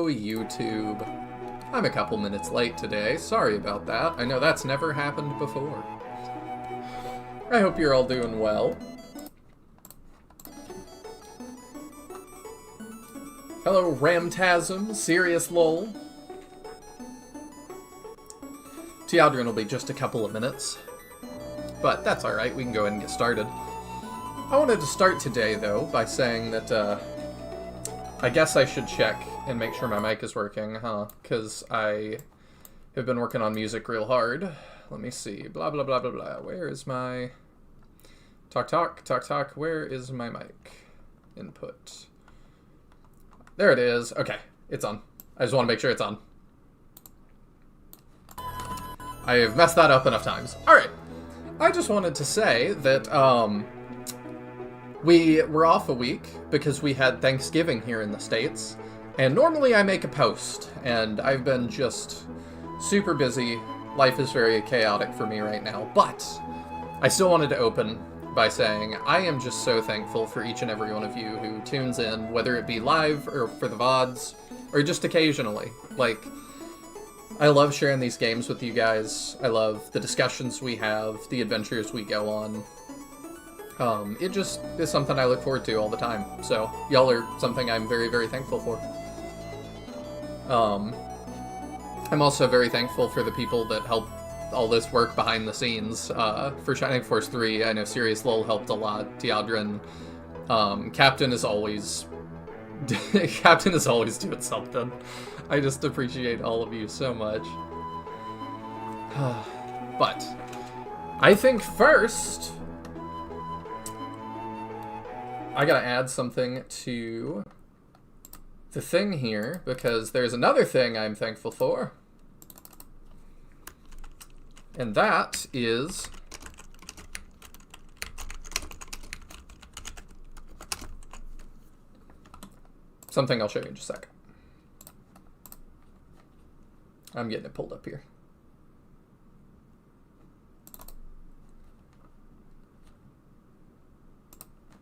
Hello, YouTube. I'm a couple minutes late today. Sorry about that. I know that's never happened before. I hope you're all doing well. Hello, Ramtasm, Serious Lol. Teodrin will be just a couple of minutes. But that's alright, we can go ahead and get started. I wanted to start today, though, by saying that, I guess I should check and make sure my mic is working, huh? Because I have been working on music real hard. Let me see. Blah, blah, blah, blah, blah. Where is my... Talk, talk, talk, talk. Where is my mic? Input. There it is. Okay, it's on. I just want to make sure it's on. I have messed that up enough times. Alright. I just wanted to say that, we were off a week because we had Thanksgiving here in the States, and normally I make a post, and I've been just super busy. Life is very chaotic for me right now, but I still wanted to open by saying I am just so thankful for each and every one of you who tunes in, whether it be live or for the VODs, or just occasionally. Like, I love sharing these games with you guys. I love the discussions we have, the adventures we go on. It just is something I look forward to all the time. So, y'all are something I'm very, very thankful for. I'm also very thankful for the people that help all this work behind the scenes. For Shining Force 3, I know Serious Lol helped a lot. Teodrin, Captain is always... Captain is always doing something. I just appreciate all of you so much. But, I think first... I gotta add something to the thing here, because there's another thing I'm thankful for. And that is... something I'll show you in just a second. I'm getting it pulled up here.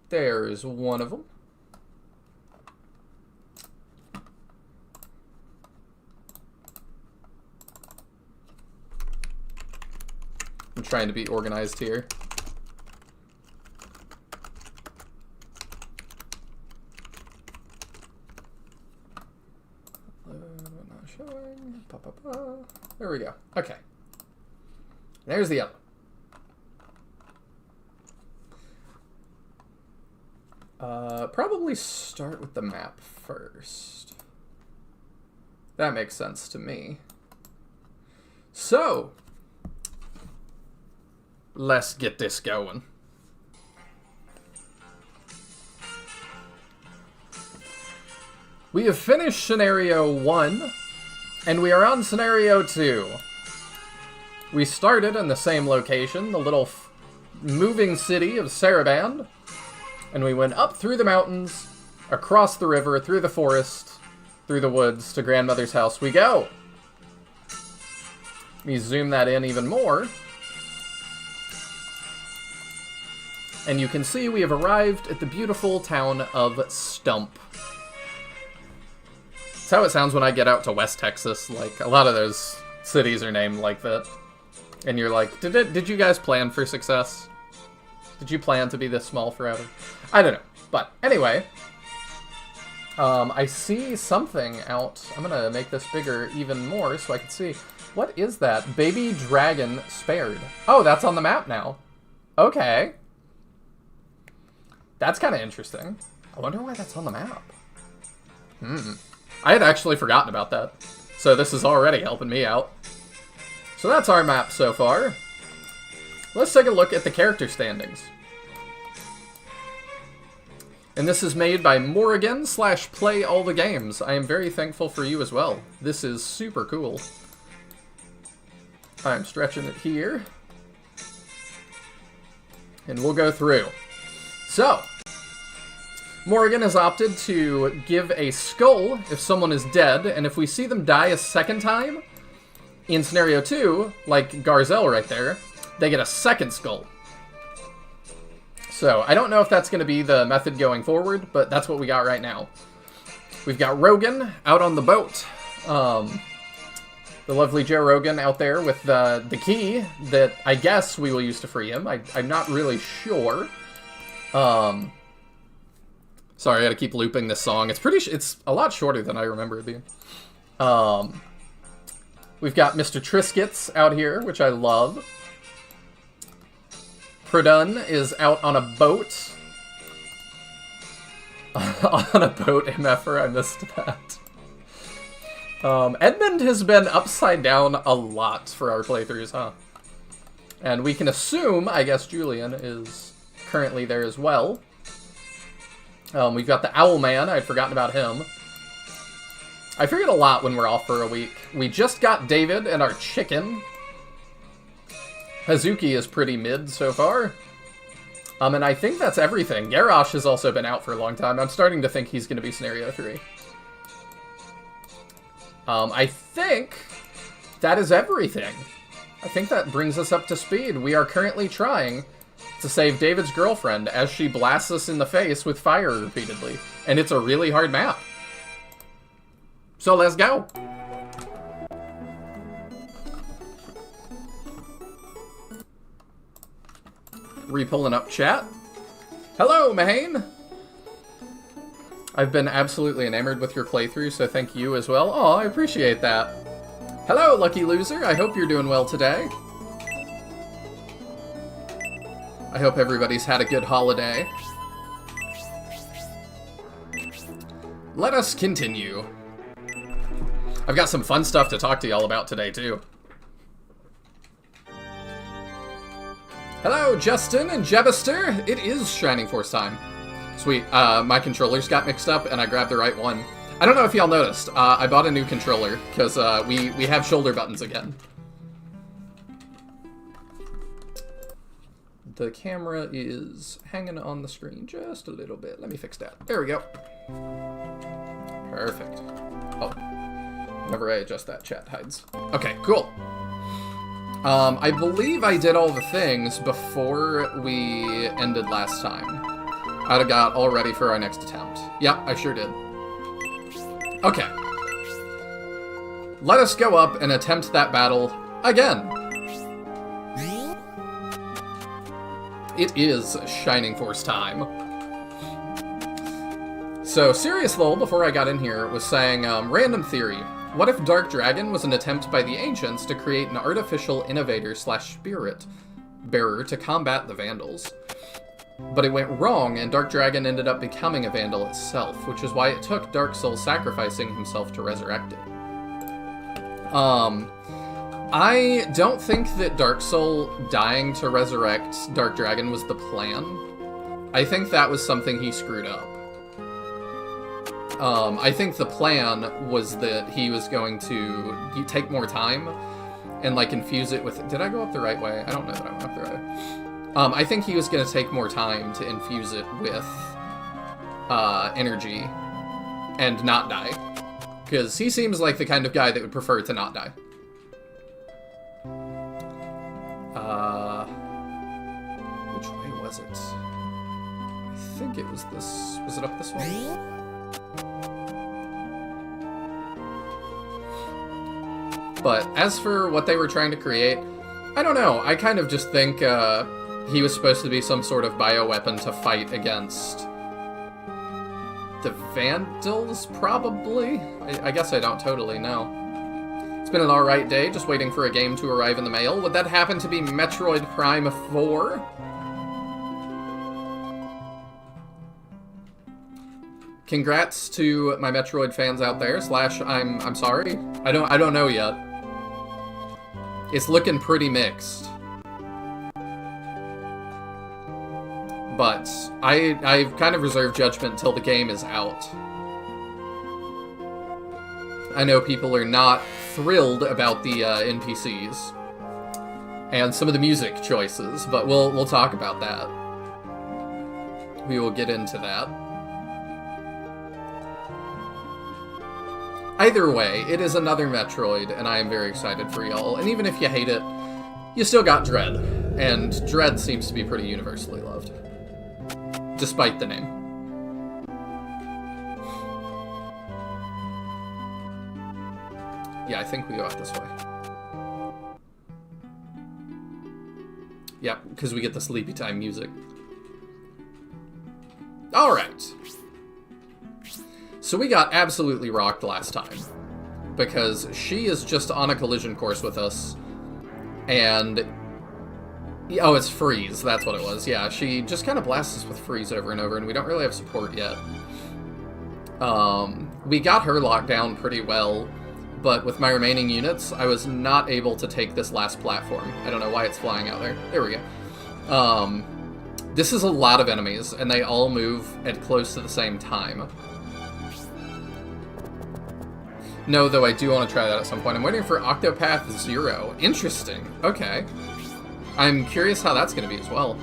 There's one of them. I'm trying to be organized here. Not showing. There we go. Okay. There's the other. Probably start with the map first. That makes sense to me. So, let's get this going. We have finished Scenario 1, and we are on Scenario 2. We started in the same location, the little moving city of Saraband. And we went up through the mountains, across the river, through the forest, through the woods, to Grandmother's house we go. Let me zoom that in even more. And you can see we have arrived at the beautiful town of Stump. That's how it sounds when I get out to West Texas. Like, a lot of those cities are named like that. And you're like, did you guys plan for success? Did you plan to be this small forever? I don't know. But anyway, I see something out. I'm going to make this bigger even more so I can see. What is that? Baby dragon spared. Oh, that's on the map now. Okay. That's kind of interesting. I wonder why that's on the map. I had actually forgotten about that. So this is already helping me out. So that's our map so far. Let's take a look at the character standings. And this is made by Morrigan/Play All the Games. I am very thankful for you as well. This is super cool. I'm stretching it here. And we'll go through. So, Morrigan has opted to give a skull if someone is dead, and if we see them die a second time, in Scenario 2, like Garzel right there, they get a second skull. So, I don't know if that's going to be the method going forward, but that's what we got right now. We've got Rogan out on the boat. The lovely Joe Rogan out there with the key that I guess we will use to free him. I'm not really sure. Sorry, I gotta keep looping this song. It's a lot shorter than I remember it being. We've got Mr. Triscuits out here, which I love. Pradun is out on a boat. On a boat, MFer, I missed that. Edmund has been upside down a lot for our playthroughs, huh? And we can assume, I guess Julian is currently there as well. We've got the Owl Man, I'd forgotten about him. I forget a lot when we're off for a week. We just got David and our chicken. Hazuki is pretty mid so far. And I think that's everything. Garrosh has also been out for a long time. I'm starting to think he's going to be Scenario 3. I think that is everything. I think that brings us up to speed. We are currently trying to save David's girlfriend as she blasts us in the face with fire repeatedly. And it's a really hard map. So let's go. Re-pulling up chat. Hello, Mahane! I've been absolutely enamored with your playthrough, so thank you as well. Oh, I appreciate that. Hello, lucky loser. I hope you're doing well today. I hope everybody's had a good holiday. Let us continue. I've got some fun stuff to talk to y'all about today, too. Hello, Justin and Jebister. It is Shining Force time. Sweet. My controllers got mixed up, and I grabbed the right one. I don't know if y'all noticed. I bought a new controller, because we have shoulder buttons again. The camera is hanging on the screen just a little bit. Let me fix that. There we go. Perfect. Oh. Whenever I adjust that, chat hides. Okay, cool. I believe I did all the things before we ended last time. I'd have got all ready for our next attempt. Yep, I sure did. Okay. Let us go up and attempt that battle again. It is Shining Force time. So, Serious Lowell, before I got in here, was saying, random theory. What if Dark Dragon was an attempt by the Ancients to create an artificial innovator/spirit bearer to combat the Vandals? But it went wrong, and Dark Dragon ended up becoming a Vandal itself, which is why it took Dark Soul sacrificing himself to resurrect it. I don't think that Dark Soul dying to resurrect Dark Dragon was the plan. I think that was something he screwed up. I think the plan was that he was going to take more time and, like, infuse it with... Did I go up the right way? I don't know that I went up the right way. I think he was going to take more time to infuse it with energy and not die. Because he seems like the kind of guy that would prefer to not die. Which way was it? I think it was this... Was it up this way? But as for what they were trying to create, I don't know. I kind of just think he was supposed to be some sort of bioweapon to fight against the Vandals, probably? I guess I don't totally know. It's been an alright day, just waiting for a game to arrive in the mail. Would that happen to be Metroid Prime 4? Congrats to my Metroid fans out there, / I'm sorry. I don't know yet. It's looking pretty mixed. But I've kind of reserved judgment until the game is out. I know people are not thrilled about the NPCs and some of the music choices, but we'll talk about that. We will get into that. Either way, it is another Metroid, and I am very excited for y'all. And even if you hate it, you still got Dread. And Dread seems to be pretty universally loved. Despite the name. Yeah, I think we go out this way. Yeah, because we get the sleepy time music. Alright. So we got absolutely rocked last time. Because she is just on a collision course with us. And... oh, it's freeze. That's what it was. Yeah, she just kind of blasts us with freeze over and over, and we don't really have support yet. We got her locked down pretty well, but with my remaining units, I was not able to take this last platform. I don't know why it's flying out there. There we go. This is a lot of enemies, and they all move at close to the same time. No, though I do want to try that at some point. I'm waiting for Octopath 0. Interesting. Okay. I'm curious how that's going to be as well.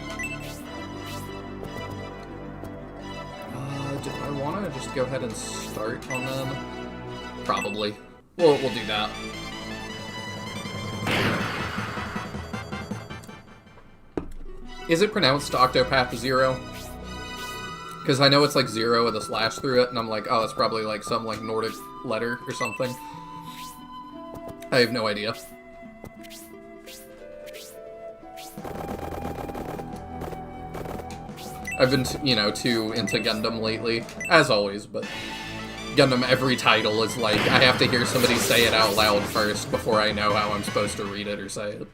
Do I want to just go ahead and start on them? Probably. We'll do that. Is it pronounced Octopath 0? Because I know it's like 0 with a slash through it, and I'm like, oh, that's probably like some like Nordic letter or something. I have no idea. I've been, you know, too into Gundam lately, as always, but Gundam, every title is like, I have to hear somebody say it out loud first before I know how I'm supposed to read it or say it.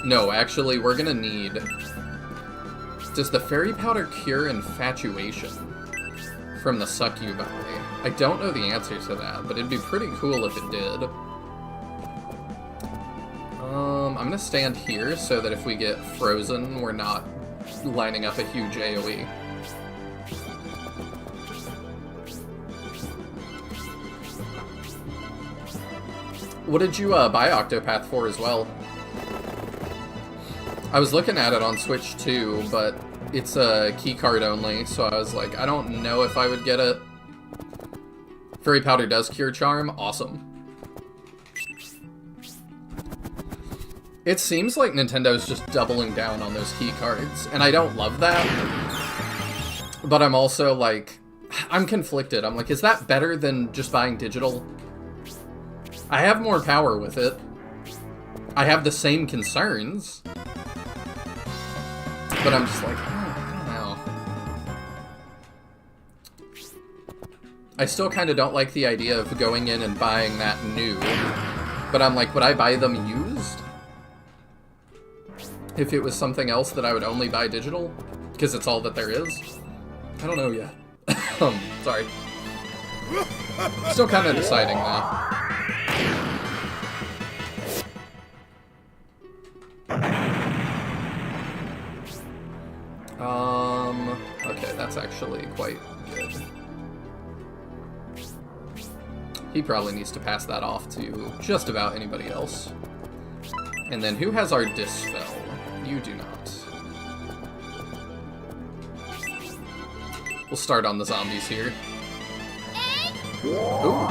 No, actually, we're gonna need... Does the fairy powder cure infatuation from the succubi? I don't know the answer to that, but it'd be pretty cool if it did. I'm gonna stand here so that if we get frozen, we're not lining up a huge AoE. What did you buy Octopath for as well? I was looking at it on Switch too, but it's a keycard only, so I was like, I don't know if I would get it. Fairy Powder does cure charm? Awesome. It seems like Nintendo's just doubling down on those keycards, and I don't love that. But I'm also like, I'm conflicted. I'm like, is that better than just buying digital? I have more power with it. I have the same concerns. But I'm just like, I don't know. I still kind of don't like the idea of going in and buying that new. But I'm like, would I buy them used? If it was something else that I would only buy digital? Because it's all that there is? I don't know yet. Sorry. Still kind of deciding though. Okay, that's actually quite good. He probably needs to pass that off to just about anybody else. And then who has our Dispel? You do not. We'll start on the zombies here. Ooh.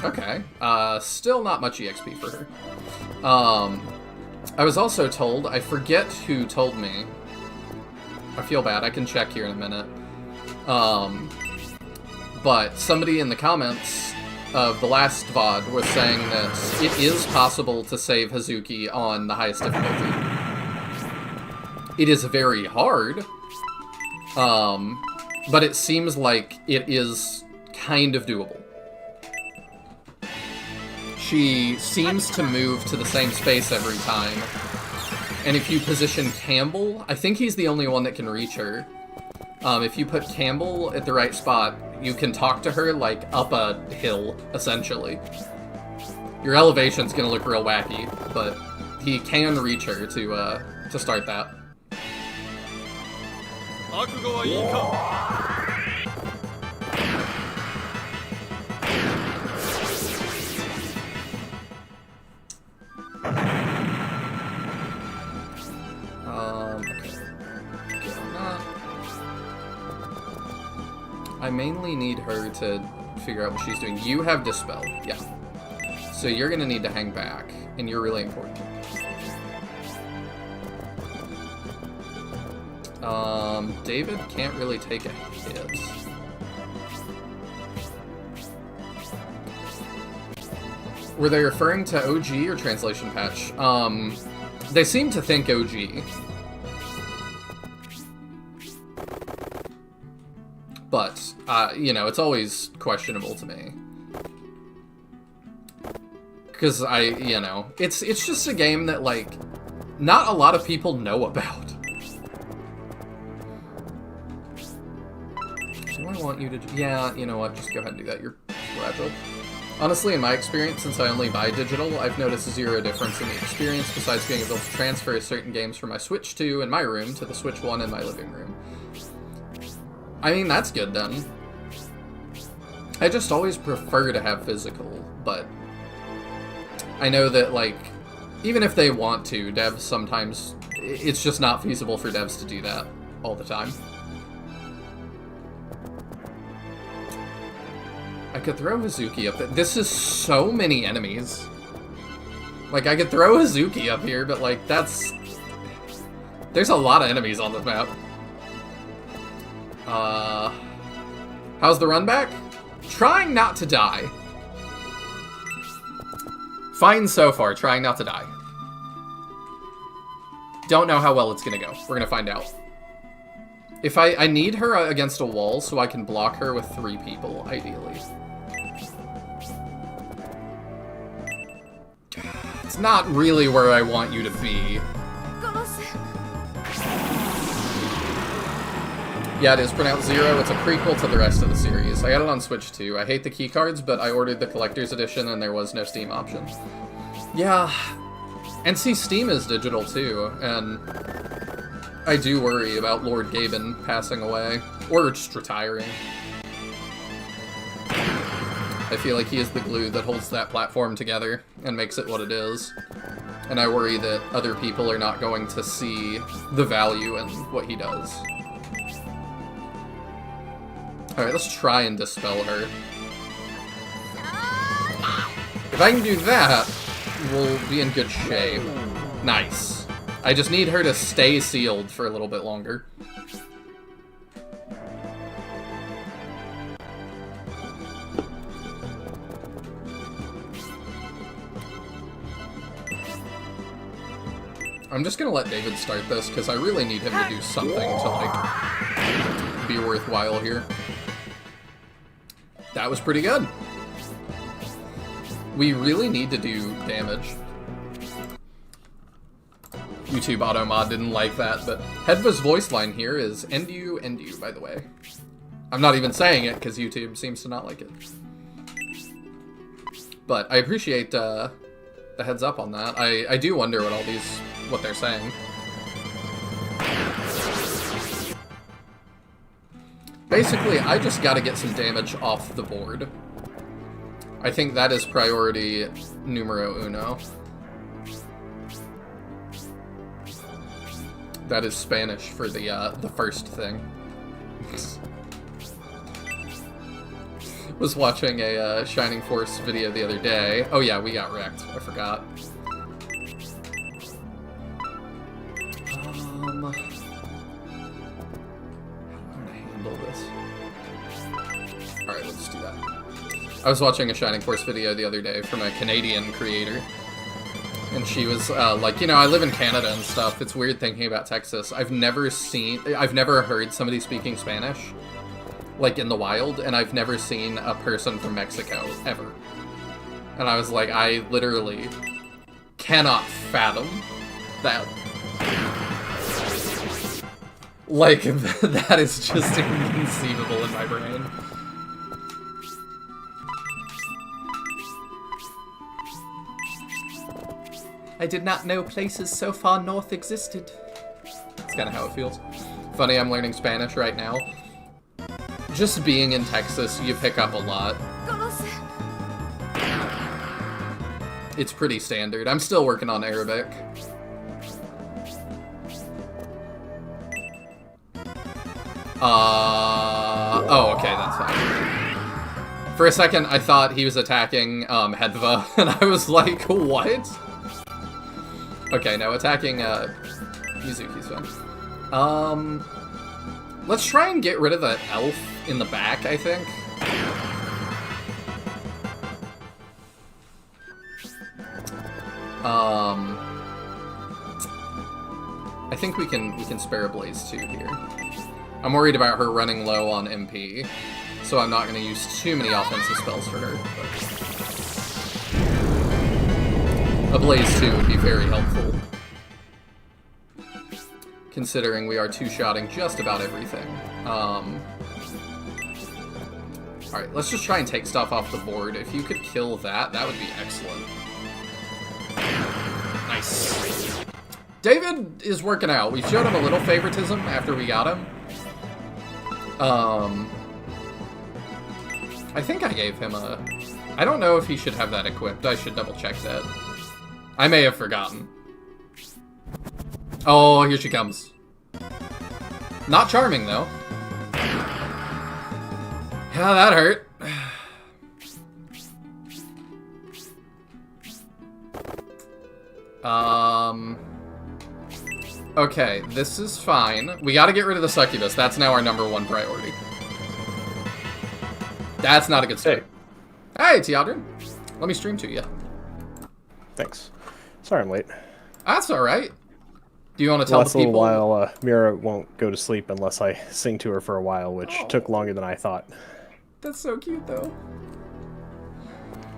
Okay. Still not much EXP for her. I was also told, I forget who told me. I feel bad, I can check here in a minute. But somebody in the comments of the last VOD was saying that it is possible to save Hazuki on the highest difficulty. It is very hard, but it seems like it is kind of doable. She seems to move to the same space every time. And if you position Campbell, I think he's the only one that can reach her. If you put Campbell at the right spot, you can talk to her like up a hill, essentially. Your elevation's gonna look real wacky, but he can reach her to start that. I mainly need her to figure out what she's doing. You have Dispel, yeah. So you're gonna need to hang back, and you're really important. David can't really take a hit. Were they referring to OG or translation patch? They seem to think OG. But, you know, it's always questionable to me. Because you know, it's just a game that, like, not a lot of people know about. Do I want you to... Yeah, you know what, just go ahead and do that. You're fragile. Honestly, in my experience, since I only buy digital, I've noticed zero difference in the experience besides being able to transfer certain games from my Switch 2 in my room to the Switch 1 in my living room. I mean, that's good then. I just always prefer to have physical, but I know that, like, even if they want to, devs sometimes, it's just not feasible for devs to do that all the time. I could throw Hazuki up there. This is so many enemies. Like, I could throw Hazuki up here, but, like, that's... There's a lot of enemies on this map. How's the run back? Trying not to die. Fine so far, trying not to die. Don't know how well it's gonna go. We're gonna find out. If I need her against a wall so I can block her with 3 people, ideally. It's not really where I want you to be. Yeah, it is pronounced Zero. It's a prequel to the rest of the series. I got it on Switch too. I hate the keycards, but I ordered the collector's edition and there was no Steam option. Yeah. And see, Steam is digital too, and I do worry about Lord Gaben passing away, or just retiring. I feel like he is the glue that holds that platform together and makes it what it is. And I worry that other people are not going to see the value in what he does. Alright, let's try and dispel her. If I can do that, we'll be in good shape. Nice. I just need her to stay sealed for a little bit longer. I'm just gonna let David start this, because I really need him to do something to, like, be worthwhile here. That was pretty good. We really need to do damage. YouTube auto mod didn't like that, but Hedva's voice line here is Endu, by the way. I'm not even saying it because YouTube seems to not like it. But I appreciate the heads up on that. I do wonder what they're saying. Basically, I just gotta get some damage off the board. I think that is priority numero uno. That is Spanish for the first thing. Was watching a Shining Force video the other day. Oh yeah, we got wrecked. I forgot. Alright, let's do that. I was watching a Shining Force video the other day from a Canadian creator. And she was like, you know, I live in Canada and stuff. It's weird thinking about Texas. I've never heard somebody speaking Spanish, like, in the wild, and I've never seen a person from Mexico, ever. And I was like, I literally cannot fathom that. Like, that is just inconceivable in my brain. I did not know places so far north existed. That's kind of how it feels. Funny, I'm learning Spanish right now. Just being in Texas, you pick up a lot. It's pretty standard. I'm still working on Arabic. Oh, okay, that's fine. For a second, I thought he was attacking, Hedva, and I was like, what? Okay, no, attacking, Yuzuki's fine. Let's try and get rid of that elf in the back, I think. I think we can spare a Blaze 2 here. I'm worried about her running low on MP, so I'm not going to use too many offensive spells for her. But a Blaze 2 would be very helpful, considering we are two-shotting just about everything. Alright, let's just try and take stuff off the board. If you could kill that, that would be excellent. Nice. David is working out. We showed him a little favoritism after we got him. I think I gave him a... I don't know if he should have that equipped. I should double check that. I may have forgotten. Oh, here she comes. Not charming, though. Yeah, that hurt. Okay, this is fine. We gotta get rid of the succubus. That's now our #1 priority. That's not a good start. Hey, Teodrin. Let me stream to you. Thanks. Sorry I'm late. That's alright. Do you want to tell the people? A little while, Mira won't go to sleep unless I sing to her for a while, which took longer than I thought. That's so cute, though.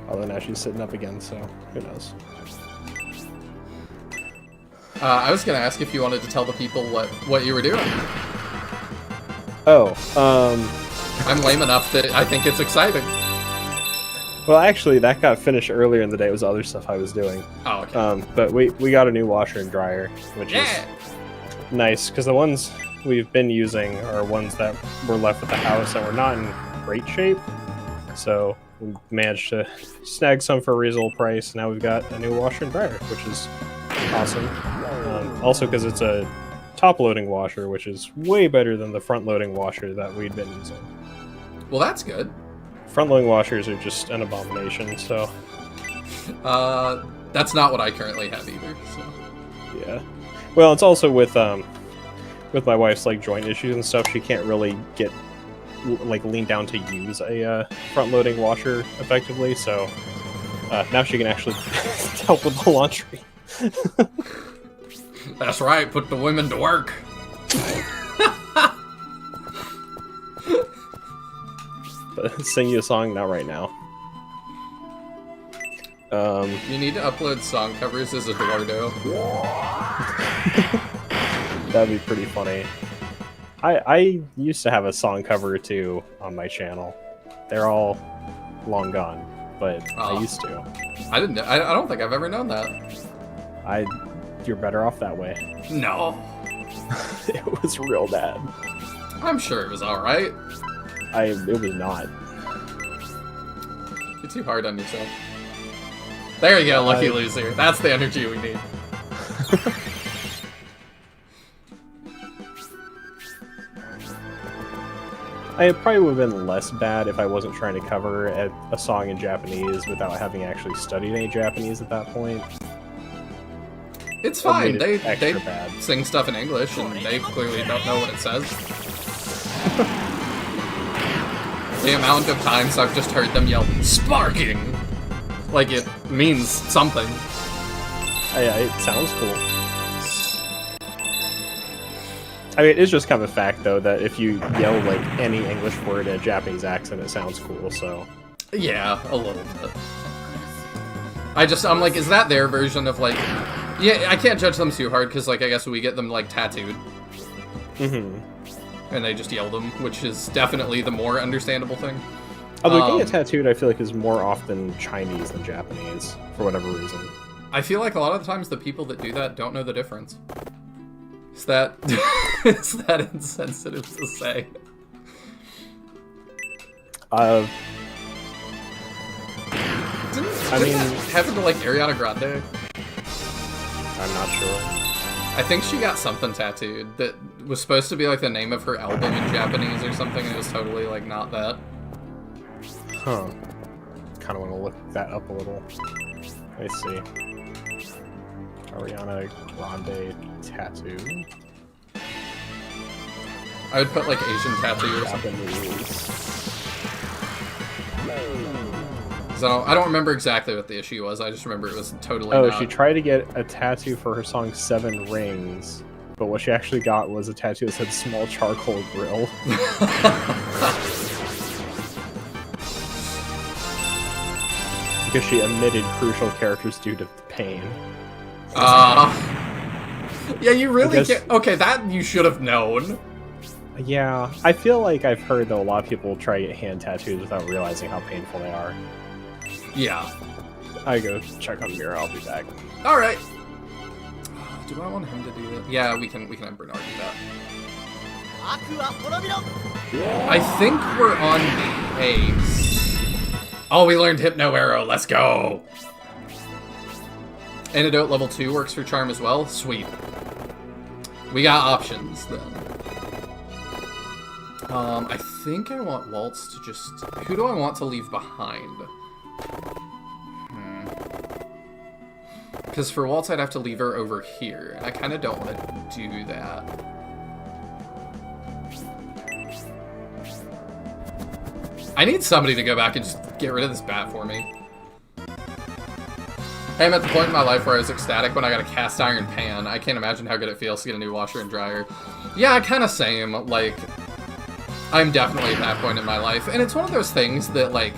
Although now she's sitting up again, so who knows. I was going to ask if you wanted to tell the people what you were doing. Oh, I'm lame enough that I think it's exciting. Well, actually, that got finished earlier in the day. It was other stuff I was doing. Oh, okay. But we got a new washer and dryer, which is nice, because the ones we've been using are ones that were left at the house that were not in great shape. So we managed to snag some for a reasonable price. Now we've got a new washer and dryer, which is awesome. Also because it's a top-loading washer, which is way better than the front-loading washer that we'd been using. Well, that's good. Front-loading washers are just an abomination, so... That's not what I currently have either, so... Yeah. Well, it's also with my wife's, like, joint issues and stuff, she can't really get, like, lean down to use a front-loading washer effectively, so... now she can actually help with the laundry. That's right, put the women to work. But sing you a song? Not right now. You need to upload song covers as Eduardo. That'd be pretty funny. I used to have a song cover or two on my channel. They're all long gone, but I used to. I don't think I've ever known that. You're better off that way. No. It was real bad. I'm sure it was alright. It was not. You're too hard on yourself. There you go, lucky loser. That's the energy we need. It probably would have been less bad if I wasn't trying to cover a song in Japanese without having actually studied any Japanese at that point. It's fine. They bad. Sing stuff in English, and they clearly don't know what it says. The amount of times I've just heard them yell, "Sparking!" Like it means something. Yeah, it sounds cool. I mean, it's just kind of a fact, though, that if you yell, like, any English word in a Japanese accent, it sounds cool, so... Yeah, a little bit. I'm like, is that their version of, like... Yeah, I can't judge them too hard, because, like, I guess we get them, like, tattooed. Mm-hmm. And they just yell them, which is definitely the more understandable thing. Although getting it tattooed, I feel like, is more often Chinese than Japanese, for whatever reason. I feel like a lot of the times the people that do that don't know the difference. Is that... is that insensitive to say? I mean... happen to, like, Ariana Grande? I'm not sure. I think she got something tattooed that was supposed to be, like, the name of her album in Japanese or something, and it was totally, like, not that. Huh. Kind of want to look that up a little. Let's see. Ariana Grande tattoo. I would put like Asian tattoo or something. Japanese. So I don't remember exactly what the issue was. I just remember it was totally. Oh, not. she tried to get a tattoo for her song Seven Rings, but what she actually got was a tattoo that said "Small Charcoal Grill." Because she omitted crucial characters due to pain. Yeah, you really can't. Okay, that you should have known. Yeah, I feel like I've heard that a lot of people try to get hand tattoos without realizing how painful they are. Yeah. I go check on Mira. I'll be back. All right. Do I want him to do that? Yeah, we can have Bernard do that. I think we're on pace. Oh, we learned Hypno Arrow. Let's go. Antidote level 2 works for Charm as well. Sweet. We got options then. I think I want Waltz to just... Who do I want to leave behind? Because for Waltz, I'd have to leave her over here. And I kind of don't want to do that. I need somebody to go back and just get rid of this bat for me. Hey, I'm at the point in my life where I was ecstatic when I got a cast iron pan. I can't imagine how good it feels to get a new washer and dryer. Yeah, kind of same. Like, I'm definitely at that point in my life. And it's one of those things that, like,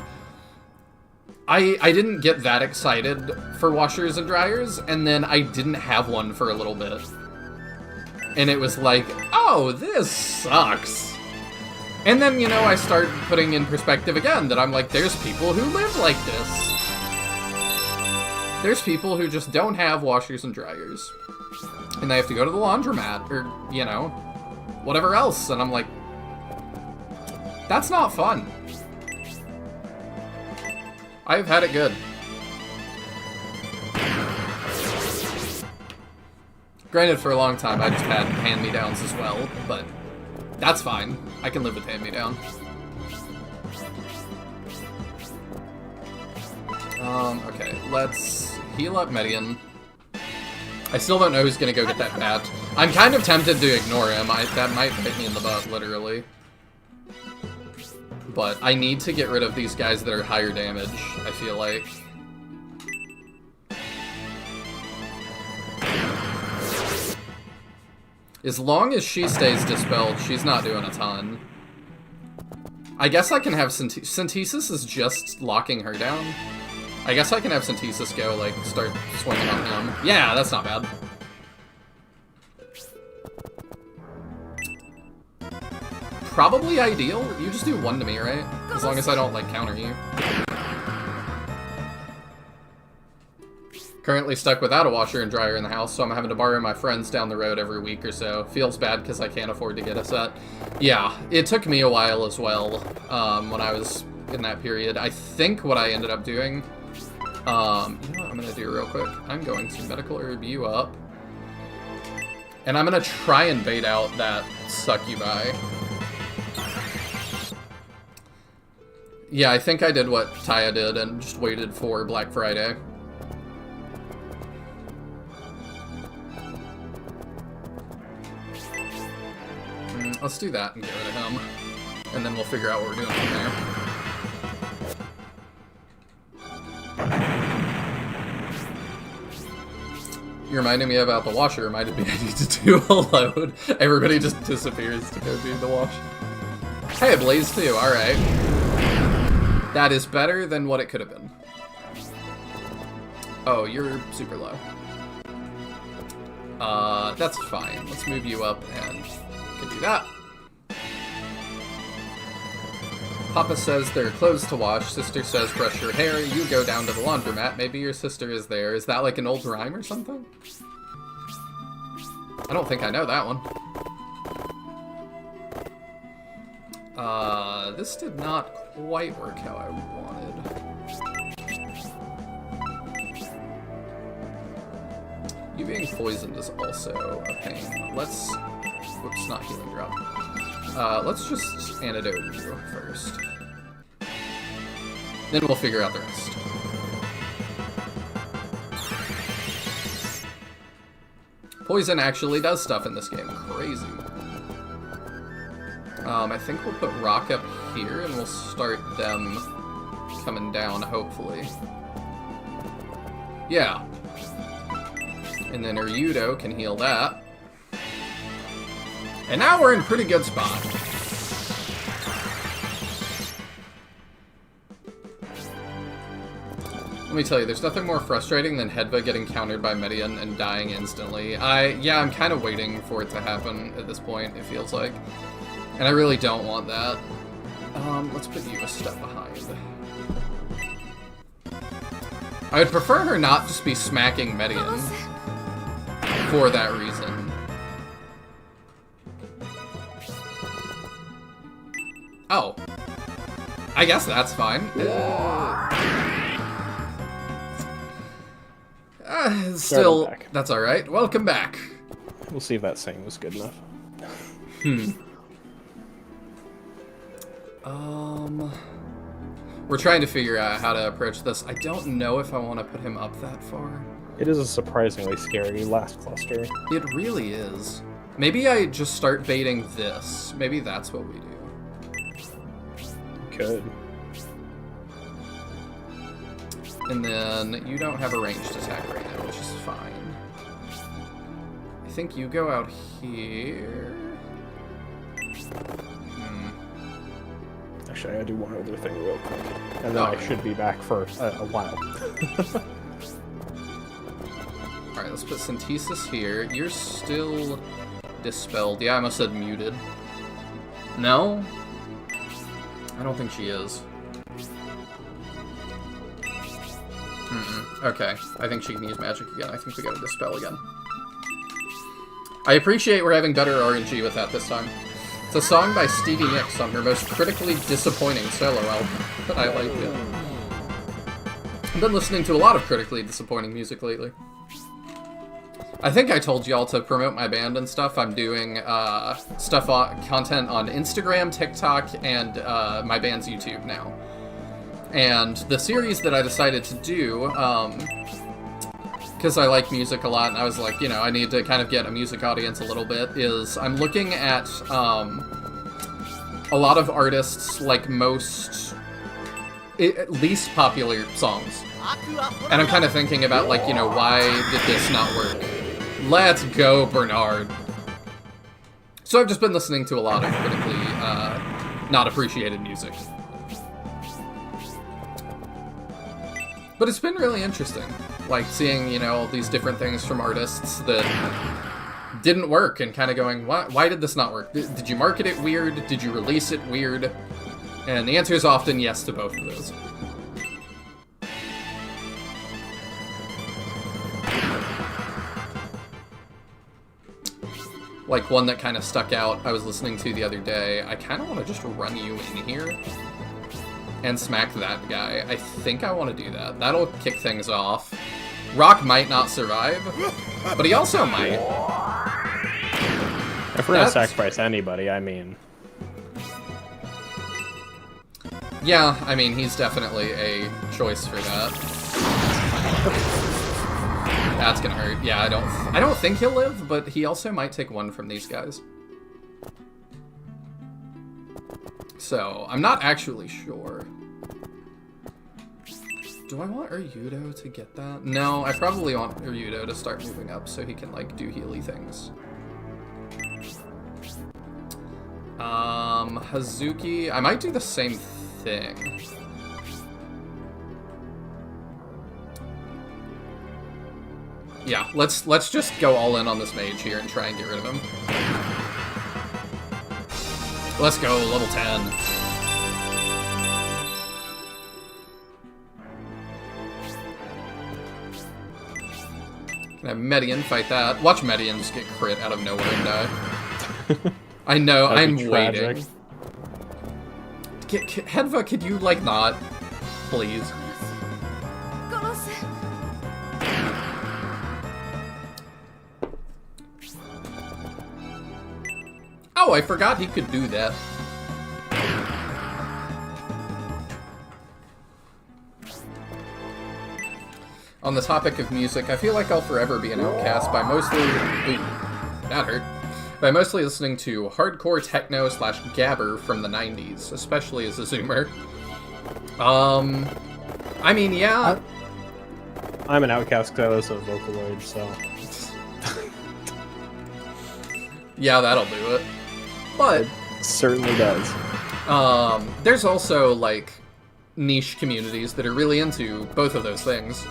I didn't get that excited for washers and dryers, and then I didn't have one for a little bit. And it was like, oh, this sucks. And then, you know, I start putting in perspective again that I'm like, there's people who live like this. There's people who just don't have washers and dryers. And they have to go to the laundromat, or, you know, whatever else. And I'm like, that's not fun. I've had it good. Granted, for a long time, I just had hand-me-downs as well, but that's fine. I can live with hand-me-down. Okay, let's heal up Median. I still don't know who's gonna go get that bat. I'm kind of tempted to ignore him. That might hit me in the butt, literally. But I need to get rid of these guys that are higher damage, I feel like. As long as she stays dispelled, she's not doing a ton. I guess I can have Synthesis is just locking her down. I guess I can have Synthesis go, like, start swinging on him. Yeah, that's not bad. Probably ideal. You just do 1 to me, right? As long as I don't, like, counter you. Currently stuck without a washer and dryer in the house, so I'm having to borrow my friends down the road every week or so. Feels bad because I can't afford to get a set. Yeah, it took me a while as well, when I was in that period. I think what I ended up doing... you know what I'm gonna do real quick? I'm going to medical herb you up. And I'm gonna try and bait out that succubi. Yeah, I think I did what Taya did and just waited for Black Friday. Let's do that and get rid of him. And then we'll figure out what we're doing from there. You reminded me about the washer. Reminded me I need to do a load. Everybody just disappears to go do the wash. Hey, Blaze too. Alright. That is better than what it could have been. Oh, you're super low. That's fine. Let's move you up and we can do that. Papa says there are clothes to wash. Sister says brush your hair. You go down to the laundromat. Maybe your sister is there. Is that like an old rhyme or something? I don't think I know that one. This did not quite work how I wanted. You being poisoned is also a pain. Let's... Whoops, not healing drop. Let's just antidote you first. Then we'll figure out the rest. Poison actually does stuff in this game. Crazy. I think we'll put Rock up here, and we'll start them coming down, hopefully. Yeah. And then Ryudo can heal that. And now we're in a pretty good spot. Let me tell you, there's nothing more frustrating than Hedva getting countered by Median and dying instantly. Yeah, I'm kind of waiting for it to happen at this point, it feels like. And I really don't want that. Let's put you a step behind. I would prefer her not just be smacking Median for that reason. Oh. I guess that's fine. Still, that's alright. Welcome back. We'll see if that saying was good enough. We're trying to figure out how to approach this. I don't know if I want to put him up that far. It is a surprisingly scary last cluster. It really is. Maybe I just start baiting this. Maybe that's what we do. Could. And then you don't have a ranged attack right now, which is fine. I think you go out here. Actually, I gotta do one other thing real quick. And then I should be back for a while. Alright, let's put Synthesis here. You're still dispelled. Yeah, I must have said muted. No? I don't think she is. Okay, I think she can use magic again. I think we gotta dispel again. I appreciate we're having better RNG with that this time. It's a song by Stevie Nicks on her most critically disappointing solo album. I like it. I've been listening to a lot of critically disappointing music lately. I think I told y'all to promote my band and stuff. I'm doing content on Instagram, TikTok, and my band's YouTube now. And the series that I decided to do, because I like music a lot, and I was like, you know, I need to kind of get a music audience a little bit, is I'm looking at a lot of artists' like least popular songs. And I'm kind of thinking about, like, you know, why did this not work? Let's go, Bernard. So I've just been listening to a lot of critically not appreciated music. But it's been really interesting, like seeing, you know, all these different things from artists that didn't work and kind of going, why did this not work? Did you market it weird? Did you release it weird? And the answer is often yes to both of those. Like one that kind of stuck out I was listening to the other day. I kind of want to just run you in here and smack that guy. I think I want to do that. That'll kick things off. Rock might not survive, but he also might. If we're gonna sacrifice anybody, I mean... Yeah, I mean, he's definitely a choice for that. That's gonna hurt. Yeah, I don't think he'll live, but he also might take one from these guys. So, I'm not actually sure. Do I want Ryudo to get that? No, I probably want Ryudo to start moving up so he can, like, do healy things. Hazuki, I might do the same thing. Yeah, let's just go all in on this mage here and try and get rid of him. Let's go, level 10. Can have Median fight that. Watch Median just get crit out of nowhere and die. I know, I'm waiting. Hedva, could you, like, not? Please. Oh, I forgot he could do that. On the topic of music, I feel like I'll forever be an outcast by mostly... Ooh, that hurt. By mostly listening to hardcore techno / gabber from the 90s, especially as a Zoomer. I mean, yeah. I'm an outcast because I listen to Vocaloid, so... Yeah, that'll do it. But... It certainly does. There's also, like, niche communities that are really into both of those things.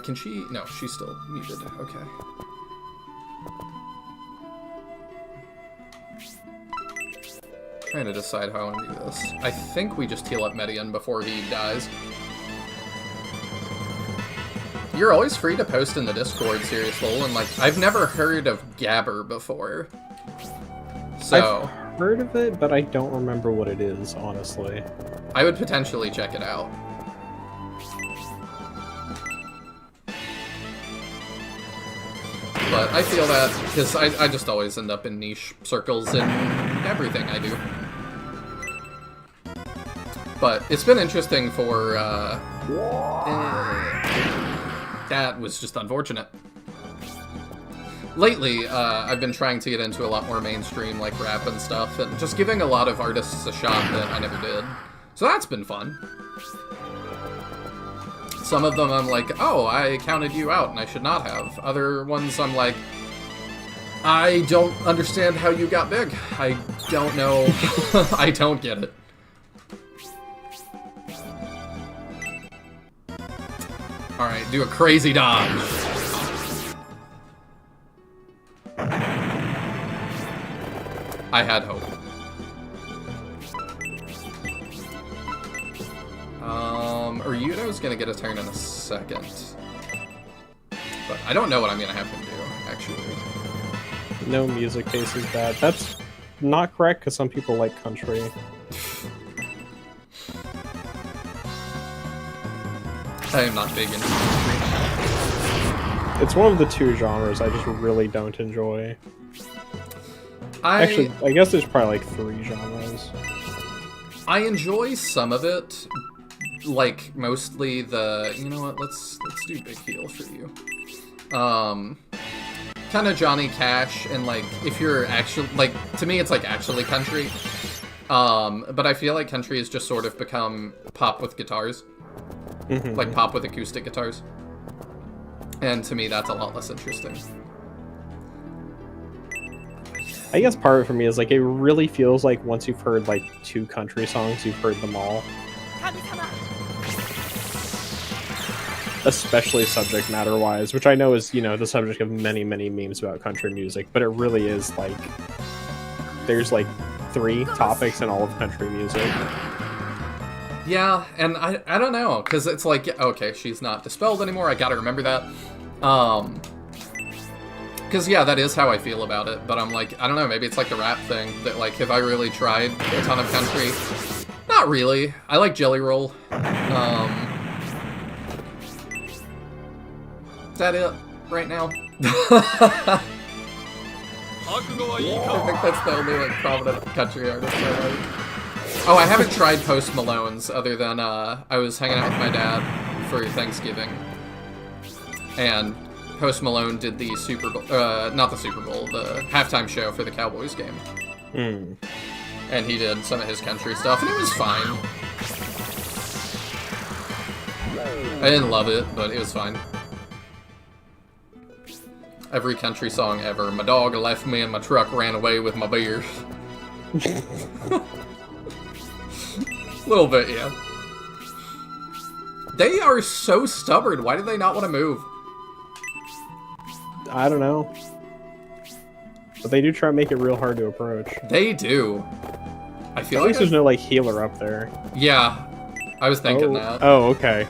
Can she... No, she's still muted. Okay. Trying to decide how I want to do this. I think we just heal up Median before he dies. You're always free to post in the Discord, Serious Lol, and like, I've never heard of Gabber before. So... I've heard of it, but I don't remember what it is, honestly. I would potentially check it out. But I feel that, because I just always end up in niche circles in everything I do. But it's been interesting for, that was just unfortunate. Lately, I've been trying to get into a lot more mainstream, like rap and stuff, and just giving a lot of artists a shot that I never did. So that's been fun. Some of them I'm like, oh, I counted you out and I should not have. Other ones I'm like, I don't understand how you got big. I don't know. I don't get it. Alright, do a crazy dodge. I had hope. Ryudo's gonna get a turn in a second. But I don't know what I'm gonna have him do, actually. No music case is bad. That's not correct, because some people like country. I am not big into country. It's one of the two genres I just really don't enjoy. Actually, I guess there's probably like 3 genres. I enjoy some of it, like mostly the. You know what? Let's do Big Heel for you. Kind of Johnny Cash, and like if you're actually like, to me it's like actually country. But I feel like country has just sort of become pop with guitars. Like pop with acoustic guitars. And to me, that's a lot less interesting. I guess part of it for me is like, it really feels like once you've heard like 2 country songs, you've heard them all. Especially subject matter wise, which I know is, you know, the subject of many, many memes about country music, but it really is like, there's like 3 topics in all of country music. Yeah, and I don't know, because it's like, okay, she's not dispelled anymore, I gotta remember that. Because, yeah, that is how I feel about it, but I'm like, I don't know, maybe it's like the rap thing, that like, have I really tried a ton of country? Not really. I like Jelly Roll. Is that it right now? I think that's the only like prominent country artist I like. Oh, I haven't tried Post Malone's other than I was hanging out with my dad for Thanksgiving, and Post Malone did the Super Bowl, not the Super Bowl, the halftime show for the Cowboys game. And he did some of his country stuff, and it was fine. I didn't love it, but it was fine. Every country song ever. My dog left me and my truck ran away with my beer. A little bit, yeah. They are so stubborn. Why do they not want to move? I don't know. But they do try to make it real hard to approach. They do. I feel At like least there's no, like, healer up there. Yeah. I was thinking that. Oh, okay.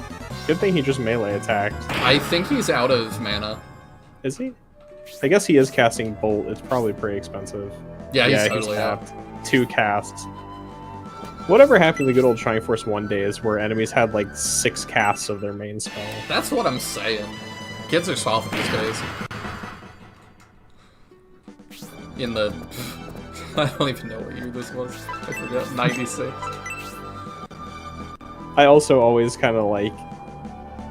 Good thing he just melee attacked. I think he's out of mana. Is he? I guess he is casting Bolt. It's probably pretty expensive. Yeah, he's totally out. 2 casts. Whatever happened to the good old Shining Force 1 days where enemies had like 6 casts of their main spell? That's what I'm saying. Kids are soft these days. In the... I don't even know what year this was. I forget. 96. I also always kind of like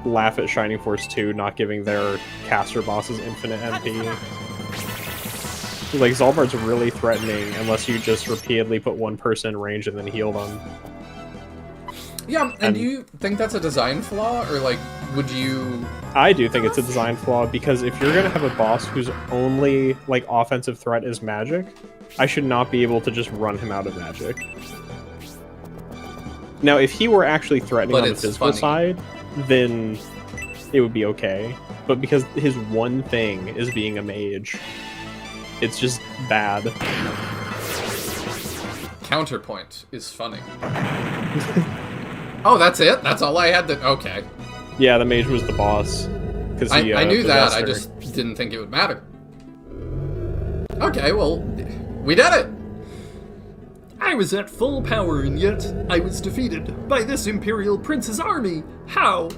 laugh at Shining Force 2 not giving their caster bosses infinite MP. Like, Zalbard's really threatening unless you just repeatedly put one person in range and then heal them. Yeah, and do you think that's a design flaw, or, like, would you... I do think it's a design flaw, because if you're going to have a boss whose only, like, offensive threat is magic, I should not be able to just run him out of magic. Now, if he were actually threatening on the physical side, then it would be okay. But because his one thing is being a mage, it's just bad. Counterpoint is funny. Oh, that's it? That's all I had to... Okay. Yeah, the mage was the boss. I knew that, I just didn't think it would matter. Okay, well, we did it! I was at full power, and yet I was defeated by this Imperial Prince's army. How?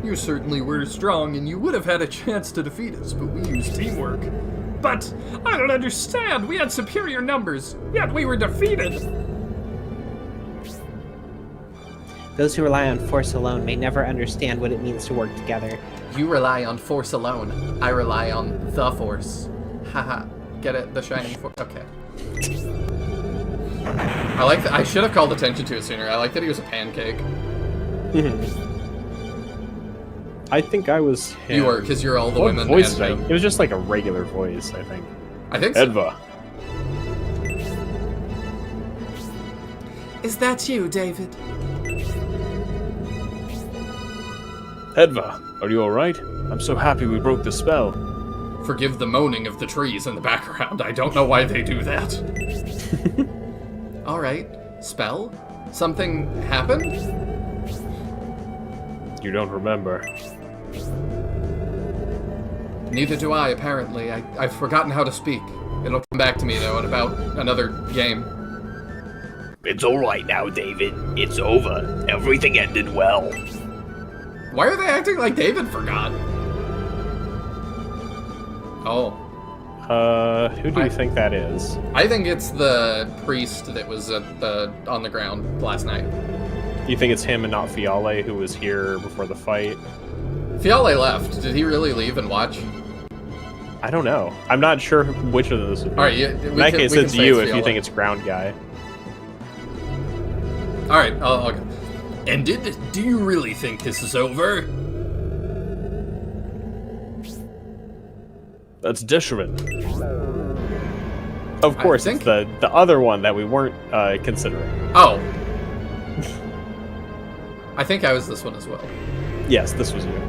You certainly were strong, and you would have had a chance to defeat us, but we used teamwork. But I don't understand. We had superior numbers, yet we were defeated. Those who rely on force alone may never understand what it means to work together. You rely on force alone. I rely on the force. Haha. Get it? The shining force. Okay. I like that. I should have called attention to it sooner. I like that he was a pancake. I think I was him. You were, because you're all the What women. voice and it was just like a regular voice, I think. I think so. Edva. Is that you, David? Edva, are you alright? I'm so happy we broke the spell. Forgive the moaning of the trees in the background. I don't know why they do that. Alright. Spell? Something happened? You don't remember. Neither do I, apparently. I've forgotten how to speak. It'll come back to me, though, in about another game. It's alright now, David. It's over. Everything ended well. Why are they acting like David forgot? Oh. Who do you think that is? I think it's the priest that was on the ground last night. You think it's him and not Fiale, who was here before the fight? Fiale left. Did he really leave and watch? I don't know. I'm not sure which of those would be. Alright, in that case, it's you if you think it's ground guy. Alright, I'll go. Ended? Do you really think this is over? That's Disherman. Of course, think- it's the other one that we weren't considering. Oh. I think I was this one as well. Yes, this was you.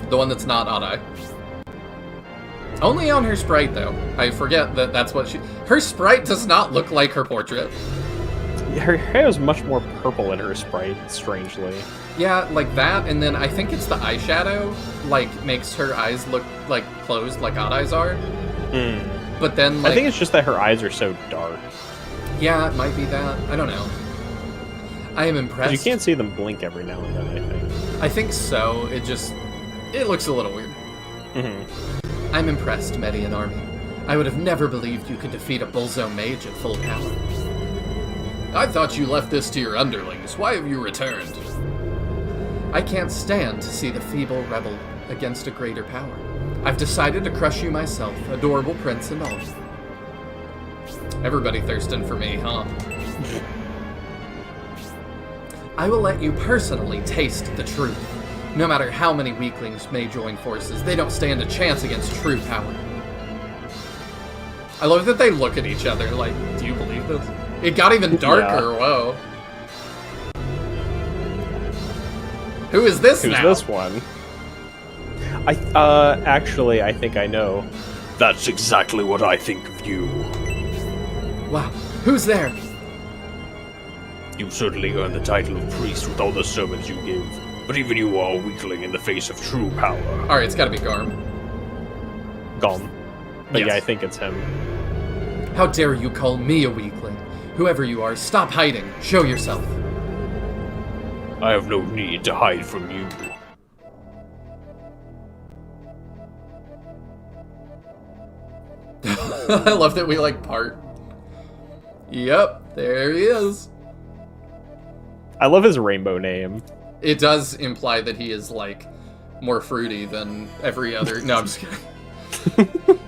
The one that's not Anai. Only on her sprite, though. I forget that that's what she... Her sprite does not look like her portrait. Her hair is much more purple in her sprite, strangely. Yeah, like that, and then I think it's the eyeshadow, like, makes her eyes look, like, closed like Anai's are. But then, like... I think it's just that her eyes are so dark. Yeah, it might be that. I don't know. I am impressed. You can't see them blink every now and then, I think. I think so. It looks a little weird. I'm impressed, Median Army. I would have never believed you could defeat a Bullzone mage at full power. I thought you left this to your underlings. Why have you returned? I can't stand to see the feeble rebel against a greater power. I've decided to crush you myself, adorable prince and all. Everybody thirsting for me, huh? I will let you personally taste the truth. No matter how many weaklings may join forces, they don't stand a chance against true power. I love that they look at each other like, do you believe this? It got even darker, yeah. Whoa. Who is this now? Who's this one? Actually, I think I know. That's exactly what I think of you. Wow, who's there? You certainly earned the title of priest with all the sermons you give, but even you are a weakling in the face of true power. Alright, it's gotta be Garm. Garm. But yes. Yeah, I think it's him. How dare you call me a weakling? Whoever you are, stop hiding. Show yourself. I have no need to hide from you. I love that we, like, part. Yep, there he is. I love his rainbow name. It does imply that he is, like, more fruity than every other... No, I'm just kidding.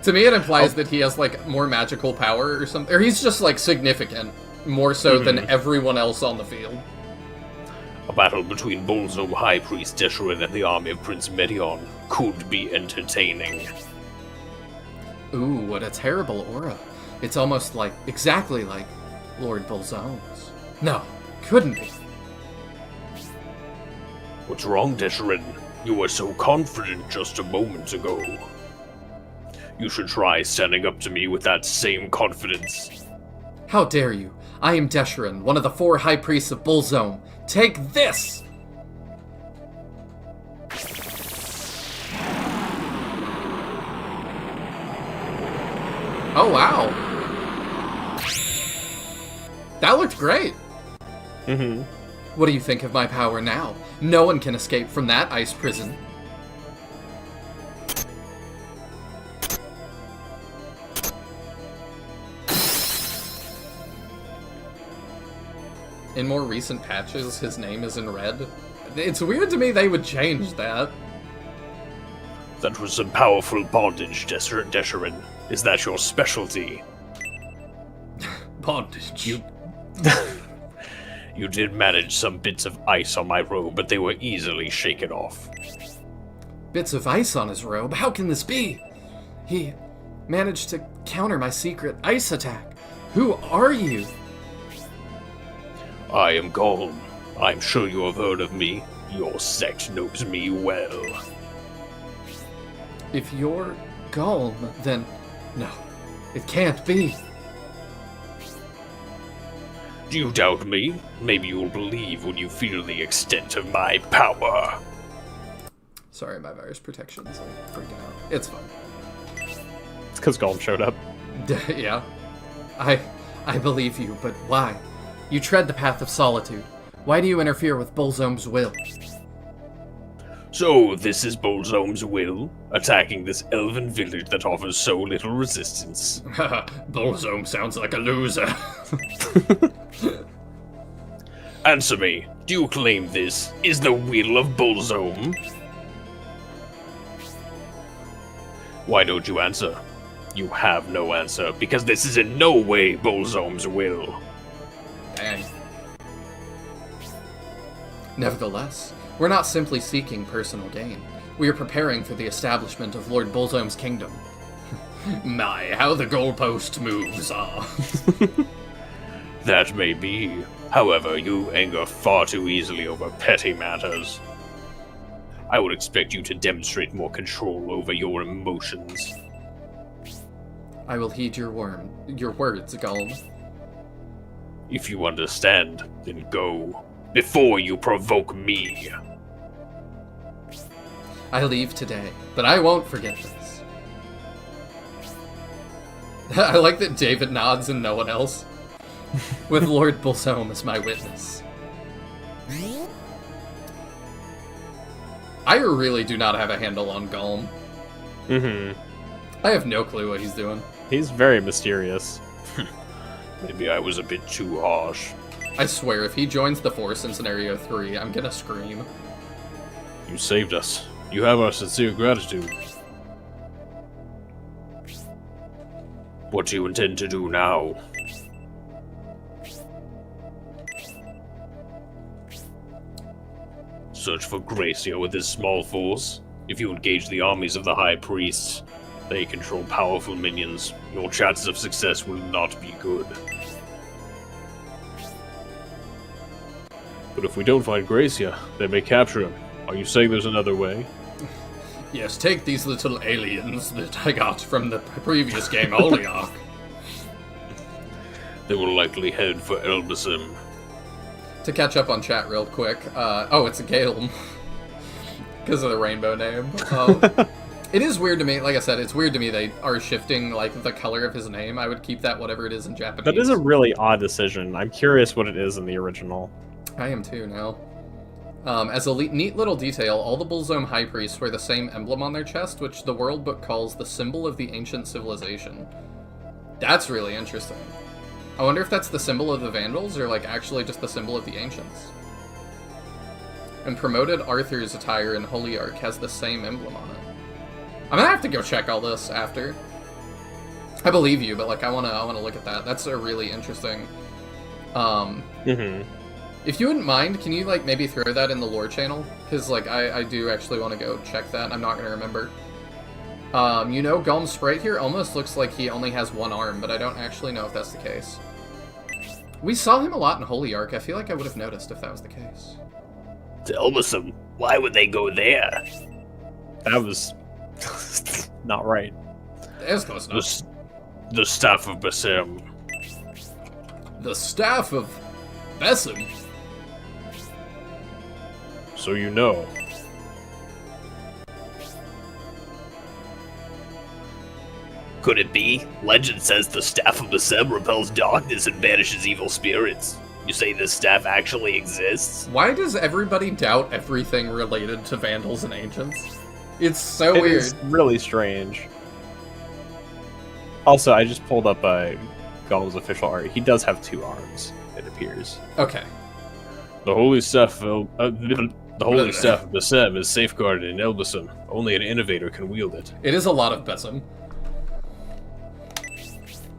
To me, it implies that he has, like, more magical power or something. Or he's just, like, significant, more so than everyone else on the field. A battle between Bolzome High Priest Desherin and the army of Prince Medion could be entertaining. Ooh, what a terrible aura. It's almost like, exactly like Lord Bolzome's. No, couldn't be. What's wrong, Desherin? You were so confident just a moment ago. You should try standing up to me with that same confidence. How dare you? I am Desherin, one of the 4 High Priests of Bolzome. Take this! Oh, wow. That looked great. Mm-hmm. What do you think of my power now? No one can escape from that ice prison. In more recent patches, his name is in red. It's weird to me they would change that. That was some powerful bondage, Desherin. Is that your specialty? Bondage. You did manage some bits of ice on my robe, but they were easily shaken off. Bits of ice on his robe? How can this be? He managed to counter my secret ice attack. Who are you? I am Golem. I'm sure you have heard of me. Your sect knows me well. If you're Golem, then... no, it can't be. Do you doubt me? Maybe you'll believe when you feel the extent of my power. Sorry, my virus protection's like freaking out. It's fine. It's because Golem showed up. Yeah. I believe you, but why? You tread the path of solitude. Why do you interfere with Bolzome's will? So, this is Bolzome's will? Attacking this elven village that offers so little resistance? Bolzome sounds like a loser. Answer me. Do you claim this is the will of Bolzome? Why don't you answer? You have no answer, because this is in no way Bolzome's will. Dang. Nevertheless, we're not simply seeking personal gain. We are preparing for the establishment of Lord Bolzome's kingdom. My, how the goalpost moves are. That may be. However, you anger far too easily over petty matters. I would expect you to demonstrate more control over your emotions. I will heed your words, Golem. If you understand, then go. Before you provoke me. I leave today, but I won't forget this. I like that David nods and no one else. With Lord Bolzome as my witness. I really do not have a handle on Golem. Mm-hmm. I have no clue what he's doing. He's very mysterious. Maybe I was a bit too harsh. I swear, if he joins the Force in Scenario 3, I'm gonna scream. You saved us. You have our sincere gratitude. What do you intend to do now? Search for Gracia with his small force. If you engage the armies of the High Priests, they control powerful minions. Your chances of success will not be good. But if we don't find Gracia, they may capture him. Are you saying there's another way? Yes, take these little aliens that I got from the previous game, Oliarch. They will likely head for Elbasim. To catch up on chat real quick, oh, it's a Gale. Because of the rainbow name. It is weird to me, like I said, it's weird to me they are shifting, like, the color of his name. I would keep that whatever it is in Japanese. That is a really odd decision. I'm curious what it is in the original. I am too, now. As a neat little detail, all the Bolzome High Priests wear the same emblem on their chest, which the World Book calls the symbol of the ancient civilization. That's really interesting. I wonder if that's the symbol of the Vandals, or, like, actually just the symbol of the ancients. And promoted Arthur's attire in Holy Ark has the same emblem on it. I'm gonna have to go check all this after. I believe you, but like I wanna look at that. That's a really interesting. If you wouldn't mind, can you like maybe throw that in the lore channel? Because like I do actually want to go check that. I'm not gonna remember. You know, Golm's sprite here almost looks like he only has one arm, but I don't actually know if that's the case. We saw him a lot in Holy Ark. I feel like I would have noticed if that was the case. To Elbasum, why would they go there? That was not right. It was close enough. The staff of Basim. The staff of Besim. So you know. Could it be? Legend says the staff of Basim repels darkness and banishes evil spirits. You say this staff actually exists? Why does everybody doubt everything related to Vandals and Ancients? It's so It weird. is really strange. Also, I just pulled up Gollum's official art. He does have 2 arms, it appears. Okay. The holy staff of Basim is safeguarded in Elbasum. Only an innovator can wield it. It is a lot of Besim.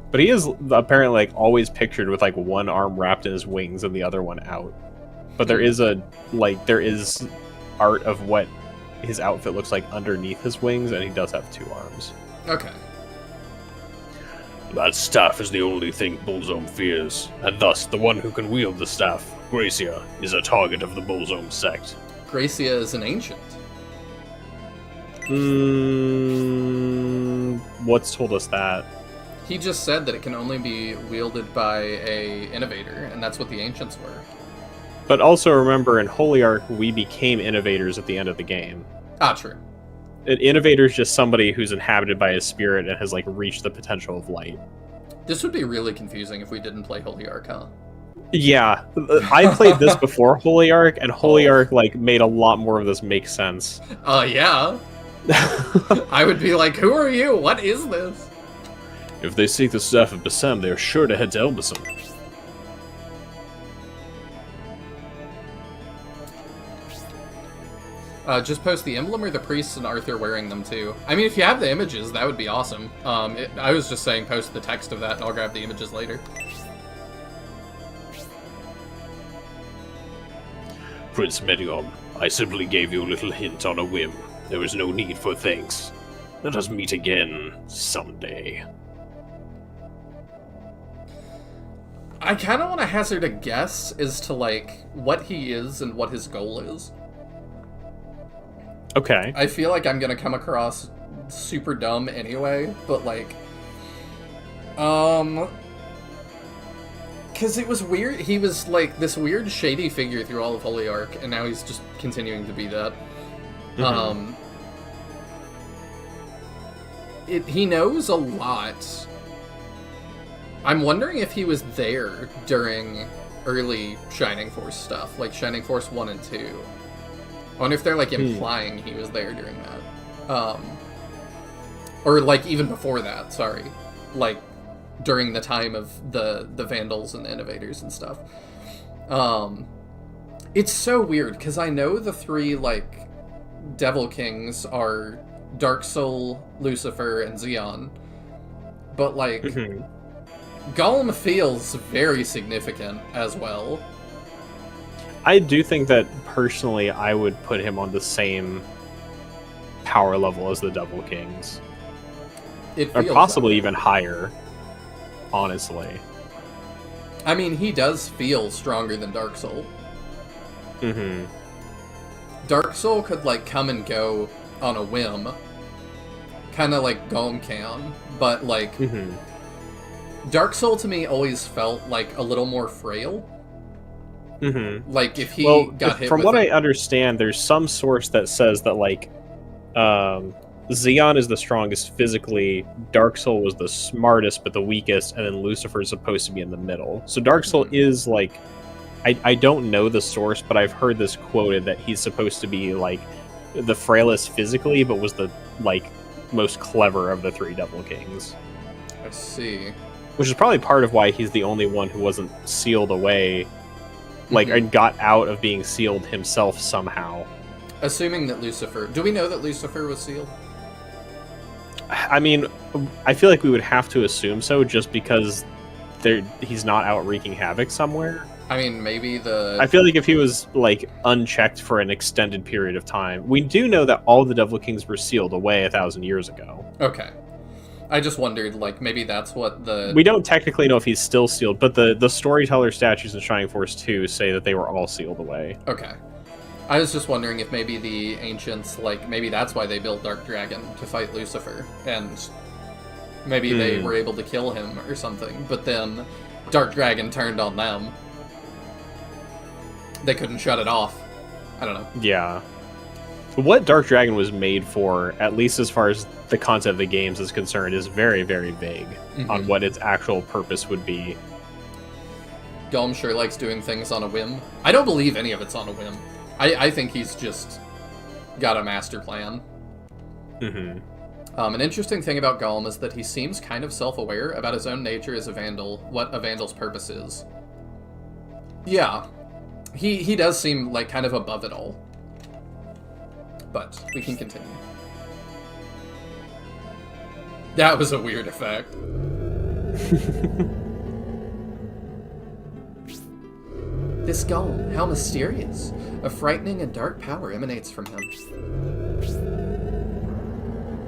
But he is apparently like always pictured with like one arm wrapped in his wings and the other one out. But there is art of what his outfit looks like underneath his wings, and he does have 2 arms. Okay. That staff is the only thing Bullzome fears, and thus the one who can wield the staff, Gracia, is a target of the Bullzome sect. Gracia is an Ancient. What's told us that? He just said that it can only be wielded by a innovator, and that's what the Ancients were. But also remember, in Holy Ark, we became innovators at the end of the game. Ah, true. An innovator is just somebody who's inhabited by a spirit and has like reached the potential of light. This would be really confusing if we didn't play Holy Ark, huh? Yeah, I played this before Holy Ark, and Holy Ark like made a lot more of this make sense. Yeah. I would be like, who are you? What is this? If they seek the staff of Basim, they are sure to head to Elbasum. Just post the emblem or the priests and Arthur wearing them too. I mean, if you have the images, that would be awesome. I was just saying post the text of that and I'll grab the images later. Prince Medion, I simply gave you a little hint on a whim. There is no need for thanks. Let us meet again someday. I kind of want to hazard a guess as to, like, what he is and what his goal is. Okay. I feel like I'm going to come across super dumb anyway, but, like... Because it was weird. He was, like, this weird shady figure through all of Holy Ark, and now he's just continuing to be that. Mm-hmm. He knows a lot. I'm wondering if he was there during early Shining Force stuff, like Shining Force 1 and 2. I wonder if they're, like, implying he was there during that. Or, like, even before that, sorry. Like, during the time of the Vandals and the Innovators and stuff. It's so weird, because I know the 3, like, Devil Kings are Dark Soul, Lucifer, and Xeon. But, like... Gollum feels very significant as well. I do think that, personally, I would put him on the same power level as the Devil Kings. Or possibly even higher, honestly. I mean, he does feel stronger than Dark Soul. Dark Soul could, like, come and go on a whim. Kind of like Gollum can, but, like... Dark Soul to me always felt like a little more frail. Like if he got hit. From with what I understand, there's some source that says that like Xeon is the strongest physically, Dark Soul was the smartest but the weakest, and then Lucifer is supposed to be in the middle. So Dark Soul is like, I don't know the source, but I've heard this quoted that he's supposed to be like the frailest physically, but was the like most clever of the 3 Devil Kings. I see. Which is probably part of why he's the only one who wasn't sealed away, like, and got out of being sealed himself somehow. Assuming that Lucifer... Do we know that Lucifer was sealed? I mean, I feel like we would have to assume so, just because he's not out wreaking havoc somewhere. I mean, maybe I feel like if he was, like, unchecked for an extended period of time... We do know that all the Devil Kings were sealed away 1,000 years ago. Okay. I just wondered, like, maybe that's what the... We don't technically know if he's still sealed, but the Storyteller statues in Shining Force 2 say that they were all sealed away. Okay. I was just wondering if maybe the ancients, like, maybe that's why they built Dark Dragon, to fight Lucifer, and maybe they were able to kill him or something, but then Dark Dragon turned on them. They couldn't shut it off. I don't know. Yeah. What Dark Dragon was made for, at least as far as the concept of the games is concerned, is very, very vague on what its actual purpose would be. Golem sure likes doing things on a whim. I don't believe any of it's on a whim. I think he's just got a master plan. An interesting thing about Golem is that he seems kind of self-aware about his own nature as a Vandal, what a Vandal's purpose is. Yeah, he does seem like kind of above it all. But we can continue. That was a weird effect. This golem, how mysterious. A frightening and dark power emanates from him.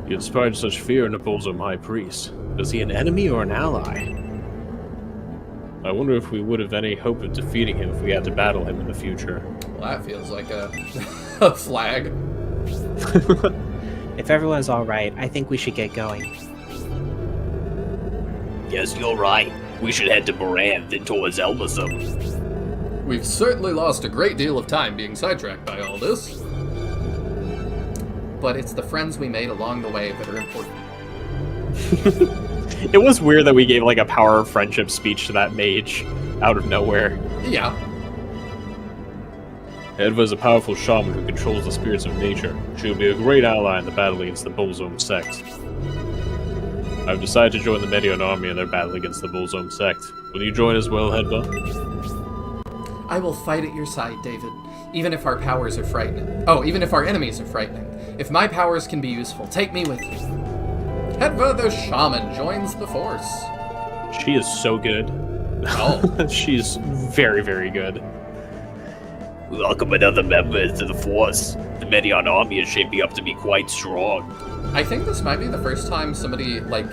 You inspired such fear in the Bolzum High Priest. Is he an enemy or an ally? I wonder if we would have any hope of defeating him if we had to battle him in the future. Well, that feels like a, a flag. If everyone's alright, I think we should get going. Yes, you're right. We should head to Moran, then towards Elbasum. We've certainly lost a great deal of time being sidetracked by all this. But it's the friends we made along the way that are important. It was weird that we gave, like, a power of friendship speech to that mage out of nowhere. Yeah. Edva is a powerful shaman who controls the spirits of nature. She will be a great ally in the battle against the Bolzum sect. I've decided to join the Medion army in their battle against the Bolzum sect. Will you join as well, Hedva? I will fight at your side, David. Even if our powers are frightening. Oh, even if our enemies are frightening. If my powers can be useful, take me with you. Hedva the Shaman joins the force. She is so good. Oh. She's very, very good. We welcome another member to the force. The Medion army is shaping up to be quite strong. I think this might be the first time somebody, like,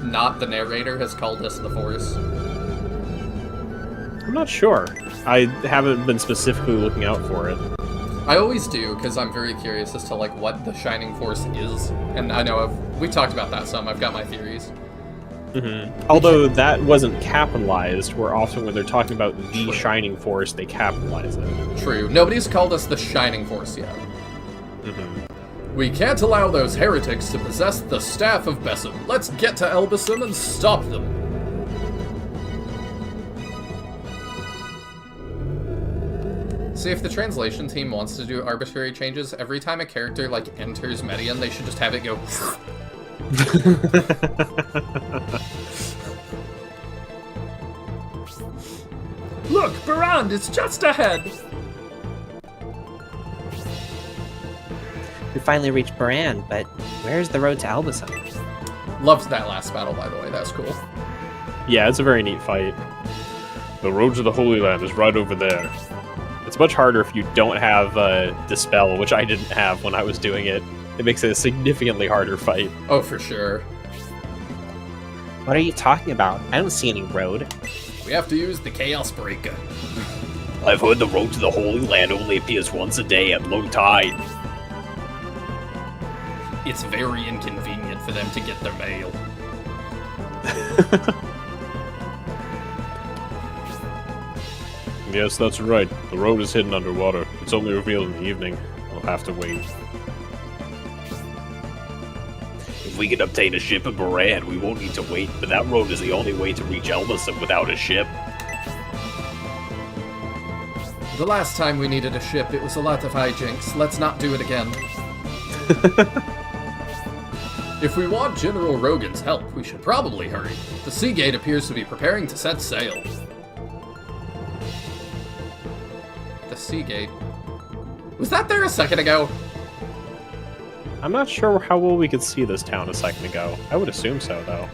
not the narrator has called us the force. I'm not sure. I haven't been specifically looking out for it. I always do, because I'm very curious as to, like, what the Shining Force is. And I know we talked about that some. I've got my theories. Although that wasn't capitalized, where often when they're talking about the Shining Force, they capitalize it. True. Nobody's called us the Shining Force yet. We can't allow those heretics to possess the Staff of Bessem. Let's get to Elbasum and stop them. See, if the translation team wants to do arbitrary changes, every time a character, like, enters Medion, they should just have it go... Look, Barand, it's just ahead! We finally reached Baran, but where's the road to Elbasum? Loved that last battle, by the way. That was cool. Yeah, it's a very neat fight. The road to the Holy Land is right over there. It's much harder if you don't have Dispel, which I didn't have when I was doing it. It makes it a significantly harder fight. Oh, for sure. What are you talking about? I don't see any road. We have to use the Chaos Breaker. I've heard the road to the Holy Land only appears once a day at low tide. It's very inconvenient for them to get their mail. Yes, that's right. The road is hidden underwater. It's only revealed in the evening. We'll have to wait. If we can obtain a ship in Moran, we won't need to wait, but that road is the only way to reach Elbasum without a ship. The last time we needed a ship, it was a lot of hijinks. Let's not do it again. If we want General Rogan's help, we should probably hurry. The Seagate appears to be preparing to set sail. The Seagate? Was that there a second ago? I'm not sure how well we could see this town a second ago. I would assume so, though.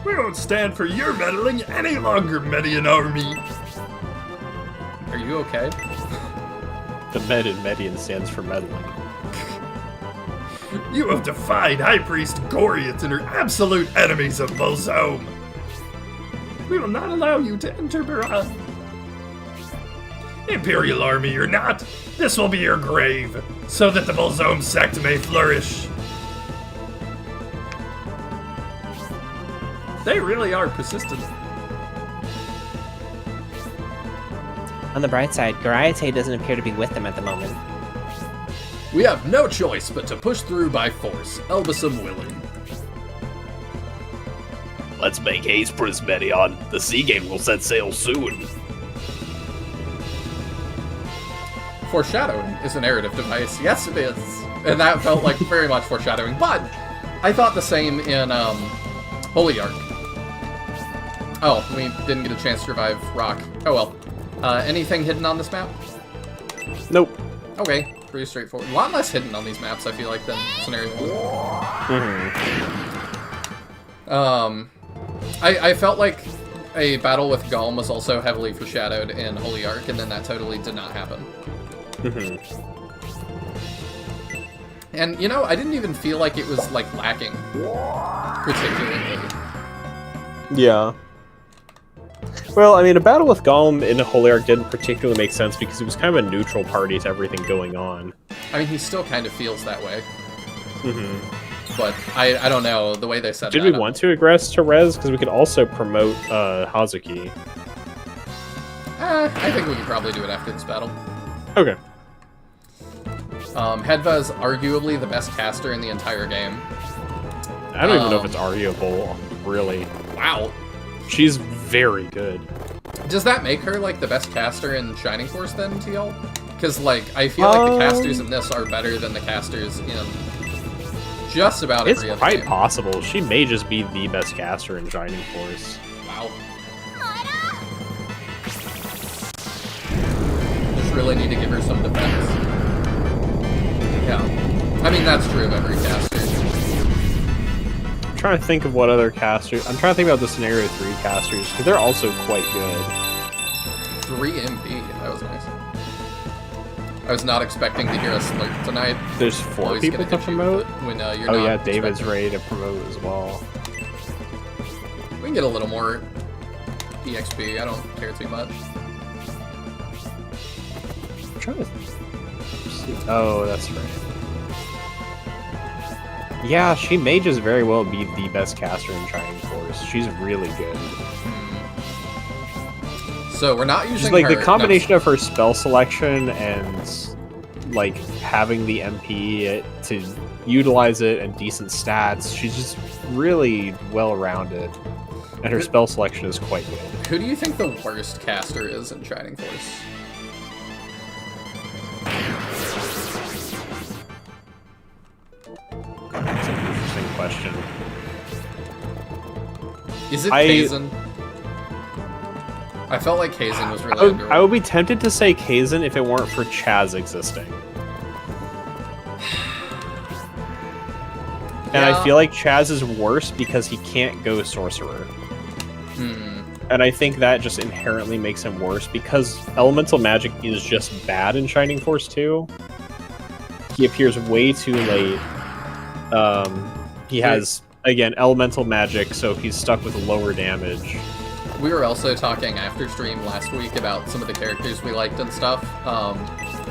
We won't stand for your meddling any longer, Median army. Are you okay? The Med in Median stands for meddling. You have defied High Priest Goriot and her absolute enemies of Bolzome. We will not allow you to enter Baran. Imperial army or not, this will be your grave, so that the Bolzome sect may flourish. They really are persistent. On the bright side, Goriate doesn't appear to be with them at the moment. We have no choice but to push through by force, Elbasum willing. Let's make haste, Prince Medion. The sea game will set sail soon. Foreshadowing is a narrative device. Yes, it is. And that felt like very much foreshadowing. But I thought the same in Holy Ark. Oh, we didn't get a chance to revive Rock. Oh well. Anything hidden on this map? Nope. Okay, pretty straightforward. A lot less hidden on these maps, I feel like, than Scenario 1. I felt like a battle with Golem was also heavily foreshadowed in Holy Ark, and then that totally did not happen. And, you know, I didn't even feel like it was, like, lacking particularly. Yeah. Well, I mean, a battle with Golem in Holy Ark didn't particularly make sense because he was kind of a neutral party to everything going on. I mean, he still kind of feels that way. But I don't know, the way they set it Did we want to aggress to Rez? Because we could also promote Hazuki. I think we could probably do it after this battle. Okay. Hedva is arguably the best caster in the entire game. I don't even know if it's arguable, really. Wow. She's very good. Does that make her, like, the best caster in Shining Force, then, to y'all? Because, like, I feel like the casters in this are better than the casters in just about every other It's quite game. possible. She may just be the best caster in Shining Force. Wow. Just really need to give her some defense. Yeah. I mean, that's true of every caster. I'm trying to think of what other casters... I'm trying to think about the Scenario 3 casters, because they're also quite good. 3 MP. That was nice. I was not expecting to hear a slurp tonight. There's 4 Always people gonna to hit you promote? with it when you're Oh not yeah, David's expecting. ready to promote as well. We can get a little more EXP. I don't care too much. I'm trying to see. Oh, that's right. Yeah, she may just very well be the best caster in Shining Force. She's really good. So we're not using Just like her. the combination of her spell selection and like having the MP to utilize it and decent stats, she's just really well rounded. And her spell selection is quite good. Who do you think the worst caster is in Shining Force? That's an interesting question. Is it Kaizen? I felt like Kaizen was really underrated. I would be tempted to say Kaizen if it weren't for Chaz existing. And I feel like Chaz is worse because he can't go Sorcerer. And I think that just inherently makes him worse because Elemental Magic is just bad in Shining Force 2. He appears way too late. He has, again, Elemental Magic, so he's stuck with lower damage. We were also talking after stream last week about some of the characters we liked and stuff,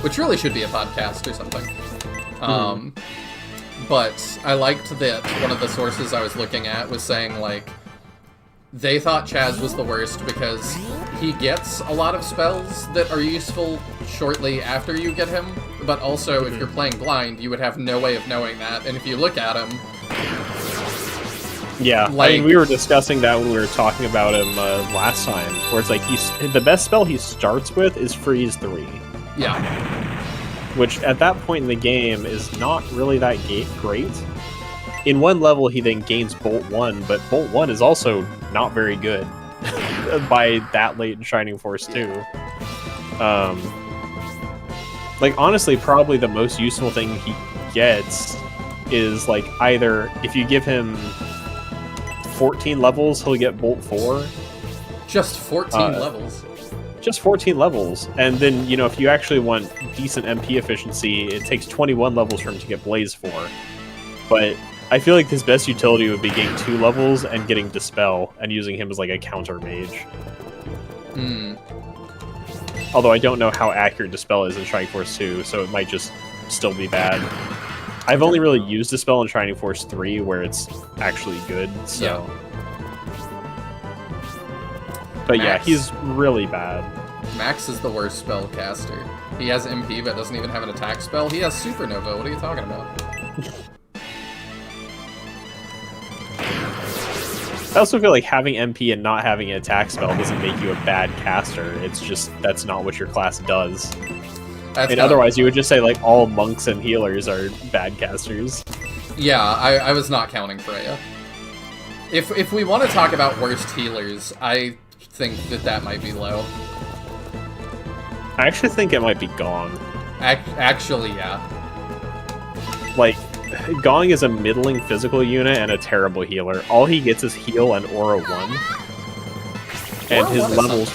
which really should be a podcast or something. But I liked that one of the sources I was looking at was saying, like, they thought Chaz was the worst because he gets a lot of spells that are useful shortly after you get him, but also if you're playing blind, you would have no way of knowing that, and if you look at him... Yeah, like, I mean, we were discussing that when we were talking about him last time, where it's like the best spell he starts with is Freeze 3. Yeah. Which, at that point in the game, is not really that great. In one level, he then gains Bolt 1, but Bolt 1 is also not very good by that late in Shining Force 2. Like, honestly, probably the most useful thing he gets is like either if you give him 14 levels, he'll get Bolt 4. Just 14 levels. Just 14 levels. And then, you know, if you actually want decent MP efficiency, it takes 21 levels for him to get Blaze 4. But I feel like his best utility would be getting 2 levels and getting Dispel, and using him as like a counter mage. Although I don't know how accurate Dispel is in Shining Force 2, so it might just still be bad. I've only really used Dispel in Shining Force 3, where it's actually good, so... Yeah. But Max. yeah, he's really bad. Max is the worst spellcaster. He has MP, but doesn't even have an attack spell. He has Supernova. What are you talking about? I also feel like having MP and not having an attack spell doesn't make you a bad caster. It's just, that's not what your class does. And otherwise, you would just say, like, all monks and healers are bad casters. Yeah, I was not counting Freya. If we want to talk about worst healers, I think that might be low. I actually think it might be Gong. Actually, yeah. Like, Gong is a middling physical unit and a terrible healer. All he gets is heal and Aura 1. And Aura his 1 is levels...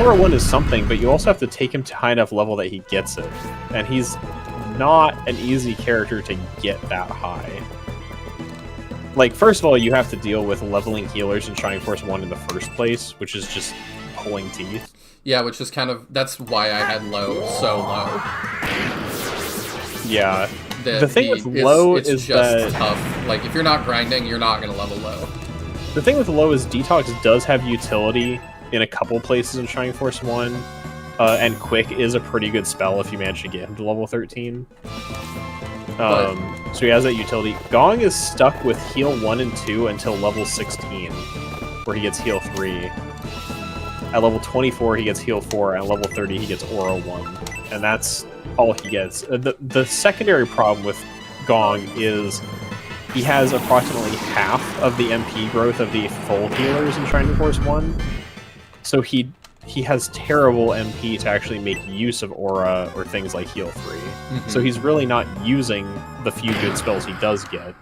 Aura 1 is something, but you also have to take him to high enough level that he gets it. And he's not an easy character to get that high. Like, first of all, you have to deal with leveling healers in Shining Force 1 in the first place, which is just pulling teeth. Yeah, which is kind of... That's why I had low so low. Yeah. The thing with low is just that... tough. Like, if you're not grinding, you're not going to level low. The thing with low is Detox does have utility in a couple places in Shining Force 1, and Quick is a pretty good spell if you manage to get him to level 13. So he has that utility. Gong is stuck with heal 1 and 2 until level 16, where he gets heal 3. At level 24, he gets heal 4, and at level 30, he gets Aura 1. And that's all he gets. The secondary problem with Gong is he has approximately half of the MP growth of the full healers in Shining Force 1. So he has terrible MP to actually make use of Aura or things like Heal 3. Mm-hmm. So he's really not using the few good spells he does get.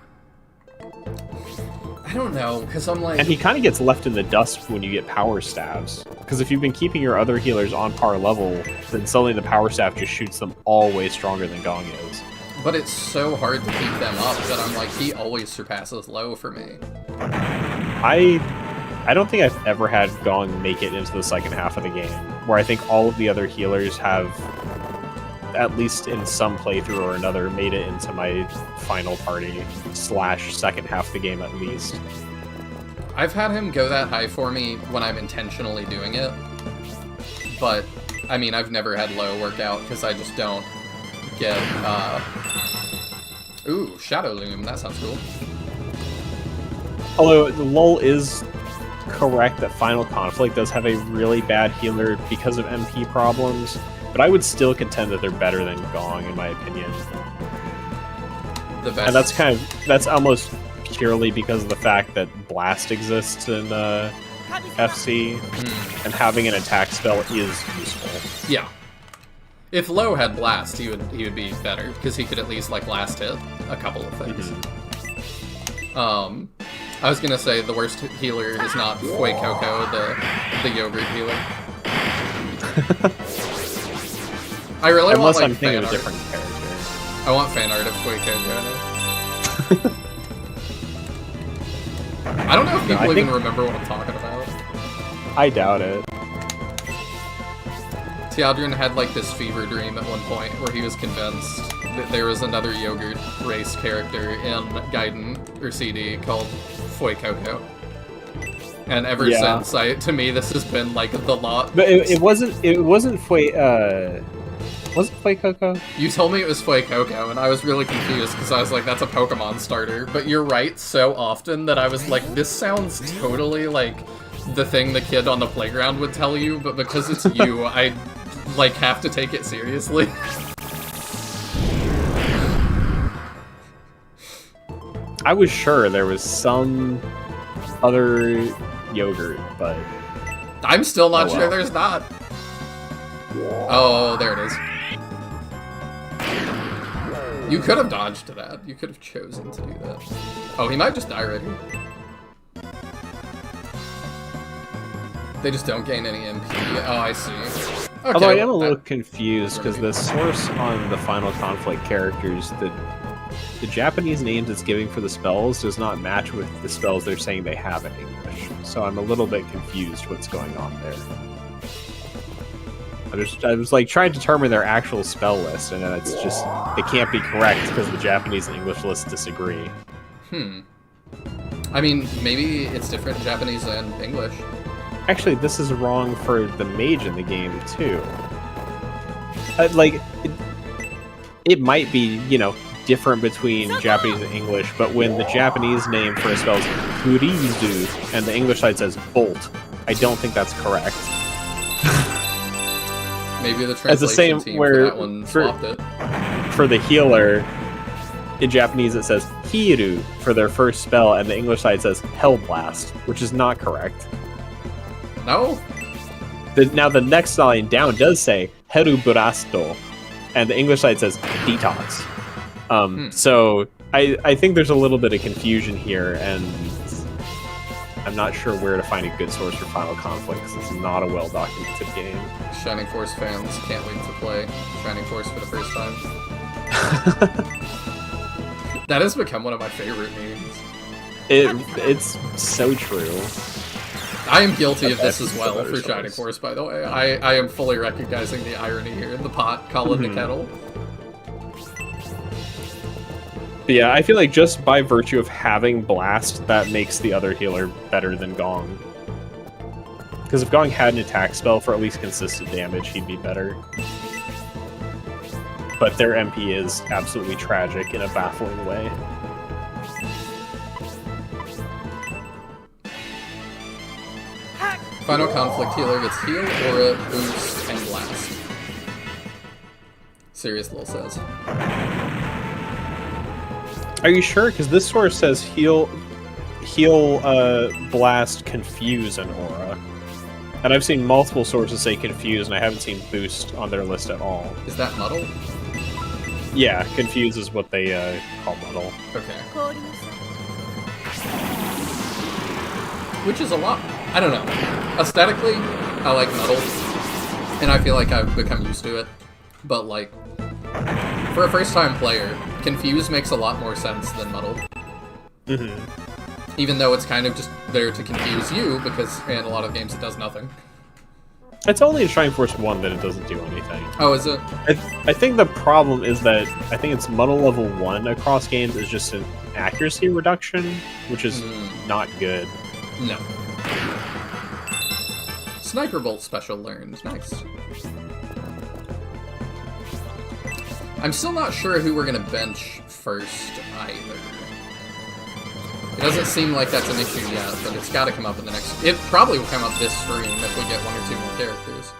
I don't know, because I'm like... And he kind of gets left in the dust when you get Power Staves. Because if you've been keeping your other healers on par level, then suddenly the Power Staff just shoots them all way stronger than Gong is. But it's so hard to keep them up that I'm like, he always surpasses low for me. I don't think I've ever had Gong make it into the second half of the game, where I think all of the other healers have, at least in some playthrough or another, made it into my final party / second half of the game at least. I've had him go that high for me when I'm intentionally doing it, but, I mean, I've never had low work out because I just don't get, Ooh, Shadow Loom, that sounds cool. Although, the lull is correct that Final Conflict does have a really bad healer because of MP problems, but I would still contend that they're better than Gong, in my opinion. The best. And that's almost purely because of the fact that Blast exists in FC, and having an attack spell is useful. Yeah. If Low had Blast, he would be better, because he could at least, like, last hit a couple of things. I was gonna say the worst healer is not Fui Coco, the yogurt healer. I really want, like, I'm thinking of a fan different art. character. I want fan art of Fui Coco. I don't know if people even remember what I'm talking about. I doubt it. Teodrin had, like, this fever dream at one point where he was convinced that there was another yogurt race character in Gaiden or CD called Fui Coco. And ever since, to me, this has been, like, the lot. But it wasn't Fui, was it Fui Coco? You told me it was Fui Coco, and I was really confused, because I was like, that's a Pokemon starter. But you're right so often that I was like, this sounds totally like the thing the kid on the playground would tell you, but because it's you, I, like, have to take it seriously. I was sure there was some other yogurt, but... I'm still not sure there's not. Oh, there it is. You could have dodged to that. You could have chosen to do that. Oh, he might just die right here. They just don't gain any MP. Oh, I see. Okay, Although I am a little confused because the source on the Final Conflict characters, the Japanese names it's giving for the spells does not match with the spells they're saying they have in English. So I'm a little bit confused what's going on there. I was like trying to determine their actual spell list, and then it can't be correct because the Japanese and English lists disagree. I mean, maybe it's different in Japanese and English. Actually, this is wrong for the mage in the game too. It might be, different between Japanese and English, but when the Japanese name for a spell is Kurizu and the English side says Bolt, I don't think that's correct. Maybe the translation it's the same team where for that one swapped it. For the healer, in Japanese it says Hiru for their first spell, and the English side says Hellblast, which is not correct. No? Now the next line down does say Heruburasto, and the English side says Detox. So I think there's a little bit of confusion here, and I'm not sure where to find a good source for Final Conflict, because it's not a well-documented game. Shining Force fans can't wait to play Shining Force for the first time. That has become one of my favorite memes. It's so true. I am guilty of this as well for Shining Force, by the way. I am fully recognizing the irony here. The pot calling the kettle. But yeah, I feel like just by virtue of having Blast, that makes the other healer better than Gong. Because if Gong had an attack spell for at least consistent damage, he'd be better. But their MP is absolutely tragic in a baffling way. Final Conflict healer gets heal, aura, boost, and blast. Serious Lil says. Are you sure? Because this source says heal, blast, confuse, and aura. And I've seen multiple sources say confuse, and I haven't seen boost on their list at all. Is that muddle? Yeah, confuse is what they call muddle. Okay. Which is a lot. I don't know. Aesthetically, I like muddle, and I feel like I've become used to it. But like, for a first-time player, confuse makes a lot more sense than muddle. Even though it's kind of just there to confuse you, because in a lot of games it does nothing. It's only in Shining Force 1 that it doesn't do anything. Oh, is it? I think the problem is that I think it's muddle level 1 across games is just an accuracy reduction, which is not good. No. Sniper Bolt special learned. Nice. I'm still not sure who we're gonna bench first either. It doesn't seem like that's an issue yet, but it's gotta come up in the next... It probably will come up this stream if we get 1 or 2 more characters.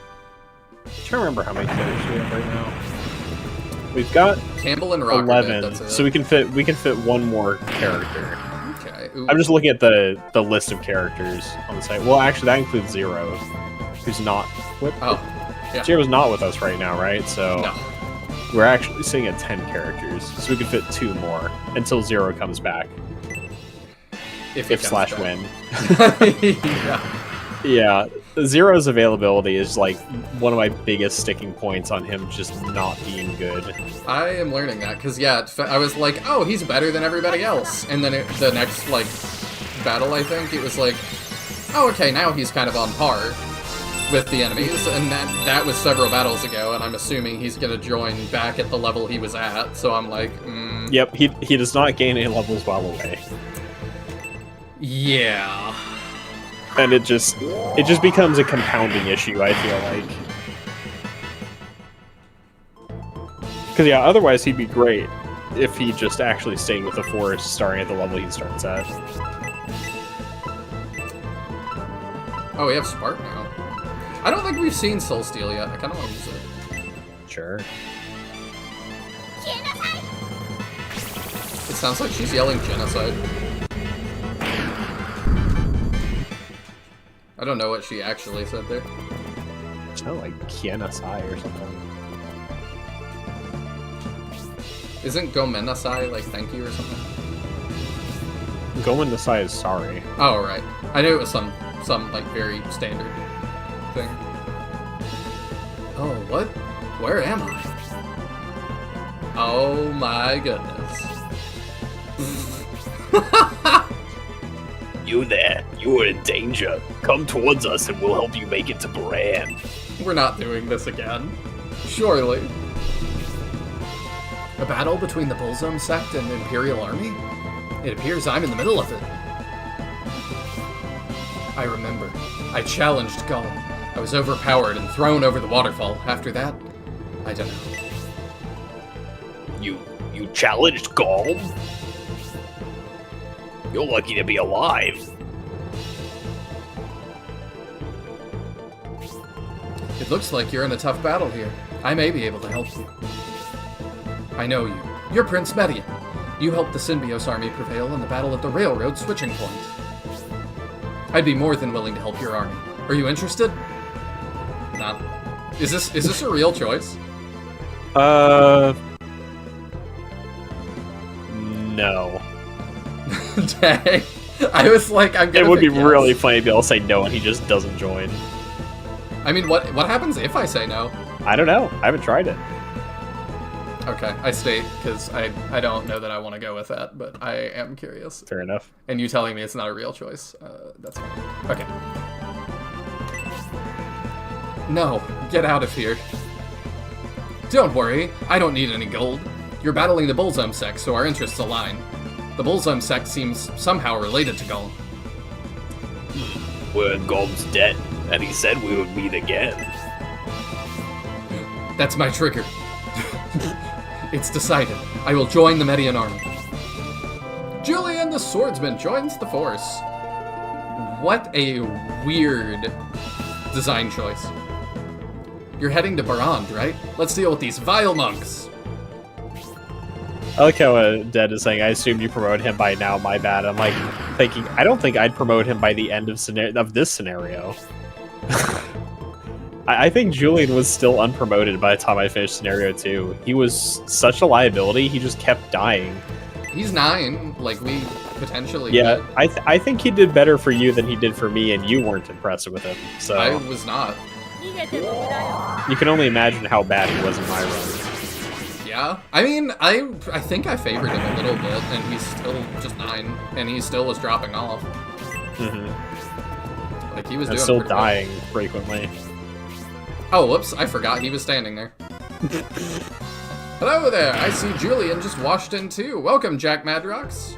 I'm trying to remember how many characters we have right now. We've got Campbell and Rocker 11, that's it. so we can fit one more character. Okay. Ooh. I'm just looking at the list of characters on the site. Well, actually, that includes Zero, who's not with. Oh, yeah. Zero's not with us right now, right? So No. we're actually sitting at 10 characters, so we can fit 2 more until Zero comes back. If If slash win. Yeah. Yeah, Zero's availability is like one of my biggest sticking points on him just not being good. I am learning that, because, yeah, I was like, oh, he's better than everybody else. And then the next, like, battle, I think, it was like, oh, okay, now he's kind of on par with the enemies. And that was several battles ago, and I'm assuming he's going to join back at the level he was at. So I'm like, Yep, he does not gain any levels while away. Yeah. And it just becomes a compounding issue, I feel like. Because, yeah, otherwise he'd be great if he just actually stayed with the Forest starting at the level he starts at. Oh, we have Spark now. I don't think we've seen Soul Steel yet. I kind of want to use it. Sure. It sounds like she's yelling genocide. I don't know what she actually said there. It sounded like Kiana Sai or something. Isn't Gomenasai like thank you or something? Gomen Nasai is sorry. Oh, right. I knew it was some like very standard thing. Oh, what? Where am I? Oh my goodness. You there. You are in danger. Come towards us and we'll help you make it to Bran. We're not doing this again. Surely. A battle between the Bullzone sect and the Imperial Army? It appears I'm in the middle of it. I remember. I challenged Gull. I was overpowered and thrown over the waterfall. After that, I don't know. You challenged Gaul? You're lucky to be alive. It looks like you're in a tough battle here. I may be able to help you. I know you. You're Prince Median. You helped the Symbios army prevail in the battle at the railroad switching point. I'd be more than willing to help your army. Are you interested? Nah. Is this a real choice? No. Dang. I was like, I'm gonna It would be think yes. really funny to be able to say no and he just doesn't join. I mean, what happens if I say no? I don't know. I haven't tried it. Okay, I state, because I don't know that I want to go with that, but I am curious. Fair enough. And you telling me it's not a real choice, that's fine. Okay. No, get out of here. Don't worry, I don't need any gold. You're battling the Bullzone sect, so our interests align. The Bullzone sect seems somehow related to Gull. We're in Gaul's debt, and he said we would meet again. That's my trigger. It's decided. I will join the Median army. Julian the Swordsman joins the force. What a weird design choice. You're heading to Barand, right? Let's deal with these vile monks. I like how Dead is saying, I assumed you promoted him by now, my bad. I'm like, thinking, I don't think I'd promote him by the end of this scenario. I think Julian was still unpromoted by the time I finished scenario 2. He was such a liability, he just kept dying. He's 9, like we potentially Yeah, could. I think he did better for you than he did for me, and you weren't impressed with him. So I was not. you can only imagine how bad he was in my run. Yeah, I mean, I think I favored him a little bit, and he's still just 9, and he still was dropping off. Mm-hmm. Like he was And doing still pretty well. dying frequently. Oh, whoops, I forgot he was standing there. Hello there, I see Julian just washed in too. Welcome, Jack Madrox.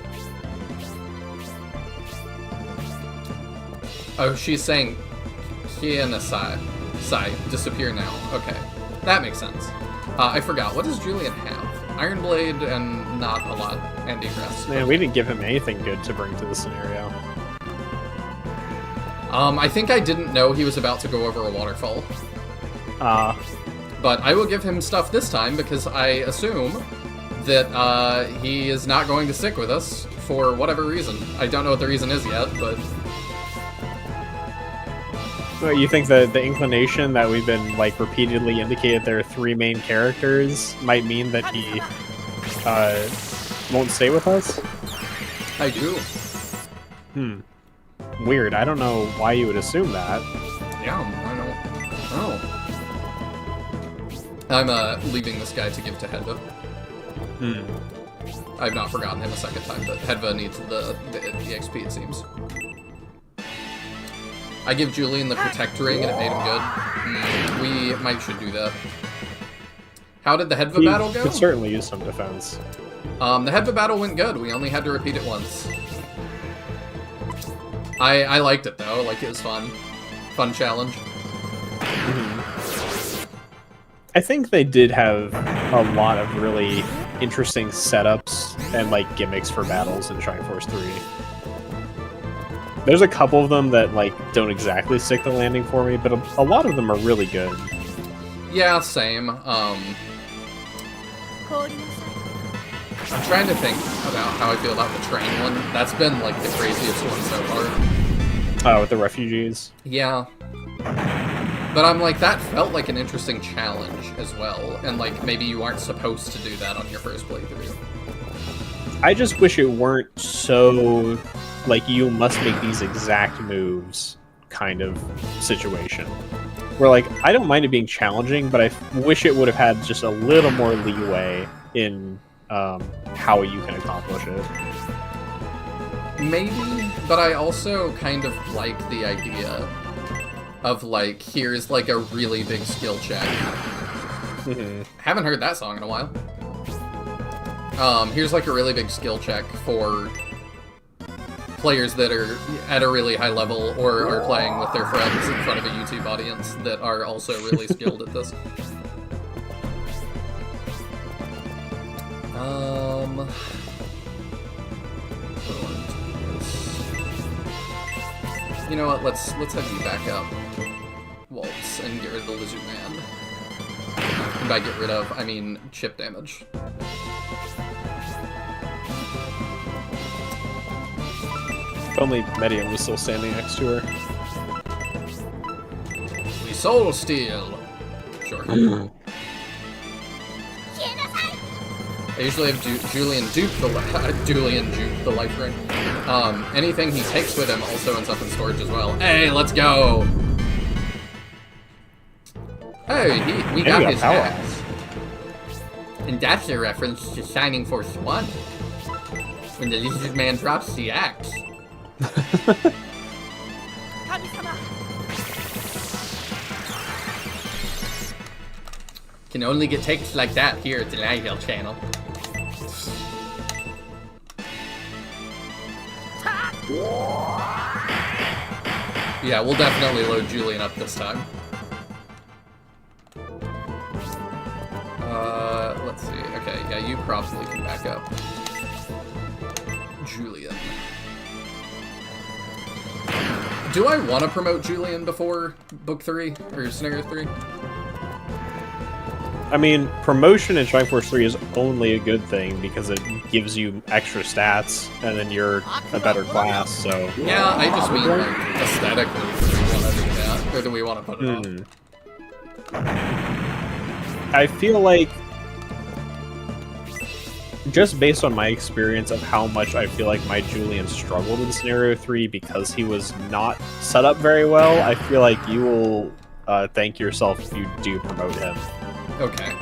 Oh, she's saying Kianasai. Sai, disappear now. Okay, that makes sense. I forgot, what does Julian have? Iron Blade and not a lot, and Egress. Man, we didn't give him anything good to bring to the scenario. I think I didn't know he was about to go over a waterfall. But I will give him stuff this time because I assume that he is not going to stick with us for whatever reason. I don't know what the reason is yet, but... Well, you think the inclination that we've been like repeatedly indicated there are 3 main characters might mean that he won't stay with us? I do. Weird. I don't know why you would assume that. Yeah, I don't know. I'm leaving this guy to give to Hedva. I've not forgotten him a second time, but Hedva needs the XP, it seems. I give Julian the Protect Ring and it made him good. We should do that. How did the Hedva battle go? Could certainly use some defense. The Hedva battle went good. We only had to repeat it once. I liked it though. Like, it was fun. Fun challenge. I think they did have a lot of really interesting setups and like gimmicks for battles in Shining Force 3. There's a couple of them that like don't exactly stick the landing for me, but a lot of them are really good. Yeah, same. I'm trying to think about how I feel about the train one. That's been like the craziest one so far. Oh, with the refugees. Yeah. But I'm like, that felt like an interesting challenge as well, and like, maybe you aren't supposed to do that on your first playthrough. I just wish it weren't so, like, you must make these exact moves kind of situation. Where, like, I don't mind it being challenging, but I wish it would have had just a little more leeway in how you can accomplish it. Maybe, but I also kind of like the idea of, like, here's, like, a really big skill check. Haven't heard that song in a while. Here's, like, a really big skill check for players that are at a really high level or are playing with their friends in front of a YouTube audience that are also really skilled at this. You know what? Let's have you back up, Waltz, and get rid of the Lizard Man. And by get rid of, I mean chip damage. If only Median was still standing next to her. We soul steal. Sure. I usually have Julian dupe the life ring. Anything he takes with him also ends up in storage as well. Hey, let's go! Hey, we got his ass. And that's a reference to Shining Force 1. When the Lizard Man drops the axe. Can only get takes like that here at the Nihil channel. Yeah, we'll definitely load Julian up this time. Let's see. Okay, yeah, you probably can back up. Julian. Do I want to promote Julian before Book 3 or Scenario 3? I mean, promotion in Shining Force 3 is only a good thing because it gives you extra stats, and then you're a better class, so... Yeah, I just mean, like, aesthetically, do we want to do that? Or do we want to put it on? I feel like, just based on my experience of how much I feel like my Julian struggled in Scenario 3 because he was not set up very well, I feel like you will thank yourself if you do promote him. Okay.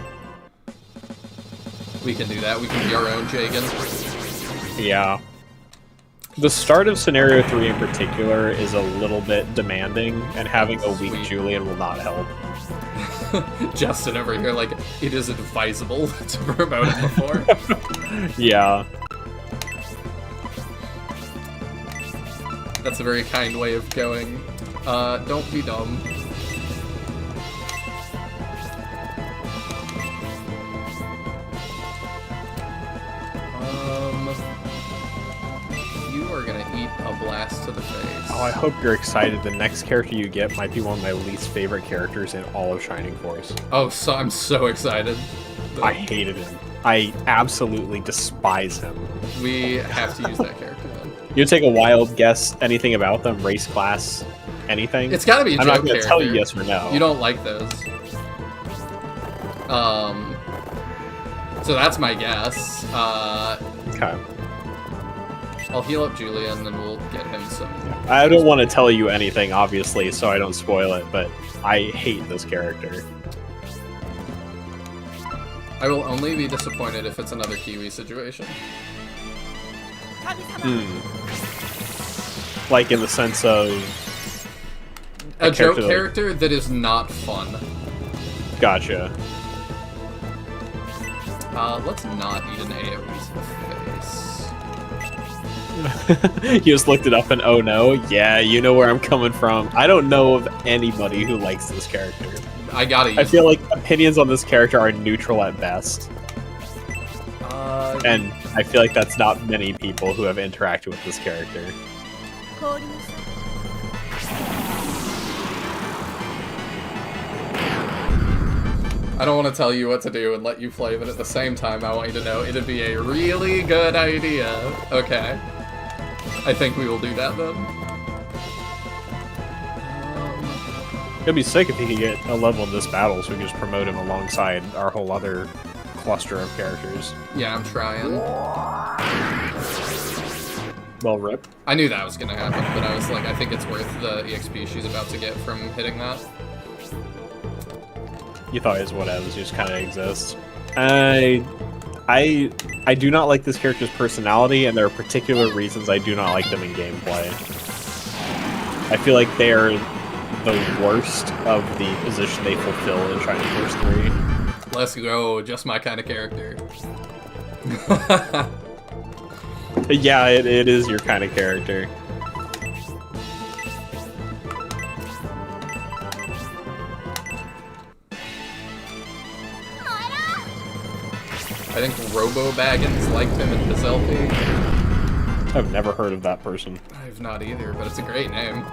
We can do that. We can be our own Jagan. Yeah. The start of Scenario 3 in particular is a little bit demanding, and having a weak Julian will not help. Justin over here, like, it is advisable to promote it before. Yeah. That's a very kind way of going. Don't be dumb. You are gonna eat a blast to the face. Oh, I hope you're excited. The next character you get might be one of my least favorite characters in all of Shining Force. Oh, so I'm so excited. I hated him. I absolutely despise him. We have to use that character then. You take a wild guess, anything about them, race, class, anything? It's gotta be a I'm joke not going to tell you yes or no. You don't like those. So that's my guess. Okay. I'll heal up Julian and we'll get him some... I don't want to tell you anything, obviously, so I don't spoil it, but I hate this character. I will only be disappointed if it's another Kiwi situation. Like in the sense of... A joke character that is not fun. Gotcha. Let's not eat an AoE to the face. You just looked it up and oh no, yeah, you know where I'm coming from. I don't know of anybody who likes this character. I gotta use I feel like opinions on this character are neutral at best. And I feel like that's not many people who have interacted with this character. I don't want to tell you what to do and let you play, but at the same time, I want you to know it'd be a really good idea. Okay. I think we will do that then. It'd be sick if he could get a level in this battle, so we could just promote him alongside our whole other cluster of characters. Yeah, I'm trying. Well, rip. I knew that was gonna happen, but I was like, I think it's worth the EXP she's about to get from hitting that. You thought his whatevs just kind of exist. I do not like this character's personality, and there are particular reasons I do not like them in gameplay. I feel like they are the worst of the position they fulfill in Shining Force 3. Let's go, just my kind of character. Yeah, it is your kind of character. I think Robo Baggins liked him in his LP. I've never heard of that person. I've not either, but it's a great name.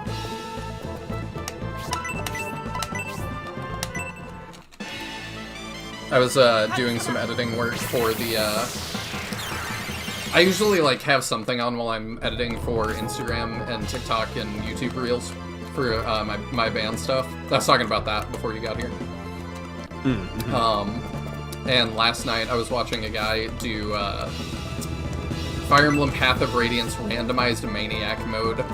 I was doing some editing work for the I usually like have something on while I'm editing for Instagram and TikTok and YouTube Reels for my band stuff. I was talking about that before you got here. And last night I was watching a guy do Fire Emblem Path of Radiance randomized Maniac mode.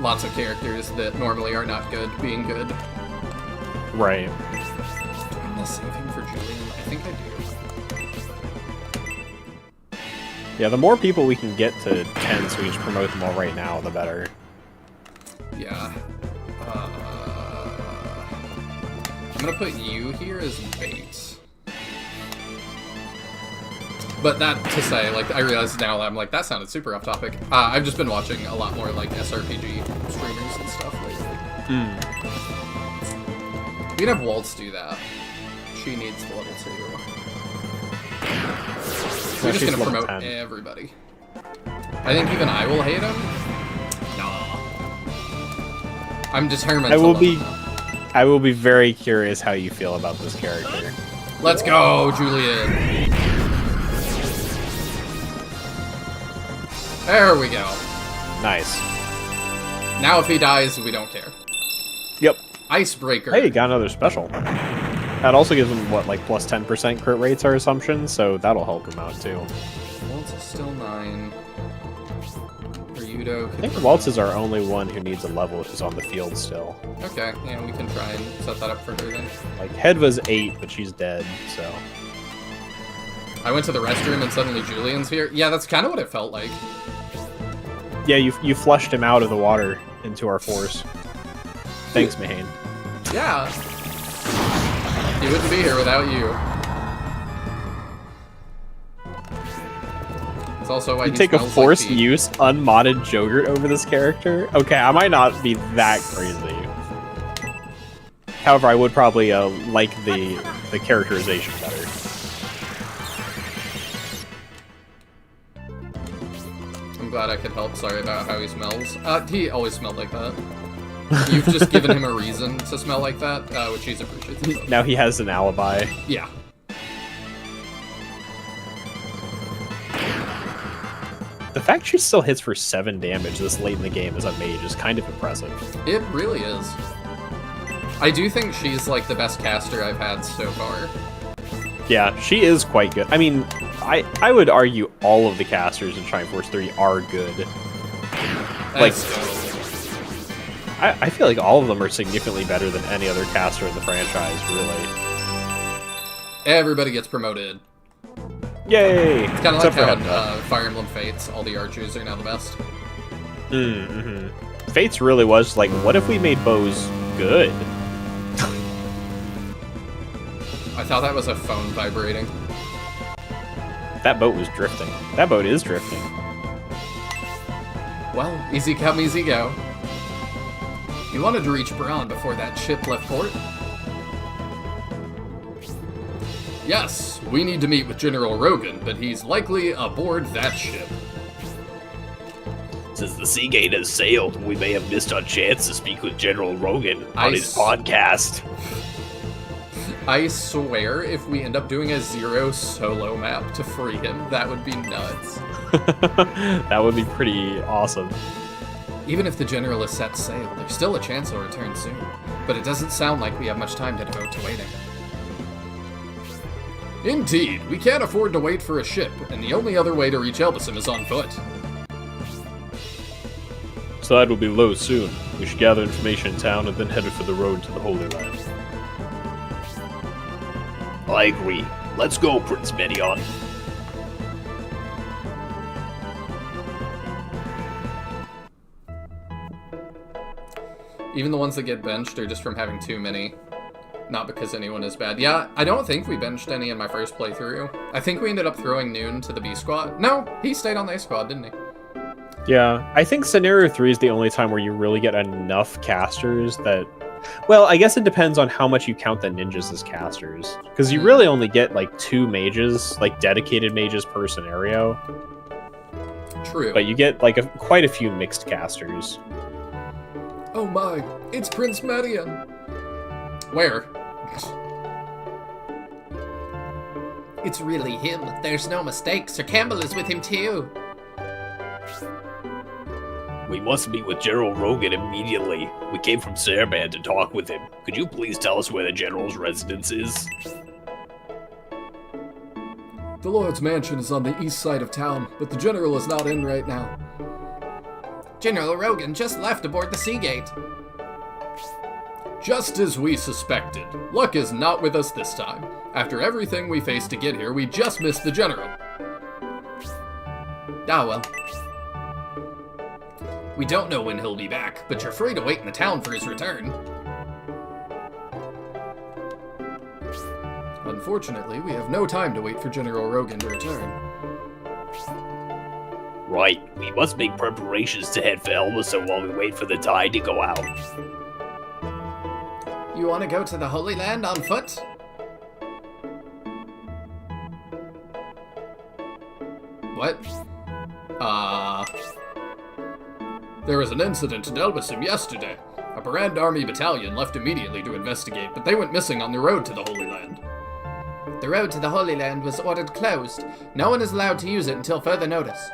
Lots of characters that normally are not good being good. Right. Do I want to save him for Julian? I think I do. Yeah, the more people we can get to 10 so we just promote them all right now, the better. Yeah. I'm gonna put you here as bait. But that to say, like, I realize now that I'm like, that sounded super off topic. I've just been watching a lot more, like, SRPG streamers and stuff lately. We can have Waltz do that. She needs the level 2. We're just gonna promote 10. everybody. I think even I will hate him. Nah. I'm determined to love him. I will be very curious how you feel about this character. Let's go, Julian. There we go. Nice. Now if he dies, we don't care. Yep. Icebreaker. Hey, got another special. That also gives him, what, like, plus 10% crit rates, our assumption, so that'll help him out, too. Waltz is still 9. Ryudo. I think Waltz is our only one who needs a level who's on the field still. Okay, yeah, we can try and set that up for her then. Like, Hedva's 8, but she's dead, so... I went to the restroom and suddenly Julian's here. Yeah, that's kind of what it felt like. Yeah, you flushed him out of the water into our force. Thanks, Mahane. Yeah. He wouldn't be here without you. It's also why You he take a smells forced like pee. use unmodded Jogurt over this character? Okay, I might not be that crazy. However, I would probably like the characterization better. I'm glad I could help. Sorry about how he smells. He always smelled like that. You've just given him a reason to smell like that, which he's appreciative of. Now he has an alibi. Yeah. The fact she still hits for 7 damage this late in the game as a mage is kind of impressive. It really is. I do think she's like the best caster I've had so far. Yeah, she is quite good. I mean, I would argue all of the casters in Shining Force 3 are good. Like, I feel like all of them are significantly better than any other caster in the franchise, really. Everybody gets promoted. Yay! It's kind of like how in Fire Emblem Fates, all the archers are now the best. Fates really was like, what if we made bows good? I thought that was a phone vibrating. That boat was drifting. That boat is drifting. Well, easy come, easy go. You wanted to reach Braun before that ship left port? Yes, we need to meet with General Rogan, but he's likely aboard that ship. Since the Seagate has sailed, we may have missed our chance to speak with General Rogan on his podcast. I swear, if we end up doing a 0 solo map to free him, that would be nuts. That would be pretty awesome. Even if the General has set sail, there's still a chance he'll return soon. But it doesn't sound like we have much time to devote to waiting. Indeed, we can't afford to wait for a ship, and the only other way to reach Elbasam is on foot. Tide will be low soon. We should gather information in town and then head for the road to the Holy Land. I agree. Let's go, Prince Medion. Even the ones that get benched are just from having too many. Not because anyone is bad. Yeah, I don't think we benched any in my first playthrough. I think we ended up throwing Noon to the B squad. No, he stayed on the A squad, didn't he? Yeah, I think Scenario 3 is the only time where you really get enough casters that... Well, I guess it depends on how much you count the ninjas as casters. Because you really only get, like, 2 mages, like, dedicated mages per scenario. True. But you get, like, quite a few mixed casters. Oh my, it's Prince Medion. Where? It's really him. There's no mistake. Sir Campbell is with him too. We must meet with General Rogan immediately. We came from Sarban to talk with him. Could you please tell us where the General's residence is? The Lord's mansion is on the east side of town, but the General is not in right now. General Rogan just left aboard the Seagate. Just as we suspected. Luck is not with us this time. After everything we faced to get here, we just missed the General. Ah well. We don't know when he'll be back, but you're free to wait in the town for his return. Unfortunately, we have no time to wait for General Rogan to return. Right, we must make preparations to head for Elbasam while we wait for the tide to go out. You want to go to the Holy Land on foot? What? There was an incident in Elbasam yesterday. A Barand Army battalion left immediately to investigate, but they went missing on the road to the Holy Land. The road to the Holy Land was ordered closed. No one is allowed to use it until further notice.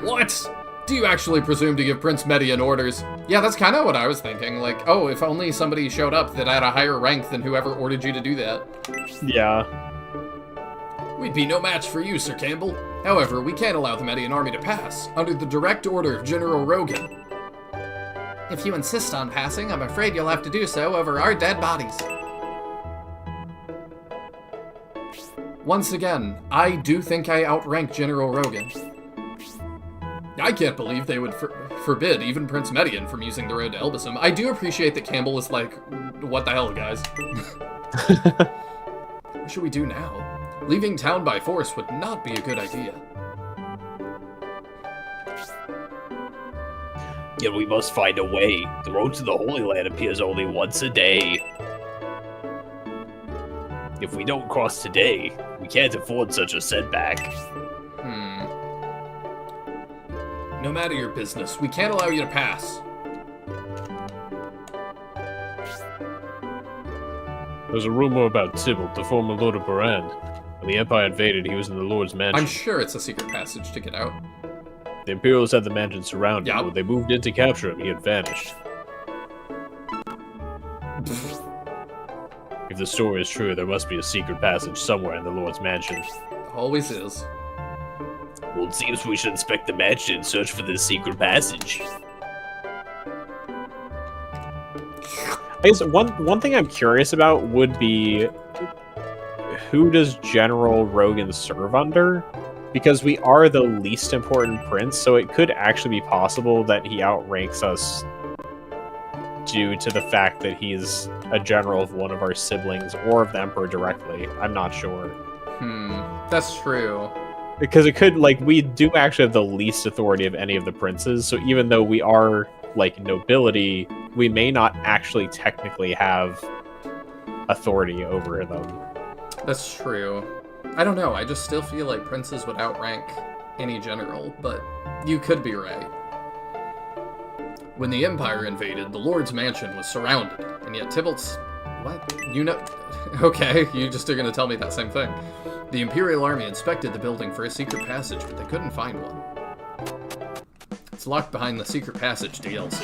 What? Do you actually presume to give Prince Medion orders? Yeah, that's kind of what I was thinking. Like, oh, if only somebody showed up that had a higher rank than whoever ordered you to do that. Yeah. We'd be no match for you, Sir Campbell. However, we can't allow the Medion army to pass, under the direct order of General Rogan. If you insist on passing, I'm afraid you'll have to do so over our dead bodies. Once again, I do think I outrank General Rogan. I can't believe they would forbid even Prince Medion from using the road to Elbasam. I do appreciate that Campbell is like, what the hell, guys? What should we do now? Leaving town by force would not be a good idea. Yet we must find a way. The road to the Holy Land appears only once a day. If we don't cross today, we can't afford such a setback. No matter your business, we can't allow you to pass. There's a rumor about Tybalt, the former Lord of Barand. When the Empire invaded, he was in the Lord's mansion. I'm sure it's a secret passage to get out. The Imperials had the mansion surrounded, Yep. but when they moved in to capture him, he had vanished. If the story is true, there must be a secret passage somewhere in the Lord's mansion. Always is. Well, it seems we should inspect the mansion and search for this secret passage. I guess one thing I'm curious about would be, who does General Rogan serve under? Because we are the least important prince, so it could actually be possible that he outranks us due to the fact that he's a general of one of our siblings or of the Emperor directly. I'm not sure. That's true. Because it could, like, we do actually have the least authority of any of the princes, so even though we are, like, nobility, we may not actually technically have authority over them. That's true. I don't know, I just still feel like princes would outrank any general, but you could be right. When the Empire invaded, the Lord's mansion was surrounded, and yet Tybalt's... What? You know... Okay, you just are gonna tell me that same thing. The Imperial Army inspected the building for a secret passage, but they couldn't find one. It's locked behind the Secret Passage DLC.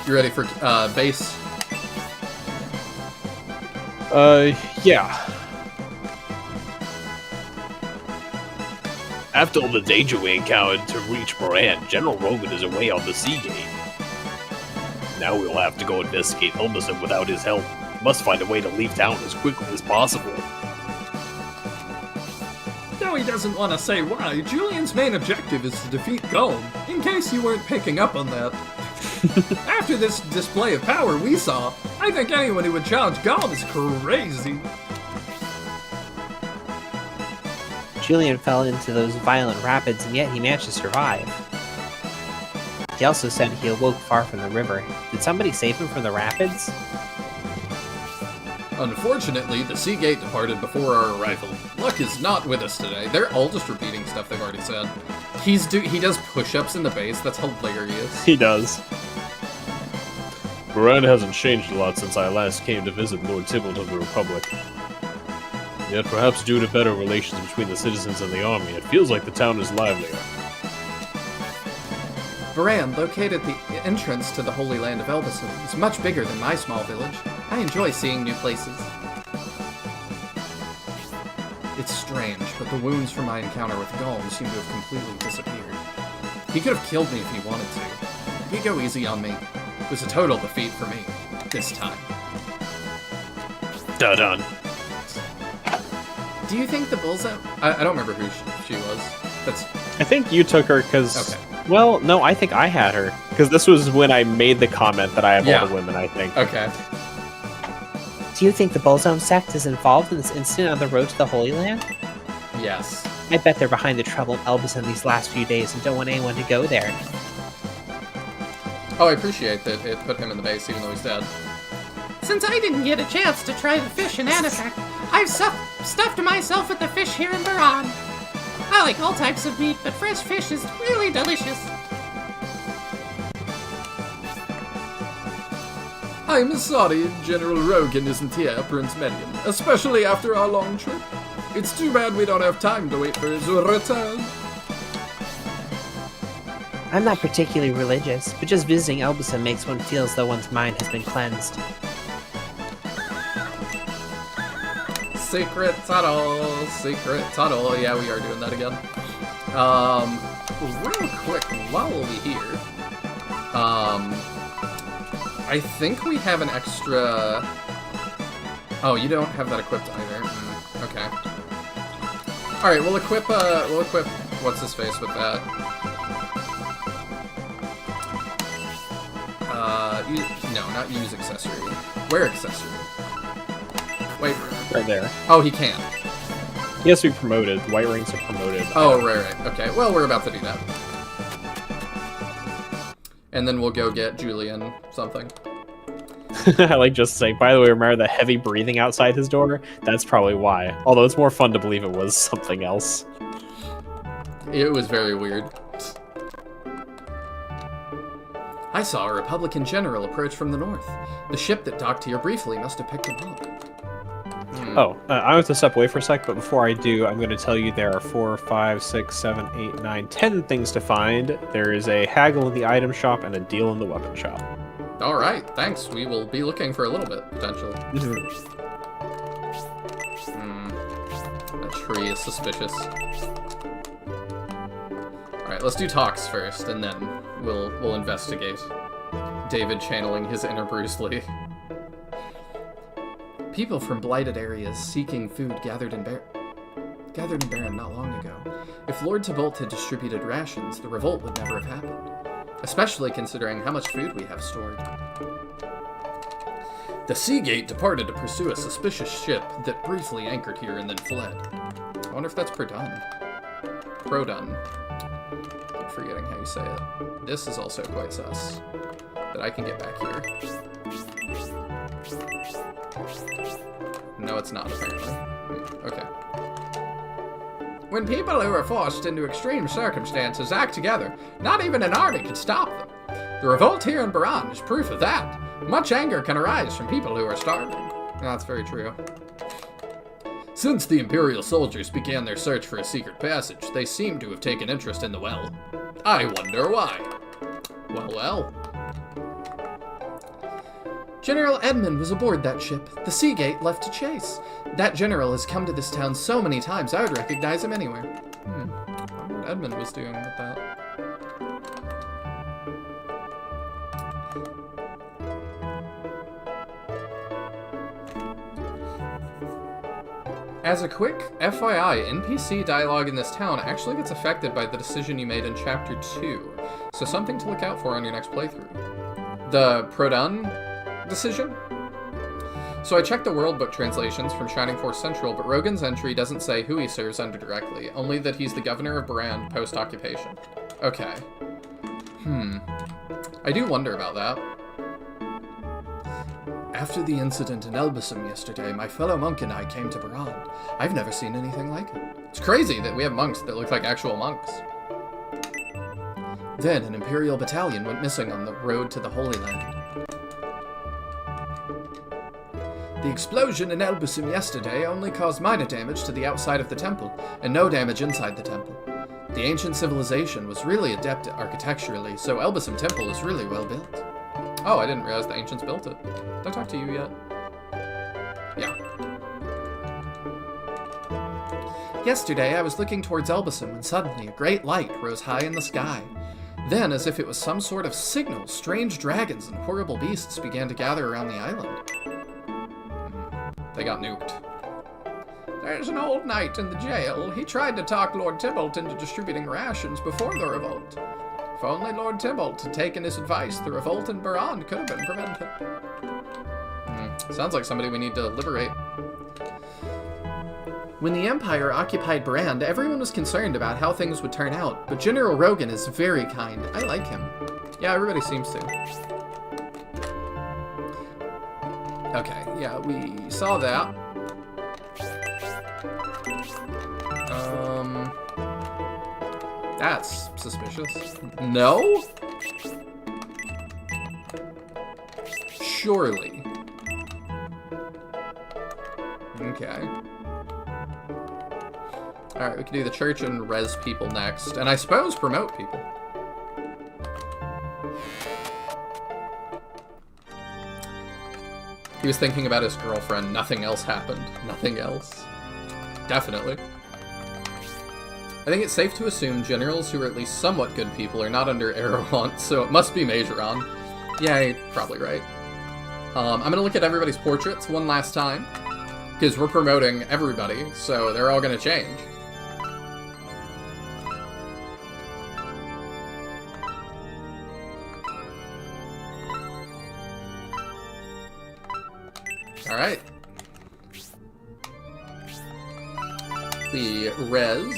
You ready for base? Yeah. After all the danger we encountered to reach Moran, General Rogan is away on the Seagate. Now we'll have to go investigate Elbison without his help. Must find a way to leave town as quickly as possible. Though he doesn't want to say why, Julian's main objective is to defeat Gulm, in case you weren't picking up on that. After this display of power we saw, I think anyone who would challenge Gulm is crazy. Julian fell into those violent rapids, and yet he managed to survive. He also said he awoke far from the river. Did somebody save him from the rapids? Unfortunately, the Seagate departed before our arrival. Luck is not with us today. They're all just repeating stuff they've already said. He does push-ups in the base. That's hilarious. He does. Moran hasn't changed a lot since I last came to visit Lord Tybalt of the Republic. Yet perhaps due to better relations between the citizens and the army, it feels like the town is livelier. Varan, located at the entrance to the Holy Land of Elbison, is much bigger than my small village. I enjoy seeing new places. It's strange, but the wounds from my encounter with Gulm seem to have completely disappeared. He could have killed me if he wanted to. He'd go easy on me. It was a total defeat for me. This time. Done. Do you think the bullseye... I don't remember who she was. I think you took her because... Okay. Well, no, I think I had her. Because this was when I made the comment that I have all the women, I think. Okay. Do you think the Bullzone sect is involved in this incident on the road to the Holy Land? Yes. I bet they're behind the trouble in Elbison these last few days and don't want anyone to go there. Oh, I appreciate that it put him in the base even though he's dead. Since I didn't get a chance to try the fish in Anasak, I've stuffed myself with the fish here in Baran. I like all types of meat, but fresh fish is really delicious. I'm sorry General Rogan isn't here, Prince Medium, especially after our long trip. It's too bad we don't have time to wait for his return. I'm not particularly religious, but just visiting Elbison makes one feel as though one's mind has been cleansed. Secret tunnel. Yeah, we are doing that again. Real quick, while we'll be here, I think we have an extra... Oh, you don't have that equipped either. Okay. Alright, we'll equip, what's-his-face with that. No, not use accessory. Wear accessory. Wait. Right there. Oh, he can't. He has to be promoted. White ranks are promoted. Oh, right. Okay, well, we're about to do that. And then we'll go get Julian something. I like just saying, by the way, remember the heavy breathing outside his door? That's probably why. Although it's more fun to believe it was something else. It was very weird. I saw a Republican general approach from the north. The ship that docked here briefly must have picked him up. Oh, I have to step away for a sec, but before I do, I'm going to tell you there are 4, 5, 6, 7, 8, 9, 10 things to find. There is a haggle in the item shop and a deal in the weapon shop. Alright, thanks. We will be looking for a little bit, potentially. That tree is suspicious. Alright, let's do talks first, and then we'll investigate. David channeling his inner Bruce Lee. People from blighted areas seeking food gathered in Baron not long ago. If Lord Tybalt had distributed rations, the revolt would never have happened. Especially considering how much food we have stored. The Seagate departed to pursue a suspicious ship that briefly anchored here and then fled. I wonder if that's Produn. Keep forgetting how you say it. This is also quite sus. But I can get back here. No, it's not, apparently. Okay. When people who are forced into extreme circumstances act together, not even an army can stop them. The revolt here in Baran is proof of that. Much anger can arise from people who are starving. That's very true. Since the Imperial soldiers began their search for a secret passage, they seem to have taken interest in the well. I wonder why. Well. General Edmund was aboard that ship. The Seagate left to chase. That general has come to this town so many times, I would recognize him anywhere. I wonder what Edmund was doing with that. As a quick FYI, NPC dialogue in this town actually gets affected by the decision you made in Chapter 2, so something to look out for on your next playthrough. The Prodan decision? So I checked the World Book translations from Shining Force Central, but Rogan's entry doesn't say who he serves under directly, only that he's the governor of Brand post-occupation. Okay. I do wonder about that. After the incident in Elbasum yesterday, my fellow monk and I came to Baran. I've never seen anything like it. It's crazy that we have monks that look like actual monks. Then an Imperial battalion went missing on the road to the Holy Land. The explosion in Elbasum yesterday only caused minor damage to the outside of the temple, and no damage inside the temple. The ancient civilization was really adept architecturally, so Elbasum Temple is really well built. Oh, I didn't realize the ancients built it. Did I talk to you yet? Yeah. Yesterday, I was looking towards Elbasum when suddenly a great light rose high in the sky. Then, as if it was some sort of signal, strange dragons and horrible beasts began to gather around the island. They got nuked. There's an old knight in the jail. He tried to talk Lord Tybalt into distributing rations before the revolt. If only Lord Tybalt had taken his advice, the revolt in Baran could have been prevented. Sounds like somebody we need to liberate. When the Empire occupied Brand, everyone was concerned about how things would turn out, but General Rogan is very kind. I like him. Yeah, everybody seems to. Okay, yeah, we saw that. That's suspicious. No? Surely. Okay. Alright, we can do the church and res people next, and I suppose promote people. He was thinking about his girlfriend. Nothing else happened. Nothing else. Definitely. I think it's safe to assume generals who are at least somewhat good people are not under Erewhon, so it must be Majoron. Yeah, you're probably right. I'm gonna look at everybody's portraits one last time, because we're promoting everybody, so they're all gonna change. Alright. The res.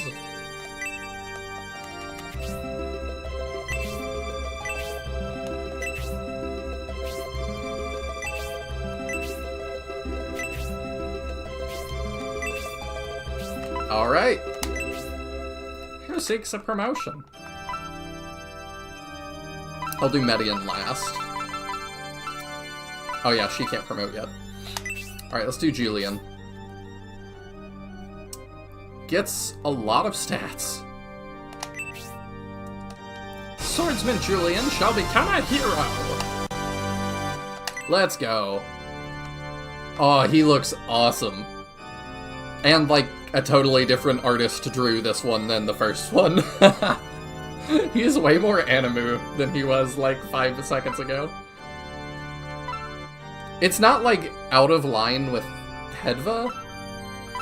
Alright. Who seeks a promotion? I'll do Median last. Oh yeah, she can't promote yet. Alright, let's do Julian. Gets a lot of stats. Swordsman Julian shall become a hero! Let's go. Oh, he looks awesome. And, like, a totally different artist drew this one than the first one. He's way more Animu than he was, like, 5 seconds ago. It's not, like, out of line with Hedva.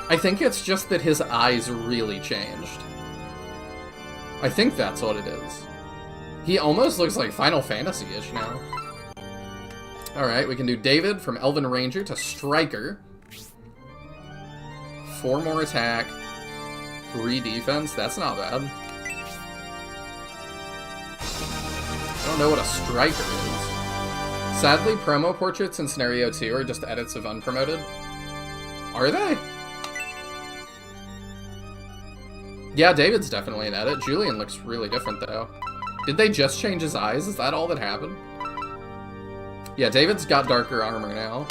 I think it's just that his eyes really changed. I think that's what it is. He almost looks like Final Fantasy-ish now. Alright, we can do David from Elven Ranger to Striker. 4 more attack, 3 defense, that's not bad. I don't know what a Striker is. Sadly, promo portraits in Scenario 2 are just edits of unpromoted. Are they? Yeah, David's definitely an edit. Julian looks really different, though. Did they just change his eyes? Is that all that happened? Yeah, David's got darker armor now.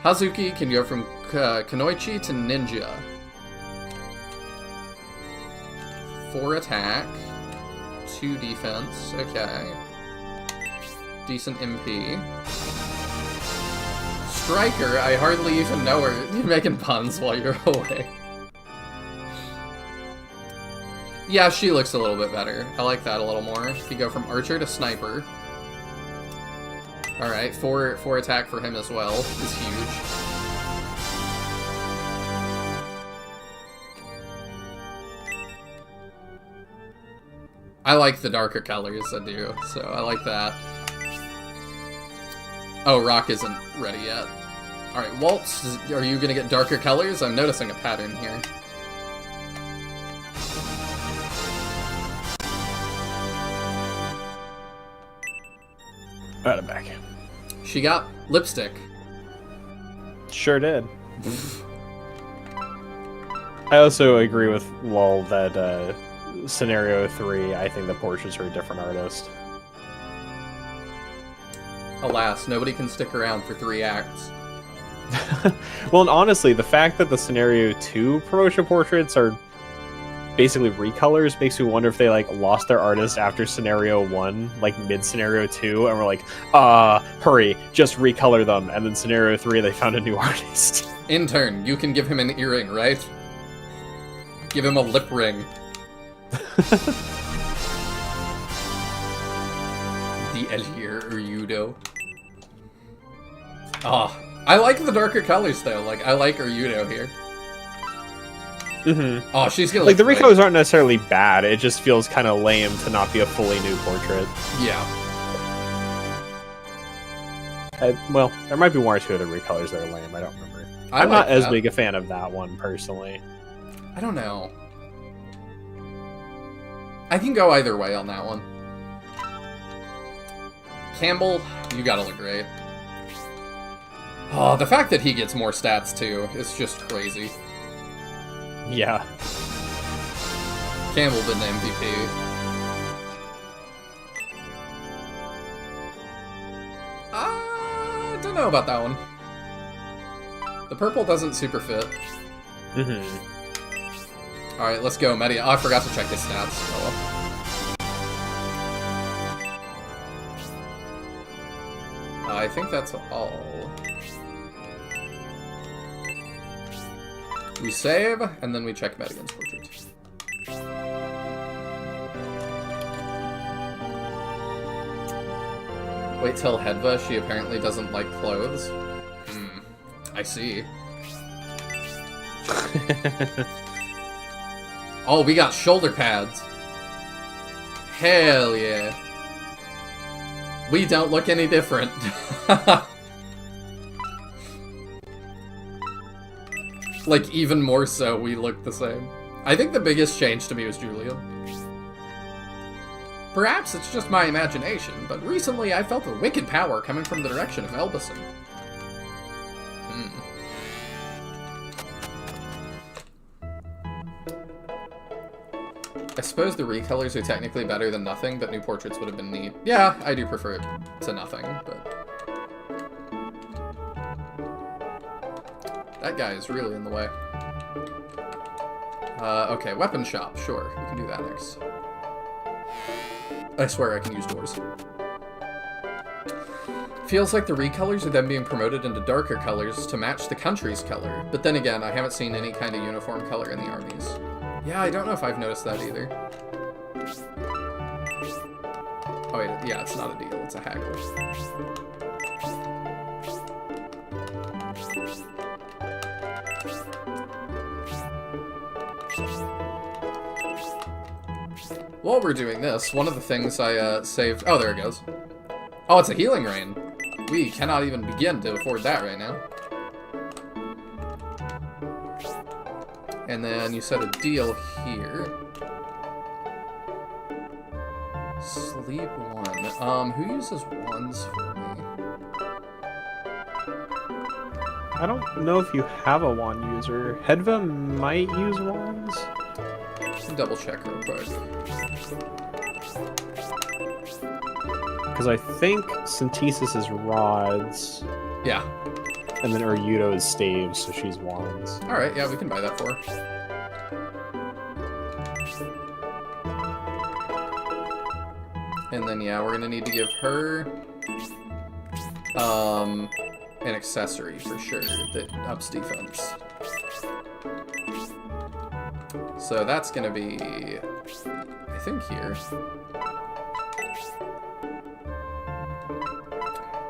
Hazuki can go from Kunoichi to Ninja. 4 attack, 2 defense, okay. Decent MP. Striker, I hardly even know her. You're making puns while you're away. Yeah, she looks a little bit better. I like that a little more. If you go from Archer to Sniper. Alright, 4 attack for him as well is huge. I like the darker colors, I do, so I like that. Oh, Rock isn't ready yet. Alright, Waltz, are you gonna get darker colors? I'm noticing a pattern here. Alright, I'm back. She got lipstick. Sure did. I also agree with Lol that Scenario 3, I think the portraits are a different artist. Alas, nobody can stick around for 3 acts. Well, and honestly, the fact that the Scenario 2 promotion portraits are basically recolors makes me wonder if they like lost their artist after Scenario 1, like mid-Scenario 2, and were like, hurry, just recolor them. And then Scenario 3, they found a new artist. Intern, you can give him an earring, right? Give him a lip ring. The Elgier Urudo. Ah, I like the darker colors though. Like, I like Urudo here. Mm-hmm. Oh, she's gonna like the look recolors aren't necessarily bad. It just feels kind of lame to not be a fully new portrait. Yeah. Well, there might be one or two other recolors that are lame. I don't remember. like I'm not as that. big a fan of that one personally. I don't know. I can go either way on that one. Campbell, you gotta look great. Oh, the fact that he gets more stats too is just crazy. Yeah. Campbell been the MVP. I don't know about that one. The purple doesn't super fit. Mm-hmm. Alright, let's go, Media. Oh, I forgot to check his stats. Oh, well. I think that's all. We save, and then we check Madigan's portrait. Wait till Hedva, she apparently doesn't like clothes. I see. Oh, we got shoulder pads. Hell yeah. We don't look any different. Like, even more so, we look the same. I think the biggest change to me was Julian. Perhaps it's just my imagination, but recently I felt a wicked power coming from the direction of Elbison. I suppose the recolors are technically better than nothing, but new portraits would have been neat. Yeah, I do prefer it to nothing, but... That guy is really in the way. Okay, weapon shop, sure. We can do that next. I swear I can use doors. Feels like the recolors are then being promoted into darker colors to match the country's color, but then again, I haven't seen any kind of uniform color in the armies. Yeah, I don't know if I've noticed that either. Oh wait, yeah, it's not a deal, it's a haggle. While we're doing this, one of the things I saved... Oh, there it goes. Oh, it's a healing rain. We cannot even begin to afford that right now. And then you set a deal here. Sleep 1. Who uses wands for me? I don't know if you have a wand user. Hedva might use wands. Double check real quick. Because I think Synthesis is rods. Yeah. And then Uryudo is staves, so she's wands. Alright, yeah, we can buy that for her. And then, yeah, we're gonna need to give her an accessory for sure that ups defense. So that's gonna be, I think, here.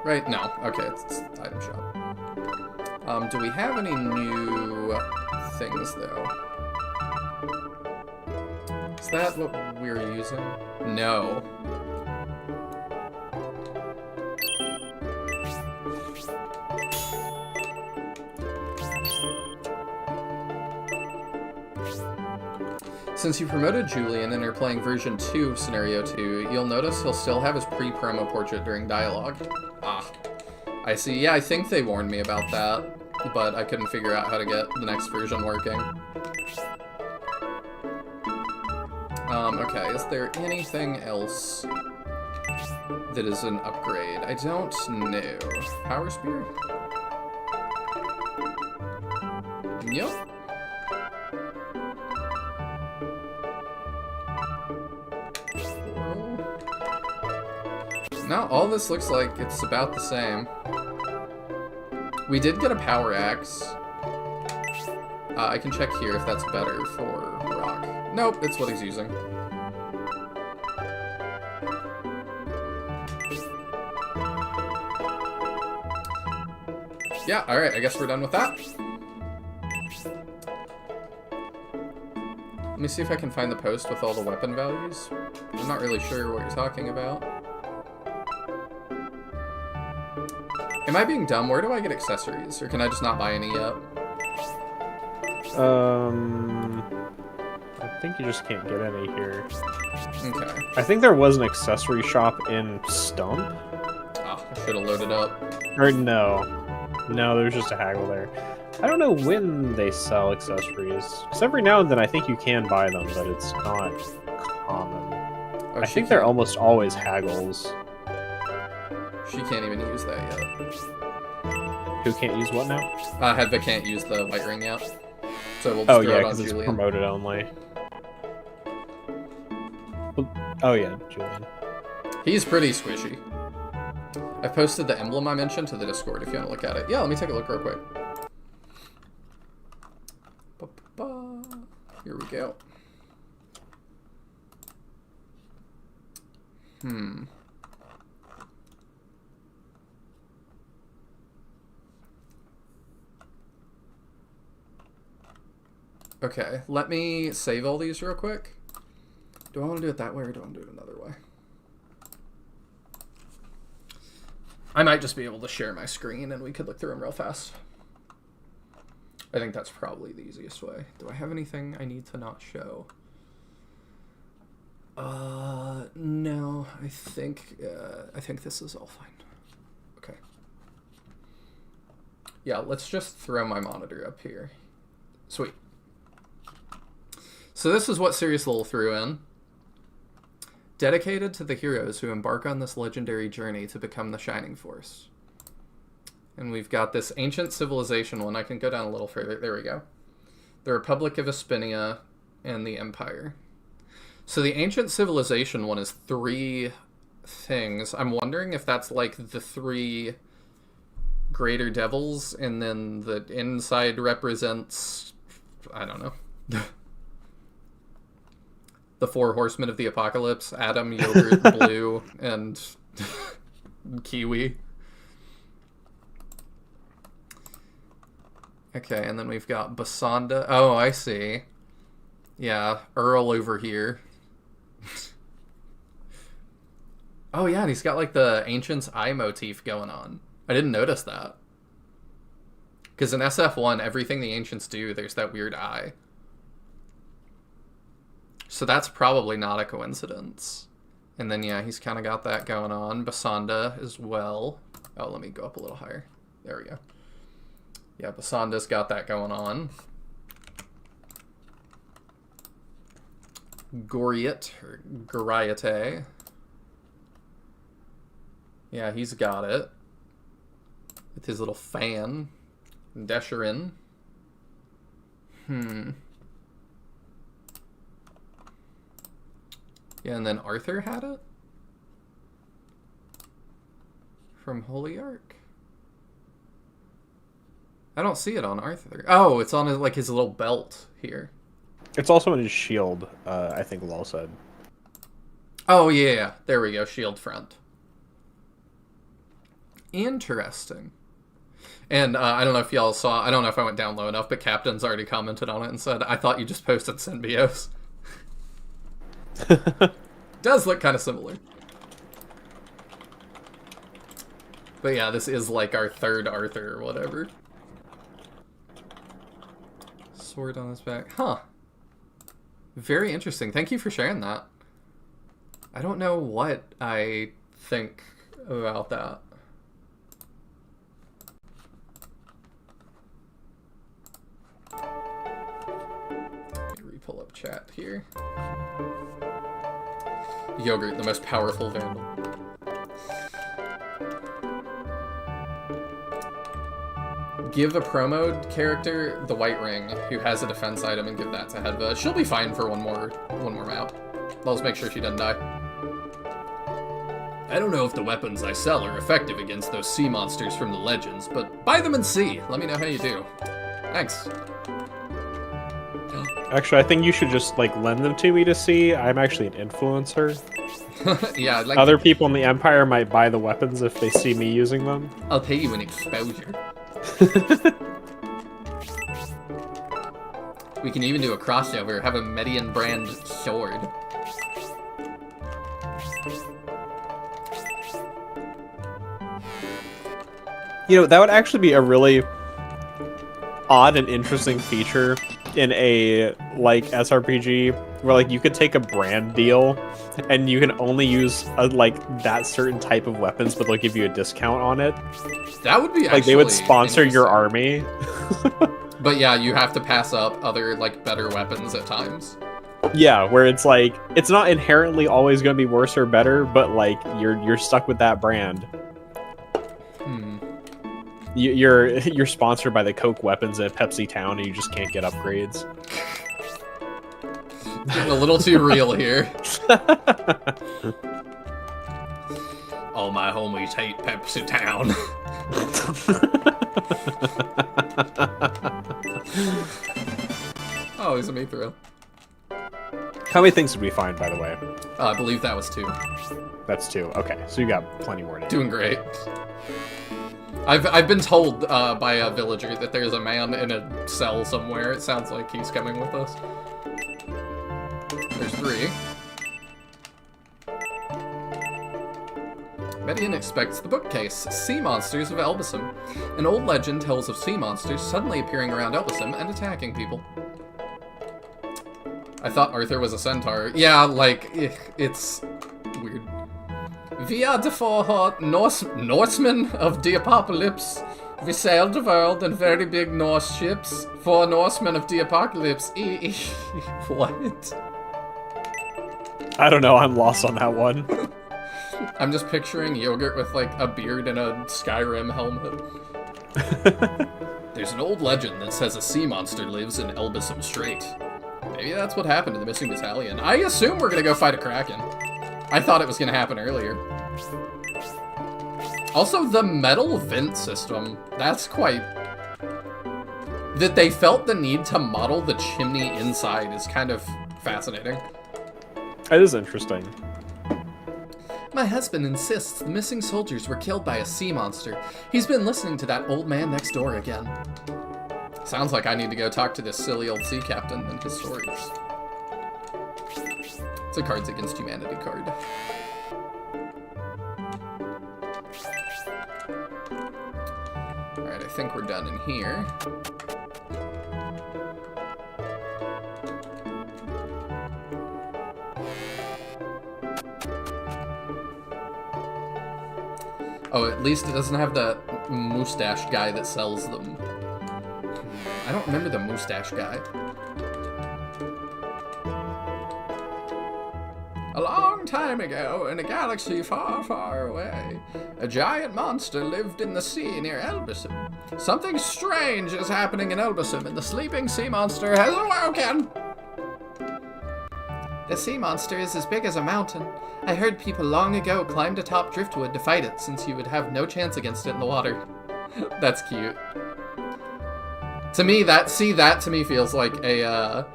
Right? No. Okay, it's item shop. Do we have any new things, though? Is that what we're using? No. Since you promoted Julian and are playing version 2 of Scenario 2, you'll notice he'll still have his pre-promo portrait during dialogue. Ah. I see. Yeah, I think they warned me about that, but I couldn't figure out how to get the next version working. Okay, is there anything else that is an upgrade? I don't know. Power Spear? Yep. No, all this looks like it's about the same. We did get a power axe. I can check here if that's better for Rock. Nope, it's what he's using. Yeah, alright, I guess we're done with that. Let me see if I can find the post with all the weapon values. I'm not really sure what you're talking about. Am I being dumb? Where do I get accessories? Or can I just not buy any yet? I think you just can't get any here. Okay. I think there was an accessory shop in Stump. Ah, I should have loaded up. Or no. No, there's just a haggle there. I don't know when they sell accessories. Because every now and then I think you can buy them, but it's not common. Oh, I think they're almost always haggles. She can't even use that yet. Who can't use what now? Hedva can't use the white ring yet. So we'll just throw it on because it's Julian. promoted only. Oh yeah, Julian. He's pretty squishy. I posted the emblem I mentioned to the Discord if you want to look at it. Yeah, let me take a look real quick. Ba-ba-ba. Here we go. Okay, let me save all these real quick. Do I want to do it that way or do I want to do it another way? I might just be able to share my screen and we could look through them real fast. I think that's probably the easiest way. Do I have anything I need to not show? No, I think this is all fine. Okay. Yeah, let's just throw my monitor up here. Sweet. So this is what Sirius Lowell threw in. Dedicated to the heroes who embark on this legendary journey to become the Shining Force. And we've got this ancient civilization one. I can go down a little further. There we go. The Republic of Espinia and the Empire. So the ancient civilization one is 3 things. I'm wondering if that's like the 3 greater devils, and then the inside represents, I don't know. The 4 horsemen of the apocalypse: Adam, Yogurt, Blue, and Kiwi. Okay, and then we've got Basanda. Oh, I see. Yeah, Earl over here. Oh yeah, and he's got like the Ancient's eye motif going on. I didn't notice that. Because in SF1, everything the Ancients do, there's that weird eye. So that's probably not a coincidence. And then, yeah, he's kind of got that going on. Basanda as well. Oh, let me go up a little higher. There we go. Yeah, Basanda's got that going on. Goriot, or Goriate. Yeah, he's got it. With his little fan. Desherin. Yeah, and then Arthur had it? From Holy Ark? I don't see it on Arthur. Oh, it's on his, like, his little belt here. It's also in his shield, I think Lol said. Oh, yeah. There we go. Shield front. Interesting. And I don't know if y'all saw, I don't know if I went down low enough, but Captain's already commented on it and said, I thought you just posted Synbios. Does look kind of similar. But yeah, this is like our third Arthur or whatever. Sword on his back. Huh. Very interesting. Thank you for sharing that. I don't know what I think about that. Let me re-pull up chat here. Yogurt, the most powerful vandal. Give a promo character the white ring who has a defense item and give that to Hedva. She'll be fine for one more map. Let's make sure she doesn't die. I don't know if the weapons I sell are effective against those sea monsters from the legends, but buy them and see. Let me know how you do. Thanks. Actually, I think you should just, like, lend them to me to see. I'm actually an influencer. Yeah, like Other people in the Empire might buy the weapons if they see me using them. I'll pay you an exposure. We can even do a crossover, have a Median brand sword. You know, that would actually be a really odd and interesting feature in a, like, SRPG where, like, you could take a brand deal and you can only use, like, that certain type of weapons, but they'll give you a discount on it. That would be actually like, they would sponsor your army. But yeah, you have to pass up other, like, better weapons at times. Yeah, where it's like, it's not inherently always going to be worse or better, but, like, you're stuck with that brand. You're sponsored by the Coke weapons at Pepsi Town, and you just can't get upgrades. Getting a little too real here. All my homies hate Pepsi Town. Oh, he's a me thrill. How many things did we find, by the way? I believe that was 2. That's 2. Okay, so you got plenty more to do. Doing great. I've been told by a villager that there's a man in a cell somewhere. It sounds like he's coming with us. There's 3. Median expects the bookcase, Sea Monsters of Elbasum. An old legend tells of sea monsters suddenly appearing around Elbasum and attacking people. I thought Arthur was a centaur. Yeah, like, it's weird. We are the 4 Norsemen of the Apocalypse. We sailed the world in very big Norse ships. 4 Norsemen of the Apocalypse. What? I don't know, I'm lost on that one. I'm just picturing Yogurt with, like, a beard and a Skyrim helmet. There's an old legend that says a sea monster lives in Elbasum Strait. Maybe that's what happened to the missing battalion. I assume we're gonna go fight a Kraken. I thought it was gonna happen earlier. Also, the metal vent system, that's quite... That they felt the need to model the chimney inside is kind of fascinating. It is interesting. My husband insists the missing soldiers were killed by a sea monster. He's been listening to that old man next door again. Sounds like I need to go talk to this silly old sea captain and his stories. It's a Cards Against Humanity card. Alright, I think we're done in here. Oh, at least it doesn't have the mustache guy that sells them. I don't remember the mustache guy. A long time ago, in a galaxy far, far away, a giant monster lived in the sea near Elbasum. Something strange is happening in Elbasum, and the sleeping sea monster has awoken! The sea monster is as big as a mountain. I heard people long ago climbed atop driftwood to fight it, since you would have no chance against it in the water. That's cute. To me, that to me feels like a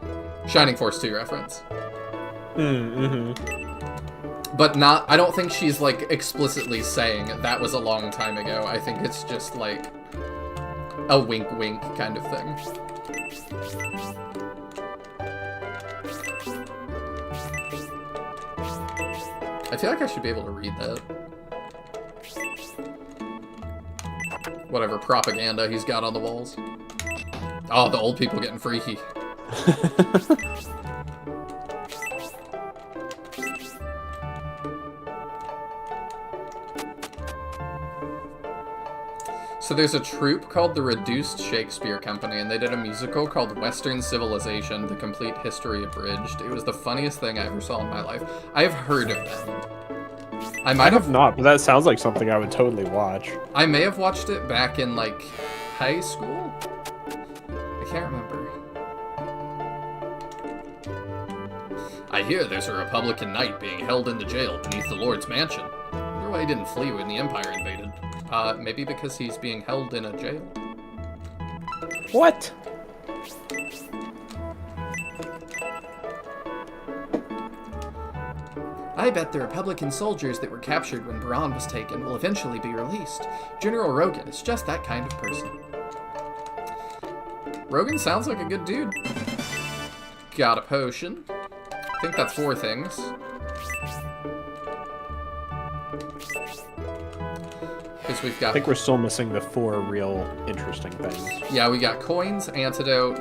Shining Force 2 reference. But not, I don't think she's like explicitly saying that was a long time ago. I think it's just like a wink wink kind of thing. I feel like I should be able to read that. Whatever propaganda he's got on the walls. Oh, the old people getting freaky. So there's a troupe called the Reduced Shakespeare Company, and they did a musical called Western Civilization, The Complete History Abridged. It was the funniest thing I ever saw in my life. I've heard of them. I might have not, but that sounds like something I would totally watch. I may have watched it back in, like, high school? I can't remember. I hear there's a Republican knight being held in the jail beneath the Lord's mansion. I wonder why he didn't flee when the Empire invaded. Maybe because he's being held in a jail. What? I bet the Republican soldiers that were captured when Baran was taken will eventually be released. General Rogan is just that kind of person. Rogan sounds like a good dude. Got a potion. I think that's 4 things. Because we've got... I think we're still missing the 4 real interesting things. Yeah, we got coins, antidote,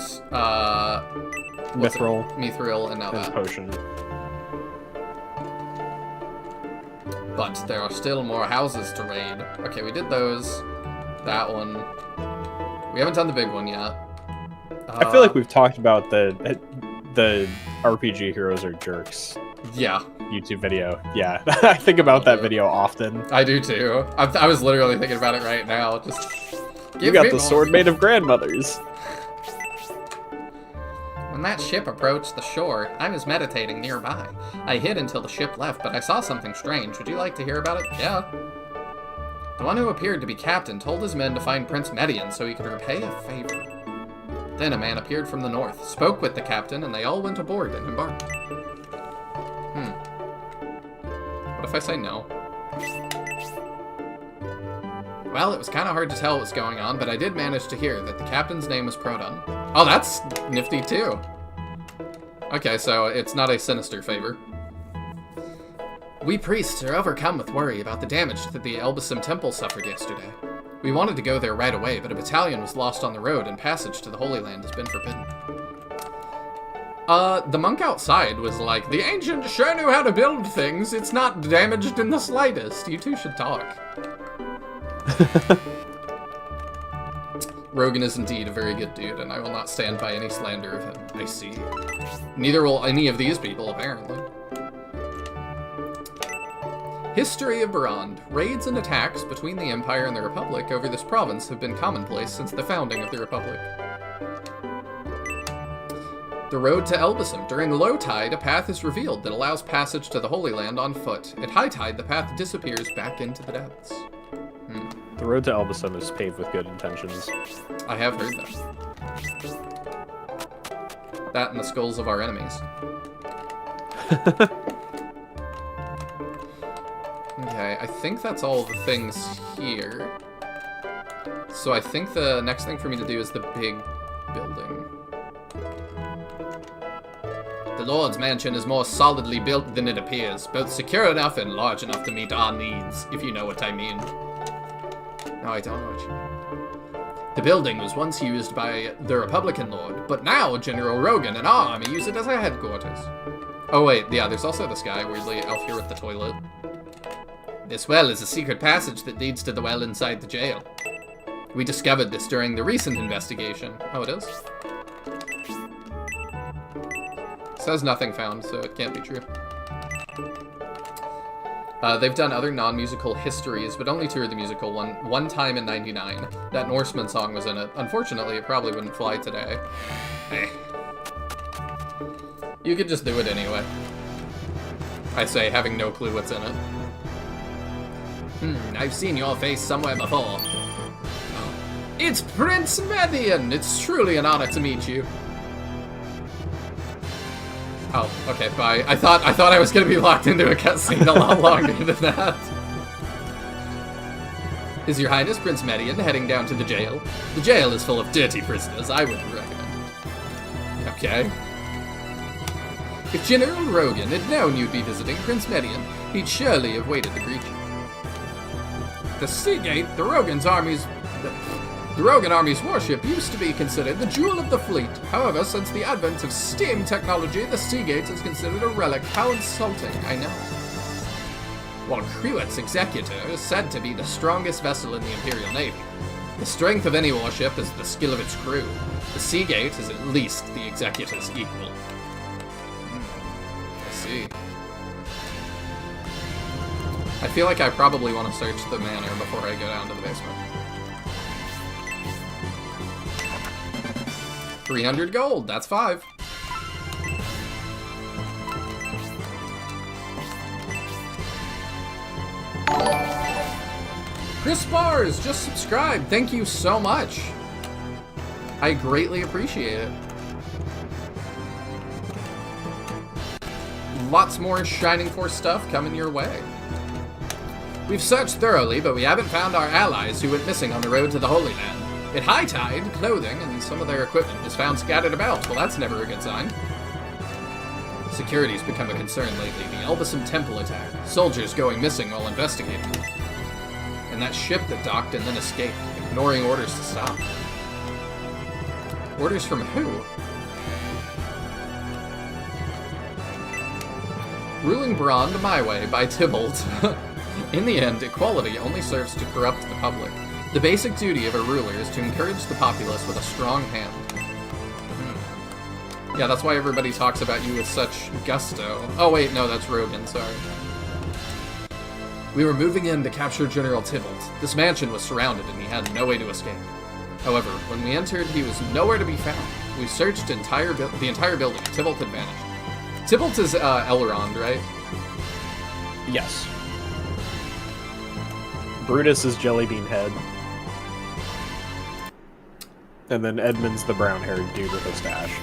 Mithril. Mithril, and now And that. potion. But there are still more houses to raid. Okay, we did those. That one. We haven't done the big one yet. I feel like we've talked about the RPG heroes are jerks Yeah, YouTube video. Yeah, I think about that video often. I do too. I was literally thinking about it right now. Just You got the sword made of grandmothers. When that ship approached the shore, I was meditating nearby. I hid until the ship left, but I saw something strange. Would you like to hear about it? Yeah. The one who appeared to be captain told his men to find Prince Median so he could repay a favor. Then a man appeared from the north, spoke with the captain, and they all went aboard and embarked. What if I say no? Well, it was kind of hard to tell what was going on, but I did manage to hear that the captain's name was Proton. Oh, that's nifty too. Okay, so it's not a sinister favor. We priests are overcome with worry about the damage that the Elbasum temple suffered yesterday. We wanted to go there right away, but a battalion was lost on the road and passage to the Holy Land has been forbidden. The monk outside was like, the ancients sure knew how to build things. It's not damaged in the slightest. You two should talk. Rogan is indeed a very good dude, and I will not stand by any slander of him. I see. Neither will any of these people, apparently. History of Barand. Raids and attacks between the Empire and the Republic over this province have been commonplace since the founding of the Republic. The road to Elbasum. During low tide, a path is revealed that allows passage to the Holy Land on foot. At high tide, the path disappears back into the depths. The road to Elbasum is paved with good intentions. I have heard that. That and the skulls of our enemies. Okay, I think that's all the things here. So I think the next thing for me to do is the big building. The Lord's Mansion is more solidly built than it appears, both secure enough and large enough to meet our needs, if you know what I mean. No, I don't know what you mean. The building was once used by the Republican Lord, but now General Rogan and our army use it as our headquarters. Oh wait, yeah, there's also this guy, weirdly, out here with the toilet. This well is a secret passage that leads to the well inside the jail. We discovered this during the recent investigation. Oh, it is? It says nothing found, so it can't be true. They've done other non-musical histories, but only 2 are the musical. One time in '99. That Norseman song was in it. Unfortunately, it probably wouldn't fly today. Eh. You could just do it anyway. I say, having no clue what's in it. I've seen your face somewhere before. It's Prince Median! It's truly an honor to meet you. Oh, okay, bye. I thought I was gonna be locked into a cutscene a lot longer than that. Is Your Highness Prince Median heading down to the jail? The jail is full of dirty prisoners, I wouldn't recommend. Okay. If General Rogan had known you'd be visiting Prince Median, he'd surely have waited to greet you. The Seagate, the Rogan Army's warship used to be considered the jewel of the fleet. However, since the advent of steam technology, the Seagate is considered a relic. How insulting, I know. While Cruet's Executor is said to be the strongest vessel in the Imperial Navy, the strength of any warship is the skill of its crew. The Seagate is at least the Executor's equal. I see. I feel like I probably want to search the manor before I go down to the basement. 300 gold, that's 5. Chris Bars just subscribed. Thank you so much. I greatly appreciate it. Lots more Shining Force stuff coming your way. We've searched thoroughly, but we haven't found our allies who went missing on the road to the Holy Land. At high tide, clothing and some of their equipment was found scattered about. Well, that's never a good sign. Security's become a concern lately. The Elbasum Temple attack. Soldiers going missing while investigating. And that ship that docked and then escaped, ignoring orders to stop. Orders from who? Ruling Brond My Way by Tybalt. In the end, equality only serves to corrupt the public. The basic duty of a ruler is to encourage the populace with a strong hand. Yeah, that's why everybody talks about you with such gusto. Oh wait, no, that's Rogan, sorry. We were moving in to capture General Tybalt. This mansion was surrounded and he had no way to escape. However, when we entered, he was nowhere to be found. We searched the entire building and Tybalt had vanished. Tybalt is Elrond, right? Yes. Brutus is Jellybean Head. And then Edmund's the brown-haired dude with a stash.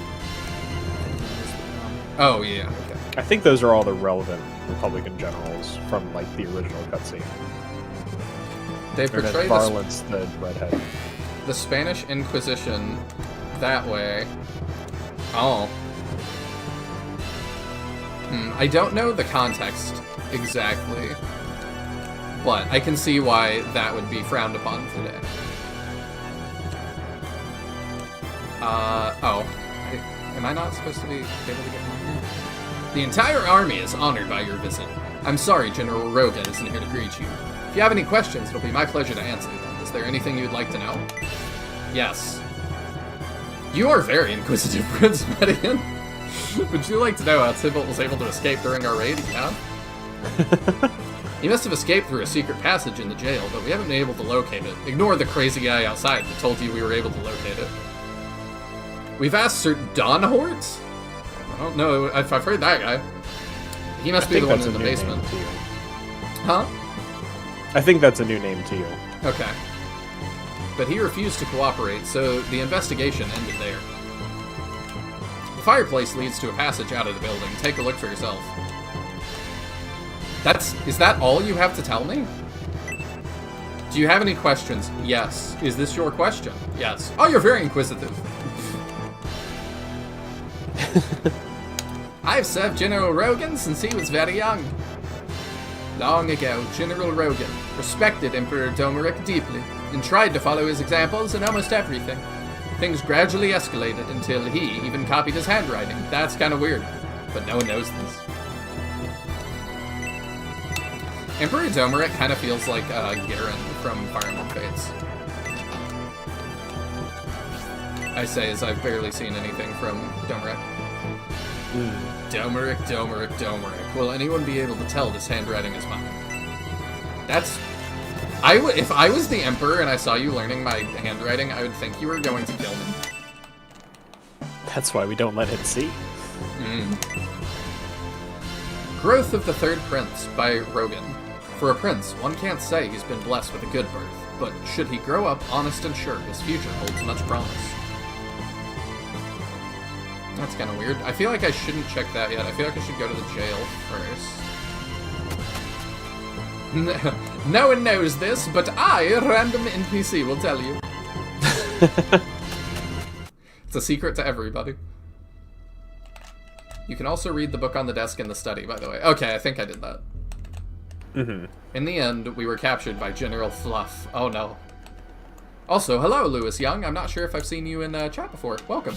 Oh, yeah, okay. I think those are all the relevant Republican generals from, like, the original cutscene. They portray Varlant's the redhead. The Spanish Inquisition that way. Oh. I don't know the context exactly, but I can see why that would be frowned upon today. Am I not supposed to be able to get on here? The entire army is honored by your visit. I'm sorry General Rogan isn't here to greet you. If you have any questions, it'll be my pleasure to answer them. Is there anything you'd like to know? Yes. You are very inquisitive, Prince Median. Would you like to know how Tybalt was able to escape during our raid? Yeah? He must have escaped through a secret passage in the jail, but we haven't been able to locate it. Ignore the crazy guy outside that told you we were able to locate it. We've asked Sir Donhort? I don't know if I've heard that guy. He must be the one in the basement. Huh? I think that's a new name to you. Okay. But he refused to cooperate, so the investigation ended there. The fireplace leads to a passage out of the building. Take a look for yourself. Is that all you have to tell me? Do you have any questions? Yes. Is this your question? Yes. Oh, you're very inquisitive. I've served General Rogan since he was very young. Long ago, General Rogan respected Emperor Domeric deeply and tried to follow his examples in almost everything. Things gradually escalated until he even copied his handwriting. That's kind of weird, but no one knows this. Emperor Domeric kind of feels like Garen from Fire Emblem Fates. I say as I've barely seen anything from Domeric. Domeric. Will anyone be able to tell this handwriting is mine? That's... if I was the Emperor and I saw you learning my handwriting, I would think you were going to kill me. That's why we don't let him see. Growth of the Third Prince by Rogan. For a prince, one can't say he's been blessed with a good birth, but should he grow up honest and sure, his future holds much promise. That's kind of weird. I feel like I shouldn't check that yet. I feel like I should go to the jail first. No one knows this, but I, a random NPC, will tell you. It's a secret to everybody. You can also read the book on the desk in the study, by the way. Okay, I think I did that. In the end, we were captured by General Fluff. Oh no. Also, hello, Lewis Young. I'm not sure if I've seen you in chat before. Welcome.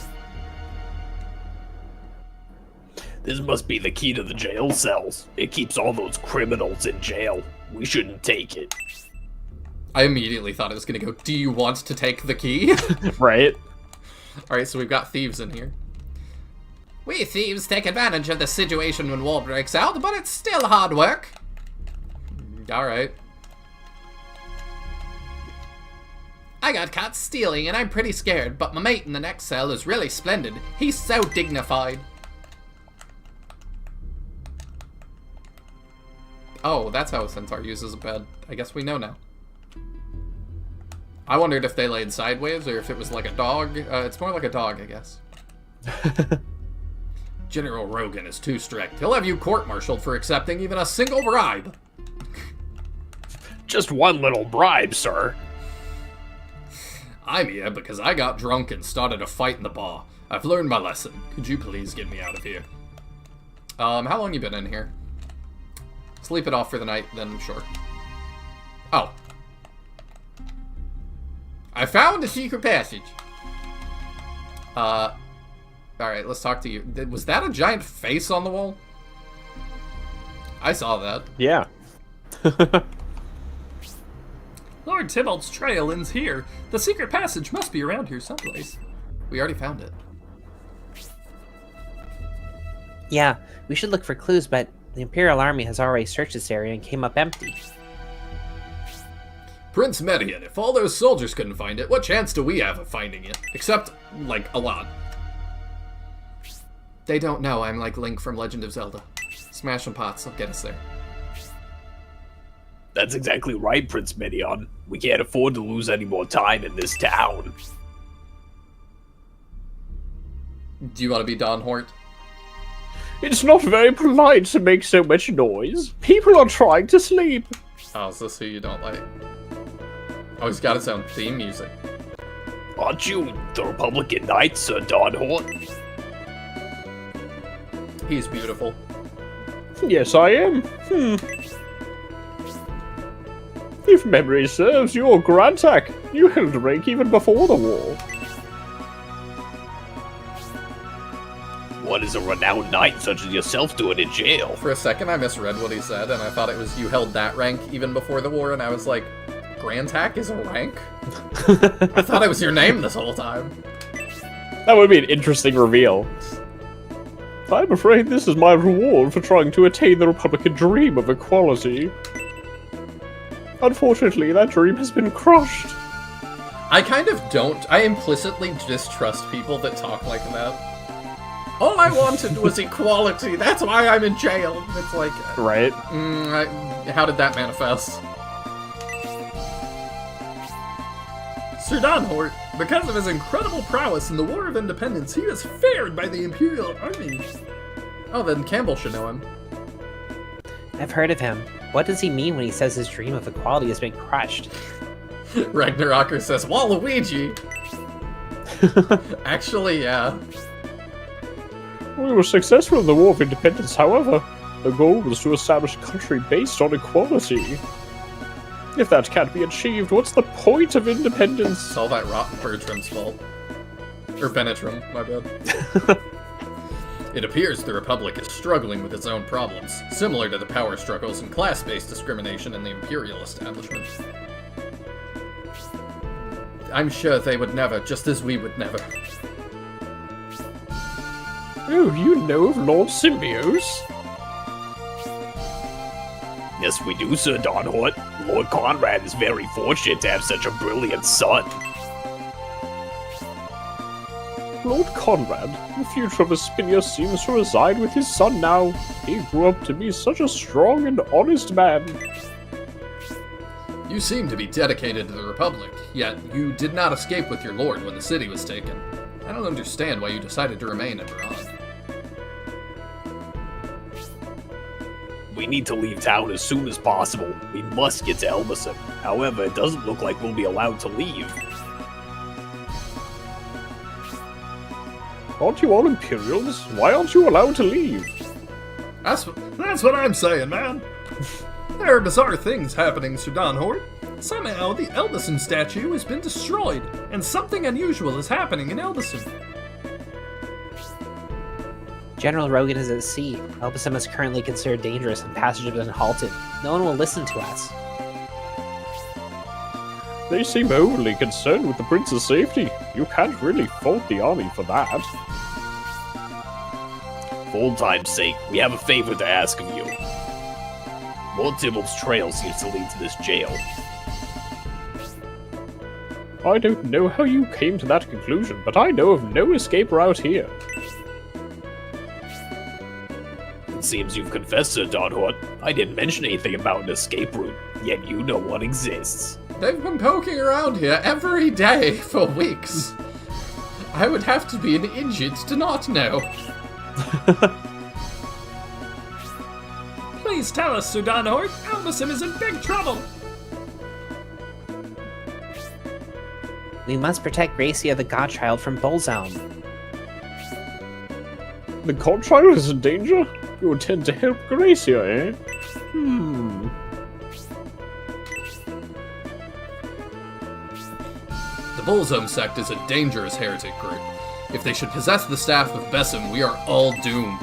This must be the key to the jail cells. It keeps all those criminals in jail. We shouldn't take it. I immediately thought it was going to go, do you want to take the key? Right? Alright, so we've got thieves in here. We thieves take advantage of the situation when war breaks out, but it's still hard work. Alright. I got caught stealing and I'm pretty scared, but my mate in the next cell is really splendid. He's so dignified. Oh, that's how a centaur uses a bed. I guess we know now. I wondered if they laid sideways or if it was like a dog. It's more like a dog, I guess. General Rogan is too strict. He'll have you court-martialed for accepting even a single bribe. Just one little bribe, sir. I'm here because I got drunk and started a fight in the bar. I've learned my lesson. Could you please get me out of here? How long you been in here? Sleep it off for the night, then sure. Oh. I found a secret passage. Alright, let's talk to you. Was that a giant face on the wall? I saw that. Yeah. Lord Tybalt's trail ends here. The secret passage must be around here someplace. We already found it. Yeah, we should look for clues, but the Imperial Army has already searched this area and came up empty. Prince Median, if all those soldiers couldn't find it, what chance do we have of finding it? Except, like, a lot. They don't know I'm like Link from Legend of Zelda. Smashing pots will get us there. That's exactly right, Prince Medion. We can't afford to lose any more time in this town. Do you want to be Don Hort? It's not very polite to make so much noise. People are trying to sleep. Oh, is this who you don't like? Oh, he's got his own theme music. Aren't you the Republican Knight, Sir Don Hort? He's beautiful. Yes, I am. If memory serves, you're Grantak. You held rank even before the war. What is a renowned knight such as yourself doing in jail? For a second, I misread what he said, and I thought it was you held that rank even before the war, and I was like, Grantak is a rank? I thought it was your name this whole time. That would be an interesting reveal. I'm afraid this is my reward for trying to attain the Republican dream of equality. Unfortunately, that dream has been crushed. I kind of don't. I implicitly distrust people that talk like that. All I wanted was equality. That's why I'm in jail. It's like... Right? How did that manifest? Sir Don Hort, because of his incredible prowess in the War of Independence, he was feared by the Imperial Army. Oh, then Campbell should know him. I've heard of him. What does he mean when he says his dream of equality has been crushed? Ragnarocker says, Waluigi! Actually, yeah. We were successful in the War of Independence, however. The goal was to establish a country based on equality. If that can't be achieved, what's the point of independence? It's all that rotten Bertram's fault. Or Benetram, my bad. It appears the Republic is struggling with its own problems, similar to the power struggles and class-based discrimination in the Imperial establishment. I'm sure they would never, just as we would never. Oh, you know of Lord Symbios? Yes, we do, Sir Donhort. Lord Conrad is very fortunate to have such a brilliant son. Lord Conrad, the future of Espinia seems to reside with his son now. He grew up to be such a strong and honest man. You seem to be dedicated to the Republic, yet you did not escape with your lord when the city was taken. I don't understand why you decided to remain in Baran. We need to leave town as soon as possible. We must get to Elbasan. However, it doesn't look like we'll be allowed to leave. Aren't you all Imperials? Why aren't you allowed to leave? That's what I'm saying, man. There are bizarre things happening, Sir Donhort. Somehow, the Elbasan statue has been destroyed, and something unusual is happening in Elbasan. General Rogan is at sea. Elbasan is currently considered dangerous and passage has been halted. No one will listen to us. They seem overly concerned with the prince's safety. You can't really fault the army for that. For old time's sake, we have a favor to ask of you. Lord Tybalt's trail seems to lead to this jail. I don't know how you came to that conclusion, but I know of no escape route here. It seems you've confessed, Sir Donhort. I didn't mention anything about an escape route, yet you know one exists. They've been poking around here every day for weeks. I would have to be an idiot to not know. Please tell us, Sir Donhort. Elbasan is in big trouble. We must protect Gracia the Godchild from Bolzalm. The godchild is in danger? You intend to help Gracia, eh? The Bolzome sect is a dangerous heretic group. If they should possess the staff of Besim, we are all doomed.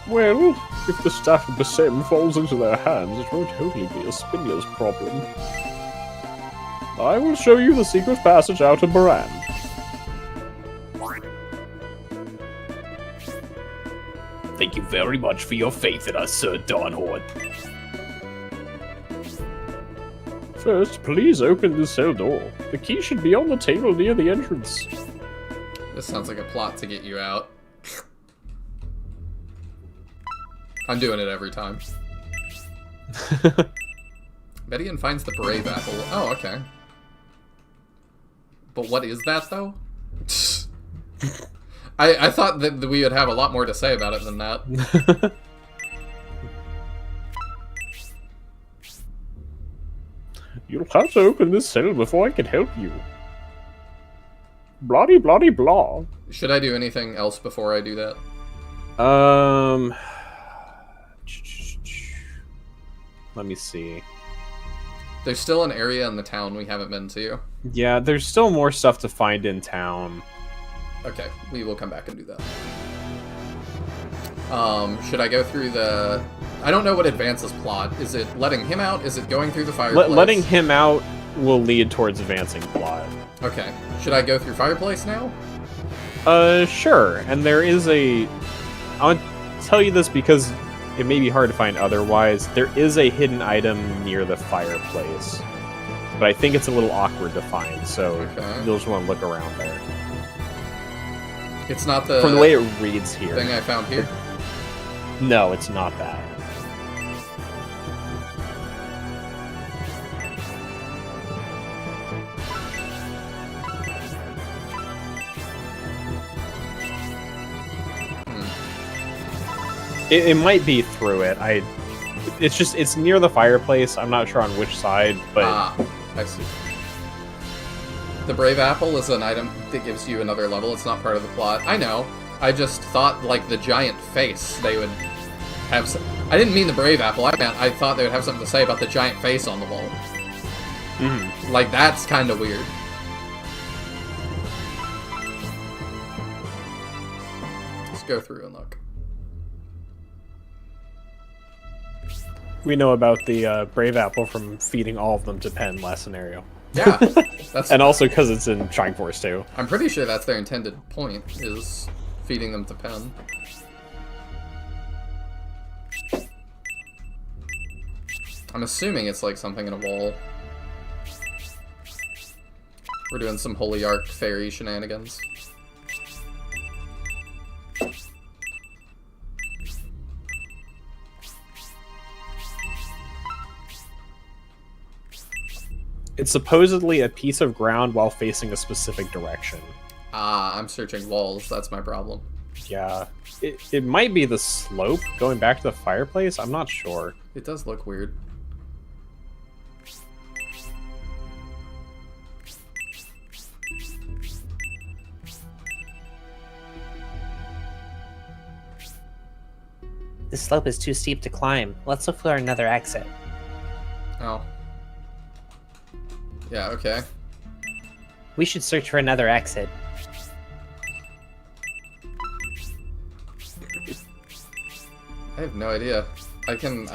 Well, if the staff of Besem falls into their hands, it won't only be Espinia's problem. I will show you the secret passage out of Baran. Thank you very much for your faith in us, Sir Donhort. First, please open the cell door. The key should be on the table near the entrance. This sounds like a plot to get you out. I'm doing it every time. Median finds the brave apple. Oh, okay. But what is that, though? I thought that we would have a lot more to say about it than that. You'll have to open this cell before I can help you. Bloody bloody blah. Should I do anything else before I do that? Let me see. There's still an area in the town we haven't been to. Yeah, there's still more stuff to find in town. Okay, we will come back and do that. Should I go through the... I don't know what advances plot. Is it letting him out? Is it going through the fireplace? Letting him out will lead towards advancing plot. Okay. Should I go through fireplace now? Sure. And there is a... I want to tell you this because it may be hard to find otherwise. There is a hidden item near the fireplace. But I think it's a little awkward to find, so Okay. you'll just want to look around there. It's not the... From the way it reads here. thing I found here? No, it's not that. It might be through it. It's near the fireplace. I'm not sure on which side, but I see. The Brave Apple is an item that gives you another level. It's not part of the plot. I know. I just thought, like, the giant face, they would have some... I didn't mean the Brave Apple. I thought they would have something to say about the giant face on the wall. Mhm. Like, that's kind of weird. Let's go through and look. we know about the Brave Apple from feeding all of them to Pen last scenario. Yeah, that's... And also because it's in Shrine Force too. I'm pretty sure that's their intended point, is feeding them to Pen. I'm assuming it's like something in a wall. We're doing some Holy Ark fairy shenanigans. It's supposedly a piece of ground while facing a specific direction. Ah, I'm searching walls. That's my problem. Yeah. It might be the slope going back to the fireplace. I'm not sure. It does look weird. This slope is too steep to climb. Let's look for another exit. Oh. Yeah, okay. We should search for another exit. I have no idea.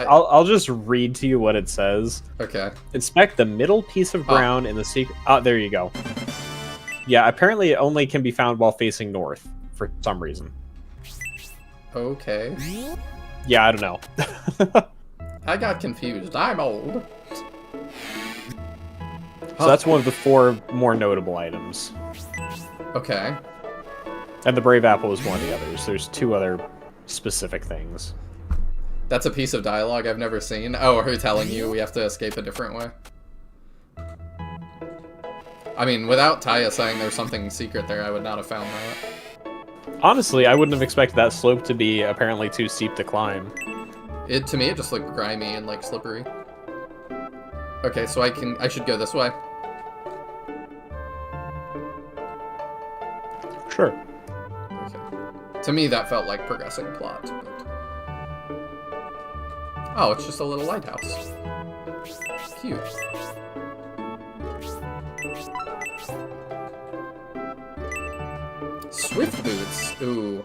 I'll just read to you what it says. Okay. Inspect the middle piece of ground in the secret... Oh, there you go. Yeah, apparently it only can be found while facing north, for some reason. Okay. Yeah, I don't know. I got confused. I'm old. So that's one of the 4 more notable items. Okay. And the Brave Apple is one of the others. There's 2 other specific things. That's a piece of dialogue I've never seen. Oh, her telling you we have to escape a different way. I mean, without Taya saying there's something secret there, I would not have found that. Honestly, I wouldn't have expected that slope to be apparently too steep to climb. To me, it just looked grimy and, like, slippery. Okay, so I should go this way. Sure. Okay. To me, that felt like progressing plot. But... Oh, it's just a little lighthouse. Cute. Swift boots. Ooh.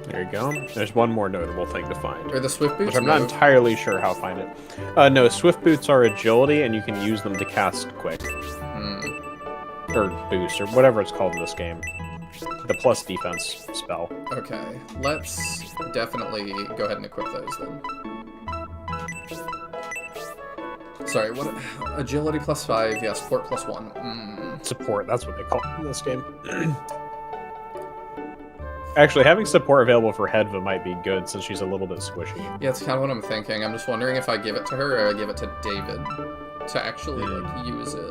There you go. There's one more notable thing to find. Are the swift boots? Which I'm not entirely sure how to find it. No, swift boots are agility, and you can use them to cast quick. Or boost, or whatever it's called in this game. The plus defense spell. Okay, let's definitely go ahead and equip those then. Sorry, what? Agility +5, yeah, support +1. Support, that's what they call it in this game. Actually, having support available for Hedva might be good, since she's a little bit squishy. Yeah, it's kind of what I'm thinking. I'm just wondering if I give it to her, or I give it to David to actually, like, use it.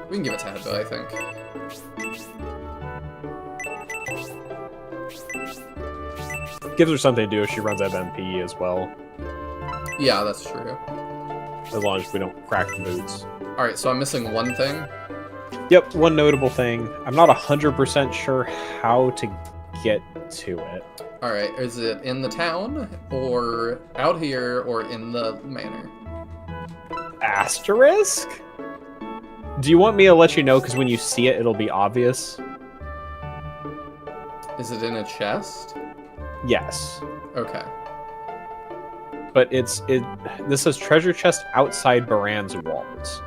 We can give it to Hedva, I think. Gives her something to do if she runs out of MP as well. Yeah, that's true. As long as we don't crack the boots. Alright, so I'm missing one thing. Yep, one notable thing. I'm not 100% sure how to get to it. Alright, is it in the town, or out here, or in the manor? Asterisk? Do you want me to let you know, because when you see it, it'll be obvious? Is it in a chest? Yes. Okay. But this says treasure chest outside Baran's walls.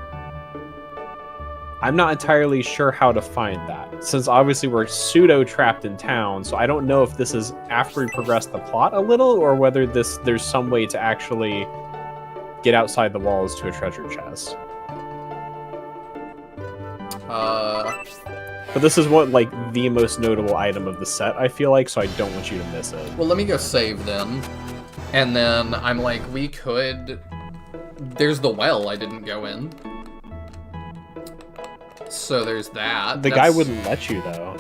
I'm not entirely sure how to find that, since obviously we're pseudo-trapped in town, so I don't know if this is after we progress the plot a little, or whether there's some way to actually get outside the walls to a treasure chest. But this is the most notable item of the set, I feel like, so I don't want you to miss it. Well, let me go save then. And then I'm like, we could... There's the well I didn't go in. So there's that. The guy wouldn't let you, though.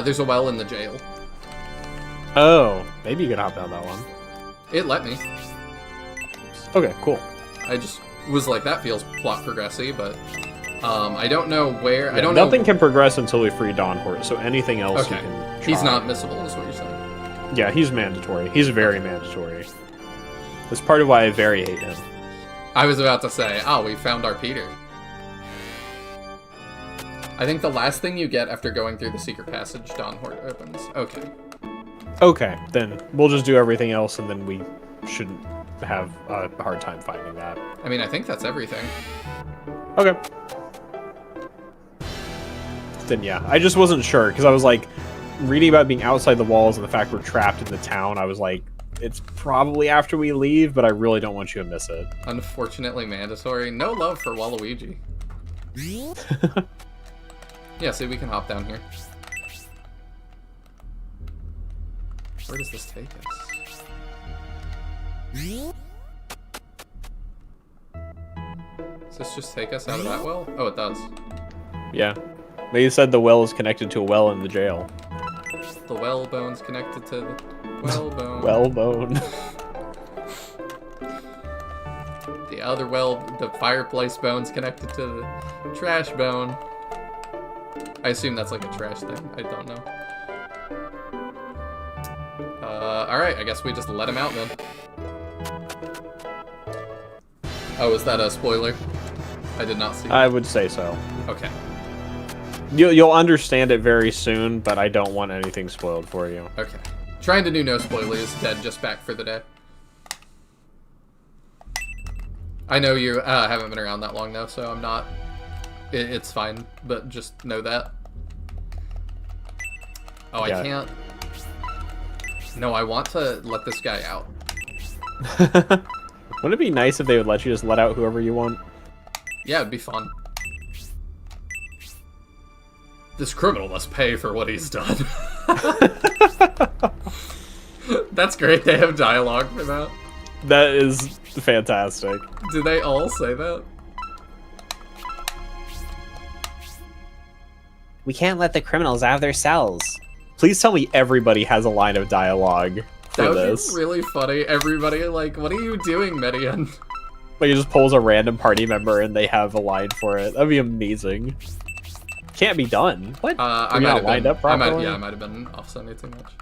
There's a well in the jail. Oh, maybe you could hop down that one. It let me. Okay, cool. I just was like, that feels plot progressy, but... I don't know where... Yeah, I don't know... Nothing can progress until we free Dawnhort, so anything else you can try. He's not missable, is what you're saying. Yeah, he's mandatory. He's very mandatory. That's part of why I very hate him. I was about to say, we found our Peter. I think the last thing you get after going through the secret passage, Dawnhort opens. Okay. Okay, then we'll just do everything else, and then we shouldn't have a hard time finding that. I mean, I think that's everything. Okay. Then yeah, I just wasn't sure, because I was like, reading about being outside the walls and the fact we're trapped in the town, I was like, It's probably after we leave, but I really don't want you to miss it. Unfortunately mandatory. No love for Waluigi. Yeah, see, we can hop down here. Where does this take us? Does this just take us out of that well? Oh, it does. Yeah. They said the well is connected to a well in the jail. The well bone's connected to the well bone. Well bone. The other well, the fireplace bone's connected to the trash bone. I assume that's like a trash thing. I don't know. Alright, I guess we just let him out then. Oh, is that a spoiler? I did not see. I would say so. Okay. You'll understand it very soon, but I don't want anything spoiled for you. Okay. Trying to do no spoilers, dead just back for the day. I know you haven't been around that long though, so I'm not... It's fine, but just know that. Oh, Yeah. I can't... No, I want to let this guy out. Wouldn't it be nice if they would let you just let out whoever you want? Yeah, it'd be fun. This criminal must pay for what he's done. That's great, they have dialogue for that. That is fantastic. Do they all say that? We can't let the criminals out of their cells. Please tell me everybody has a line of dialogue for That would this. be really funny. Everybody, like, what are you doing, Median? Like, it just pulls a random party member and they have a line for it. That'd be amazing. Can't be done. What? I Are you might not have lined been, up properly? I might have been off-sending too much.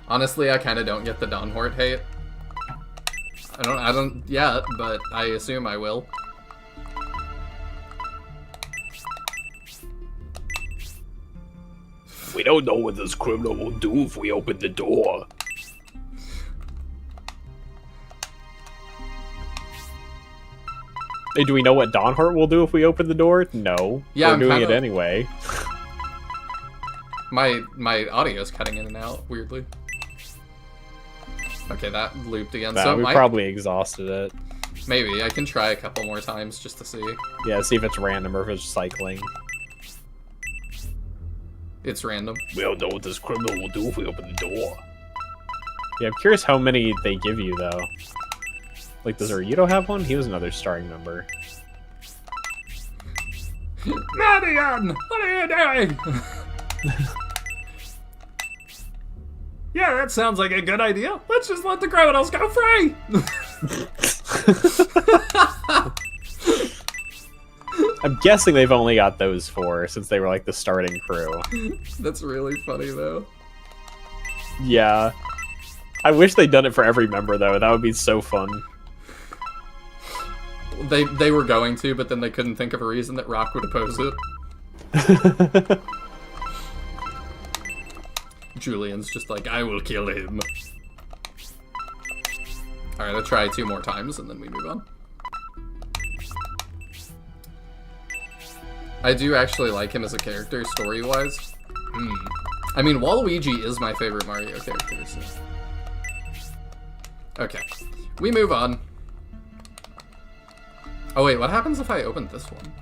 Honestly, I kind of don't get the Don Hort hate. I don't yet, but I assume I will. We don't know what this criminal will do if we open the door. Hey, do we know what Don Hart will do if we open the door? No. Yeah, We're I'm doing kinda- it anyway. My audio's cutting in and out, weirdly. Okay, that looped again. Nah, So we probably exhausted it. maybe I can try a couple more times just to see. Yeah, see if it's random or if it's cycling. It's random. We don't know what this criminal will do if we open the door. Yeah, I'm curious how many they give you, though. Like, does Arito have one? He was another starring member. Median! What are you doing? Yeah, that sounds like a good idea. Let's just let the criminals go free! I'm guessing they've only got those four, since they were, like, the starting crew. That's really funny, though. Yeah. I wish they'd done it for every member, though. That would be so fun. They were going to, but then they couldn't think of a reason that Rock would oppose it. Julian's just like, I will kill him. Alright, I'll try 2 more times and then we move on. I do actually like him as a character, story-wise. I mean, Waluigi is my favorite Mario character, so... Okay, we move on. Oh wait, what happens if I open this one?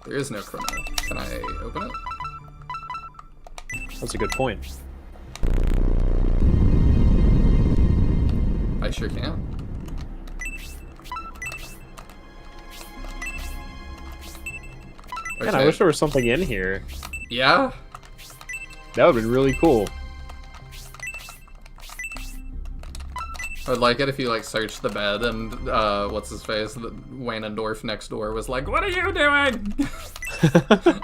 There is no criminal. Can I open it? That's a good point. I sure can. Man, I wish there was something in here. Yeah? That would've been really cool. I'd like it if you, like, searched the bed and, what's his face? The Wanendorf next door was like, what are you doing?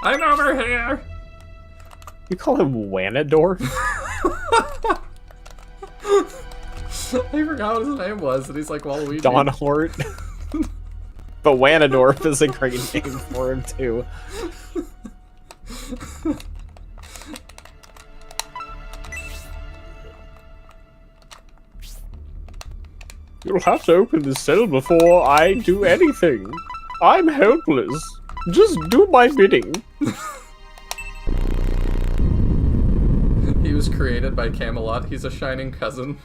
I'm over here! You call him Wanadorf? I forgot what his name was, and he's like Waluigi. Don Hort. But Wanadorf is a great name for him, too. You'll have to open the cell before I do anything. I'm helpless. Just do my bidding. was created by Camelot. He's a shining cousin.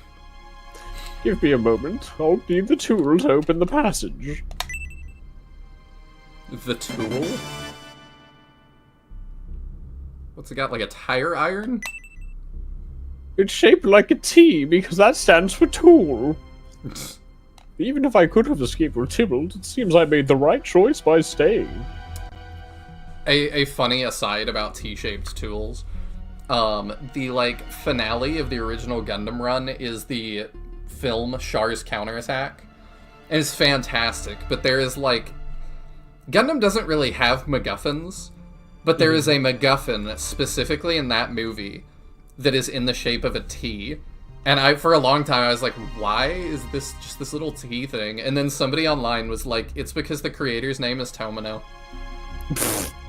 Give me a moment. I'll need the tool to open the passage. The tool? What's it got, like a tire iron? It's shaped like a T because that stands for tool. Even if I could have escaped with Tybalt, it seems I made the right choice by staying. A funny aside about T-shaped tools. The, like, finale of the original Gundam run is the film Char's Counterattack. And it's fantastic, but there is, like... Gundam doesn't really have MacGuffins, but there is a MacGuffin specifically in that movie that is in the shape of a T. And for a long time, I was like, why is this just this little T thing? And then somebody online was like, it's because the creator's name is Tomino.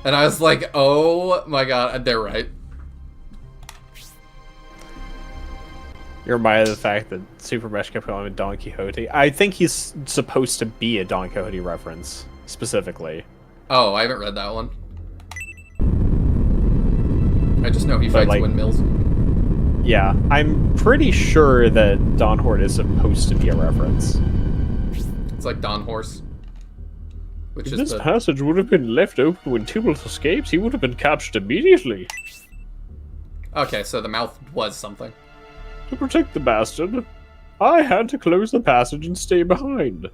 And I was like, oh my god, they're right. You're reminded of the fact that Super Mesh kept calling him Don Quixote. I think he's supposed to be a Don Quixote reference, specifically. Oh, I haven't read that one. I just know he fights like, windmills. Yeah, I'm pretty sure that Don Hort is supposed to be a reference. It's like Don Horse. Which If is this passage would have been left open when Tybalt escapes, he would have been captured immediately. Okay, so the mouth was something. To protect the bastard, I had to close the passage and stay behind.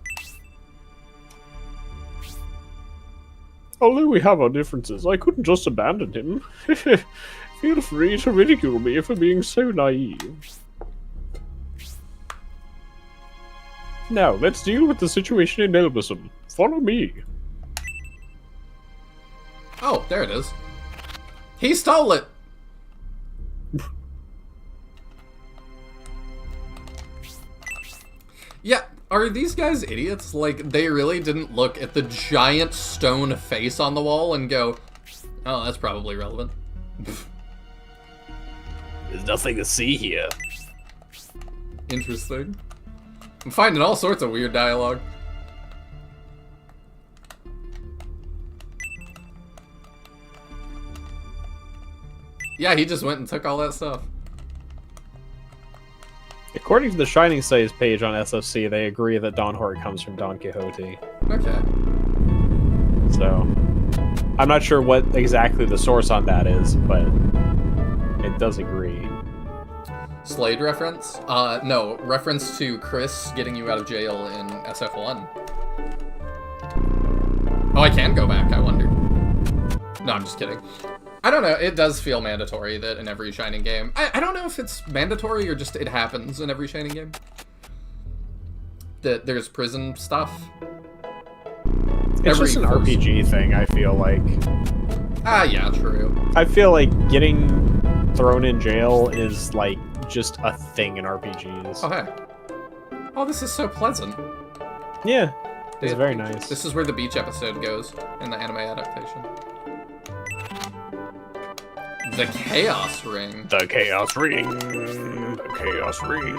Although we have our differences, I couldn't just abandon him. Feel free to ridicule me for being so naive. Now, let's deal with the situation in Elbasum. Follow me. Oh, there it is. He stole it! Yeah, are these guys idiots? Like, they really didn't look at the giant stone face on the wall and go, oh, that's probably relevant. There's nothing to see here. Interesting. I'm finding all sorts of weird dialogue. Yeah, he just went and took all that stuff. According to the Shining Size page on SFC, they agree that Don Hort comes from Don Quixote. Okay. So, I'm not sure what exactly the source on that is, but it does agree. Slade reference? No, reference to Chris getting you out of jail in SF1. Oh, I can go back, I wonder. No, I'm just kidding. I don't know, it does feel mandatory that in every Shining game... I don't know if it's mandatory or just it happens in every Shining game. That there's prison stuff. It's just an RPG thing, I feel like. Ah, yeah, true. I feel like getting thrown in jail is, like, just a thing in RPGs. Oh, hey. Oh, this is so pleasant. Yeah, it's very nice. This is where the beach episode goes in the anime adaptation. The Chaos Ring. The Chaos Ring. The Chaos Ring.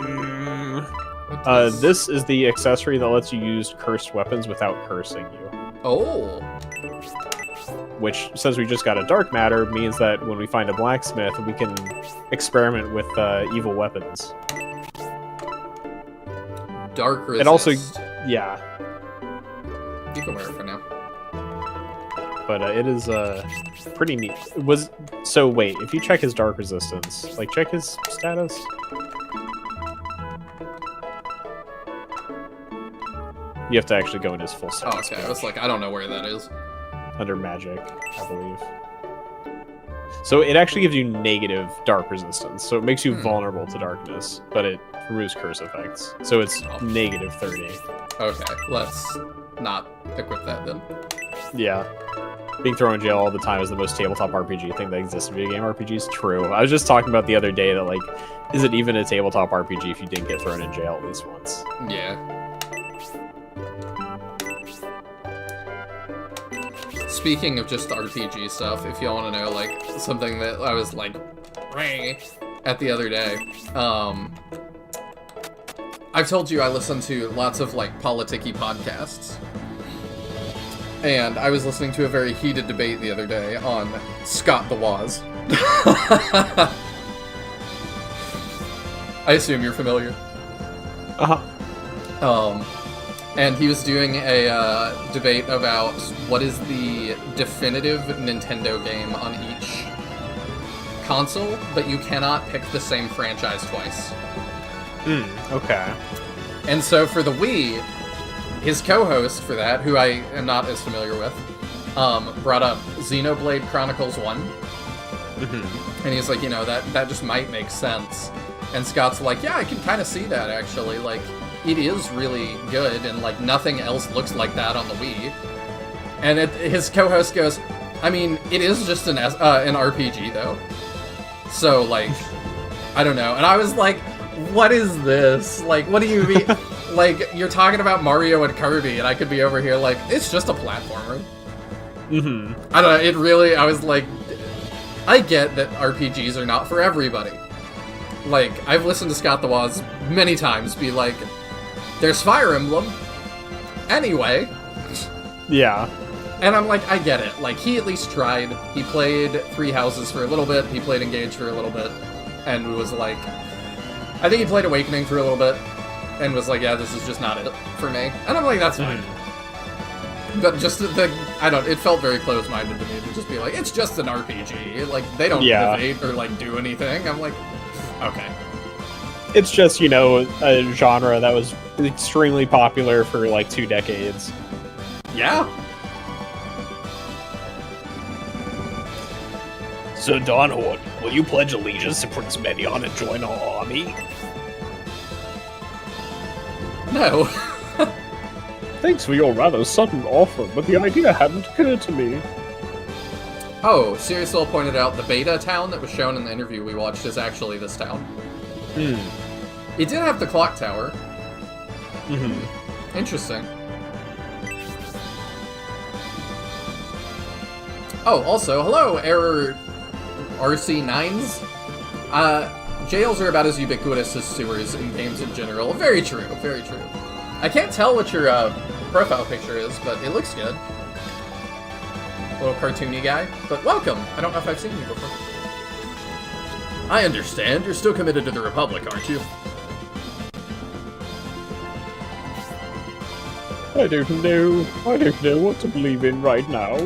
This is the accessory that lets you use cursed weapons without cursing you. Oh. Which, since we just got a dark matter, means that when we find a blacksmith, we can experiment with evil weapons. Dark resist. And also, yeah. You can wear it for now. But it is pretty neat. So wait, if you check his dark resistance, like check his status. You have to actually go in his full Oh, status. okay. I was like, I don't know where that is. Under magic, I believe. So it actually gives you negative dark resistance, so it makes you vulnerable to darkness, but it removes curse effects. So it's negative 30. Okay, let's not equip that then. Yeah. Being thrown in jail all the time is the most tabletop RPG thing that exists in video game RPGs. True. I was just talking about the other day that, like, is it even a tabletop RPG if you didn't get thrown in jail at least once? Yeah. Speaking of just RPG stuff, if y'all want to know, like, something that I was, like, at the other day, I've told you I listen to lots of, like, politicky podcasts. And I was listening to a very heated debate the other day on Scott the Woz. I assume you're familiar. And he was doing a debate about what is the definitive Nintendo game on each console, but you cannot pick the same franchise twice. Okay. And so for the Wii, his co-host for that, who I am not as familiar with, brought up Xenoblade Chronicles 1. And he's like, you know, that just might make sense. And Scott's like, yeah, I can kind of see that, actually. Like, it is really good, and, like, nothing else looks like that on the Wii. And his co-host goes, I mean, it is just an RPG, though. So, like, I don't know. And I was like, what is this? Like, what do you mean? Like, you're talking about Mario and Kirby, and I could be over here like, it's just a platformer. I don't know, it really, I was like, I get that RPGs are not for everybody. Like, I've listened to Scott the Woz many times be like, there's Fire Emblem. Anyway. Yeah. And I'm like, I get it. Like, he at least tried. He played Three Houses for a little bit, he played Engage for a little bit, and was like, I think he played Awakening for a little bit, and was like, yeah, this is just not it for me. And I'm like, that's fine. But just it felt very close-minded to me to just be like, it's just an RPG. Like, they don't innovate or, like, do anything. I'm like, okay. It's just, you know, a genre that was extremely popular for, like, 2 decades. Yeah. Sir Dawnhorn, will you pledge allegiance to Prince Medion and join our army? No. Thanks for your rather sudden offer, but the idea hadn't occurred to me. Oh, Siriusol pointed out the beta town that was shown in the interview we watched is actually this town. It did have the clock tower. Interesting. Oh, also, hello, Error RC9s. Jails are about as ubiquitous as sewers in games in general. Very true, very true. I can't tell what your profile picture is, but it looks good. Little cartoony guy. But welcome! I don't know if I've seen you before. I understand. You're still committed to the Republic, aren't you? I don't know. I don't know what to believe in right now.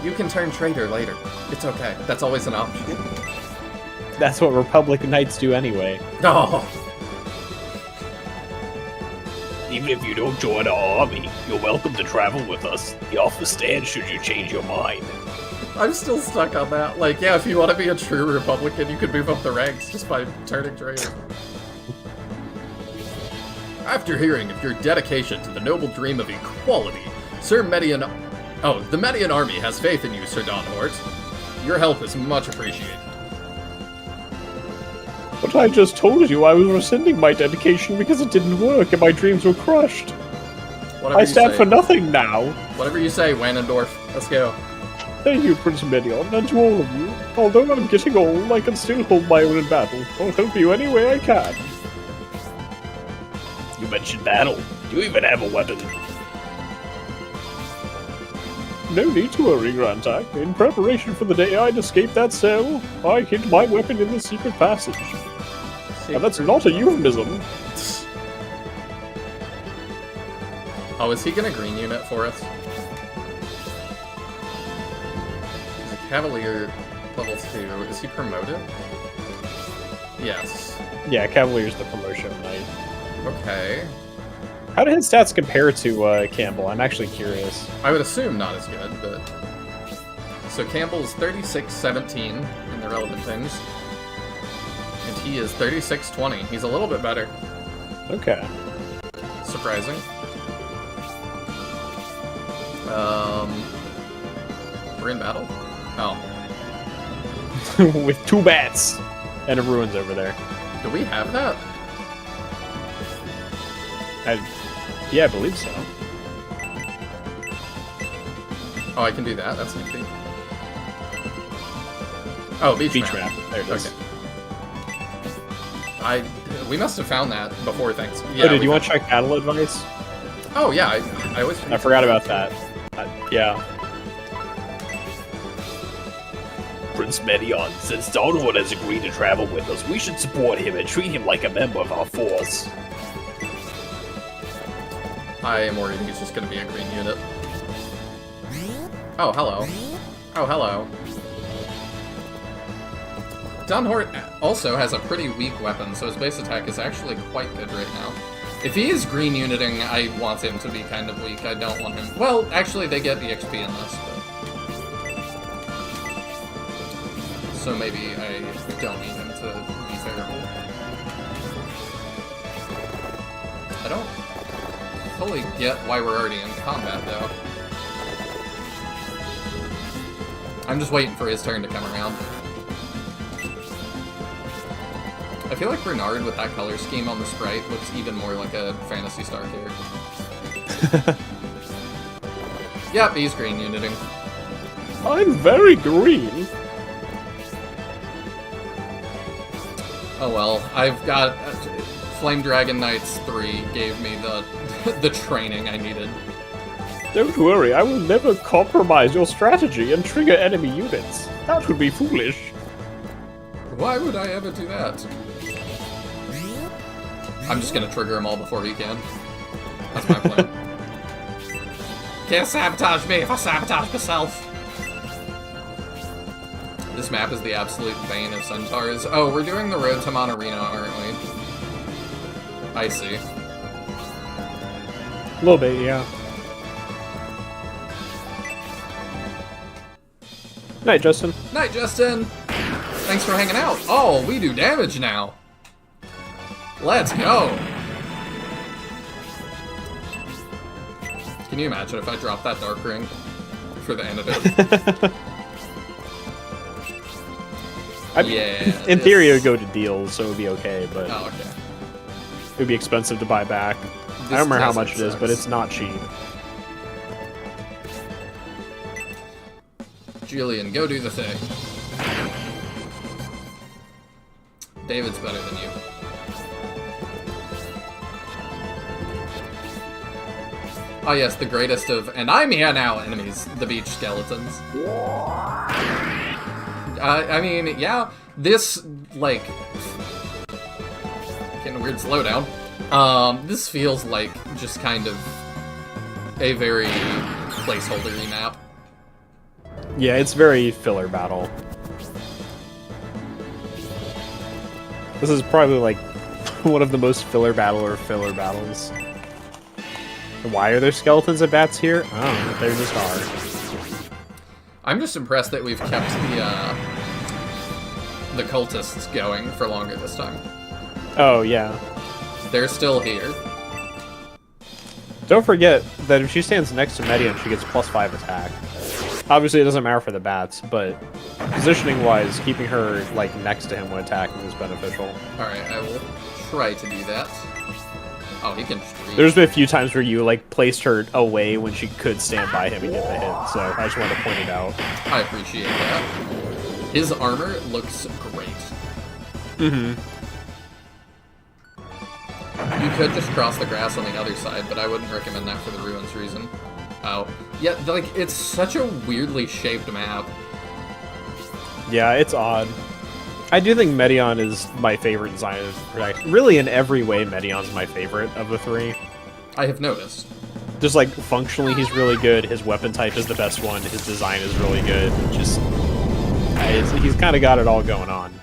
You can turn traitor later. It's okay. That's always an option. That's what Republic Knights do anyway. Oh! Even if you don't join our army, you're welcome to travel with us. The offer stands should you change your mind. I'm still stuck on that. Like, yeah, if you want to be a true Republican, you could move up the ranks just by turning traitor. After hearing of your dedication to the noble dream of equality, the Median Army has faith in you, Sir Dawnhort. Your help is much appreciated. But I just told you I was rescinding my dedication because it didn't work and my dreams were crushed. Whatever I stand for nothing now. Whatever you say, Wanendorf. Let's go. Thank you, Prince Medion, and to all of you. Although I'm getting old, I can still hold my own in battle. I'll help you any way I can. You mentioned battle. Do you even have a weapon? No need to worry, Grantak. In preparation for the day I'd escape that cell, I hid my weapon in the secret passage. And that's not a euphemism. Oh, is he gonna green unit for us? He's a Cavalier level 2. Is he promoted? Yes. Yeah, Cavalier's the promotion knight. Okay. How do his stats compare to Campbell? I'm actually curious. I would assume not as good, but... So Campbell's 36-17 in the relevant things. And he is 36-20. He's a little bit better. Okay. Surprising. We're in battle? Oh. With 2 bats! And a ruins over there. Do we have that? Yeah, I believe so. Oh, I can do that? That's nifty. Oh, beach map. There it is. Okay. We must have found that before things. Yeah, oh, did you want to check battle advice? Oh, yeah, I always... I forgot about that. Yeah. Prince Medion. Since Dawnwood has agreed to travel with us, we should support him and treat him like a member of our force. I am worried he's just gonna be a green unit. Oh, hello. Oh, hello. Dunhort also has a pretty weak weapon, so his base attack is actually quite good right now. If he is green uniting, I want him to be kind of weak. I don't want him... Well, actually, they get EXP in this, but... So maybe I don't need him to be terrible. I don't fully get why we're already in combat, though. I'm just waiting for his turn to come around. I feel like Bernard with that color scheme on the sprite looks even more like a Phantasy Star character. Yep, he's green uniting. I'm very green. Oh well, I've got... Flame Dragon Knights 3 gave me the the training I needed. Don't worry, I will never compromise your strategy and trigger enemy units. That would be foolish. Why would I ever do that? I'm just gonna trigger him all before he can. That's my plan. Can't sabotage me if I sabotage myself. This map is the absolute bane of centaurs. Oh, we're doing the road to Monarena, aren't we? I see. A little bit, yeah. Night, Justin. Night, Justin! Thanks for hanging out. Oh, we do damage now. Let's go! Can you imagine if I dropped that Dark Ring for the antidote? Yeah. In theory, it would go to deals, so it would be okay, but Oh, okay. it would be expensive to buy back. I don't remember how much it is, but it's not cheap. Julian, go do the thing. David's better than you. Oh yes, the greatest of, and I'm here now, enemies, the beach skeletons. I mean, yeah, this, like, getting a weird slowdown. This feels like just kind of a very placeholder-y map. Yeah, it's very filler battle. This is probably like one of the most filler battles. Why are there skeletons and bats here? I don't know, there just are. I'm just impressed that we've kept the cultists going for longer this time. Oh, yeah. They're still here. Don't forget that if she stands next to Median, she gets +5 attack. Obviously, it doesn't matter for the bats, but positioning-wise, keeping her like next to him when attacking is beneficial. Alright, I will try to do that. Oh, he can just reach. There's been a few times where you like placed her away when she could stand by him and get the hit, so I just wanted to point it out. I appreciate that. His armor looks great. Mm-hmm. You could just cross the grass on the other side, but I wouldn't recommend that for the ruins reason. Oh. Yeah, like, it's such a weirdly shaped map. Yeah, it's odd. I do think Medion is my favorite design. Really, in every way, Medion's my favorite of the three. I have noticed. Just, like, functionally, he's really good. His weapon type is the best one. His design is really good. Just, he's kind of got it all going on.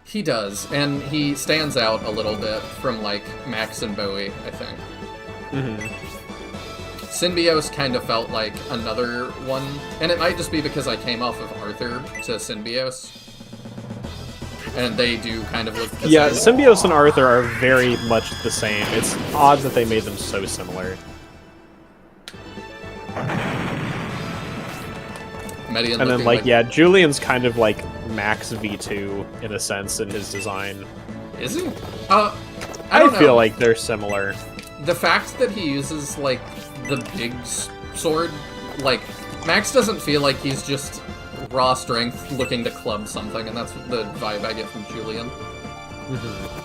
He does, and he stands out a little bit from, like, Max and Bowie, I think. Mm-hmm. Synbios kind of felt like another one, and it might just be because I came off of Arthur to Synbios. And they do kind of look... Yeah, Synbios and Arthur are very much the same. It's odd that they made them so similar. Median and then, like, yeah, Julian's kind of like Max V2 in a sense in his design. Is he? I don't know. Feel like they're similar. The fact that he uses, like, the big sword, like, Max doesn't feel like he's just raw strength looking to club something, and that's the vibe I get from Julian. Mm-hmm.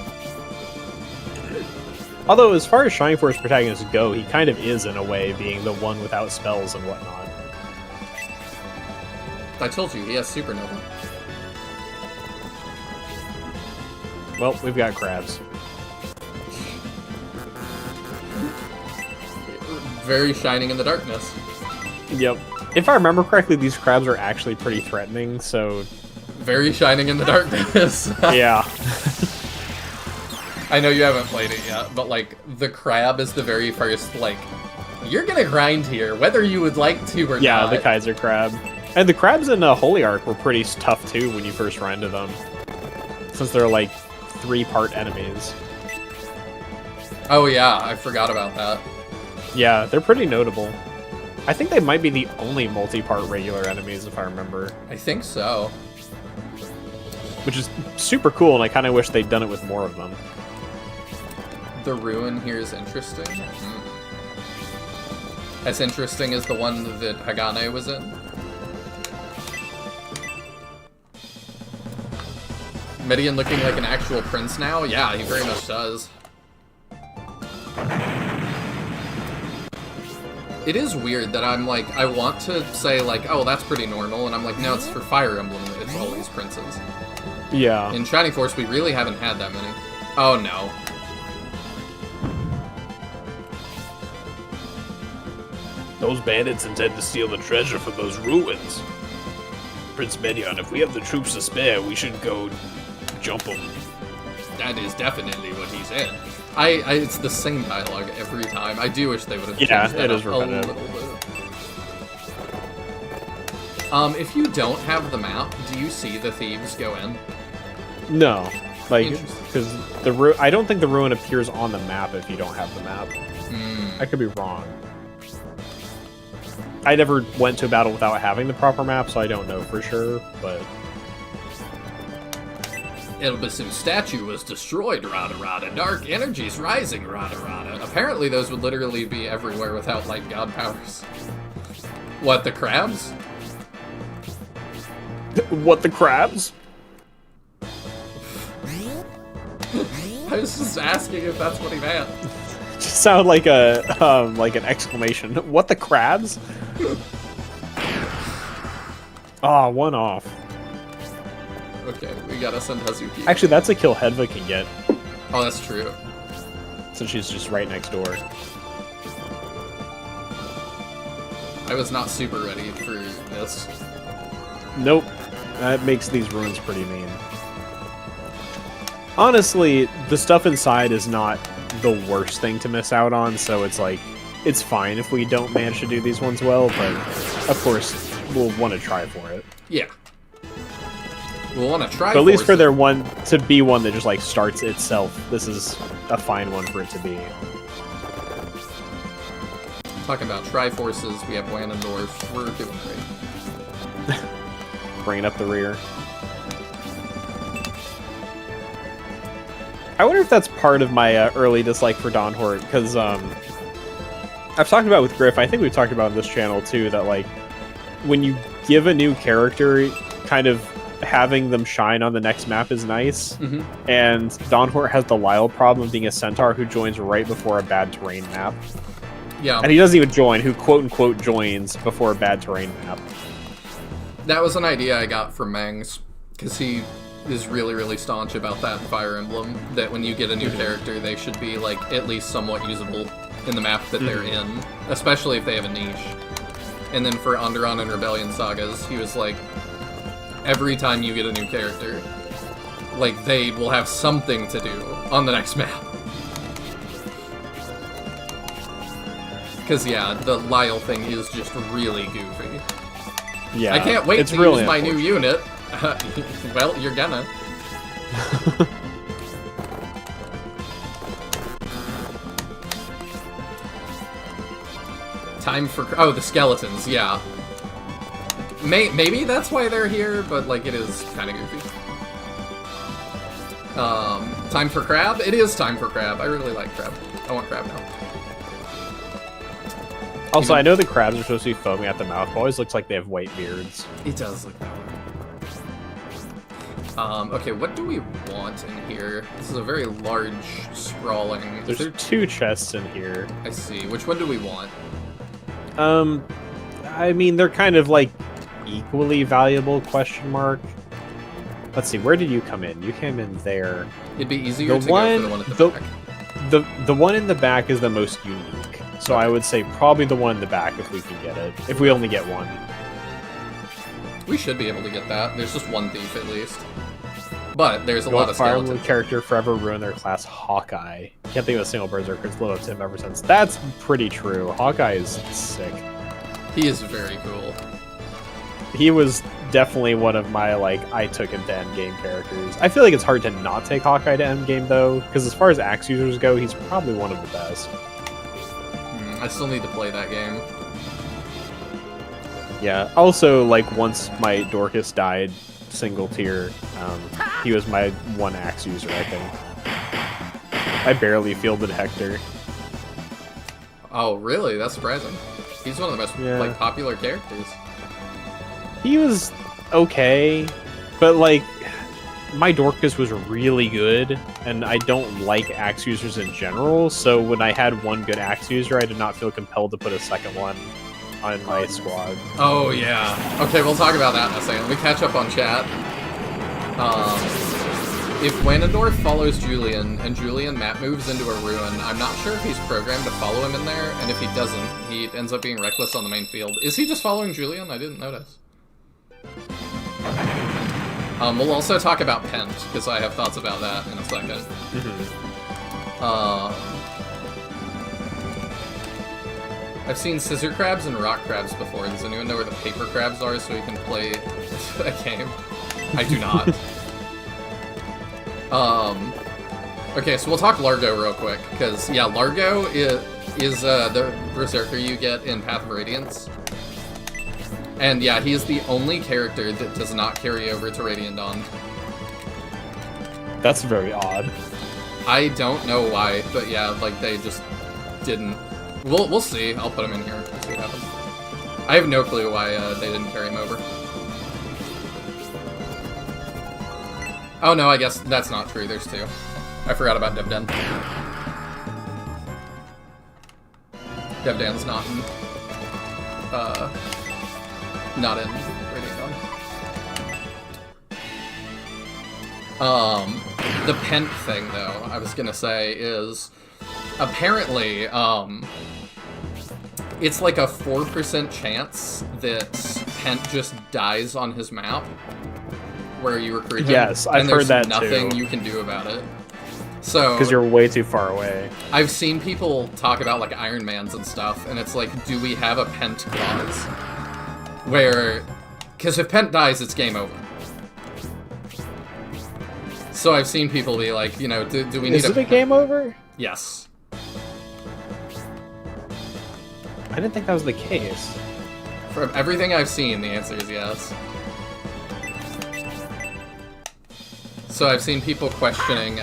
Although, as far as Shining Force protagonists go, he kind of is, in a way, being the one without spells and whatnot. I told you, he has Supernova. Well, we've got crabs. Very shining in the darkness. Yep. If I remember correctly, these crabs are actually pretty threatening, so... Very shining in the darkness. Yeah. I know you haven't played it yet, but, like, the crab is the very first, like, you're gonna grind here, whether you would like to or not. Yeah, the Kaiser crab. And the crabs in Holy Ark were pretty tough, too, when you first ran into them. Since they're, like, 3-part enemies. Oh, yeah, I forgot about that. Yeah, they're pretty notable. I think they might be the only multi-part regular enemies, if I remember. I think so. Which is super cool, and I kind of wish they'd done it with more of them. The ruin here is interesting. As interesting as the one that Hagane was in. Midian looking like an actual prince now? Yeah, he very much does. It is weird that I'm like, I want to say like, oh, that's pretty normal, and I'm like, no, it's for Fire Emblem, it's always princes. Yeah. In Shining Force, we really haven't had that many. Oh, no. Those bandits intend to steal the treasure from those ruins. Prince Medion, if we have the troops to spare, we should go jump them. That is definitely what he said. It's the same dialogue every time. I do wish they would have changed that up a little bit. If you don't have the map, do you see the thieves go in? No. Like, because I don't think the ruin appears on the map if you don't have the map. I could be wrong. I never went to a battle without having the proper map, so I don't know for sure, but... Elbasu statue was destroyed, Rada Rada. Dark energies rising, Rada Rada. Apparently those would literally be everywhere without, like, god powers. What, the crabs? What, the crabs? I was just asking if that's what he meant. Just sound like like an exclamation. What, the crabs? Ah, one off. Okay, we gotta send Hazuki. Actually, that's a kill Hedva can get. Oh, that's true. Since she's just right next door. I was not super ready for this. Nope. That makes these ruins pretty mean. Honestly, the stuff inside is not the worst thing to miss out on, so it's like, it's fine if we don't manage to do these ones well, but of course, we'll want to try for it. Yeah. We'll want to try but at least for their one, to be one that just like starts itself, this is a fine one for it to be. Talking about Triforces, we have Wanendorf. We're doing great. Bringing up the rear. I wonder if that's part of my early dislike for Don Hort, because I've talked about with Griff, I think we've talked about on this channel too, that like, when you give a new character, kind of having them shine on the next map is nice, and Don Hort has the Lyle problem of being a centaur who joins right before a bad terrain map. Yeah. And he doesn't even join, who quote-unquote joins before a bad terrain map. That was an idea I got from Mangs, because he is really, really staunch about that in Fire Emblem, that when you get a new character, they should be, like, at least somewhat usable in the map that they're in, especially if they have a niche. And then for Onderon and Rebellion sagas, he was like, every time you get a new character, like, they will have something to do on the next map. Because, yeah, the Lyle thing is just really goofy. Yeah, I can't wait to really use my new unit. Well, you're gonna. Time for... Oh, the skeletons, yeah. Maybe that's why they're here, but, like, it is kind of goofy. Time for crab? It is time for crab. I really like crab. I want crab now. Also, I know the crabs are supposed to be foaming at the mouth, but it always looks like they have white beards. It does look that way. Okay, what do we want in here? This is a very large, sprawling... There's 2 chests in here. I see. Which one do we want? I mean, they're kind of, like, equally valuable, question mark. let's see, where did you come in? You came in there. It'd be easier The to go for the one at the back. The one in the back is the most unique. So I would say probably the one in the back if we can get it. If we only get one. We should be able to get that. There's just one thief at least. But there's a No lot of Fire Emblem skeletons. character forever ruined their class, Hawkeye. Can't think of a single berserker that's lived up to him ever since. That's pretty true. Hawkeye is sick. He is very cool. He was definitely one of my, like, I took him to endgame characters. I feel like it's hard to not take Hawkeye to endgame, though, because as far as axe users go, he's probably one of the best. I still need to play that game. Yeah, also, like, once my Dorcas died single tier, he was my one axe user, I think. I barely fielded Hector. Oh, really? That's surprising. He's one of the most like popular characters. He was okay, but like my Dorcas was really good, and I don't like axe users in general. So when I had one good axe user, I did not feel compelled to put a second one on my squad. Oh yeah. Okay, we'll talk about that in a second. Let me catch up on chat. If Ganondorf follows Julian and Julian map moves into a ruin, I'm not sure if he's programmed to follow him in there, and if he doesn't, he ends up being reckless on the main field. Is he just following Julian? I didn't notice. We'll also talk about Pent, because I have thoughts about that in a second. I've seen scissor crabs and rock crabs before. Does anyone know where the paper crabs are so we can play a game? I do not. Okay, so we'll talk Largo real quick, because, yeah, Largo is the Berserker you get in Path of Radiance. And, yeah, he is the only character that does not carry over to Radiant Dawn. That's very odd. I don't know why, but yeah, like, they just didn't. We'll see. I'll put him in here. We'll see what happens. I have no clue why they didn't carry him over. Oh no, I guess that's not true. There's two. I forgot about Devden. Devdan's not in Radiant Dawn. The Pent thing, though, I was gonna say, is apparently, it's like a 4% chance that Pent just dies on his map where you recruit him. Yes, I've heard that too. And there's nothing you can do about it. So, because you're way too far away. I've seen people talk about, like, Iron Mans and stuff, and it's like, do we have a Pent clause? Where, because if Pent dies, it's game over. So I've seen people be like, you know, do we need Is it a game over? Yes. I didn't think that was the case. From everything I've seen, the answer is yes. So I've seen people questioning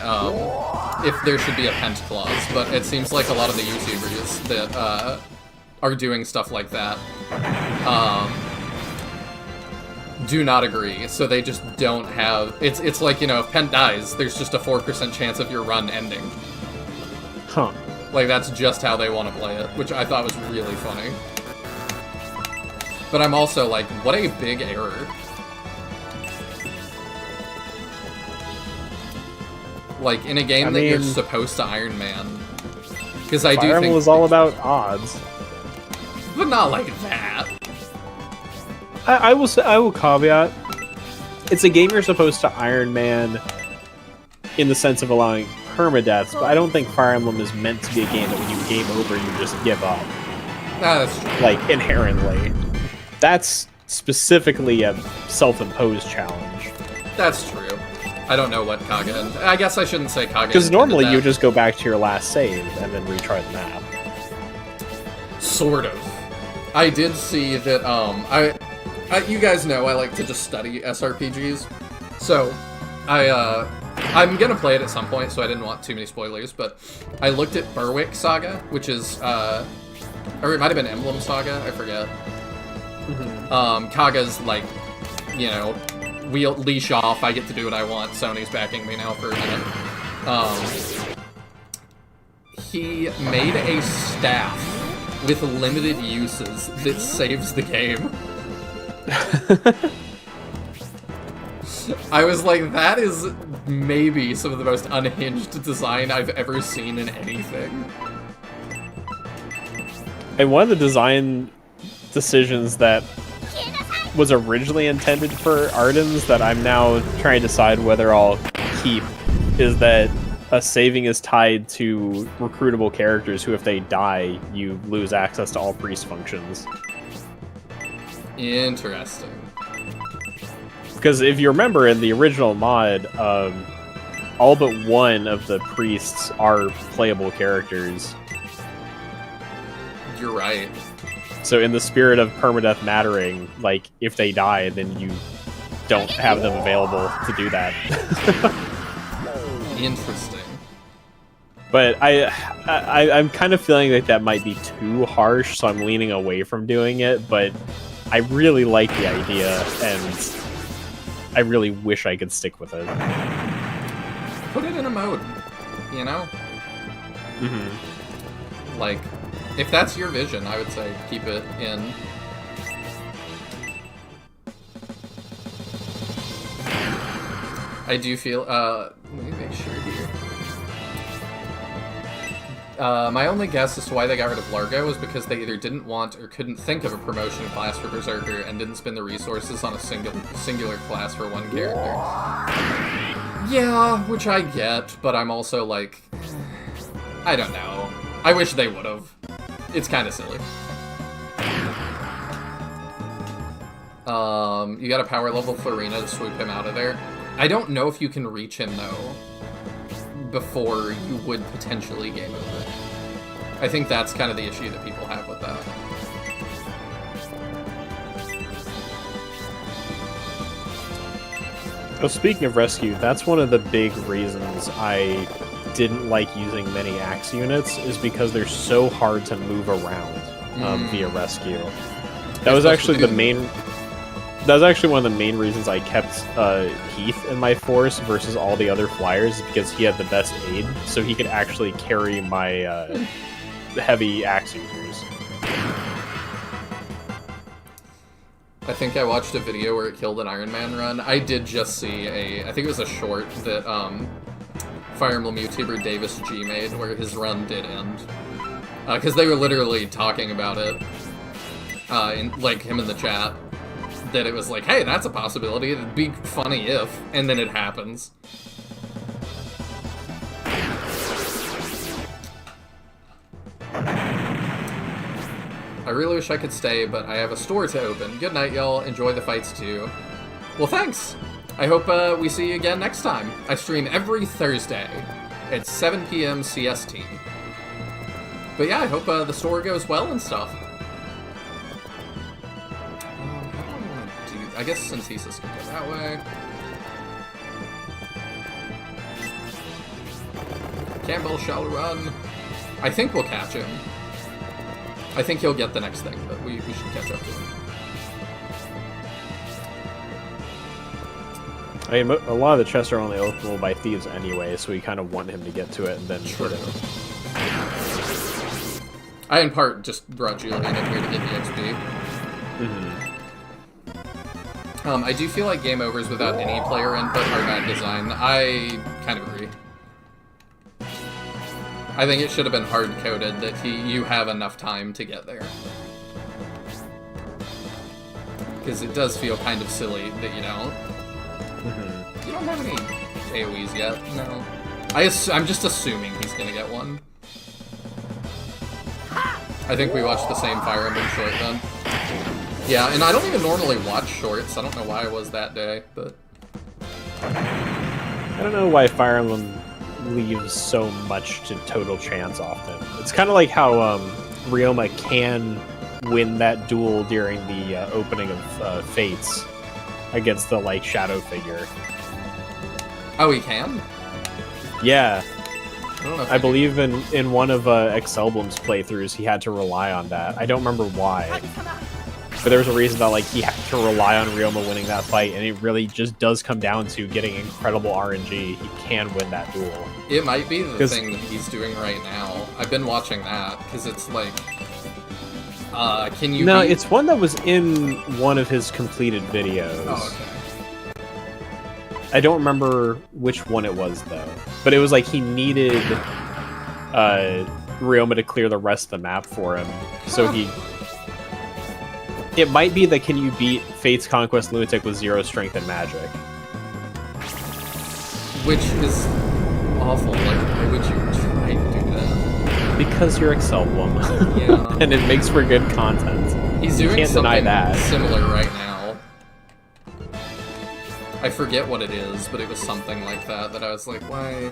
if there should be a Pent clause, but it seems like a lot of the YouTubers that are doing stuff like that do not agree. So they just don't have. It's like, you know, if Pent dies, there's just a 4% chance of your run ending. Huh. Like, that's just how they want to play it, which I thought was really funny. But I'm also like, what a big error. Like, in a game that you're supposed to Iron Man. Because I do think... Fire Emblem was all about odds. But not like that. I will caveat, it's a game you're supposed to Iron Man in the sense of allowing permadeaths, but I don't think Fire Emblem is meant to be a game that when you game over, you just give up. That's true. Like, inherently. That's specifically a self-imposed challenge. That's true. I don't know what Kaga... I guess I shouldn't say Kaga... Because normally you just go back to your last save and then retry the map. Sort of. I did see that, you guys know I like to just study SRPGs. So, I'm gonna play it at some point, so I didn't want too many spoilers, but I looked at Berwick Saga, which is, or it might have been Emblem Saga, I forget. Kaga's like, you know, leash off, I get to do what I want, Sony's backing me now for a minute. He made a staff with limited uses that saves the game. I was like, that is maybe some of the most unhinged design I've ever seen in anything. And one of the design decisions that was originally intended for Ardens that I'm now trying to decide whether I'll keep is that a saving is tied to recruitable characters who, if they die, you lose access to all priest functions. Interesting. Because if you remember in the original mod, all but one of the priests are playable characters. You're right. So in the spirit of permadeath mattering, like, if they die, then you don't have them available to do that. Interesting. But I'm kind of feeling like that might be too harsh, so I'm leaning away from doing it, but I really like the idea, and I really wish I could stick with it. Put it in a mode, you know? Mm-hmm. Like, if that's your vision, I would say keep it in. I do feel, let me make sure here. My only guess as to why they got rid of Largo was because they either didn't want or couldn't think of a promotion class for Berserker and didn't spend the resources on a singular class for one character. Yeah, which I get, but I'm also like, I don't know. I wish they would've. It's kind of silly. You got a power level Florina to swoop him out of there. I don't know if you can reach him, though, before you would potentially game over. I think that's kind of the issue that people have with that. Well, speaking of rescue, that's one of the big reasons I didn't like using many axe units, is because they're so hard to move around via rescue. That was actually the main... That was actually one of the main reasons I kept Heath in my force versus all the other flyers, because he had the best aid, so he could actually carry my heavy axe users. I think I watched a video where it killed an Iron Man run. I did just see I think it was a short that Fire Emblem YouTuber Davis G made, where his run did end. Because they were literally talking about it, like him in the chat. That it was like, hey, that's a possibility, it'd be funny if, and then it happens. I really wish I could stay, but I have a store to open. Good night, y'all. Enjoy the fights, too. Well, thanks! I hope we see you again next time. I stream every Thursday at 7 p.m. CST. But yeah, I hope the store goes well and stuff. I guess Synthesis can go that way. Campbell shall run. I think we'll catch him. I think he'll get the next thing, but we should catch up to him. I mean, a lot of the chests are only openable by thieves anyway, so we kind of want him to get to it and then hit him. I, in part, just brought Julian in here to get the XP. Mm-hmm. I do feel like game overs without any player input are bad design. I kind of agree. I think it should have been hard-coded that you have enough time to get there. Because it does feel kind of silly that you don't. Mm-hmm. You don't have any AoEs yet, no. I'm just assuming he's gonna get one. I think we watched the same Fire Emblem short then. Yeah, and I don't even normally watch shorts. I don't know why I was that day, but... I don't know why Fire Emblem leaves so much to total chance often. It's kind of like how Ryoma can win that duel during the opening of Fates against the, like, shadow figure. Oh, he can? Yeah. I don't know if I believe in one of Excelblum's playthroughs he had to rely on that. I don't remember why. But there was a reason that, like, he had to rely on Ryoma winning that fight, and it really just does come down to getting incredible RNG. He can win that duel. It might be the thing that he's doing right now. I've been watching that, because it's like... can you... No, it's one that was in one of his completed videos. Oh, okay. I don't remember which one it was though. But it was like he needed Ryoma to clear the rest of the map for him. So he... It might be that can you beat Fate's Conquest Lunatic with 0 strength and magic? Which is awful. Like, why would you try to do that? Because you're Excelblum. Yeah. And it makes for good content. He's You doing can't deny something that. similar right now. I forget what it is, but it was something like that I was like, why?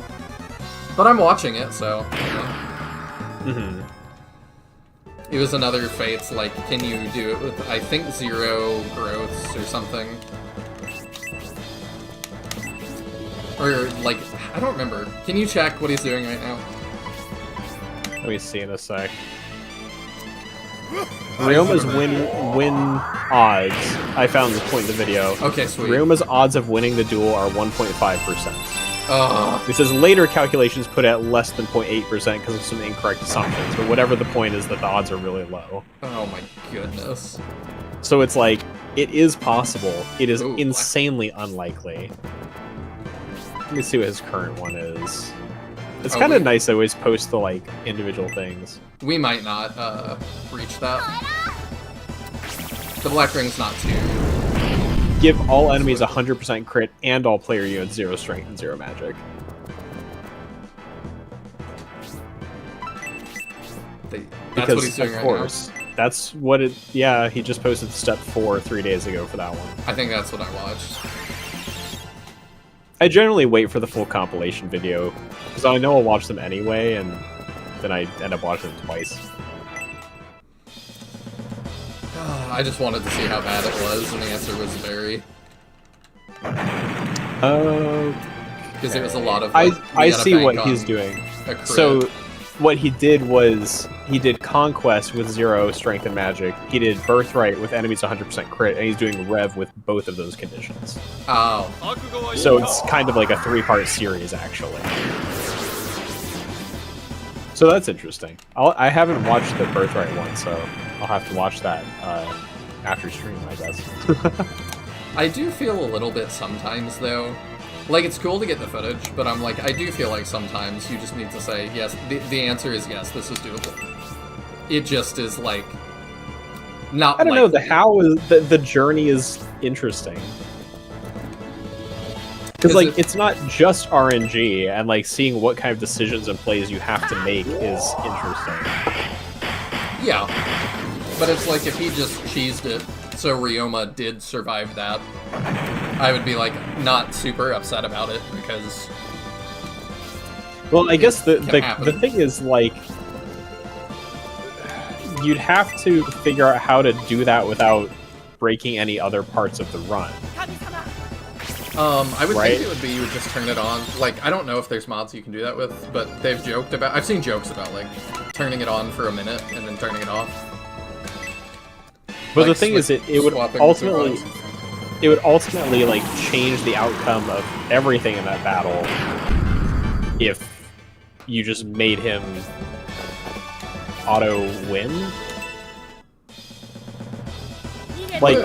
But I'm watching it, so, you know. Mm-hmm. It was another Fates, like, can you do it with, I think, 0 growths or something? Or, like, I don't remember. Can you check what he's doing right now? Let me see in a sec. Ryoma's win odds. I found this point in the video. Okay, sweet. Ryoma's odds of winning the duel are 1.5%. Ugh. It says later calculations put at less than 0.8% because of some incorrect assumptions, but whatever the point is that the odds are really low. Oh my goodness. So it's like, it is possible. It is Ooh, insanely unlikely. Let me see what his current one is. It's Oh, kind of wait. nice they always post the, like, individual things. We might not, reach that. The Black Ring's not too. Give all enemies 100% crit and all player units 0 strength and 0 magic. That's Because, what he's doing of right course, that's what it... Yeah, he just posted step 4 3 days ago for that one. now. I think that's what I watched. I generally wait for the full compilation video, because I know I'll watch them anyway, and then I end up watching them twice. I just wanted to see how bad it was, and the answer was very. Because it was a lot of. Like, I see what he's doing. So, what he did was he did Conquest with 0 strength and magic. He did Birthright with enemies 100% crit, and he's doing Rev with both of those conditions. Oh. So it's kind of like a 3-part series, actually. So that's interesting. I haven't watched the Birthright one, so I'll have to watch that after stream, I guess. I do feel a little bit sometimes, though. Like, it's cool to get the footage, but I'm like, I do feel like sometimes you just need to say, yes, the answer is yes, this is doable. It just is, like, not I don't know, the likely. how is... The journey is interesting. Because, Is like, it- it's not just RNG, and, like, seeing what kind of decisions and plays you have to make is interesting. Yeah. But it's like, if he just cheesed it, so Ryoma did survive that, I would be, like, not super upset about it, because... Well, I guess the happen. thing is, like... You'd have to figure out how to do that without breaking any other parts of the run. I would Right? think it would be you would just turn it on. Like, I don't know if there's mods you can do that with, but they've joked about... I've seen jokes about, like, turning it on for a minute and then turning it off. But the Like, thing is, it would swapping ultimately... between It would ultimately, like, change the outcome of everything in that battle if you just made him auto-win. Like,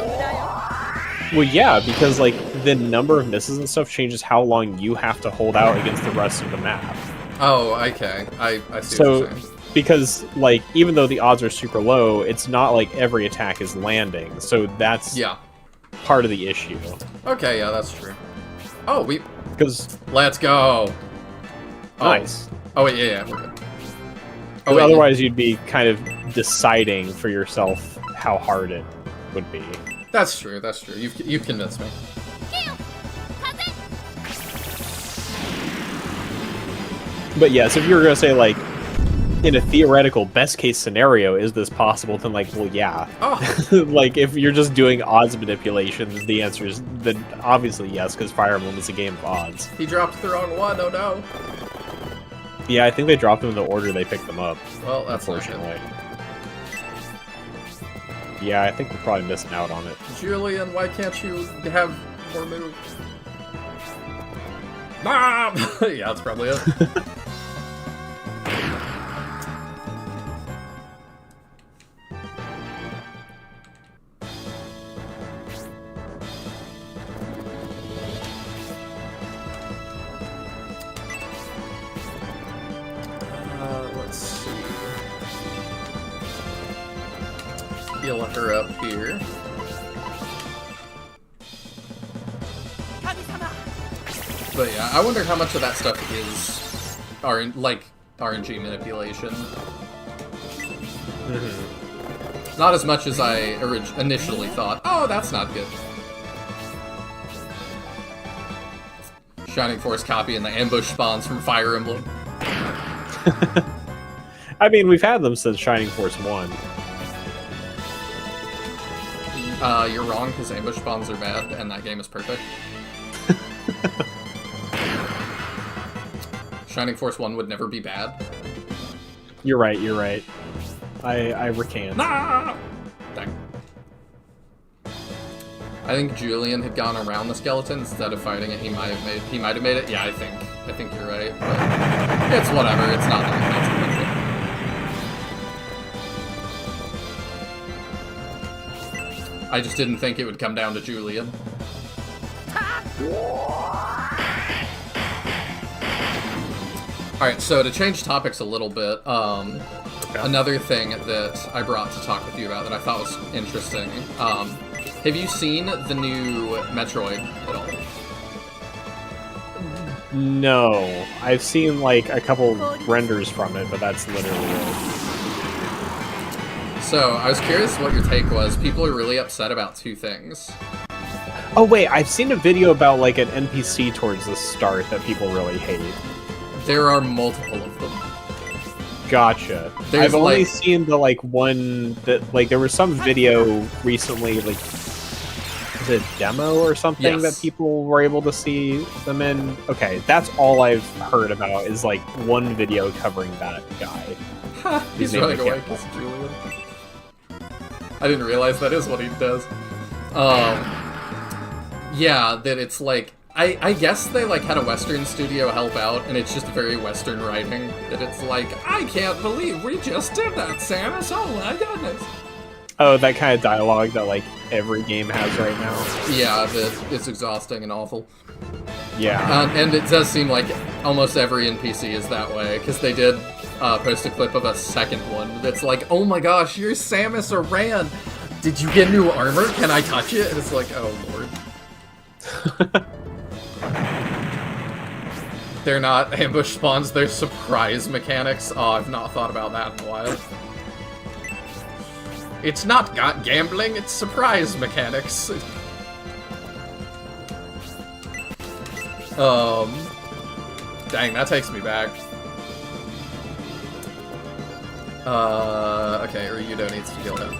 well, yeah, because, like, the number of misses and stuff changes how long you have to hold out against the rest of the map. Oh, okay. I see what So, you're saying. because, like, even though the odds are super low, it's not like every attack is landing, so that's Yeah. part of the issue. Okay, yeah, that's true. Oh, we... Because, Let's go! Oh. nice. Oh, wait, yeah, we're good. Oh, 'Cause wait, otherwise, you'd be kind of deciding for yourself how hard it would be. That's true, that's true. You've convinced me. But yes, if you were going to say, like, in a theoretical best-case scenario, is this possible? Then, like, well, yeah. Oh, Like, if you're just doing odds manipulations, the answer is then obviously yes, because Fire Emblem is a game of odds. he dropped the wrong one, oh no. Yeah, I think they dropped them in the order they picked them up, Well, that's not good. unfortunately. Yeah, I think we're probably missing out on it. Julian, why can't you have more moves? Mom! Yeah, that's probably it. heal her up here. But yeah, I wonder how much of that stuff is RNG manipulation. Mm-hmm. Not as much as I initially thought. Oh, that's not good. Shining Force copy and the ambush spawns from Fire Emblem. I mean, we've had them since Shining Force 1. You're wrong, because ambush spawns are bad, and that game is perfect. Shining Force 1 would never be bad. You're right, you're right. I recant. Nah! Dang. I think Julian had gone around the skeleton instead of fighting it. He might have made it. Yeah, I think you're right. But it's whatever. It's not that expensive. I just didn't think it would come down to Julian. Alright, so to change topics a little bit, another thing that I brought to talk with you about that I thought was interesting, have you seen the new Metroid at all? No. I've seen, like, a couple renders from it, but that's literally it. So, I was curious what your take was. People are really upset about two things. Oh, wait, I've seen a video about, like, an NPC towards the start that people really hate. There are multiple of them. Gotcha. There's, I've only like- seen the, like, one that, like, there was some video recently, like, was it a demo or something Yes. that people were able to see them in? Okay, that's all I've heard about is, like, one video covering that guy. He's name running I away can't because Julian. I didn't realize that is what he does. Yeah, that it's like... I guess they, like, had a Western studio help out, and it's just very Western writing. That it's like, I can't believe we just did that, Samus! Oh my goodness! Oh, that kind of dialogue that, like, every game has right now. Yeah, that it's exhausting and awful. Yeah. And it does seem like almost every NPC is that way, because they did post a clip of a second one that's like, oh my gosh, you're Samus Aran! Did you get new armor? Can I touch it? And it's like, oh lord. They're not ambush spawns, they're surprise mechanics. Oh, I've not thought about that in a while. It's not gambling, it's surprise mechanics. Dang, that takes me back. Okay, Ryudo needs to heal him.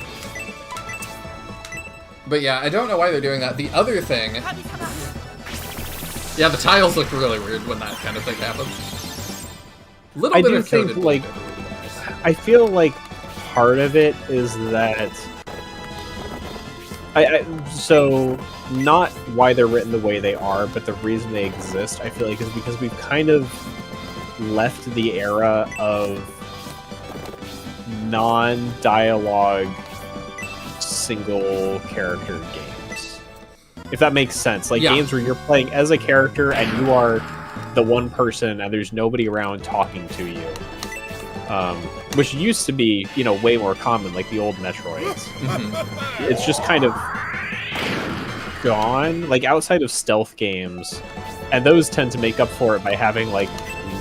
But yeah, I don't know why they're doing that. The other thing... Yeah, the tiles look really weird when that kind of thing happens. Little I bit do of think, coded like, otherwise. I feel like part of it is that... So, not why they're written the way they are, but the reason they exist, I feel like, is because we've kind of left the era of non-dialogue single-character games. If that makes sense. Like, Yeah. games where you're playing as a character and you are the one person and there's nobody around talking to you. Which used to be, you know, way more common, like the old Metroids. Mhm. It's just kind of gone, like outside of stealth games, and those tend to make up for it by having like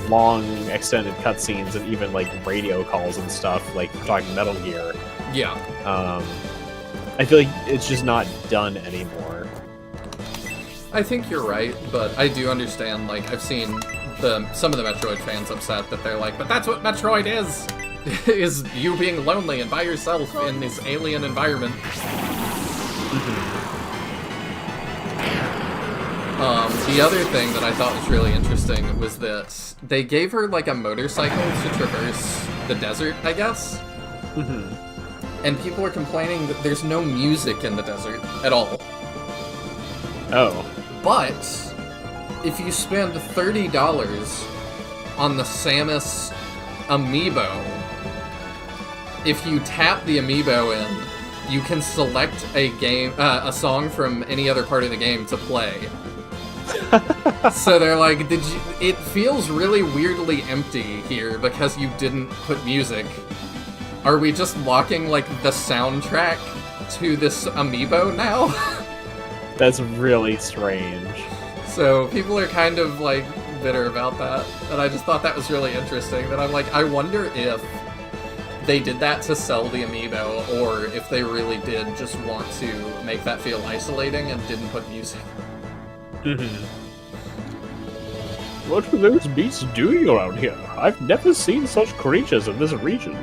long extended cutscenes and even like radio calls and stuff, like we're talking Metal Gear. Yeah. I feel like it's just not done anymore. I think you're right, but I do understand, like, I've seen some of the Metroid fans upset that they're like, but that's what Metroid is! Is you being lonely and by yourself in this alien environment. The other thing that I thought was really interesting was that they gave her, like, a motorcycle to traverse the desert, I guess? And people are complaining that there's no music in the desert at all. Oh. But if you spend $30 on the Samus amiibo, if you tap the amiibo in, you can select a song from any other part of the game to play. So they're like, it feels really weirdly empty here because you didn't put music. Are we just locking, like, the soundtrack to this amiibo now? That's really strange. So people are kind of, like, bitter about that. And I just thought that was really interesting. That I'm like, I wonder if they did that to sell the amiibo, or if they really did just want to make that feel isolating and didn't put music. What were those beasts doing around here? I've never seen such creatures in this region.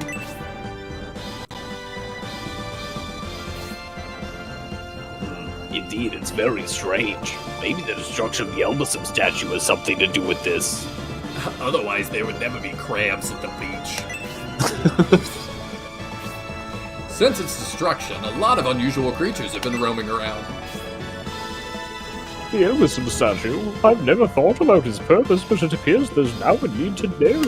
Indeed, it's very strange. Maybe the destruction of the Elbasum statue has something to do with this. Otherwise, there would never be crabs at the beach. Since its destruction, a lot of unusual creatures have been roaming around. The Elbasum statue? I've never thought about its purpose, but it appears there's now a need to know.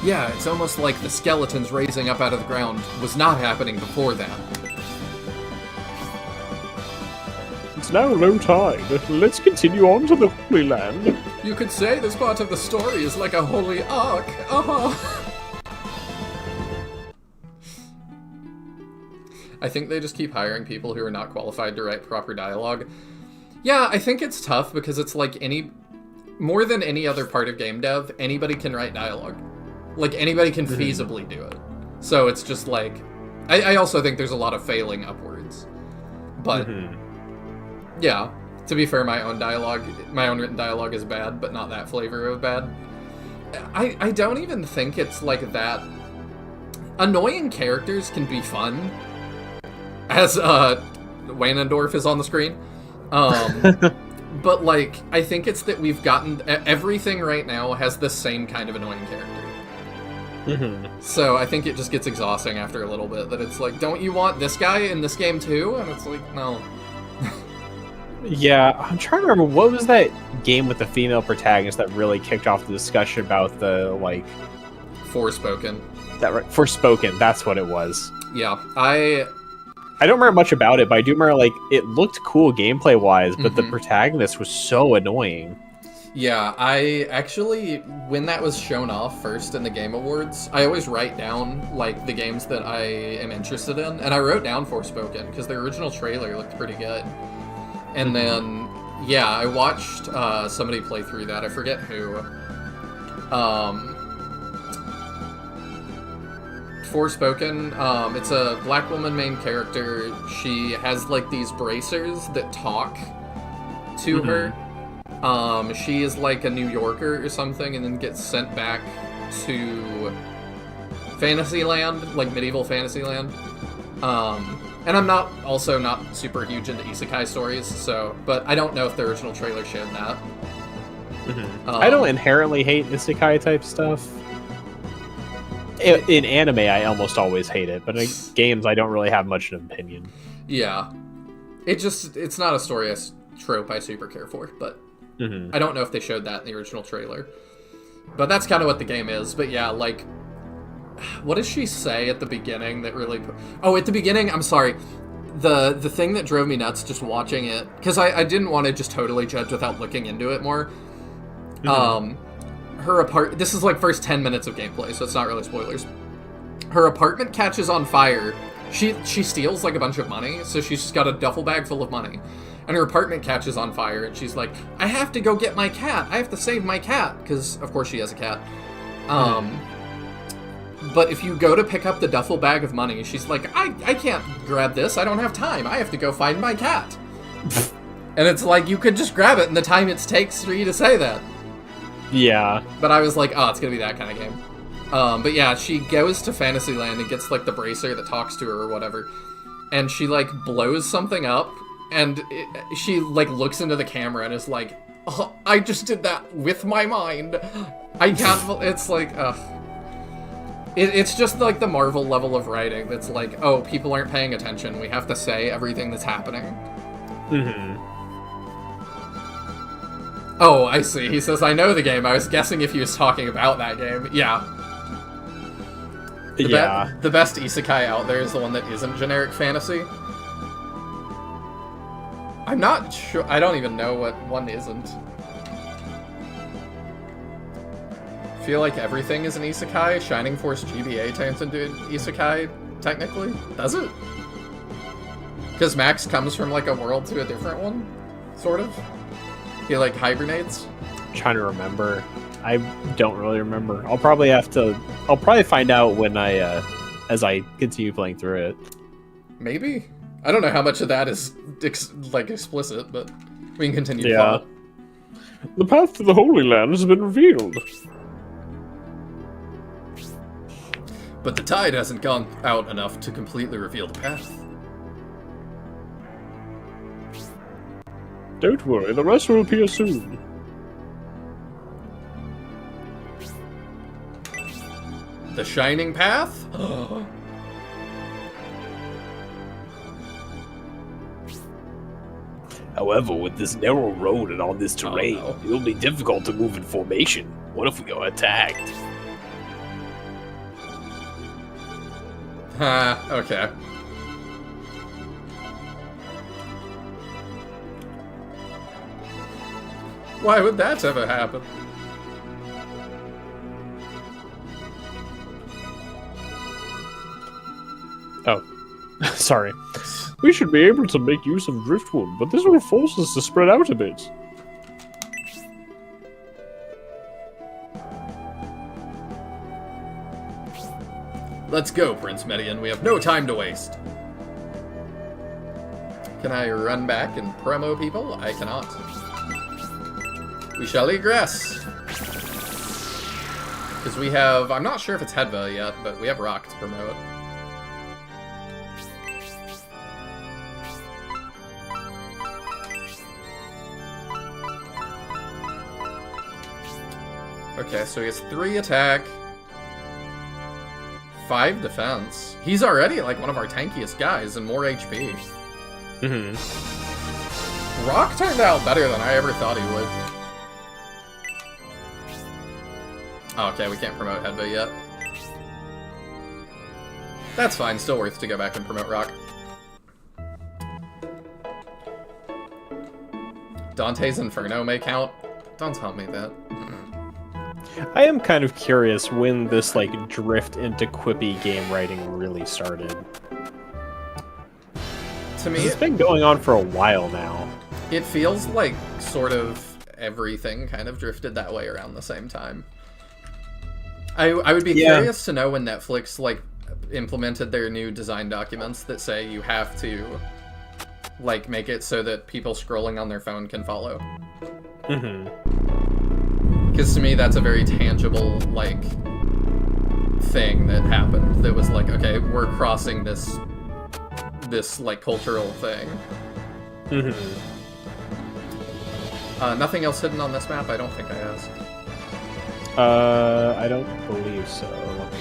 Yeah, it's almost like the skeletons raising up out of the ground was not happening before that. It's now low tide. Let's continue on to the Holy Land. You could say this part of the story is like a holy ark. I think they just keep hiring people who are not qualified to write proper dialogue. Yeah, I think it's tough because it's like more than any other part of game dev, anybody can write dialogue. Like, anybody can feasibly do it. So it's just like, I also think there's a lot of failing upwards. But, yeah, to be fair, my own written dialogue is bad, but not that flavor of bad. I don't even think it's like that. Annoying characters can be fun, as Wainendorf is on the screen. But, like, I think it's that we've gotten... Everything right now has the same kind of annoying character. So I think it just gets exhausting after a little bit, that it's like, don't you want this guy in this game too? And it's like, no. Yeah, I'm trying to remember, what was that game with the female protagonist that really kicked off the discussion about the, like... Forspoken. That right? Forspoken, that's what it was. Yeah, I don't remember much about it, but I do remember, like, it looked cool gameplay-wise, but the protagonist was so annoying. Yeah, I actually, when that was shown off first in the Game Awards, I always write down, like, the games that I am interested in, and I wrote down Forspoken, because the original trailer looked pretty good. And then, yeah, I watched somebody play through that, I forget who. Forspoken, it's a black woman main character. She has, like, these bracers that talk to her. She is like a New Yorker or something, and then gets sent back to Fantasyland, like medieval Fantasyland. And I'm not super huge into isekai stories, so, but I don't know if the original trailer showed that. I don't inherently hate isekai type stuff. In anime, I almost always hate it, but in games, I don't really have much of an opinion. Yeah. It's not a story trope I super care for, but I don't know if they showed that in the original trailer. But that's kind of what the game is. But yeah, like, what does she say at the beginning that really... at the beginning, I'm sorry. The thing that drove me nuts just watching it, because I didn't want to just totally judge without looking into it more. This is like first 10 minutes of gameplay, so it's not really spoilers. Her apartment catches on fire. She steals like a bunch of money, so she's just got a duffel bag full of money. And her apartment catches on fire, and she's like, I have to go get my cat. I have to save my cat. Because, of course, she has a cat. But if you go to pick up the duffel bag of money, she's like, I can't grab this. I don't have time. I have to go find my cat. And it's like, you could just grab it in the time it takes for you to say that. Yeah. But I was like, it's going to be that kind of game. But yeah, she goes to Fantasyland and gets, like, the bracer that talks to her or whatever. And she, like, blows something up. And she, like, looks into the camera and is like, I just did that with my mind. I can't... It's like, It's just, like, the Marvel level of writing that's like, people aren't paying attention. We have to say everything that's happening. Oh, I see. He says, I know the game. I was guessing if he was talking about that game. Yeah. The best isekai out there is the one that isn't generic fantasy. I'm not sure. I don't even know what one isn't. feel like everything is an isekai. Shining Force GBA turns into an isekai, technically. Does it? Because Max comes from, like, a world to a different one, sort of. He, like, hibernates. I'm trying to remember. I don't really remember. I'll probably find out when as I continue playing through it. Maybe? I don't know how much of that is, explicit, but we can continue to Yeah. follow. The path to the Holy Land has been revealed. But the tide hasn't gone out enough to completely reveal the path. Don't worry, the rest will appear soon. The Shining Path? However, with this narrow road and all this terrain, no. it'll be difficult to move in formation. What if we are attacked? Okay. Why would that ever happen? Oh, sorry. We should be able to make use of driftwood, but this will force us to spread out a bit. Let's go, Prince Median. We have no time to waste. Can I run back and promo people? I cannot. We shall egress. Because we have... I'm not sure if it's Hedva yet, but we have Rock to promote. Okay, so he has 3 attack, 5 defense. He's already like one of our tankiest guys and more HP. Rock turned out better than I ever thought he would. Oh, okay, we can't promote Hedva yet. That's fine, still worth to go back and promote Rock. Dante's Inferno may count. Don't tell me that. I am kind of curious when this like drift into quippy game writing really started. To me, It's been going on for a while now. it feels like sort of everything kind of drifted that way around the same time. I would be curious to know when Netflix like implemented their new design documents that say you have to like make it so that people scrolling on their phone can follow. Because to me, that's a very tangible, like, thing that happened. That was like, okay, we're crossing this, like, cultural thing. Nothing else hidden on this map? I don't think I asked. I don't believe so. Let me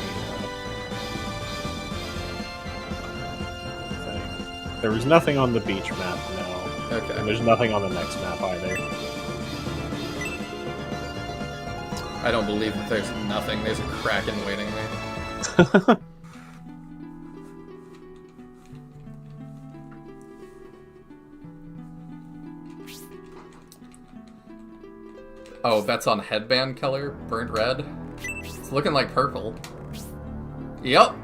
think. There was nothing on the beach map, no. Okay. And there's nothing on the next map either. I don't believe that there's nothing. There's a Kraken waiting me. Oh, that's on headband color, burnt red. It's looking like purple. Yep.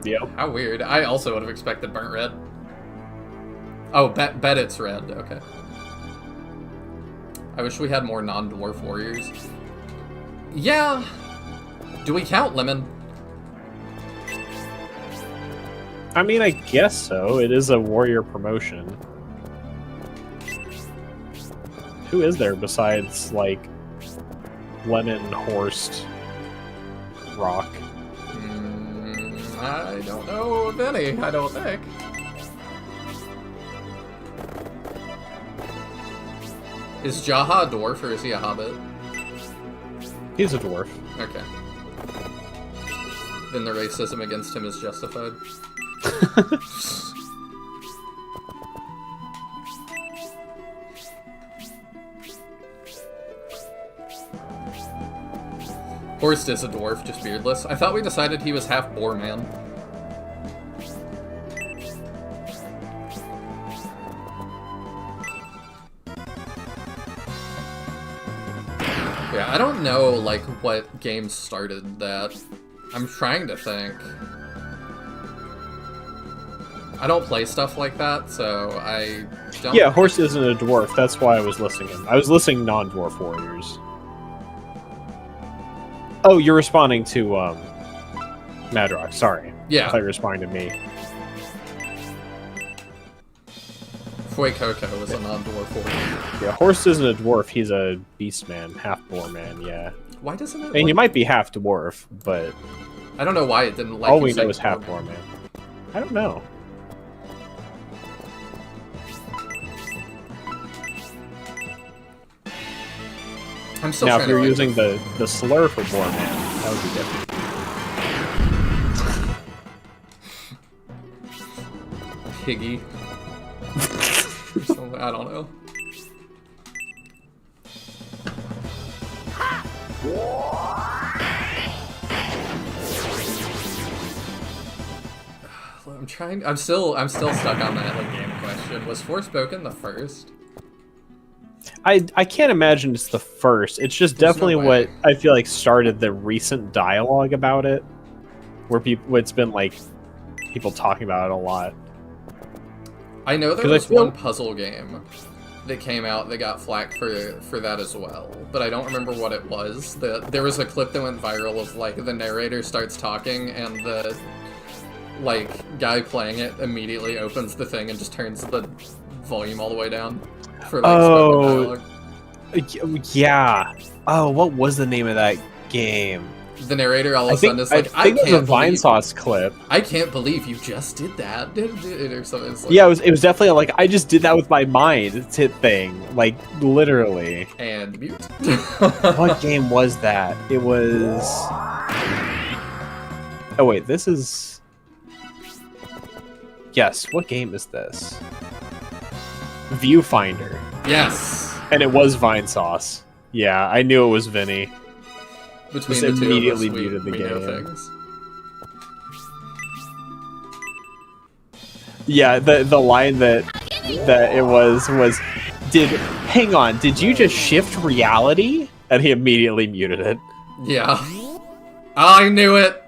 Yep. How weird. I also would have expected burnt red. Oh, bet it's red. Okay. I wish we had more non-dwarf warriors. Yeah. Do we count Lemon? I mean, I guess so. It is a warrior promotion. Who is there besides, like, Lemon, Horst, Rock? I don't know of any, I don't think. Is Jaha a dwarf or is he a hobbit? He's a dwarf. Okay. Then the racism against him is justified. Horst is a dwarf, just beardless. I thought we decided he was half boar man. Yeah, I don't know, like, what game started that. I'm trying to think. I don't play stuff like that, so I don't... Yeah, Horse isn't a dwarf. That's why I was listing him. I was listing non-dwarf warriors. Oh, you're responding to, Madrock. Sorry. Yeah. I thought you were responding to me. Fuecoco was a non-dwarf warrior. Yeah, Horse isn't a dwarf. He's a beast man, half-boar man, yeah. Why doesn't it... I mean, he might be half-dwarf, but... I don't know why it didn't let all you we say know is half-boar man. I don't know. I'm still Now, trying if to you're write using the slur for boar man, that would be different. Piggy. Or something, I don't know. I'm still stuck on that like game question. Was Forspoken the first? I can't imagine it's the first. It's just There's definitely no way. what I feel like started the recent dialogue about it, where it's been like people talking about it a lot. I know there 'Cause I was feel- one puzzle game that came out that got flack for that as well, but I don't remember what it was. There was a clip that went viral of like the narrator starts talking and the like guy playing it immediately opens the thing and just turns the volume all the way down for like spoken dialogue. Yeah. Oh, what was the name of that game? The narrator all of I a sudden think, is like, I think it was a can't Vine believe Sauce clip. I can't believe you just did that, or something. It's like, Yeah, it was definitely like, I just did that with my mind thing. Like, literally. and mute. What game was that? It was... Oh, wait, this is... Yes, what game is this? Viewfinder. Yes. And it was Vine Sauce. Yeah, I knew it was Vinny. Between Just the two of us, immediately we muted the know game. things. Yeah, the line that it was hang on, did you just shift reality? And he immediately muted it. Yeah. I knew it!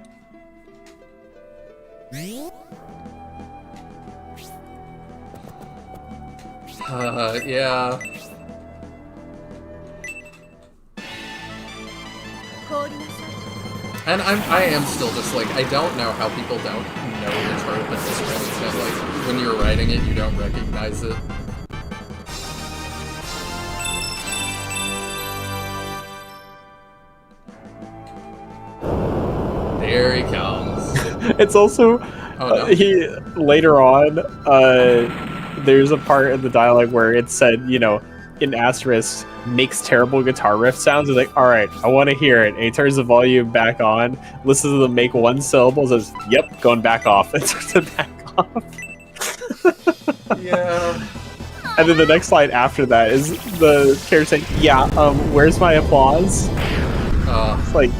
Yeah. And I am still just like, I don't know how people don't know the trope at this point, that like, when you're writing it, you don't recognize it. There he comes. It's also Oh no. he later on there's a part in the dialogue where it said, you know, in asterisk makes terrible guitar riff sounds. He's like, all right, I want to hear it. And he turns the volume back on, listens to them make one syllable, says, yep, going back off, and turns it back off. Yeah. And then the next line after that is the character saying, yeah, where's my applause? It's like,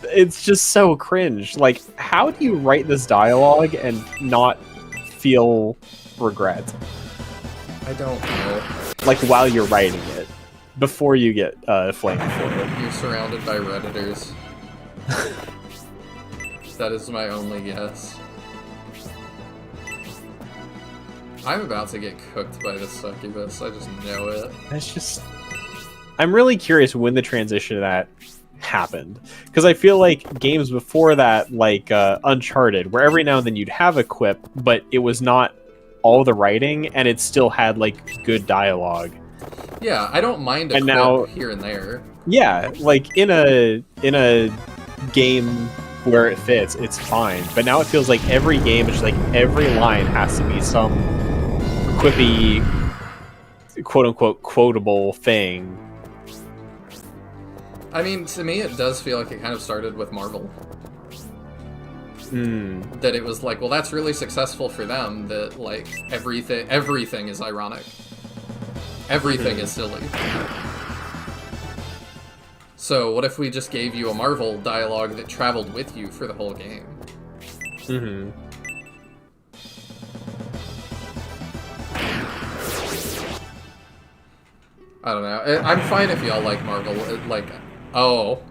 it's just so cringe. Like, how do you write this dialogue and not feel regret? I don't know. Like, while you're writing it, before you get flamed for it. You're surrounded by Redditors. That is my only guess. I'm about to get cooked by this succubus, I just know it. That's just... I'm really curious when the transition to that happened. Because I feel like games before that, like Uncharted, where every now and then you'd have a quip, but it was not all the writing, and it still had, like, good dialogue. Yeah, I don't mind a And quip now- here and there. Yeah, like, in a game where it fits, it's fine. But now it feels like every game, it's like every line has to be some quippy, quote-unquote, quotable thing. I mean, to me, it does feel like it kind of started with Marvel. That it was like, well, that's really successful for them, that, like, everything is ironic. Everything is silly. So, what if we just gave you a Marvel dialogue that traveled with you for the whole game? Mm-hmm. I don't know. I'm fine if y'all like Marvel. Oh.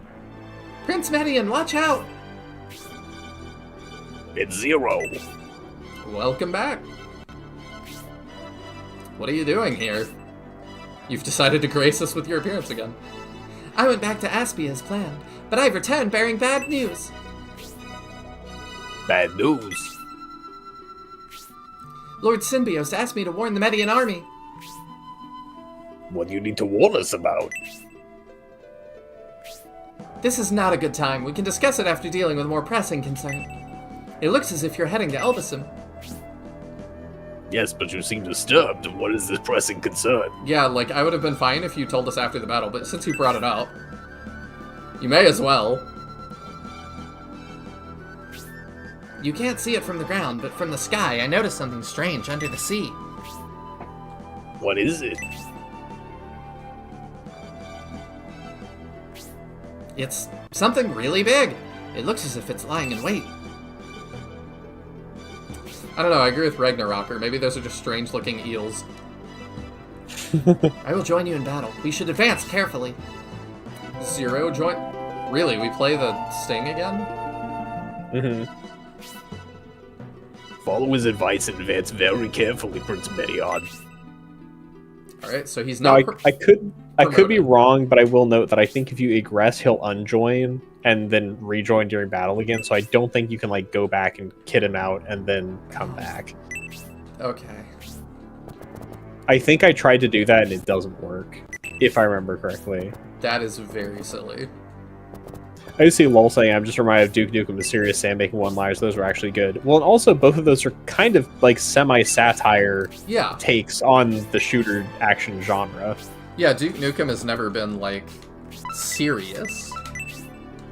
Prince Median, watch out! It's Zero. Welcome back. What are you doing here? You've decided to grace us with your appearance again. I went back to Aspia as planned, but I've returned bearing bad news. Bad news. Lord Symbios asked me to warn the Median army. What do you need to warn us about? This is not a good time. We can discuss it after dealing with a more pressing concern. It looks as if you're heading to Elbasum. Yes, but you seem disturbed. What is this pressing concern? Yeah, like, I would have been fine if you told us after the battle, but since you brought it up, you may as well. You can't see it from the ground, but from the sky, I noticed something strange under the sea. What is it? It's something really big. It looks as if it's lying in wait. I don't know, I agree with Ragnarok, maybe those are just strange-looking eels. I will join you in battle. We should advance carefully. Zero join... Really, we play the Sting again? Mm-hmm. Follow his advice and advance very carefully, Prince Medion. Alright, so he's No, not... I could be promoted. wrong, but I will note that I think if you egress, he'll unjoin and then rejoin during battle again. So I don't think you can like go back and kit him out and then come back. Okay. I think I tried to do that and it doesn't work, if I remember correctly. That is very silly. I just see LOL saying, I'm just reminded of Duke Nukem, the serious Sam making one-liners. Those were actually good. Well, and also both of those are kind of like semi-satire Yeah. takes on the shooter action genre. Yeah, Duke Nukem has never been, like, serious.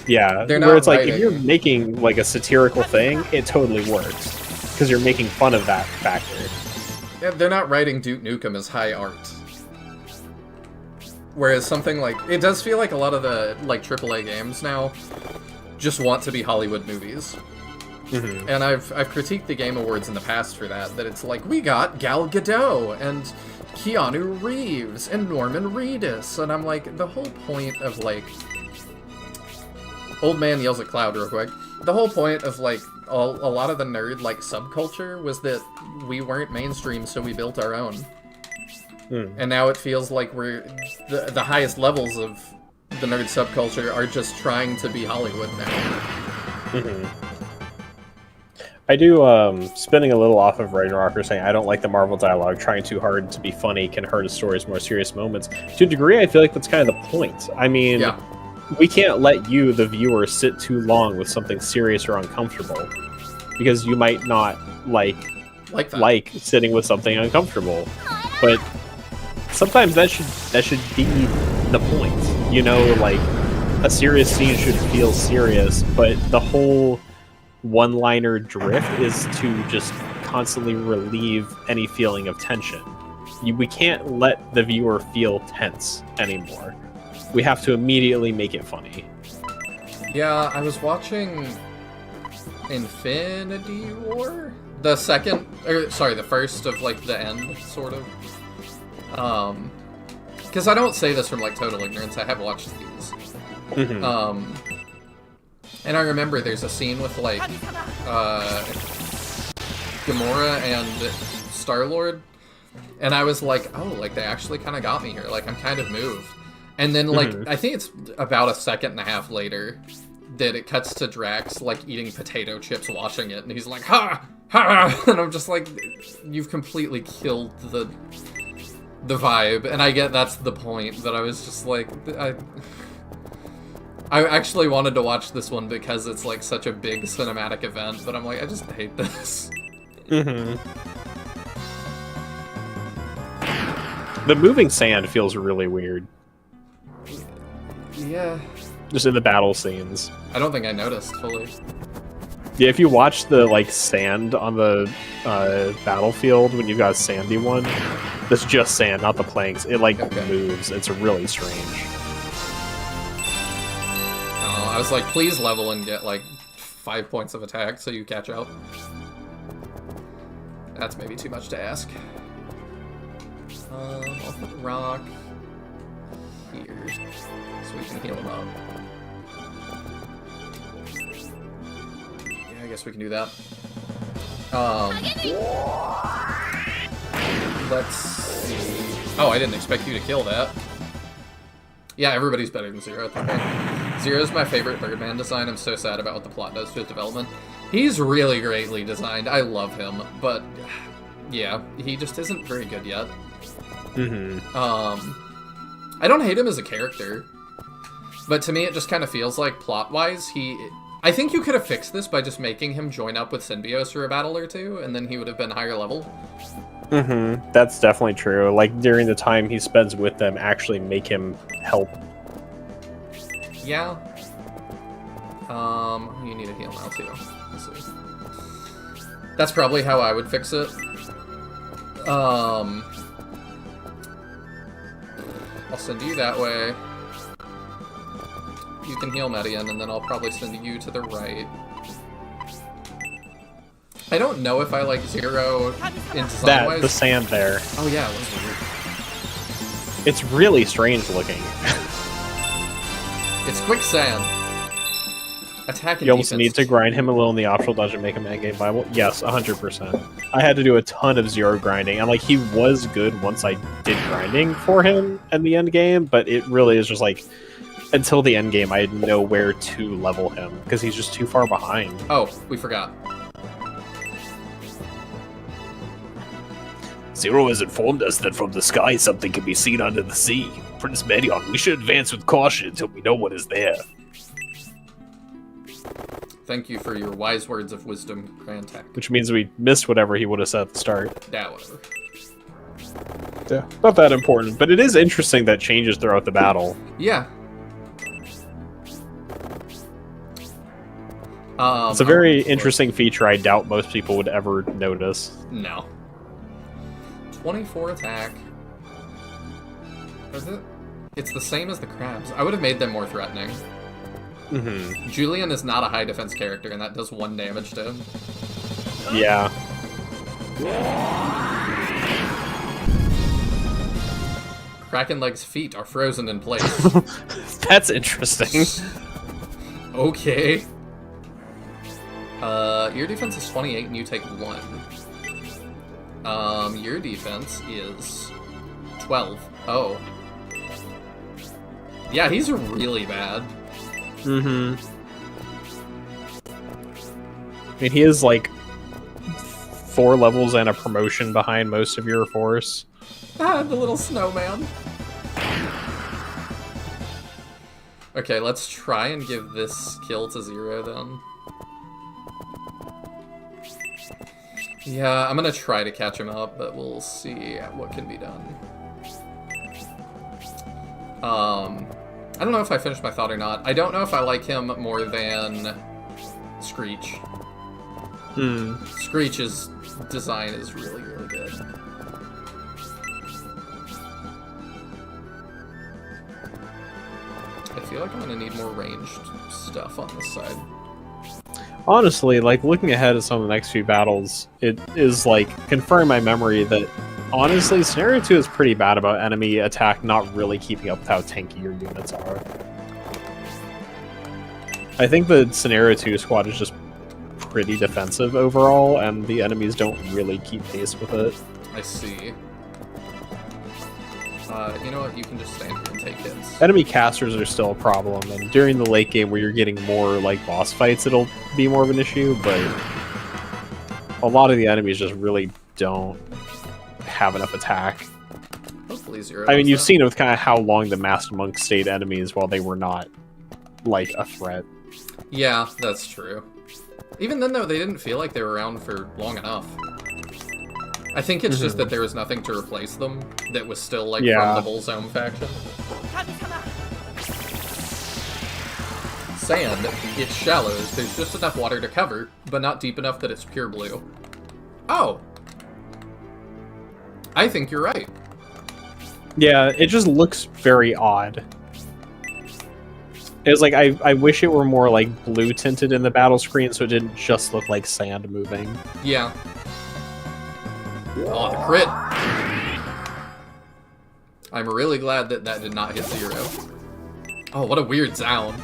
Yeah, They're where not it's like, if writing- you're making like a satirical thing, it totally works. Because you're making fun of that factor. Yeah, they're not writing Duke Nukem as high art. Whereas something like... It does feel like a lot of the, like, AAA games now just want to be Hollywood movies. Mm-hmm. And I've critiqued the Game Awards in the past for that it's like, we got Gal Gadot, and Keanu Reeves, and Norman Reedus, and I'm like, the whole point of, like... Old man yells at cloud real quick. The whole point of, like, a lot of the nerd, like, subculture was that we weren't mainstream, so we built our own. And now it feels like we're... The highest levels of the nerd subculture are just trying to be Hollywood now. I do, spinning a little off of Ragnarok, saying I don't like the Marvel dialogue. Trying too hard to be funny can hurt a story's more serious moments. To a degree, I feel like that's kind of the point. I mean, Yeah. we can't let you, the viewer, sit too long with something serious or uncomfortable. Because you might not Like that. like sitting with something uncomfortable. But sometimes that should be the point. You know, like, a serious scene should feel serious, but the whole one-liner drift is to just constantly relieve any feeling of tension. We can't let the viewer feel tense anymore. We have to immediately make it funny. Yeah, I was watching Infinity War? The first of, like, the end, sort of. Because I don't say this from, like, total ignorance, I have watched these. And I remember there's a scene with, like, Gamora and Star-Lord, and I was like, oh, like, they actually kind of got me here, like, I'm kind of moved. And then, like, I think it's about a second and a half later that it cuts to Drax, like, eating potato chips, watching it, and he's like, ha! Ha! And I'm just like, you've completely killed the vibe, and I get that's the point, but I was just like, I actually wanted to watch this one because it's, like, such a big cinematic event, but I'm like, I just hate this. The moving sand feels really weird. Yeah. Just in the battle scenes. I don't think I noticed fully. Yeah, if you watch the, like, sand on the battlefield when you've got a sandy one, that's just sand, not the planks. It, like, moves. It's really strange. I was like, please level and get, like, 5 points of attack so you catch up. That's maybe too much to ask. I'll put rock. here so we can heal him up. Yeah, I guess we can do that. Let's see. Oh, I didn't expect you to kill that. Yeah, everybody's better than Zero. Okay. Zero's my favorite Birdman design. I'm so sad about what the plot does to his development. He's really greatly designed. I love him, but yeah, he just isn't very good yet. I don't hate him as a character, but to me it just kind of feels like plot-wise I think you could have fixed this by just making him join up with Symbiote for a battle or two, and then he would have been higher level. That's definitely true. Like, during the time he spends with them, actually make him help. Yeah. You need a heal now, too. Let's see. That's probably how I would fix it. I'll send you that way. You can heal Median, and then I'll probably send you to the right. I don't know if I like Zero in design-wise. The sand there. Oh yeah, it was weird. It's really strange looking. It's quicksand. Attack and You almost defense. need to grind him a little in the optional dungeon, make him endgame viable. Yes, 100%. I had to do a ton of Zero grinding, and like he was good once I did grinding for him in the end game, but it really is just like until the end game I had nowhere to level him because he's just too far behind. Oh, we forgot. Zero has informed us that from the sky something can be seen under the sea. Prince Medion, we should advance with caution until we know what is there. Thank you for your wise words of wisdom, Grand Tech. Which means we missed whatever he would have said at the start. Yeah, whatever. Yeah, not that important, but it is interesting that changes throughout the battle. Yeah. It's a very interesting feature I doubt most people would ever notice. No. 24 attack. Is it? It's the same as the crabs. I would have made them more threatening. Julian is not a high defense character, and that does 1 damage to him. Yeah. Kraken Leg's feet are frozen in place. That's interesting. Okay. Your defense is 28 and you take 1. Your defense is 12. Oh. Yeah, he's really bad. I mean, he is like 4 levels and a promotion behind most of your force. Ah, the little snowman. Okay, let's try and give this skill to Zero then. Yeah, I'm gonna try to catch him up, but we'll see what can be done. I don't know if I finished my thought or not. I don't know if I like him more than Screech. Screech's design is really, really good. I feel like I'm gonna need more ranged stuff on this side. Honestly, like, looking ahead at some of the next few battles, it is, like, confirming my memory that, honestly, Scenario 2 is pretty bad about enemy attack not really keeping up with how tanky your units are. I think the Scenario 2 squad is just pretty defensive overall, and the enemies don't really keep pace with it. I see. You know what? You can just stand here and take hits. Enemy casters are still a problem, and during the late game where you're getting more, like, boss fights, it'll be more of an issue, but a lot of the enemies just really don't have enough attack. Hopefully Zero. I mean, does you've that. seen with kind of how long the Masked Monk stayed enemies while they were not, like, a threat. Yeah, that's true. Even then, though, they didn't feel like they were around for long enough. I think it's just that there was nothing to replace them that was still, like, from the Bullzome faction. Sand, it's shallows. There's just enough water to cover, but not deep enough that it's pure blue. Oh! I think you're right. Yeah, it just looks very odd. It's like, I wish it were more, like, blue tinted in the battle screen so it didn't just look like sand moving. Yeah. Oh, the crit! I'm really glad that that did not hit 0. Oh, what a weird sound.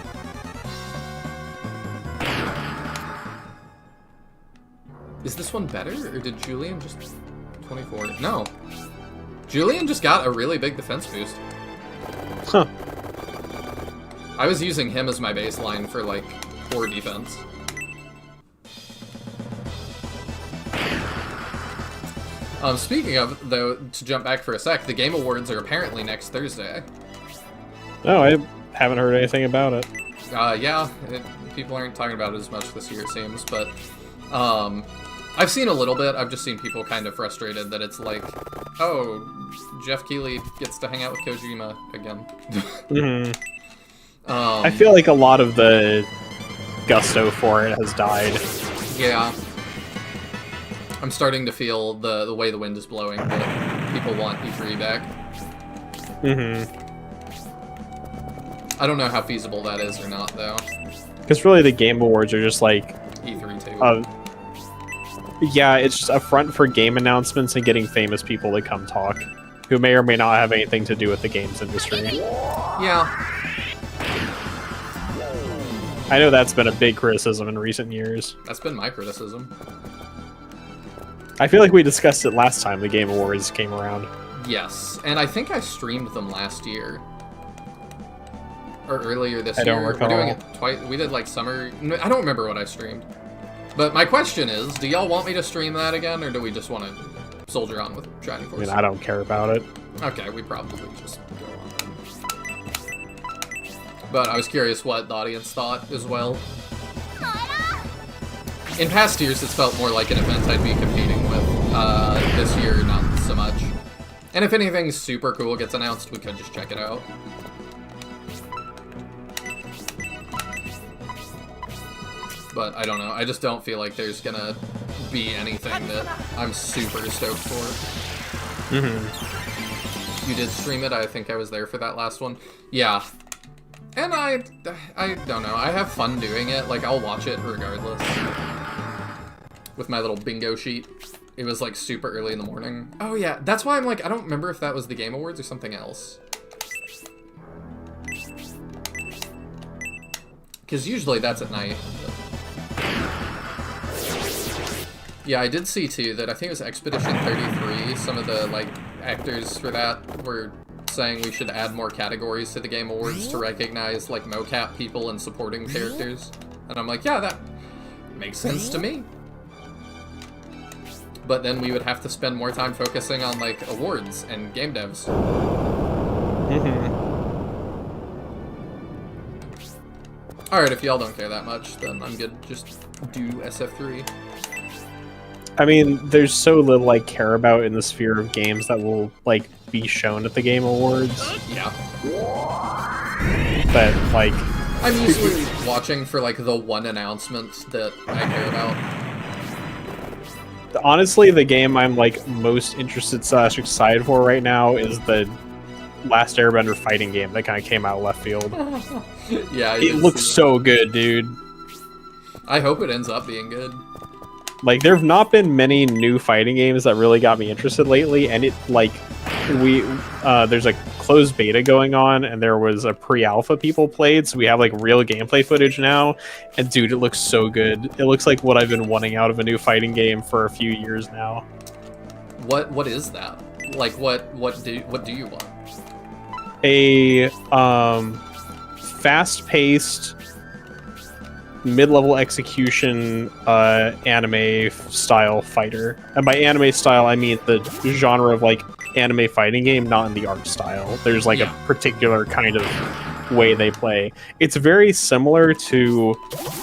Is this one better, or did Julian just... 24? No. Julian just got a really big defense boost. Huh. I was using him as my baseline for, like, 4 defense. Speaking of, though, to jump back for a sec, the Game Awards are apparently next Thursday. Oh, I haven't heard anything about it. Yeah, people aren't talking about it as much this year, it seems, but, I've seen a little bit. I've just seen people kind of frustrated that it's like, oh, Jeff Keighley gets to hang out with Kojima again. I feel like a lot of the gusto for it has died. Yeah. I'm starting to feel the way the wind is blowing, that people want E3 back. I don't know how feasible that is or not, though. Because really the Game Awards are just like... E3 too. Yeah, it's just a front for game announcements and getting famous people to come talk, who may or may not have anything to do with the games industry. Yeah. I know that's been a big criticism in recent years. That's been my criticism. I feel like we discussed it last time the Game Awards came around. Yes, and I think I streamed them last year. Or earlier this year. I don't recall. We're doing it twice. We did like summer... No, I don't remember what I streamed. But my question is, do y'all want me to stream that again, or do we just want to soldier on with Shining Force? I mean, I don't care about it. Okay, we probably just go on then. But I was curious what the audience thought as well. In past years, it's felt more like an event I'd be competing with. This year, not so much. And if anything super cool gets announced, we could just check it out. But I don't know. I just don't feel like there's gonna be anything that I'm super stoked for. You did stream it. I think I was there for that last one. Yeah. And I don't know. I have fun doing it. Like, I'll watch it regardless. With my little bingo sheet. It was like super early in the morning. Oh yeah, that's why I'm like, I don't remember if that was the Game Awards or something else. Because usually that's at night. Yeah, I did see too that I think it was Expedition 33. Some of the like actors for that were saying we should add more categories to the Game Awards to recognize like mocap people and supporting characters. And I'm like, yeah, that makes sense to me. But then we would have to spend more time focusing on like awards and game devs. Alright, if y'all don't care that much, then I'm good. Just do SF3. I mean, there's so little I care about in the sphere of games that will, like, be shown at the Game Awards. Yeah. But, like... I'm usually watching for, like, the one announcement that I care about. Honestly, the game I'm, like, most interested / excited for right now is the Last Airbender fighting game that kind of came out left field. Yeah, it looks so good, dude. I hope it ends up being good. Like, there have not been many new fighting games that really got me interested lately, and it, like, there's a closed beta going on, and there was a pre-alpha people played, so we have, like, real gameplay footage now, and dude, it looks so good. It looks like what I've been wanting out of a new fighting game for a few years now. What is that? Like, what do you want? A, fast-paced, mid-level execution anime style fighter. And by anime style I mean the genre of like anime fighting game, not in the art style. There's like a particular kind of way they play. It's very similar to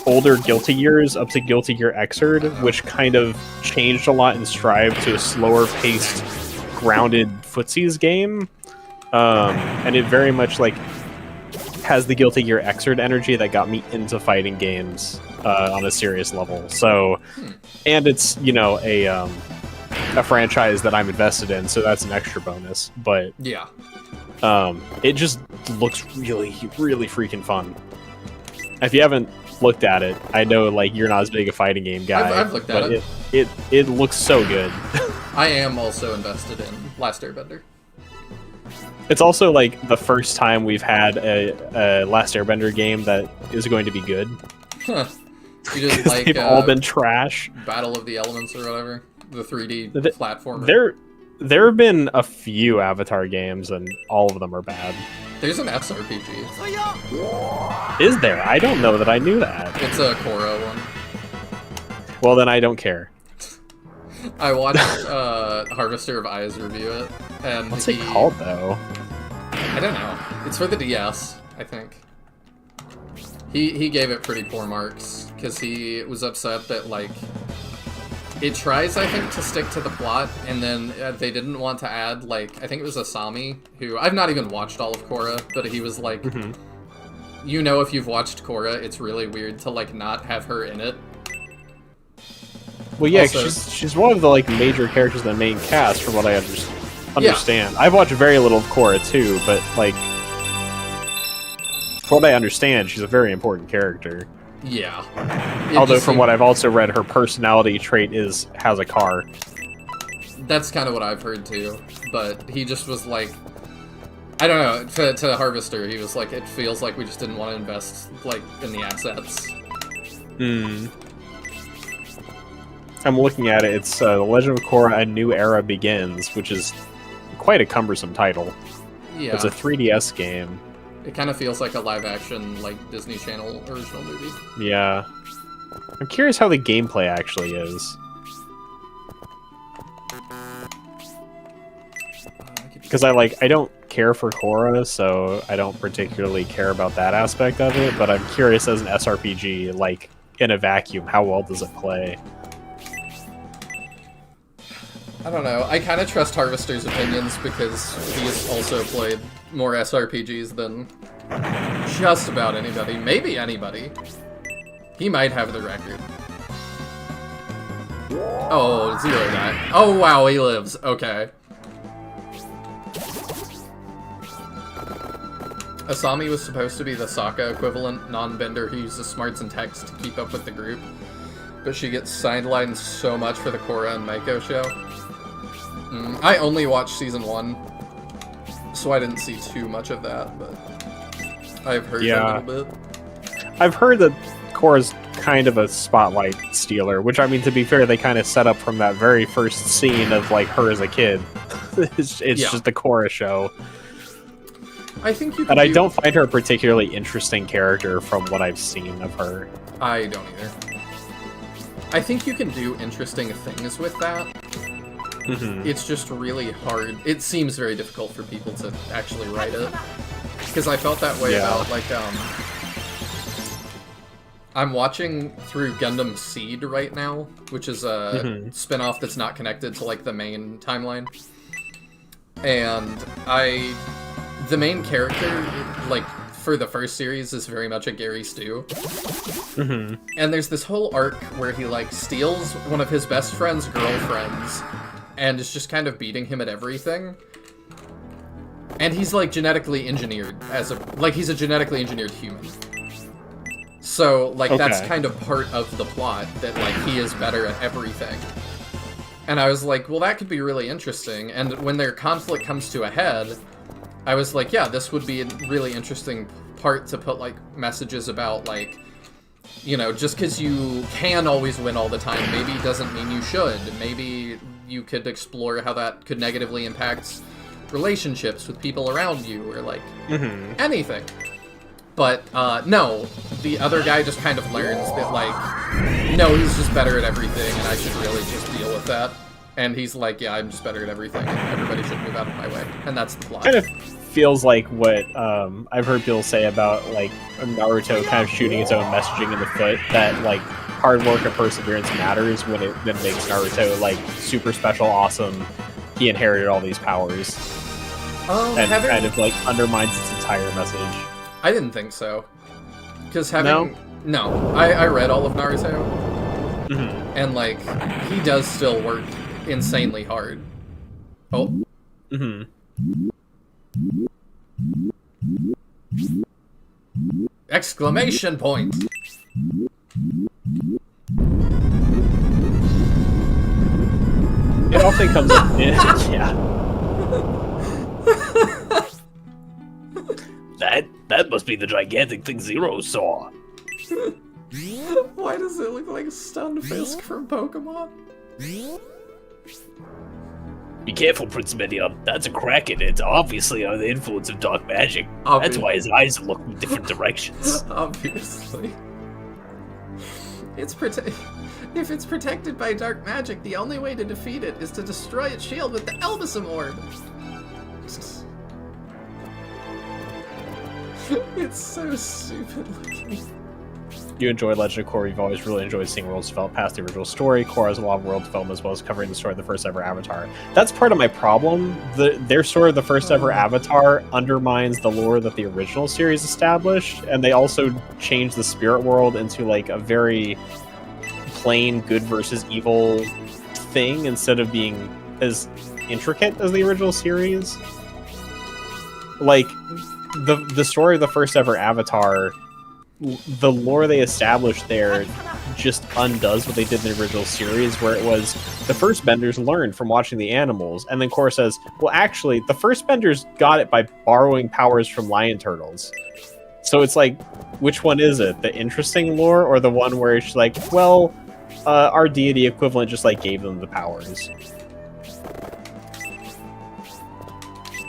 older Guilty Gears up to Guilty Gear Xrd, which kind of changed a lot and strived to a slower paced, grounded footsies game. And it very much like has the Guilty Gear Xrd energy that got me into fighting games on a serious level. So, and it's, you know, a franchise that I'm invested in, so that's an extra bonus. But yeah, it just looks really, really freaking fun. If you haven't looked at it, I know like you're not as big a fighting game guy. I've looked at it. It looks so good. I am also invested in Last Airbender. It's also like the first time we've had a Last Airbender game that is going to be good. Huh. You just like they've all been trash. Battle of the Elements or whatever, the 3D platformer. There have been a few Avatar games, and all of them are bad. There's an SRPG. Is there? I don't know that I knew that. It's a Korra one. Well, then I don't care. I watched Harvester of Eyes review it, and what's it called though? I don't know. It's for the DS, I think. He gave it pretty poor marks because he was upset that like it tries, I think, to stick to the plot, and then they didn't want to add like I think it was Asami, who I've not even watched all of Korra, but he was like, you know, if you've watched Korra, it's really weird to like not have her in it. Well, yeah, Also, she's one of the like major characters in the main cast, from what I understand. Yeah. I've watched very little of Korra too, but like, from what I understand, she's a very important character. Yeah. Although, from what I've also read, her personality trait has a car. That's kind of what I've heard too, but he just was like, I don't know. To Harvester, he was like, it feels like we just didn't want to invest like in the assets. I'm looking at it. It's The Legend of Korra: A New Era Begins, which is quite a cumbersome title. Yeah. It's a 3DS game. It kind of feels like a live-action, like, Disney Channel original movie. Yeah. I'm curious how the gameplay actually is. Because I don't care for Korra, so I don't particularly care about that aspect of it, but I'm curious as an SRPG, like, in a vacuum, how well does it play? I don't know. I kind of trust Harvester's opinions because he's also played more SRPGs than just about anybody. Maybe anybody. He might have the record. Oh, Zero died. Oh, wow, he lives. Okay. Asami was supposed to be the Sokka equivalent non-bender who uses smarts and text to keep up with the group, but she gets sidelined so much for the Korra and Maiko show. I only watched season 1, so I didn't see too much of that, but I've heard a little bit. I've heard that Korra's kind of a spotlight stealer, which, I mean, to be fair, they kind of set up from that very first scene of, like, her as a kid. It's just the Korra show. I think you and I don't find her a particularly interesting character from what I've seen of her. I don't either. I think you can do interesting things with that. It's just really hard. It seems very difficult for people to actually write it. Because I felt that way about, like, I'm watching through Gundam Seed right now, which is a spin-off that's not connected to, like, the main timeline. And the main character, like, for the first series is very much a Gary Stu. And there's this whole arc where he, like, steals one of his best friend's girlfriends and is just kind of beating him at everything. And he's, like, genetically engineered he's a genetically engineered human. So, like, that's kind of part of the plot, that, like, he is better at everything. And I was like, well, that could be really interesting. And when their conflict comes to a head, I was like, yeah, this would be a really interesting part to put, like, messages about, like, you know, just because you can always win all the time, maybe doesn't mean you should. Maybe you could explore how that could negatively impact relationships with people around you, or, like, anything. But, no, the other guy just kind of learns that, like, no, he's just better at everything, and I should really just deal with that. And he's like, yeah, I'm just better at everything, and everybody should move out of my way. And that's the plot. Kind of feels like what I've heard people say about, like, Naruto kind of shooting its own messaging in the foot, that, like, hard work and perseverance matters when it then makes Naruto, like, super special, awesome. He inherited all these powers. And kind of, like, undermines its entire message. I didn't think so. Because having... No, I read all of Naruto. And, like, he does still work insanely hard. Oh. Exclamation point! It often comes up... Yeah. must be the gigantic thing Zero saw. Why does it look like Stunned Fisk from Pokemon? Be careful, Prince Medion. That's a Kraken. It's obviously under the influence of dark magic. That's why his eyes are looking in different directions. Obviously. If it's protected by dark magic, the only way to defeat it is to destroy its shield with the Elvisum Orb. It's so stupid looking. You enjoy Legend of Korra, you've always really enjoyed seeing worlds develop past the original story. Korra's a lot of world development as well as covering the story of the first ever Avatar. That's part of my problem. Their story of the first ever Avatar undermines the lore that the original series established, and they also changed the spirit world into like a very plain good versus evil thing instead of being as intricate as the original series. Like, the story of the first ever Avatar, the lore they established there just undoes what they did in the original series, where it was the first benders learned from watching the animals, and then Korra says, well, actually, the first benders got it by borrowing powers from lion turtles. So it's like, which one is it? The interesting lore, or the one where it's like, well, our deity equivalent just like gave them the powers?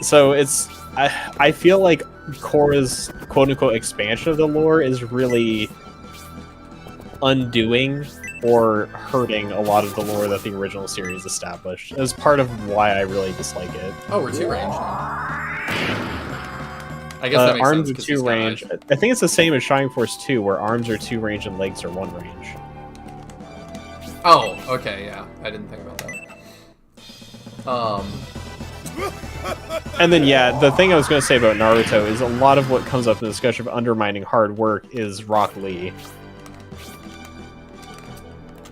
So it's, I feel like Korra's quote-unquote expansion of the lore is really undoing or hurting a lot of the lore that the original series established. As part of why I really dislike it. Oh, we're two range now. I guess that makes arms sense. Arms are 2 range. I think it's the same as Shining Force 2, where arms are 2 range and legs are 1 range. Oh, okay, yeah. I didn't think about that. And then, yeah, the thing I was going to say about Naruto is a lot of what comes up in the discussion of undermining hard work is Rock Lee,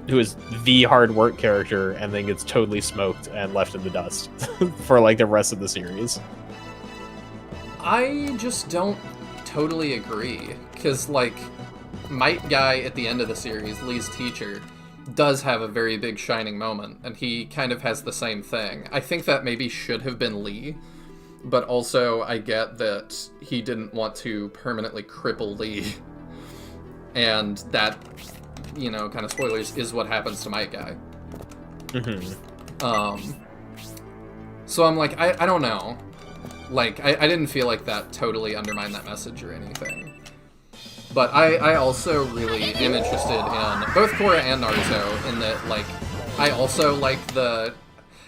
who is the hard work character and then gets totally smoked and left in the dust for like the rest of the series. I just don't totally agree, because like Might Guy at the end of the series, Lee's teacher, does have a very big shining moment, and he kind of has the same thing. I think that maybe should have been Lee, but also I get that he didn't want to permanently cripple Lee, and that, you know, kind of spoilers, is what happens to Might Guy. So I'm like, I don't know. Like, I didn't feel like that totally undermined that message or anything. But I also really am interested in both Korra and Naruto, in that, like, I also like the...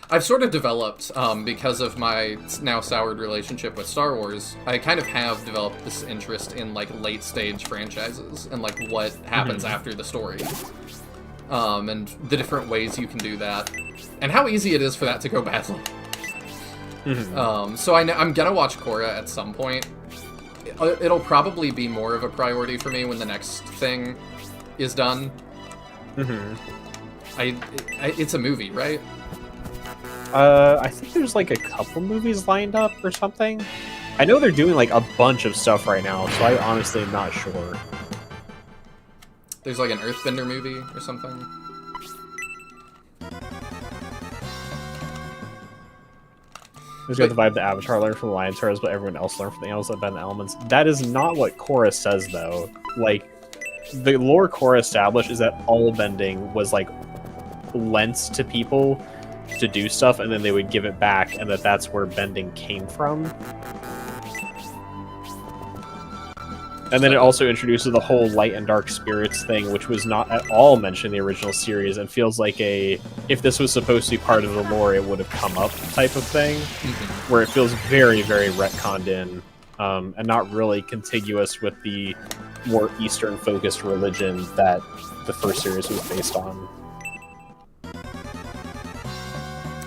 I've sort of developed, because of my now soured relationship with Star Wars, I kind of have developed this interest in, like, late-stage franchises, and, like, what happens after the story. And the different ways you can do that, and how easy it is for that to go badly. So I'm gonna watch Korra at some point. It'll probably be more of a priority for me when the next thing is done. It's a movie, right? I think there's like a couple movies lined up or something. I know they're doing like a bunch of stuff right now, so I honestly am not sure. There's like an Earthbender movie or something. There's got the vibe that Avatar learned from the Lion Turtles, but everyone else learned from the animals that bend the elements. That is not what Korra says, though. Like, the lore Korra established is that all bending was, like, lent to people to do stuff, and then they would give it back, and that's where bending came from. And then it also introduces the whole light and dark spirits thing, which was not at all mentioned in the original series, and feels like a, if this was supposed to be part of the lore, it would have come up type of thing, where it feels very, very retconned in, and not really contiguous with the more Eastern-focused religion that the first series was based on.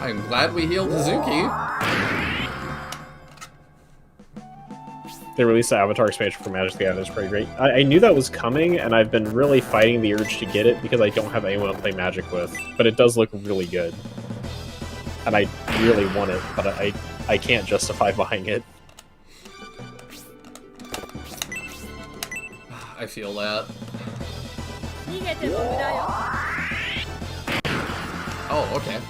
I'm glad we healed Hazuki. They released the Avatar expansion for Magic the Gathering. It's pretty great. I knew that was coming, and I've been really fighting the urge to get it because I don't have anyone to play Magic with. But it does look really good. And I really want it, but I can't justify buying it. I feel that. Oh, okay.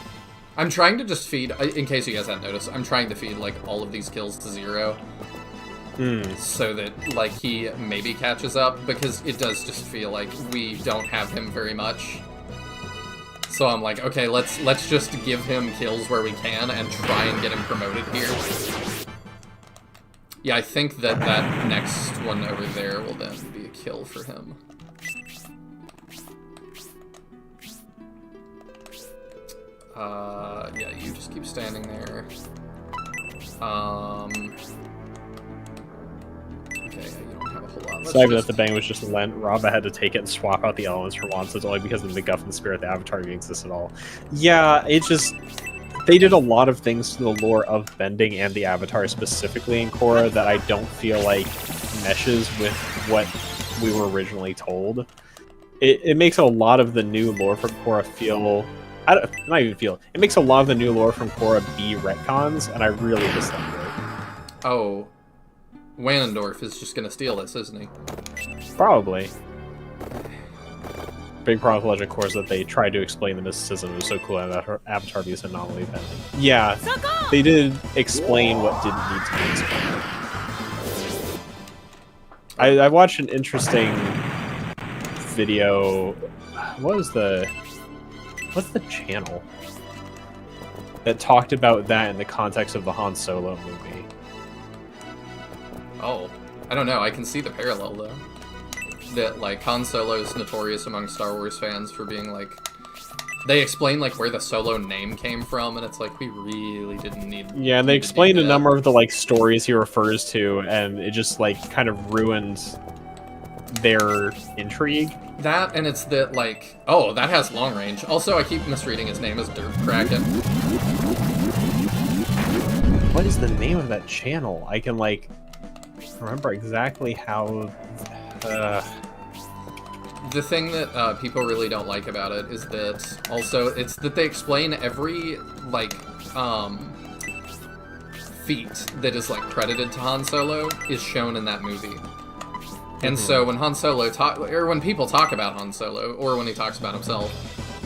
I'm trying to just feed, in case you guys hadn't noticed, I'm trying to feed, like, all of these kills to 0. so that, like, he maybe catches up, because it does just feel like we don't have him very much. So I'm like, okay, let's just give him kills where we can and try and get him promoted here. Yeah, I think that that next one over there will then be a kill for him. Yeah, you just keep standing there. Okay, yeah, you don't have a whole lot. Sorry that the bang was just lent. Raba had to take it and swap out the elements for once. It's only because of the MacGuffin spirit the Avatar even exists at all. Yeah, it just... They did a lot of things to the lore of bending and the Avatar specifically in Korra that I don't feel like meshes with what we were originally told. It makes a lot of the new lore from Korra feel... not even feel. It makes a lot of the new lore from Korra be retcons, and I really dislike it. Oh, Wanendorf is just gonna steal this, isn't he? Probably. Big problem with Legend Korra is that they tried to explain the mysticism. It was so cool that Avatar views anomaly bending. Yeah, they did explain what didn't need to be explained. I watched an interesting video. What's the channel that talked about that in the context of the Han Solo movie? Oh, I don't know. I can see the parallel, though. That, like, Han Solo's notorious among Star Wars fans for being, like... They explain, like, where the Solo name came from, and it's like, we really didn't need... Yeah, and they explained a number of the, like, stories he refers to, and it just, like, kind of ruined their intrigue. That, and it's that, like... Oh, that has long range. Also, I keep misreading his name as Derp Kraken. What is the name of that channel? I can, like, remember exactly how... The thing that people really don't like about it is that also it's that they explain every like feat that is like credited to Han Solo is shown in that movie. And so when Han Solo when people talk about Han Solo or when he talks about himself,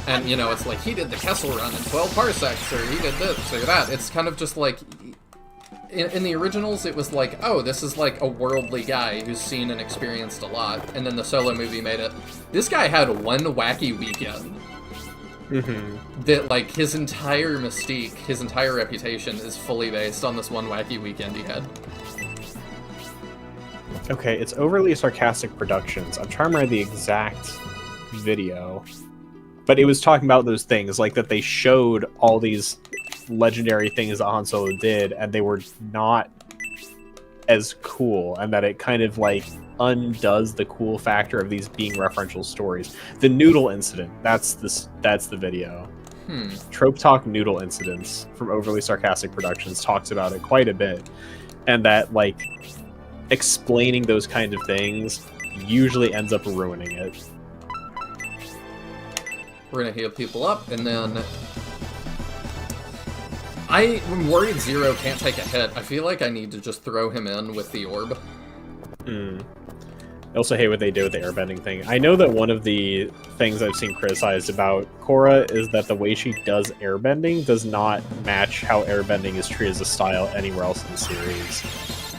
and you know it's like he did the Kessel Run in 12 parsecs or he did this or that, it's kind of just like in the originals, it was like, oh, this is like a worldly guy who's seen and experienced a lot. And then the Solo movie made it, this guy had one wacky weekend. That, like, his entire mystique, his entire reputation is fully based on this one wacky weekend he had. Okay, it's Overly Sarcastic Productions. I'm trying to remember the exact video. But it was talking about those things, like that they showed all these legendary things that Han Solo did, and they were not as cool, and that it kind of like undoes the cool factor of these being referential stories. The noodle incident, that's the video. Trope Talk Noodle Incidents from Overly Sarcastic Productions talks about it quite a bit, and that like explaining those kind of things usually ends up ruining it. We're gonna heal people up, and then I'm worried Zero can't take a hit. I feel like I need to just throw him in with the orb. I also hate what they did with the airbending thing. I know that one of the things I've seen criticized about Korra is that the way she does airbending does not match how airbending is treated as a style anywhere else in the series.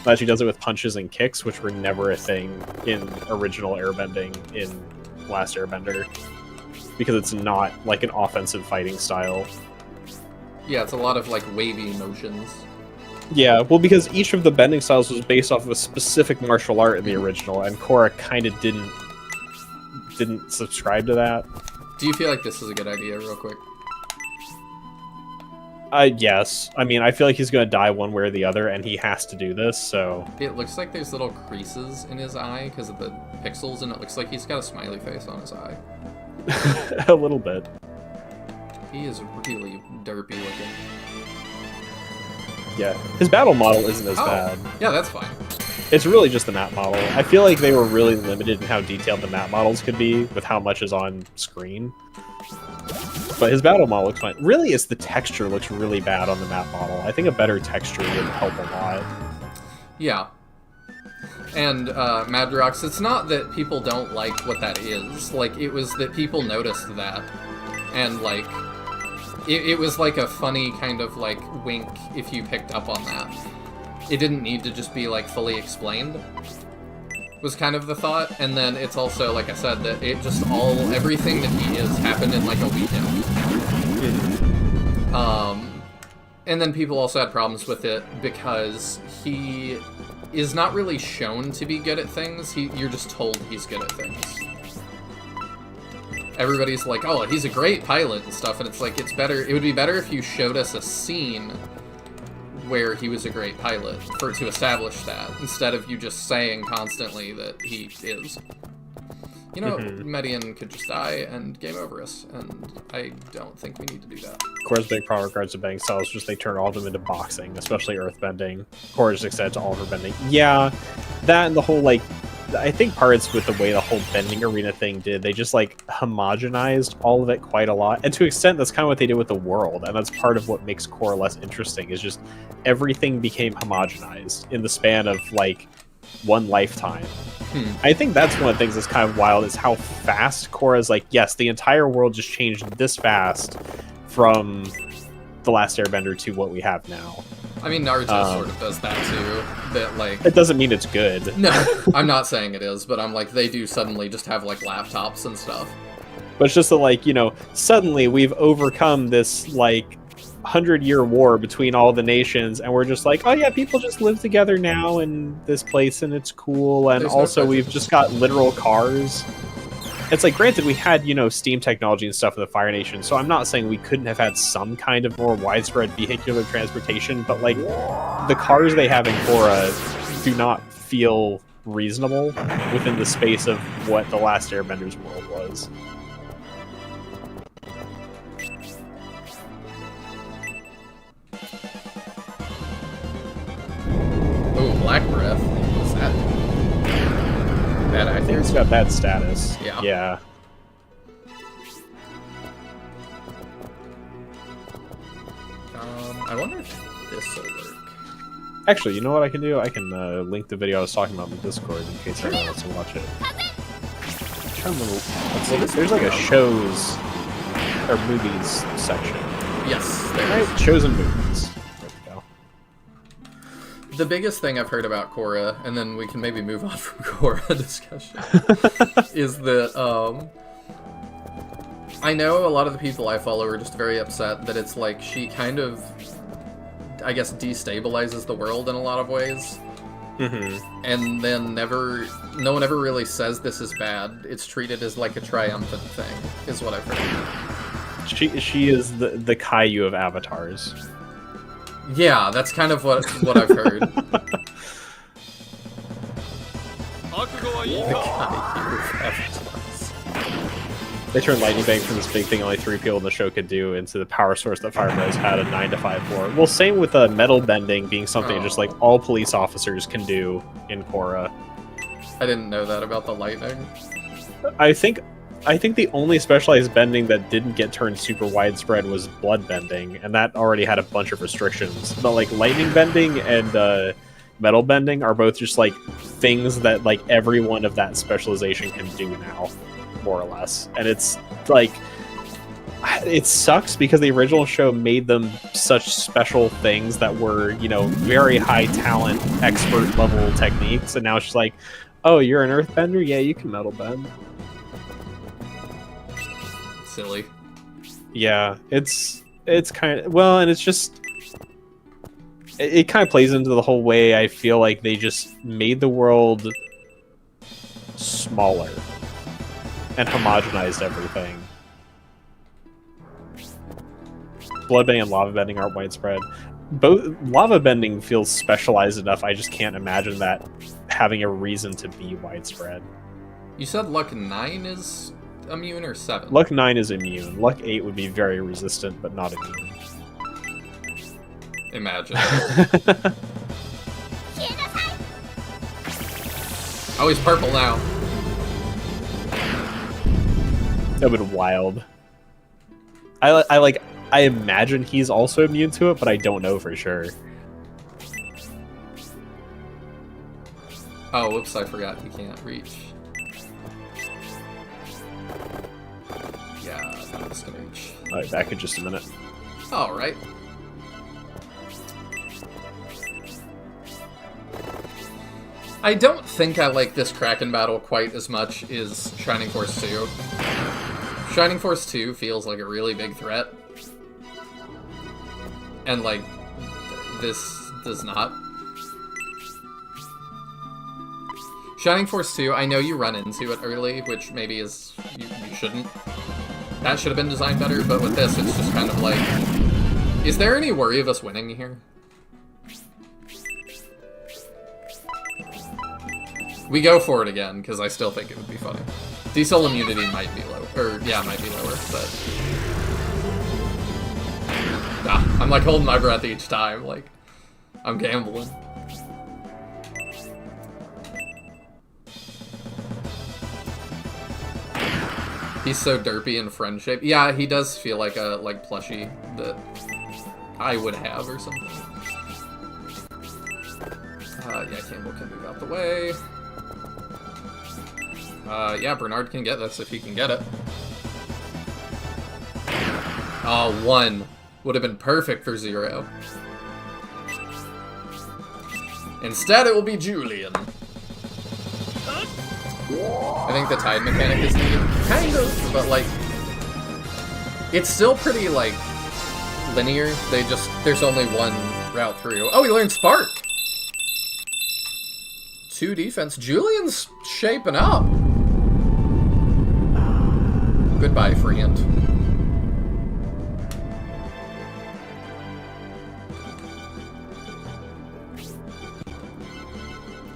That she does it with punches and kicks, which were never a thing in original airbending in Last Airbender, because it's not like an offensive fighting style. Yeah, it's a lot of, like, wavy motions. Yeah, well, because each of the bending styles was based off of a specific martial art in the original, and Korra kind of didn't subscribe to that. Do you feel like this is a good idea, real quick? Yes. I mean, I feel like he's going to die one way or the other, and he has to do this, so... It looks like there's little creases in his eye because of the pixels, and it looks like he's got a smiley face on his eye. A little bit. He is really derpy looking. Yeah, his battle model isn't as bad. Yeah, that's fine. It's really just the map model. I feel like they were really limited in how detailed the map models could be with how much is on screen. But his battle model looks fine. Really, it's the texture looks really bad on the map model. I think a better texture would help a lot. Yeah. And, Madrox, it's not that people don't like what that is. Like, it was that people noticed that. And, like, it was like a funny kind of, like, wink if you picked up on that. it didn't need to just be like fully explained. Was kind of the thought, and then it's also, like I said, that it just everything that he is happened in like a weekend. And then people also had problems with it because he is not really shown to be good at things. You're just told he's good at things. Everybody's like, oh, he's a great pilot and stuff, and it's like, it would be better if you showed us a scene where he was a great pilot to establish that, instead of you just saying constantly that he is. You know, Median could just die and game over us, and I don't think we need to do that. Korra's big problem regards to bending styles is just they turn all of them into boxing, especially earthbending. Korra just extended to all of her bending. Yeah, that and the whole, like, I think parts with the way the whole bending arena thing did, they just, like, homogenized all of it quite a lot. And to an extent, that's kind of what they did with the world, and that's part of what makes Korra less interesting, is just everything became homogenized in the span of, like, one lifetime. I think that's one of the things that's kind of wild, is how fast Korra's like, yes, the entire world just changed this fast from The Last Airbender to what we have now. I mean, Naruto sort of does that too. That, like, it doesn't mean it's good. No, I'm not saying it is, but I'm like, they do suddenly just have like laptops and stuff. But it's just that, like, you know, suddenly we've overcome this, like, 100-year war between all the nations, and we're just like, oh yeah, people just live together now in this place, and it's cool. And also we've just got literal cars. It's like, granted, we had, you know, steam technology and stuff in the Fire Nation, so I'm not saying we couldn't have had some kind of more widespread vehicular transportation, but, like, the cars they have in Korra do not feel reasonable within the space of what The Last Airbender's world was. Oh, Black Breath. What's that? Bad I think it's got bad status. Yeah. Yeah. I wonder if this will work. Actually, you know what I can do? I can link the video I was talking about in the Discord in case anyone wants to watch it. Let's see. There's like a shows or movies section. Yes, right? Shows and movies. There we go. The biggest thing I've heard about Korra, and then we can maybe move on from Korra discussion, is that I know a lot of the people I follow are just very upset that it's like she kind of, I guess, destabilizes the world in a lot of ways. And then no one ever really says this is bad. It's treated as like a triumphant thing, is what I've heard. She is the Caillou of avatars. Yeah, that's kind of what I've heard. The Caillou of avatars. They turned Lightning Bank from this big thing only 3 people in the show could do into the power source that Fire Bros had a 9 to 5 for. Well, same with metal bending being something just like all police officers can do in Korra. I didn't know that about the lightning. I think the only specialized bending that didn't get turned super widespread was blood bending, and that already had a bunch of restrictions. But like lightning bending and metal bending are both just like things that like everyone of that specialization can do now, more or less. And it's like, it sucks because the original show made them such special things that were, you know, very high talent, expert level techniques, and now it's just like, oh, you're an earthbender? Yeah, you can metal bend. Silly. Yeah, it's kind of, well, and it's just, it kind of plays into the whole way I feel like they just made the world smaller and homogenized everything. Bloodbending and lava bending aren't widespread. Both lava bending feels specialized enough. I just can't imagine that having a reason to be widespread. You said Luck 9 is immune or 7? Luck 9 is immune. Luck 8 would be very resistant, but not immune. Imagine. Oh, he's purple now. That would have been wild. I imagine he's also immune to it, but I don't know for sure. Oh, whoops, I forgot he can't reach. Yeah, I'm just gonna reach. Alright, back in just a minute. Alright. I don't think I like this Kraken battle quite as much as Shining Force 2. Shining Force 2 feels like a really big threat. And, like, this does not. Shining Force 2, I know you run into it early, which maybe is... you shouldn't. That should have been designed better, but with this, it's just kind of like... Is there any worry of us winning here? We go for it again, because I still think it would be funny. Diesel immunity might be low. Or, yeah, might be lower, but... Nah, I'm like holding my breath each time, like... I'm gambling. He's so derpy and friend shaped. Yeah, he does feel like a plushie that I would have or something. Yeah, Campbell can move out the way. Yeah, Bernard can get this if he can get it. Oh, 1. Would have been perfect for 0. Instead, it will be Julian. I think the tide mechanic is needed. Kind of, but like... It's still pretty, like, linear. There's only one route through. Oh, he learned Spark! 2 defense. Julian's shaping up. Goodbye, friend.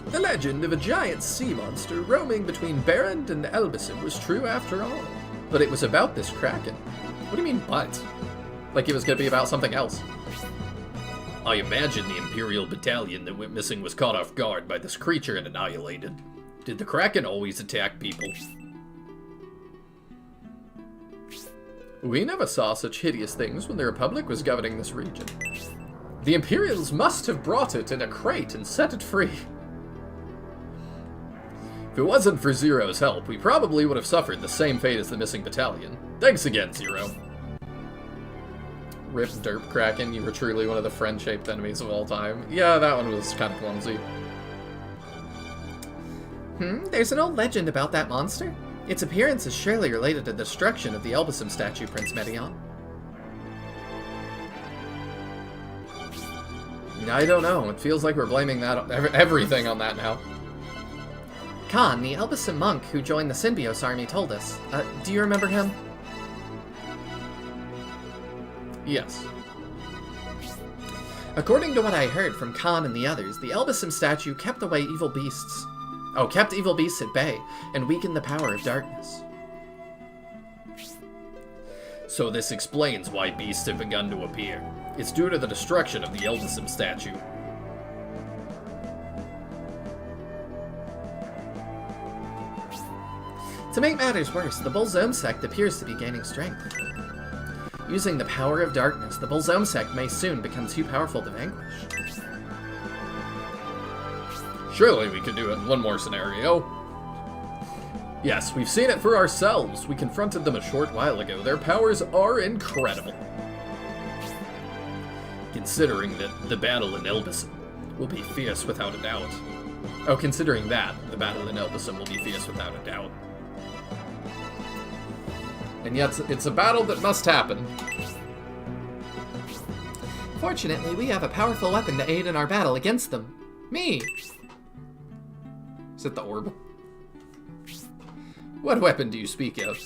The legend of a giant sea monster roaming between Berend and Elbison was true after all. But it was about this Kraken. What do you mean, but? Like it was gonna be about something else. I imagine the Imperial battalion that went missing was caught off guard by this creature and annihilated. Did the Kraken always attack people? We never saw such hideous things when the Republic was governing this region. The Imperials must have brought it in a crate and set it free. If it wasn't for Zero's help, we probably would have suffered the same fate as the missing battalion. Thanks again, Zero. Rip Derp Kraken, you were truly one of the friend-shaped enemies of all time. Yeah, that one was kind of clumsy. There's an old legend about that monster. Its appearance is surely related to the destruction of the Elbasum statue, Prince Medion. I don't know. It feels like we're blaming that everything on that now. Khan, the Elbasum monk who joined the Symbios army, told us. Do you remember him? Yes. According to what I heard from Khan and the others, the Elbasum statue kept away evil beasts. Kept evil beasts at bay, and weakened the power of darkness. So this explains why beasts have begun to appear. It's due to the destruction of the Elbasum statue. To make matters worse, the Bolzome sect appears to be gaining strength. Using the power of darkness, the Bolzome sect may soon become too powerful to vanquish. Surely we could do it in one more scenario. Yes, we've seen it for ourselves. We confronted them a short while ago. Their powers are incredible. Considering that the battle in Elbasum will be fierce without a doubt. Considering that, the battle in Elbasum will be fierce without a doubt. And yet, it's a battle that must happen. Fortunately, we have a powerful weapon to aid in our battle against them. Me! Is it the orb? What weapon do you speak of?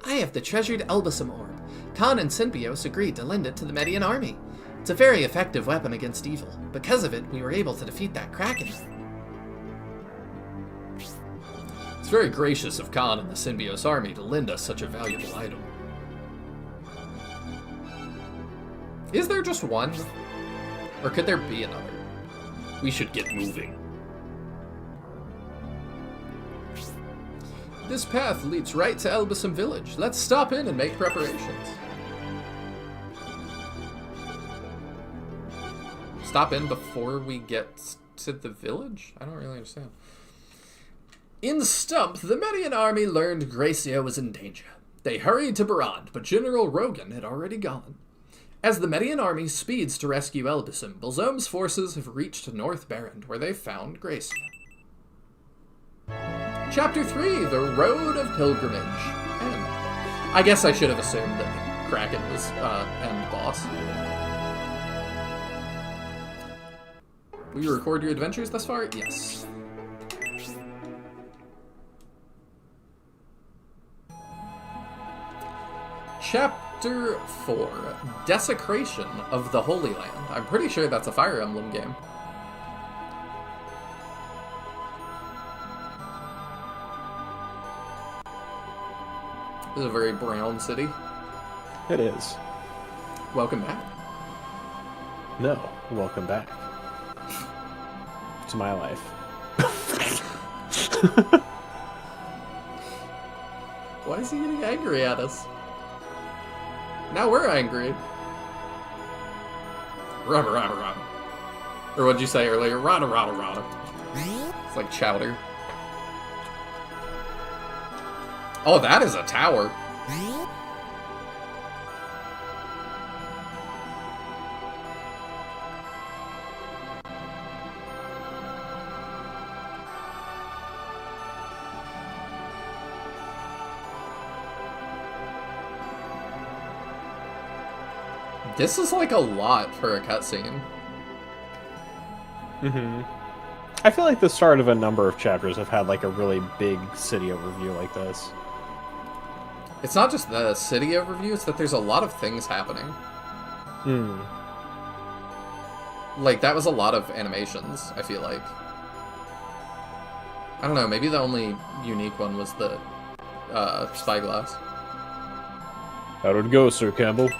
I have the treasured Elbasum orb. Khan and Symbios agreed to lend it to the Median army. It's a very effective weapon against evil. Because of it, we were able to defeat that Kraken. It's very gracious of Khan and the Symbios army to lend us such a valuable item. Is there just one? Or could there be another? We should get moving. This path leads right to Elbasum village. Let's stop in and make preparations. Stop in before we get to the village? I don't really understand. In Stump, the Median army learned Gracia was in danger. They hurried to Barand, but General Rogan had already gone. As the Median army speeds to rescue Elbison, Bolzome's forces have reached North Barrand, where they found Gracia. Chapter 3, The Road of Pilgrimage. And I guess I should have assumed that Kraken was end boss. Will you record your adventures thus far? Yes. Chapter 4, Desecration of the Holy Land. I'm pretty sure that's a Fire Emblem game. This is a very brown city. It is. Welcome back. No, welcome back to my life. Why is he getting angry at us? Now we're angry. Rada rada rada. Or what'd you say earlier? Rada rada rada. It's like chowder. Oh, that is a tower. This is like a lot for a cutscene. Mm-hmm. I feel like the start of a number of chapters have had like a really big city overview like this. It's not just the city overview, it's that there's a lot of things happening. Hmm. Like, that was a lot of animations, I feel like. I don't know, maybe the only unique one was the spyglass. How did it go, Sir Campbell?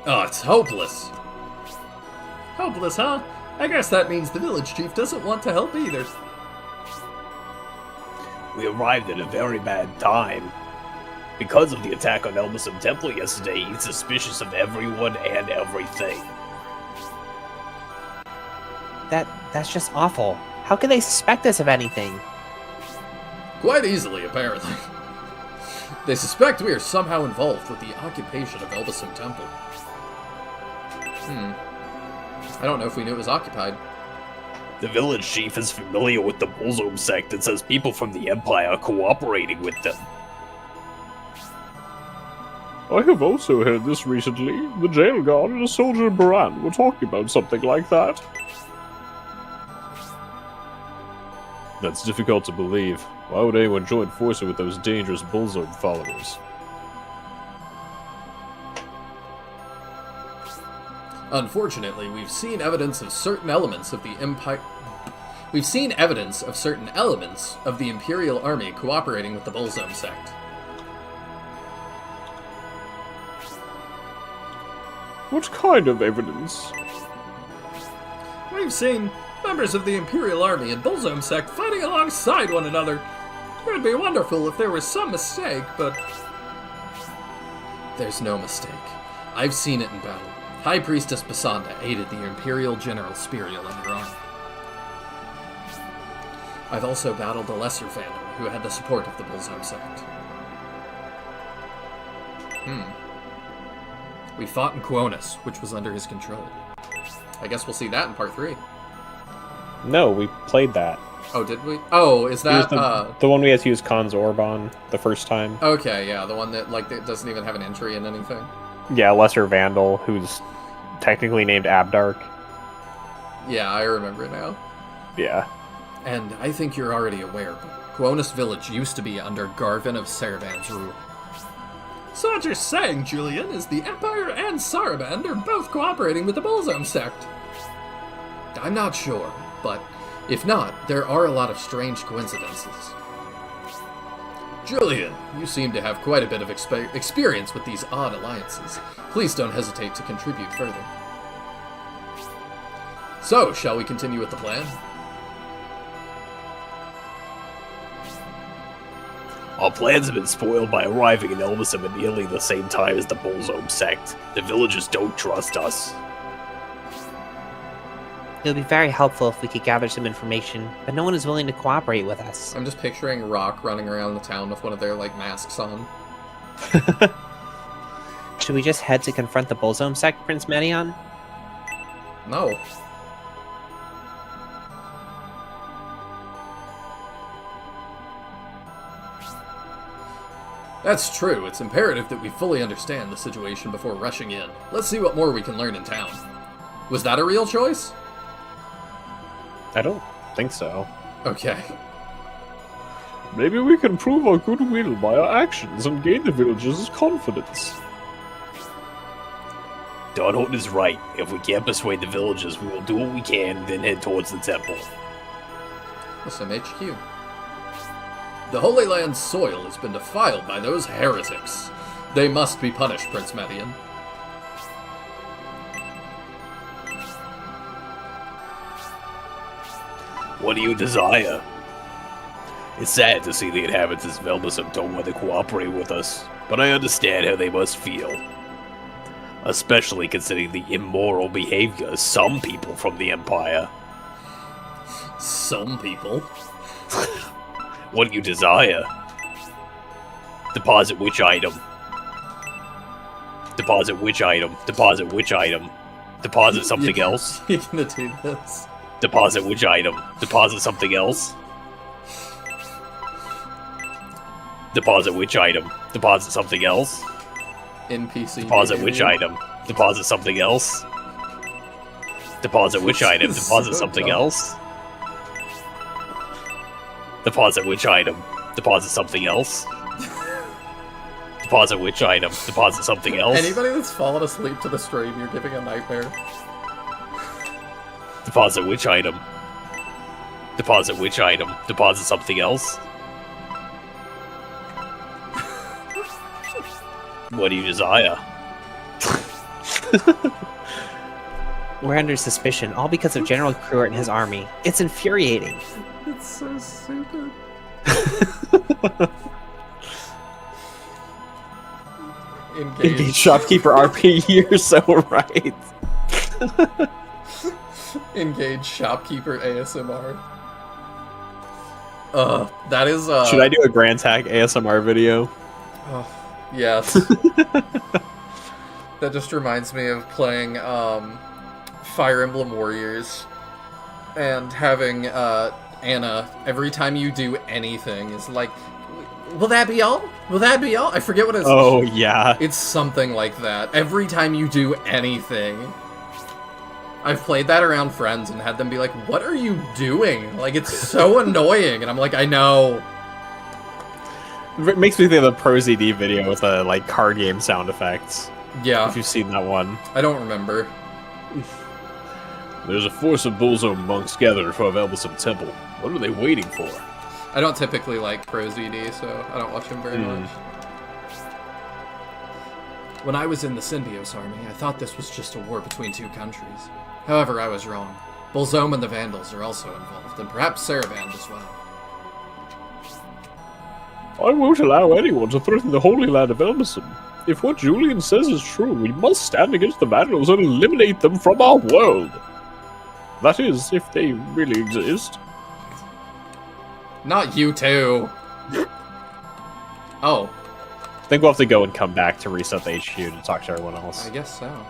Oh, it's hopeless. Hopeless, huh? I guess that means the village chief doesn't want to help either. We arrived at a very bad time. Because of the attack on Elbison Temple yesterday, he's suspicious of everyone and everything. That's just awful. How can they suspect us of anything? Quite easily, apparently. They suspect we are somehow involved with the occupation of Elbison Temple. I don't know if we knew it was occupied. The village chief is familiar with the Bolzome sect and says people from the Empire are cooperating with them. I have also heard this recently. The jail guard and a soldier in Baran were talking about something like that. That's difficult to believe. Why would anyone join forces with those dangerous Bolzome followers? Unfortunately, we've seen evidence of certain elements of the Empire. We've seen evidence of certain elements of the Imperial Army cooperating with the Bolzome sect. What kind of evidence? We've seen members of the Imperial Army and Bolzome sect fighting alongside one another. It would be wonderful if there was some mistake, but... There's no mistake. I've seen it in battle. High Priestess Basanda aided the Imperial General Spiriel and her army. I've also battled a lesser Vandal who had the support of the Bolzome sect. We fought in Quonis, which was under his control. I guess we'll see that in part 3. No, we played that. Oh, did we? Oh, is that, the one we had to use Khan's Orb on the first time? Okay, yeah, the one that, like, that doesn't even have an entry in anything. Yeah, Lesser Vandal, who's technically named Abdark. Yeah, I remember now. Yeah. And I think you're already aware, but Quonis Village used to be under Garvin of Saraban's rule. So what you're saying, Julian, is the Empire and Saraband are both cooperating with the Bolzome sect? I'm not sure, but if not, there are a lot of strange coincidences. Julian, you seem to have quite a bit of experience with these odd alliances. Please don't hesitate to contribute further. So, shall we continue with the plan? Our plans have been spoiled by arriving in Elbison at nearly the same time as the Bolzome sect. The villagers don't trust us. It would be very helpful if we could gather some information, but no one is willing to cooperate with us. I'm just picturing Rock running around the town with one of their, like, masks on. Should we just head to confront the Bullzome sect, Prince Medion? No. That's true. It's imperative that we fully understand the situation before rushing in. Let's see what more we can learn in town. Was that a real choice? I don't think so. Okay. Maybe we can prove our goodwill by our actions and gain the villagers' confidence. Donald is right. If we can't persuade the villagers, we will do what we can, then head towards the temple. Some HQ. The Holy Land's soil has been defiled by those heretics. They must be punished, Prince Medion. What do you desire? It's sad to see the inhabitants of Elbasum don't want to cooperate with us, but I understand how they must feel. Especially considering the immoral behavior of some people from the Empire. Some people? What do you desire? Deposit which item? Deposit which item? Deposit which item? Deposit something else? You're gonna do this. Deposit which item? Deposit something else? Deposit which item? Deposit something else? NPC. Deposit which behavior. item? Deposit something else? Deposit which item? This is Deposit so something dumb. else? Deposit which item? Deposit something else? Deposit which item? Deposit something else? Anybody that's fallen asleep to the stream, you're giving a nightmare. Deposit which item? Deposit which item? Deposit something else? What do you desire? We're under suspicion, all because of General Cruert and his army. It's infuriating. It's so stupid. Engage shopkeeper RP, you're so right. Engage shopkeeper ASMR. That is Should I do a Grand Tack ASMR video? Yes. That just reminds me of playing Fire Emblem Warriors and having Anna, every time you do anything, is like, will that be all? Will that be all? I forget what it's. Oh, yeah. It's something like that. Every time you do anything. I've played that around friends and had them be like, what are you doing? Like, it's so annoying. And I'm like, I know. It makes me think of the Pro ZD video with the like card game sound effects. Yeah, If you've seen that one. I don't remember. There's a force of Bullzome monks gathered in front of Elbasum Temple. What are they waiting for? I don't typically like Pro ZD, so I don't watch him very much. When I was in the Synbios army, I thought this was just a war between two countries. However, I was wrong. Bullzome and the Vandals are also involved, and perhaps Saraband as well. I won't allow anyone to threaten the Holy Land of Elbasum. If what Julian says is true, we must stand against the Vandals and eliminate them from our world. That is, if they really exist. Not you two! Oh, I think we'll have to go and come back to reset the HQ to talk to everyone else. I guess so.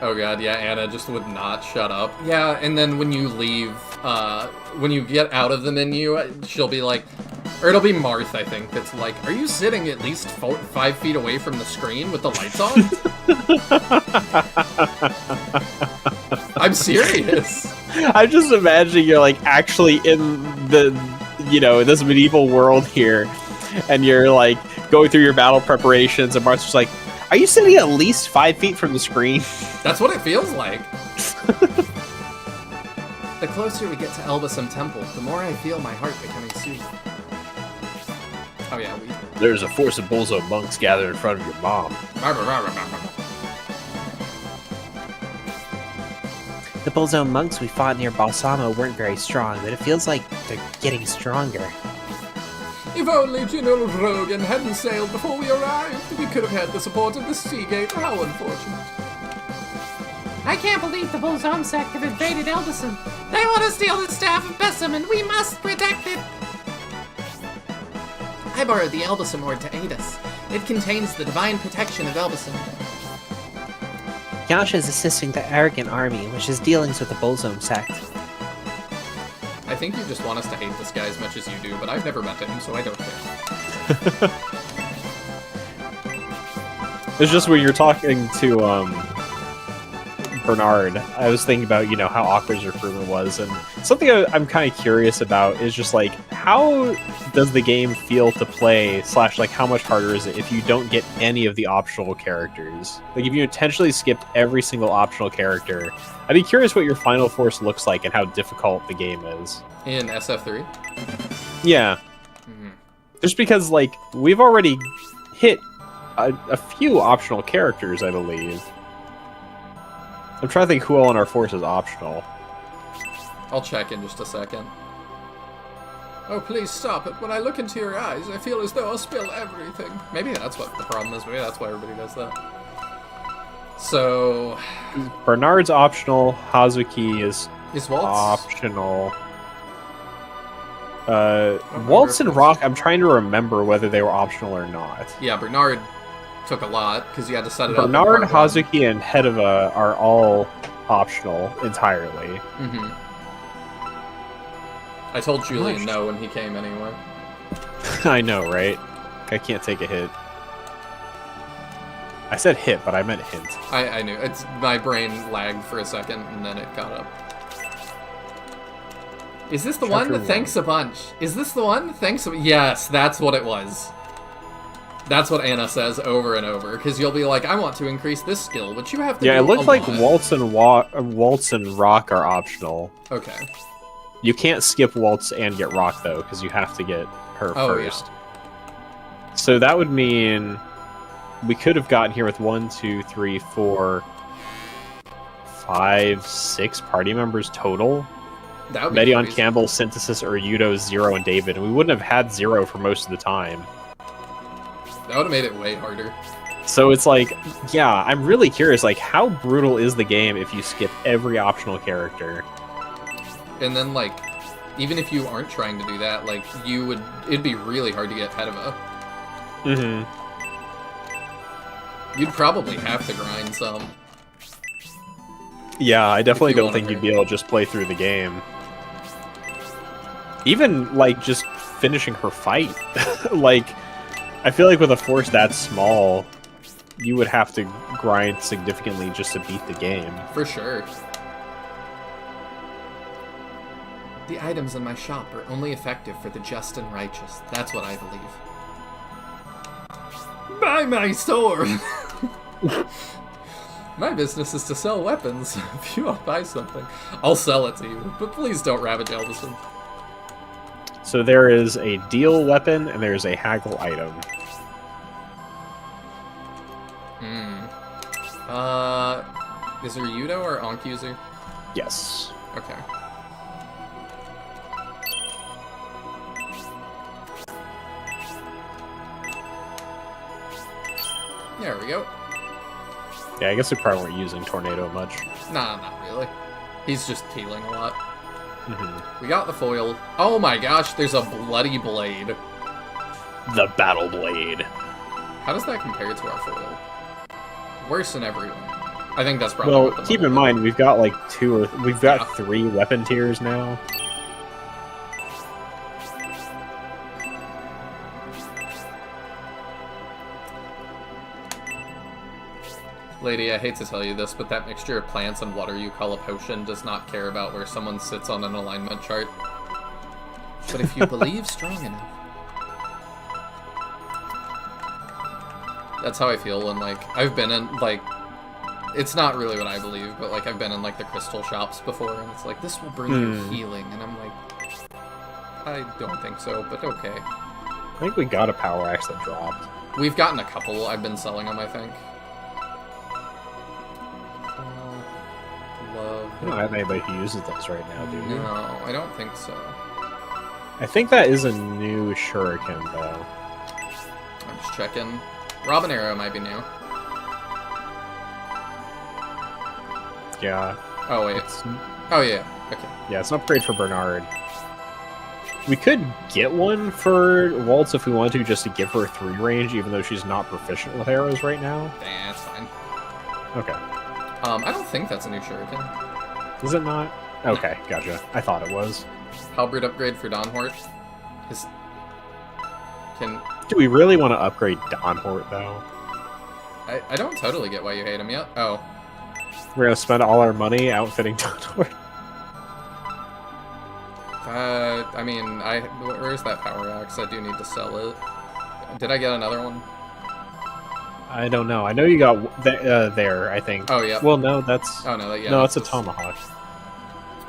Oh god, yeah, Anna just would not shut up. Yeah, and then when you leave, when you get out of the menu, she'll be like, or it'll be Marth, I think, that's like, are you sitting at least 5 feet away from the screen with the lights on? I'm serious. I'm just imagining you're like actually in the, this medieval world here, and you're like going through your battle preparations, and Marth's just like, are you sitting at least 5 feet from the screen? That's what it feels like. The closer we get to Elbasum Temple, the more I feel my heart becoming soothed. Oh yeah, There's a force of Bullzome monks gathered in front of your mom. The Bullzome monks we fought near Balsamo weren't very strong, but it feels like they're getting stronger. If only General Rogan hadn't sailed before we arrived, we could have had the support of the Seagate. How unfortunate. I can't believe the Bullzome sect have invaded Elbasum. They want to steal the staff of Bessum, and we must protect it. I borrowed the Elbasum Ord to aid us. It contains the divine protection of Elbasum. Yasha is assisting the arrogant army, which has dealings with the Bolzome sect. I think you just want us to hate this guy as much as you do, but I've never met him, so I don't care. It's just when you're talking to Bernard, I was thinking about, you know, how awkward his recruitment was, and something I'm kind of curious about is just like, how does the game feel to play, / like how much harder is it if you don't get any of the optional characters? Like if you intentionally skipped every single optional character, I'd be curious what your final force looks like and how difficult the game is. In SF3? Yeah. Just because, like, we've already hit a few optional characters, I believe. I'm trying to think who all in our force is optional. I'll check in just a second. Oh, please stop it. When I look into your eyes, I feel as though I'll spill everything. Maybe that's what the problem is. Maybe that's why everybody does that. So... Bernard's optional. Hazuki is Waltz? optional. Waltz and Rock, I'm trying to remember whether they were optional or not. Yeah, Bernard took a lot, because you had to set it up. Bernard, Hazuki, and Hedeva are all optional entirely. Mm-hmm. I told Julian no when he came anyway. I know, right? I can't take a hit. I said hit, but I meant hint. I knew. My brain lagged for a second, and then it caught up. Is this the one? Thanks a bunch. Is this the one? Thanks a... Yes, that's what it was. That's what Anna says over and over, because you'll be like, I want to increase this skill, but you have to do it looks like lot. Waltz and Rock are optional. Okay. You can't skip Waltz and get Rock, though, because you have to get her first. Yeah. So that would mean we could have gotten here with 1, 2, 3, 4, 5, 6 party members total. That would be Medion, crazy. Campbell, Synthesis, Udo, Zero, and David. And we wouldn't have had Zero for most of the time. That would have made it way harder. So it's like, yeah, I'm really curious, like, how brutal is the game if you skip every optional character? And then, like, even if you aren't trying to do that, like, it'd be really hard to get Hedeva. Mm-hmm. You'd probably have to grind some. Yeah, I definitely don't think you'd be able to just play through the game. Even, like, just finishing her fight. Like, I feel like with a force that small, you would have to grind significantly just to beat the game. For sure. The items in my shop are only effective for the just and righteous. That's what I believe. Buy my sword! My business is to sell weapons. If you want to buy something, I'll sell it to you. But please don't ravage Elbasum. So there is a deal weapon and there's a haggle item. Is there Yudo or Ankyuzu? Yes. Okay. There we go. Yeah, I guess we probably weren't using Tornado much. Nah, not really. He's just healing a lot. Mm-hmm. We got the foil. Oh my gosh, there's a bloody blade. The Battle Blade. How does that compare to our foil? Worse than everyone. I think that's probably. Well, what the keep in mind we've got like 3 weapon tiers now. Lady, I hate to tell you this, but that mixture of plants and water you call a potion does not care about where someone sits on an alignment chart. But if you believe strong enough. That's how I feel when, like, I've been in, like, it's not really what I believe, but, like, I've been in, like, the crystal shops before, and it's like, this will bring you healing, and I'm like, I don't think so, but okay. I think we got a power axe that dropped. We've gotten a couple, I've been selling them, I think. I don't have anybody who uses those right now, do you? No, I don't think so. I think that is a new shuriken, though. I'm just checking. Robin Arrow might be new. Yeah. Oh, wait. Oh, yeah. Okay. Yeah, it's an upgrade for Bernard. We could get one for Waltz if we want to, just to give her 3 range, even though she's not proficient with arrows right now. That's fine. Okay. I don't think that's a new shuriken. Is it not? Okay, gotcha. I thought it was. Halberd upgrade for Donhort. Do we really want to upgrade Donhort, though? I don't totally get why you hate him yet. Oh. We're gonna spend all our money outfitting Donhort. I mean, where's that power axe? I do need to sell it. Did I get another one? I don't know. I know you got there, I think. Oh, yeah. Well, no, that's... Oh, no, yeah. no, it's a tomahawk.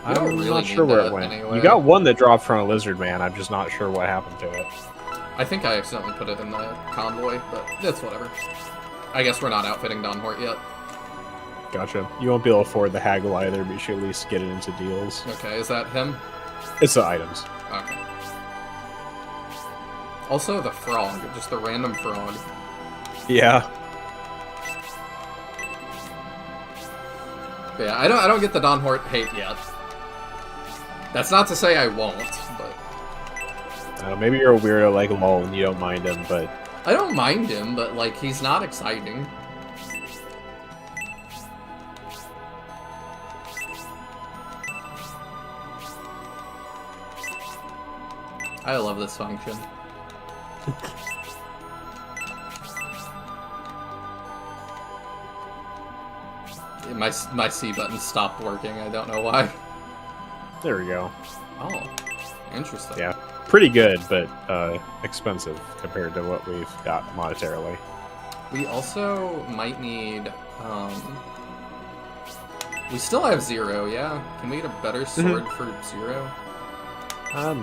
We don't I'm really not sure need where that it went. anyway. You got one that dropped from a lizard man. I'm just not sure what happened to it. I think I accidentally put it in the convoy, but that's whatever. I guess we're not outfitting Donhort yet. Gotcha. You won't be able to afford the haggle either, but you should at least get it into deals. Okay, is that him? It's the items. Okay. Also the frog, just the random frog. Yeah. But yeah, I don't get the Donhort hate yet. That's not to say I won't, but Maybe you're a weirdo like Lol and you don't mind him, but... I don't mind him, but like he's not exciting. I love this function. My C button stopped working. I don't know why. There we go. Oh, interesting. Yeah. Pretty good, but expensive compared to what we've got monetarily. We also might need, we still have Zero, yeah? Can we get a better sword for Zero?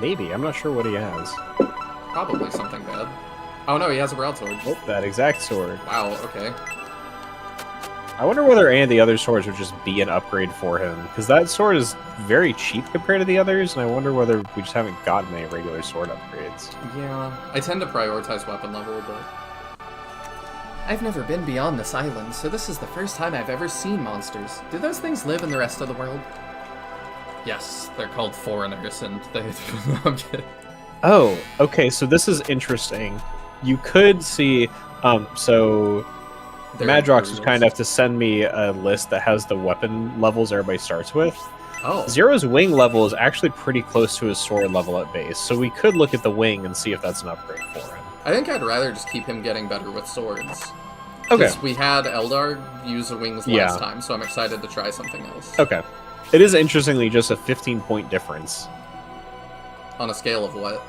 Maybe. I'm not sure what he has. Probably something bad. Oh no, he has a broadsword. Oh, that exact sword. Wow, okay. I wonder whether any of the other swords would just be an upgrade for him, because that sword is very cheap compared to the others, and I wonder whether we just haven't gotten any regular sword upgrades. Yeah, I tend to prioritize weapon level, but... I've never been beyond this island, so this is the first time I've ever seen monsters. Do those things live in the rest of the world? Yes, they're called foreigners, and they... I'm kidding. Oh, okay, so this is interesting. You could see, so... They're Madrox was Imperials. kind enough to send me a list that has the weapon levels everybody starts with. Oh. Zero's wing level is actually pretty close to his sword level at base, so we could look at the wing and see if that's an upgrade for him. I think I'd rather just keep him getting better with swords. Okay. Because we had Eldar use the wings Yeah. last time, so I'm excited to try something else. Okay. It is interestingly just a 15-point difference. On a scale of what?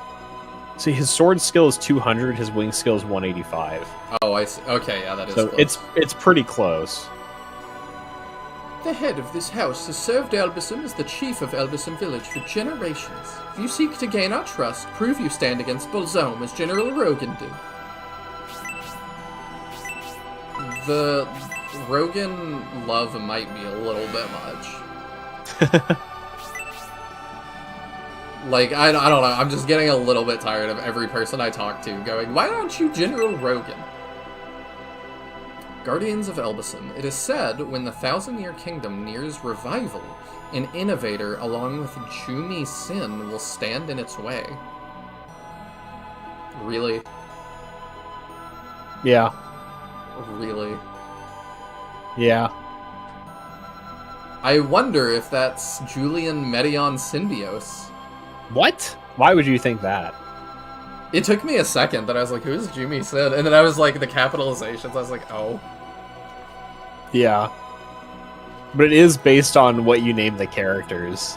See, his sword skill is 200, his wing skill is 185. Oh, I see. Okay, yeah, that is So close. it's pretty close. The head of this house has served Elbasum as the chief of Elbasum village for generations. If you seek to gain our trust, prove you stand against Bolzome as General Rogan did. The Rogan love might be a little bit much. Like, I don't know, I'm just getting a little bit tired of every person I talk to going, why aren't you General Rogan? Guardians of Elbasum. It is said when the Thousand-Year Kingdom nears revival, an innovator along with Jumi Sin will stand in its way. Really? Yeah. Really? Yeah. I wonder if that's Julian Medion Symbios. What? Why would you think that? It took me a second, that I was like, who's Jumi Sin? And then I was like, the capitalizations, I was like, oh. Yeah. But it is based on what you name the characters.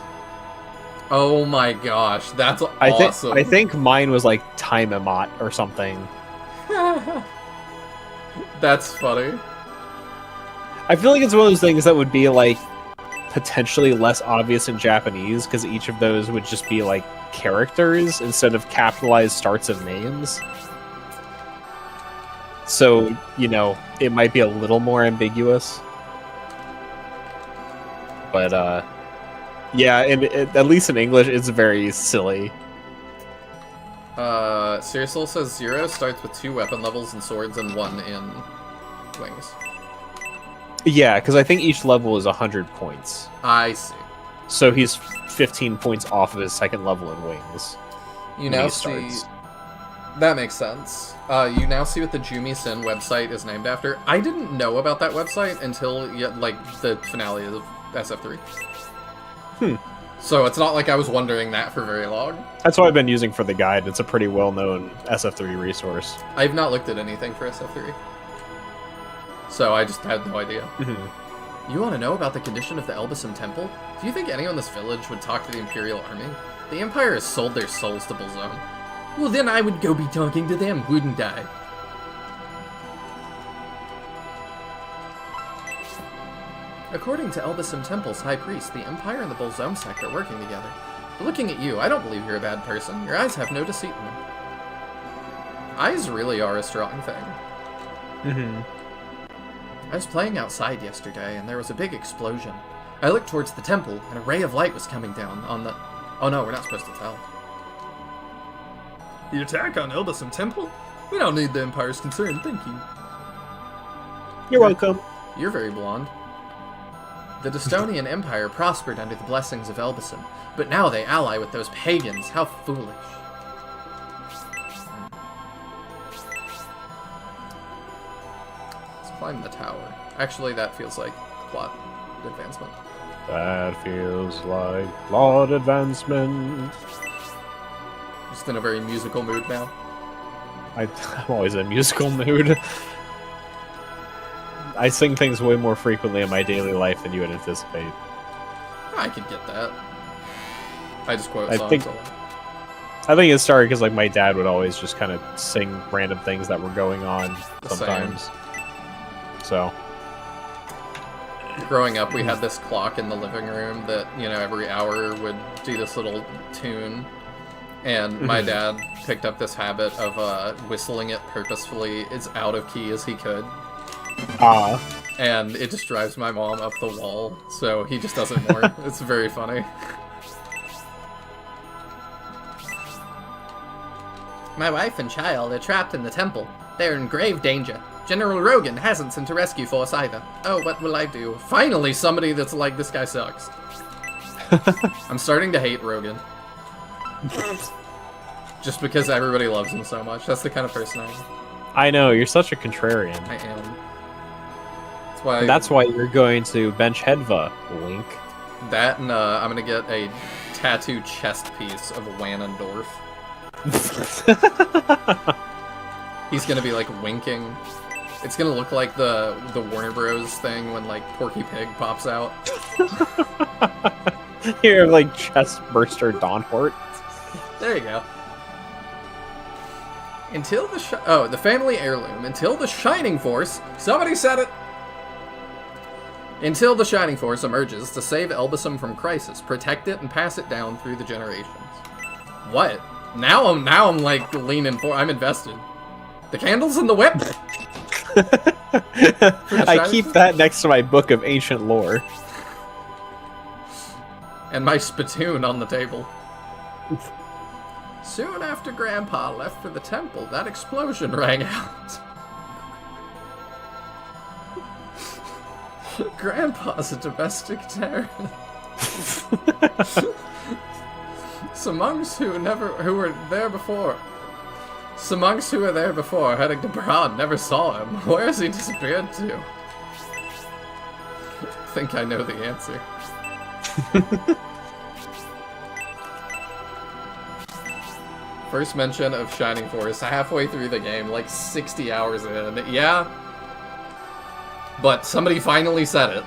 Oh my gosh, that's awesome. I think mine was like Time Emot or something. That's funny. I feel like it's one of those things that would be like potentially less obvious in Japanese because each of those would just be like characters instead of capitalized starts of names. So, you know, it might be a little more ambiguous. But, yeah, and at least in English, it's very silly. Searsoul says 0 starts with 2 weapon levels and swords and 1 in wings. Yeah, because I think each level is 100 points. I see. So he's 15 points off of his second level in wings. You now he see... starts. That makes sense. You now see what the Jumi Sin website is named after. I didn't know about that website until, the finale of SF3. So it's not like I was wondering that for very long. That's what I've been using for the guide. It's a pretty well-known SF3 resource. I've not looked at anything for SF3. So I just had no idea. You want to know about the condition of the Elbasim Temple? Do you think anyone in this village would talk to the Imperial Army? The Empire has sold their souls to Bolzone. Well, then I would go be talking to them, wouldn't I? According to Elbasim Temple's High Priest, the Empire and the Bolzone sect are working together. But looking at you, I don't believe you're a bad person. Your eyes have no deceit in them. Eyes really are a strong thing. I was playing outside yesterday, and there was a big explosion. I looked towards the temple, and a ray of light was coming down on the... Oh no, we're not supposed to tell. The attack on Elbasim Temple? We don't need the Empire's concern, thank you. You're welcome. You're very blonde. The Destonian Empire prospered under the blessings of Elbasim, but now they ally with those pagans. How foolish. Let's climb the tower. Actually, that feels like plot advancement. That feels like plot advancement. Just in a very musical mood now. I'm always in a musical mood. I sing things way more frequently in my daily life than you would anticipate. I could get that. I just quote I songs think- a lot. I think it started because my dad would always just kind of sing random things that were going on Same. sometimes. So Growing up, we had this clock in the living room that, every hour would do this little tune. And my dad picked up this habit of whistling it purposefully as out of key as he could. And it just drives my mom up the wall, so he just does it more. It's very funny. My wife and child are trapped in the temple. They're in grave danger. General Rogan hasn't sent a rescue force either. Oh, what will I do? Finally, somebody that's like, this guy sucks. I'm starting to hate Rogan. Just because everybody loves him so much. That's the kind of person I am. I know, you're such a contrarian. I am. That's why. That's why you're going to bench Hedva, wink. That and I'm gonna get a tattoo chest piece of Wanendorf. He's gonna be like winking. It's gonna look like the Warner Bros. Thing when like Porky Pig pops out. You're like chest burster Dawnhort. There you go. Until the family heirloom. Until the Shining Force. Somebody said it. Until the Shining Force emerges to save Elbasim from crisis, protect it, and pass it down through the generations. What? Now I'm like leaning for. I'm invested. The candles and the whip. I keep that next to my book of ancient lore. And my spittoon on the table. Soon after Grandpa left for the temple, that explosion rang out. Grandpa's a domestic terrorist. Some monks who were there before. Some monks who were there before, heading to Brad, never saw him. Where has he disappeared to? I think I know the answer. First mention of Shining Force halfway through the game, like 60 hours in. Yeah. But somebody finally said it.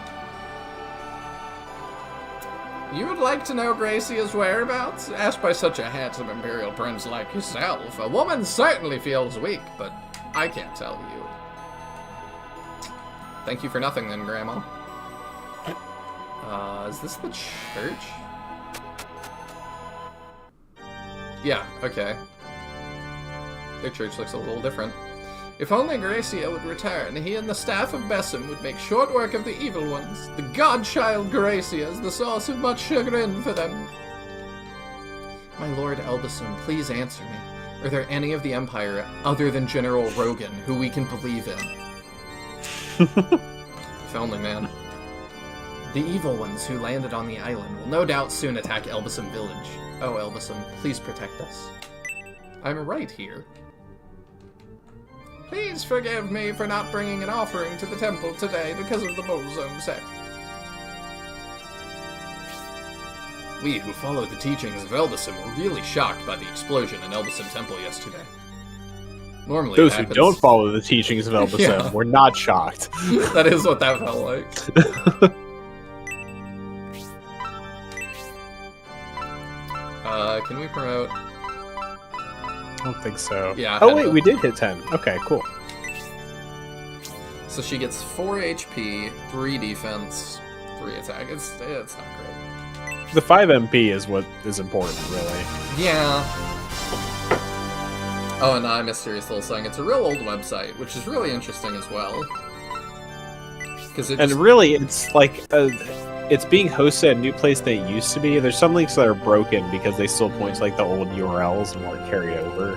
You would like to know Gracia's whereabouts? Asked by such a handsome Imperial Prince like yourself. A woman certainly feels weak, but I can't tell you. Thank you for nothing then, Grandma. Is this the church? Yeah, okay. Their church looks a little different. If only Gracia would return, he and the staff of Besim would make short work of the evil ones. The godchild Gracia is the source of much chagrin for them. My Lord Elbasim, please answer me. Are there any of the Empire, other than General Rogan, who we can believe in? If only, man. The evil ones who landed on the island will no doubt soon attack Elbasim village. Oh, Elbasim, please protect us. I'm right here. Please forgive me for not bringing an offering to the temple today because of the Bolzone sect. We who follow the teachings of Elbasim were really shocked by the explosion in Elbasim Temple yesterday. Normally, Those who don't follow the teachings of Elbasim Yeah. were not shocked. That is what that felt like. Can we promote? I don't think so. Yeah, Oh I wait, know. we did hit 10. Okay, cool. So she gets 4 HP, 3 defense, 3 attack. It's not great. The 5 MP is what is important, really. Yeah. Oh, and I Mysterious Little Song. It's a real old website, which is really interesting as well. Because it And just- really, it's like it's being hosted at a new place than it used to be. There's some links that are broken because they still point to like the old URLs and weren't carried over.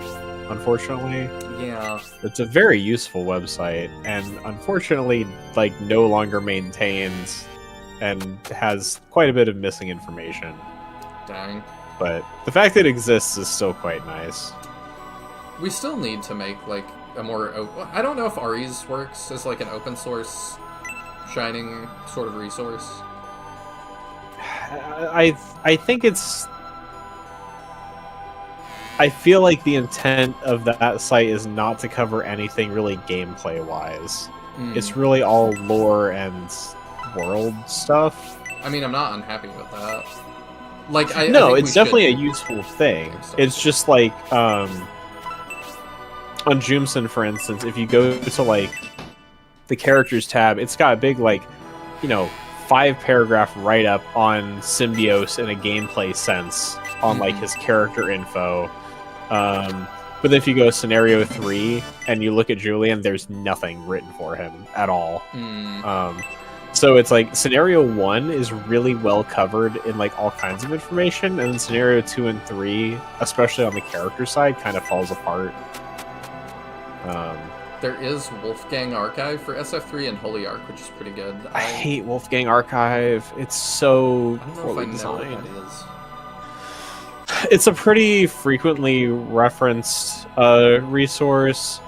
Unfortunately, yeah. it's a very useful website, and unfortunately, like no longer maintained, and has quite a bit of missing information. Dang. But the fact that it exists is still quite nice. We still need to make like a more. I don't know if Aries works as like an open source Shining sort of resource. I think it's. I feel like the intent of that site is not to cover anything really gameplay wise. Mm. It's really all lore and world stuff. I mean, I'm not unhappy with that. Like, I No, think it's we definitely a should- useful thing. stuff. It's just like on Joomsin, for instance, if you go to like the characters tab, it's got a big 5-paragraph write-up on Symbios in a gameplay sense on like his character info. But if you go scenario 3 and you look at Julian, there's nothing written for him at all. Mm. So it's like scenario 1 is really well covered in like all kinds of information, and then scenario 2 and 3, especially on the character side, kind of falls apart. There is Wolfgang Archive for SF3 and Holy Ark, which is pretty good. I hate Wolfgang Archive. It's so I don't know poorly if I know what designed. that is. It's a pretty frequently referenced resource.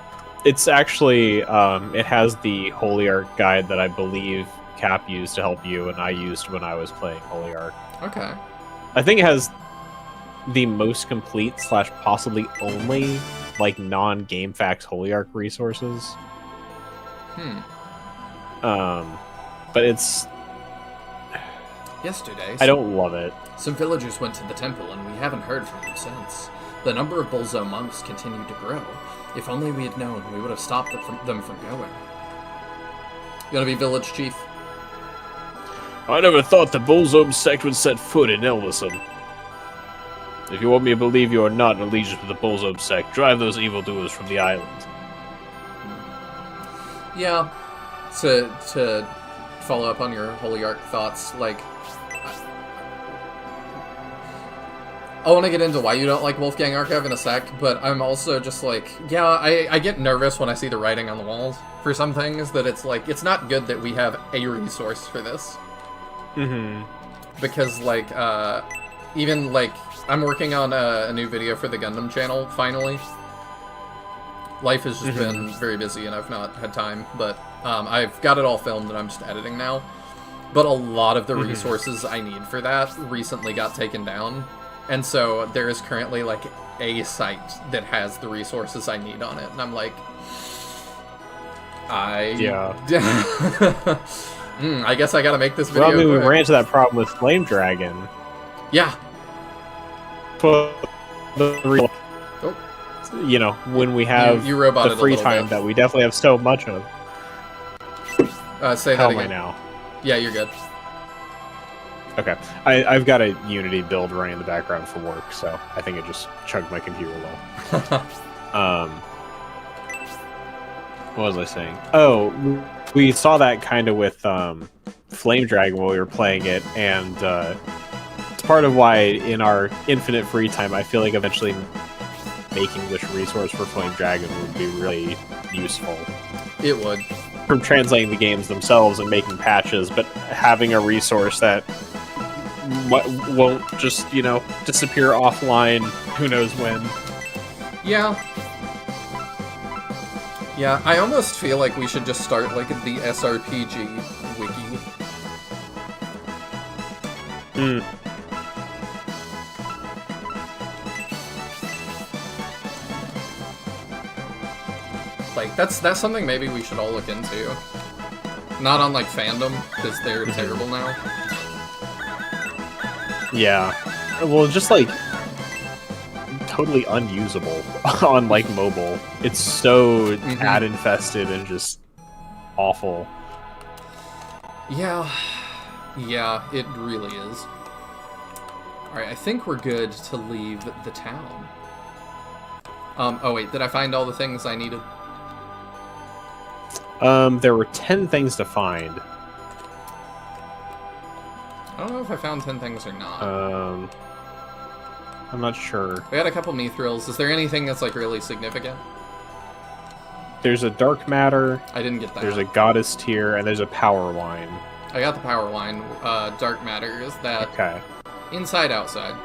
It's actually it has the Holy Ark guide that I believe Cap used to help you, and I used when I was playing Holy Ark. Okay. I think it has the most complete / possibly only like non-game facts Holy Ark resources. But it's Yesterday, I don't love it. some villagers went to the temple, and we haven't heard from them since. The number of Bolzo monks continued to grow. If only we had known, we would have stopped them from going. You gonna be village chief? I never thought the Bolzome sect would set foot in Elbasim. If you want me to believe you are not in allegiance with the Bolzome sect, drive those evildoers from the island. Yeah. To follow up on your Holy Ark thoughts, like, I want to get into why you don't like Wolfgang Archive in a sec, but I'm also just like, yeah, I get nervous when I see the writing on the walls for some things, that it's like, it's not good that we have a resource for this. Mm-hmm. Because, like, even, like, I'm working on a new video for the Gundam channel, finally. Life has just been very busy and I've not had time, but I've got it all filmed and I'm just editing now. But a lot of the resources I need for that recently got taken down. And so there is currently, like, a site that has the resources I need on it. And I'm like, Yeah. I guess I gotta make this video Well, I mean, we quick. ran into that problem with Flame Dragon. Yeah. But you know, when we have You roboted the a free little time bit. that we definitely have so much of. Say How that am I again. now? Yeah, you're good. Okay, I've got a Unity build running in the background for work, so I think it just chugged my computer low. What was I saying? Oh, we saw that kind of with Flame Dragon while we were playing it, and it's part of why in our infinite free time, I feel like eventually making this resource for Flame Dragon would be really useful. It would. From translating the games themselves and making patches, but having a resource that won't just, disappear offline who knows when. Yeah. Yeah, I almost feel like we should just start, like, the SRPG wiki. Hmm. Like, that's something maybe we should all look into. Not on, like, fandom, because they're terrible now. Yeah. Well, just like totally unusable on like mobile. It's so ad infested and just awful. Yeah. Yeah, it really is. Alright, I think we're good to leave the town. Oh wait, did I find all the things I needed? There were 10 things to find. I don't know if I found 10 things or not. I'm not sure. We had a couple Mithrills. Is there anything that's, like, really significant? There's a dark matter. I didn't get that. There's a goddess tier, and there's a power wine. I got the power wine. Dark matter, is that Okay. inside, outside?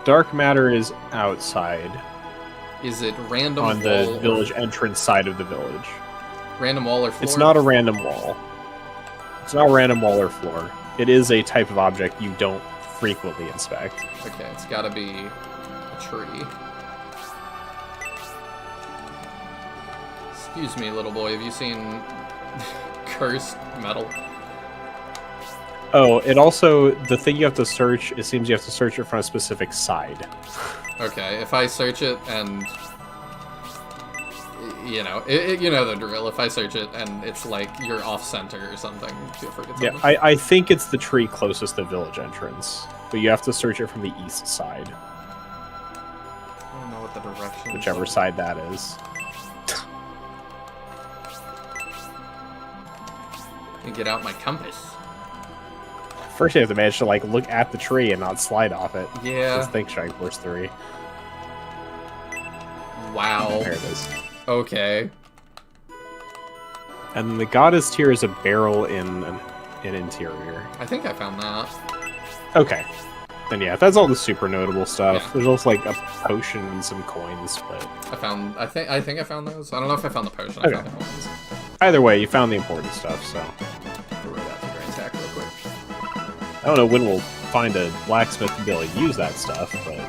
Dark matter is outside. Is it random On wall the village entrance side of the village. Random wall or floor? It's not a random wall. It's not a random wall or floor. It is a type of object you don't frequently inspect. Okay, it's gotta be a tree. Excuse me, little boy, have you seen cursed metal? Oh, it also, the thing you have to search, it seems you have to search it from a specific side. Okay, if I search it and... You know, you know the drill. If I search it and it's like you're off-center or something, feel free to tell Yeah, me. I think it's the tree closest to village entrance, but you have to search it from the east side, I don't know what the direction. whichever side that is. Let me get out my compass. First, you have to manage to like look at the tree and not slide off it. Yeah. Let's think Strike Force 3. Wow. There it is. Okay. And then the goddess tier is a barrel in an interior. I think I found that. Okay. Then yeah, that's all the super notable stuff. Yeah. There's also like a potion and some coins, but I think I found those. I don't know if I found the potion. Okay. I found the coins. either way, you found the important stuff, so. Throw that to Grand Attack real quick. I don't know when we'll find a blacksmith to be able to use that stuff, but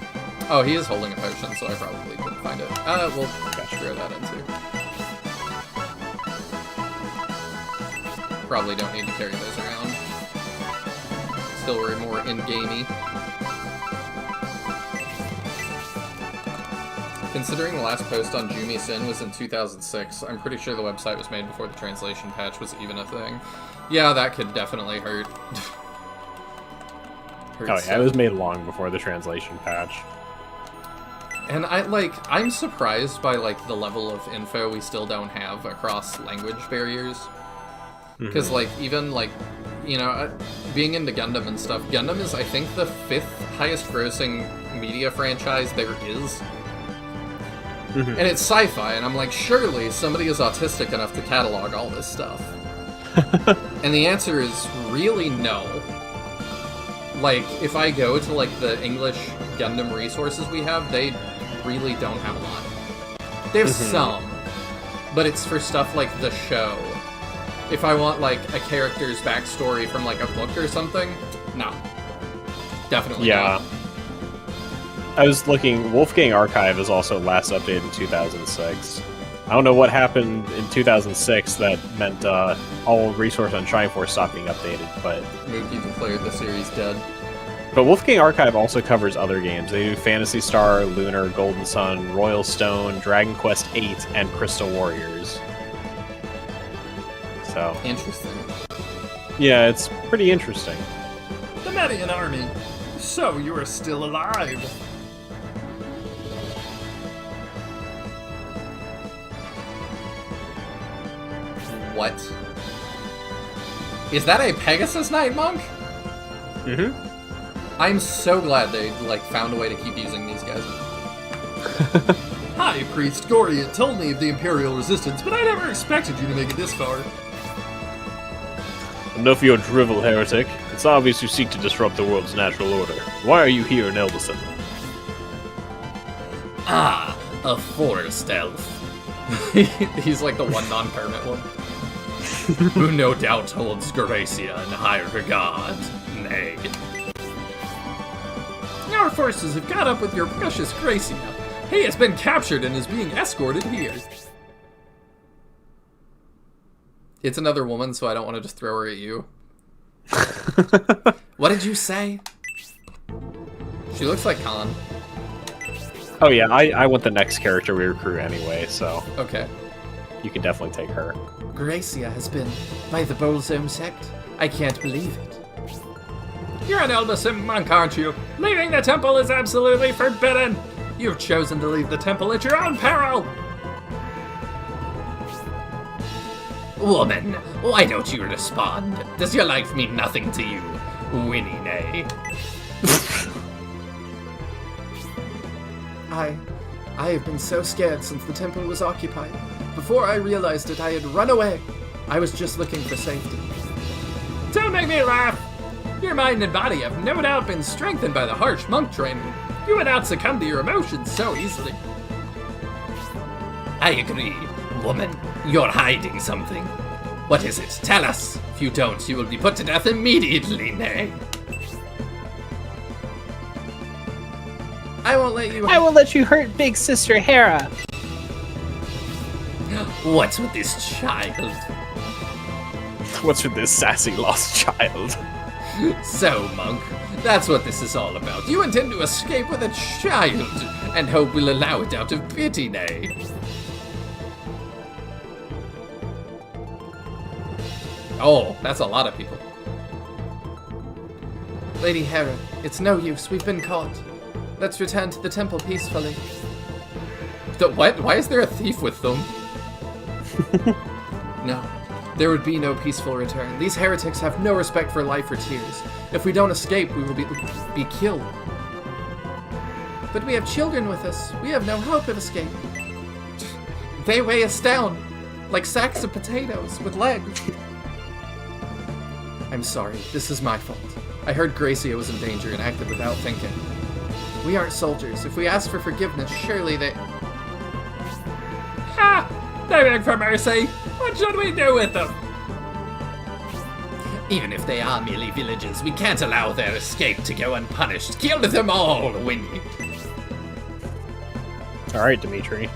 Oh, he is holding a potion, so I probably didn't find it. We'll throw that in too. Probably don't need to carry those around. Still, we're more in-gamey. Considering the last post on Jumi Sin was in 2006, I'm pretty sure the website was made before the translation patch was even a thing. Yeah, that could definitely hurt. oh yeah, it was made long before the translation patch. And I'm surprised by, like, the level of info we still don't have across language barriers. Because, like, even, like, you know, being into Gundam and stuff, Gundam is, I think, the 5th highest grossing media franchise there is. And it's sci-fi, and I'm like, surely somebody is autistic enough to catalog all this stuff. And the answer is really no. Like, if I go to, like, the English Gundam resources we have, they really don't have a lot. They have some, but it's for stuff like the show. If I want, like, a character's backstory from, like, a book or something, no. Definitely not. I was looking, Wolfgang Archive is also last updated in 2006. I don't know what happened in 2006 that meant all resource on Shrine Force stopped being updated, but... Mookie declared the series dead. But Wolfgang Archive also covers other games. They do Phantasy Star, Lunar, Golden Sun, Royal Stone, Dragon Quest VIII, and Crystal Warriors. So... Interesting. Yeah, it's pretty interesting. The Median army. So you are still alive. What? Is that a Pegasus Knight Monk? Mm-hmm. I'm so glad they, like, found a way to keep using these guys. Hi, Priest Goriot told me of the Imperial Resistance, but I never expected you to make it this far. Enough of your drivel, heretic. It's obvious you seek to disrupt the world's natural order. Why are you here in Elderson? Ah, a forest elf. He's like the one non-permit one. Who no doubt holds Gracia in high regard. Nay. Our forces have caught up with your precious Gracia. He has been captured and is being escorted here. It's another woman, so I don't want to just throw her at you. What did you say? She looks like Khan. Oh yeah, I want the next character we recruit anyway, so Okay. you can definitely take her. Gracia has been by the Bolzome sect. I can't believe it. You're an Elbasim monk, aren't you? Leaving the temple is absolutely forbidden! You've chosen to leave the temple at your own peril! Woman, why don't you respond? Does your life mean nothing to you? Winnie Nay. I have been so scared since the temple was occupied. Before I realized it, I had run away. I was just looking for safety. Don't make me laugh! Your mind and body have no doubt been strengthened by the harsh monk training. You would not succumb to your emotions so easily. I agree. Woman, you're hiding something. What is it? Tell us. If you don't, you will be put to death immediately, Nay. I won't let you. I will let you hurt Big Sister Hera. What's with this child? What's with this sassy lost child? So, monk, that's what this is all about. You intend to escape with a child, and hope we'll allow it out of pity, Nay. Oh, that's a lot of people. Lady Hera, it's no use. We've been caught. Let's return to the temple peacefully. What? Why is there a thief with them? No, there would be no peaceful return. These heretics have no respect for life or tears. If we don't escape, we will be killed. But we have children with us. We have no hope of escape. They weigh us down like sacks of potatoes with legs. I'm sorry. This is my fault. I heard Gracia was in danger and acted without thinking. We aren't soldiers. If we ask for forgiveness, surely they... Ha! They beg for mercy. What should we do with them? Even if they are merely villagers, we can't allow their escape to go unpunished. Kill them all, Winnie. Alright, Dimitri.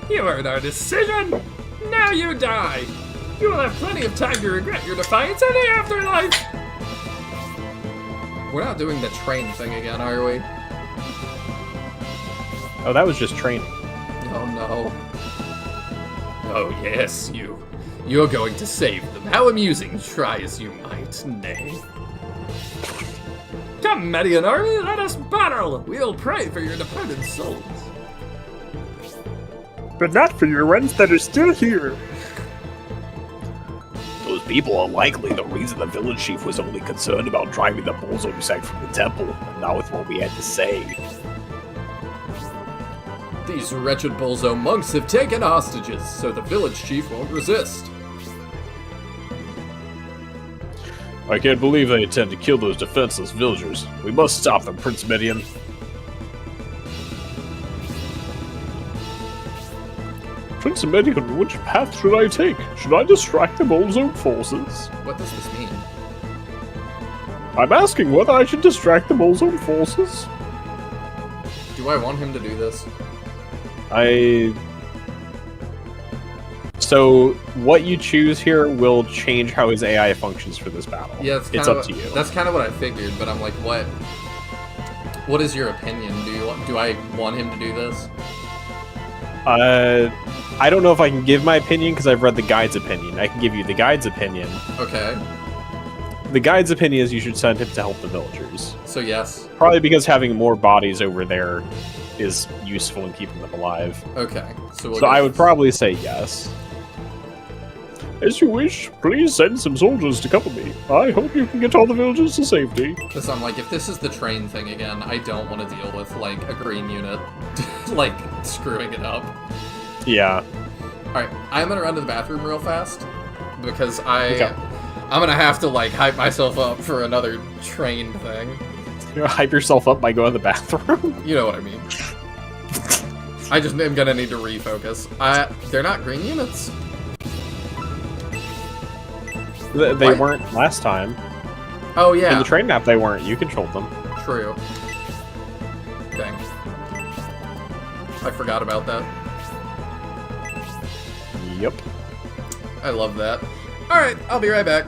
You heard our decision. Now you die. You will have plenty of time to regret your defiance in the afterlife. We're not doing the train thing again, are we? Oh, that was just training. Oh no. Oh yes, you. You're going to save them. How amusing, try as you might, Nay. Come, Median army, let us battle! We'll pray for your departed souls. But not for your ones that are still here. Those people are likely the reason the village chief was only concerned about driving the Bolzome sect from the temple, and not with what we had to say. These wretched Bolzome monks have taken hostages, so the village chief won't resist. I can't believe they intend to kill those defenseless villagers. We must stop them, Prince Median. Prince Median, which path should I take? Should I distract the Bolzome forces? What does this mean? I'm asking whether I should distract the Bolzome forces. Do I want him to do this? So, what you choose here will change how his AI functions for this battle. Yeah, it's up to you. That's kind of what I figured, but I'm like, what? What is your opinion? Do I want him to do this? I don't know if I can give my opinion because I've read the guide's opinion. I can give you the guide's opinion. Okay. The guide's opinion is you should send him to help the villagers. So yes. Probably because having more bodies over there is useful in keeping them alive. Okay. So I would probably say yes. As you wish, please send some soldiers to cover me. I hope you can get all the villagers to safety. Because I'm like, if this is the train thing again, I don't want to deal with, like, a green unit, like, screwing it up. Yeah. Alright, I'm gonna run to the bathroom real fast, because I'm gonna have to, like, hype myself up for another train thing. You hype yourself up by going to the bathroom? You know what I mean. I just am gonna need to refocus. They're not green units. They What? weren't last time. Oh yeah. In the train map, they weren't. You controlled them. True. Dang. I forgot about that. Yep. I love that. Alright, I'll be right back.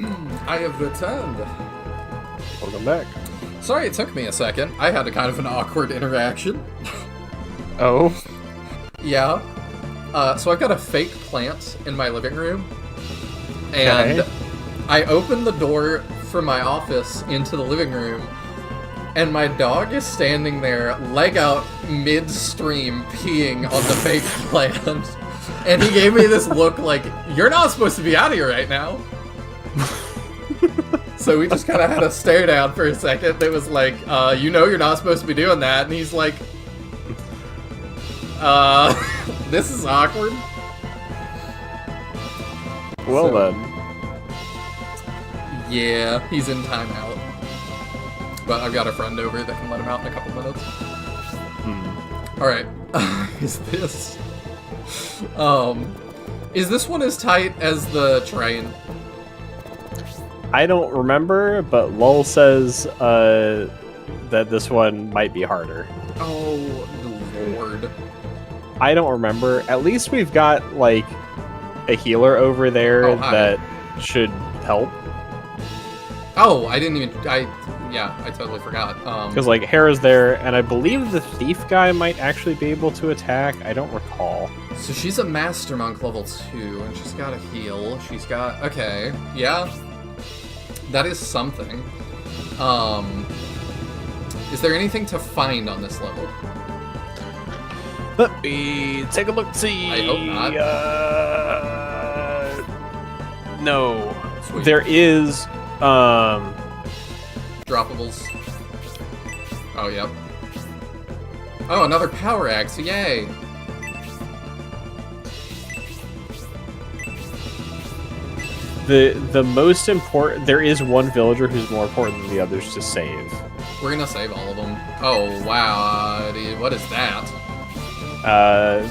I have returned. Welcome back. Sorry it took me a second. I had a kind of an awkward interaction. Oh. Yeah. So I've got a fake plant in my living room. And Okay. I opened the door from my office into the living room, and my dog is standing there, leg out, midstream, peeing on the fake plant. And he gave me this look like, you're not supposed to be out of here right now. So we just kind of had a stare down for a second. It was like, you know you're not supposed to be doing that. And he's like, this is awkward. Well So- then. Yeah, he's in timeout. But I've got a friend over that can let him out in a couple minutes. Alright. Is this one as tight as the train? I don't remember, but Lul says that this one might be harder. Oh, Lord. I don't remember. At least we've got, like, a healer over there Oh, hi. that should help. Oh, I didn't even... I totally forgot. Because, like, Hera's there, and I believe the thief guy might actually be able to attack. I don't recall. So she's a Master Monk level 2, and she's got a heal. She's got... Okay, yeah. That is something. Is there anything to find on this level? Let me take a look, see. I hope not. No. Sweet. There is, Droppables. Oh, yep. Oh, another power axe, yay! the most important, there is one villager who's more important than the others to save. We're gonna save all of them. Oh, wow, what is that?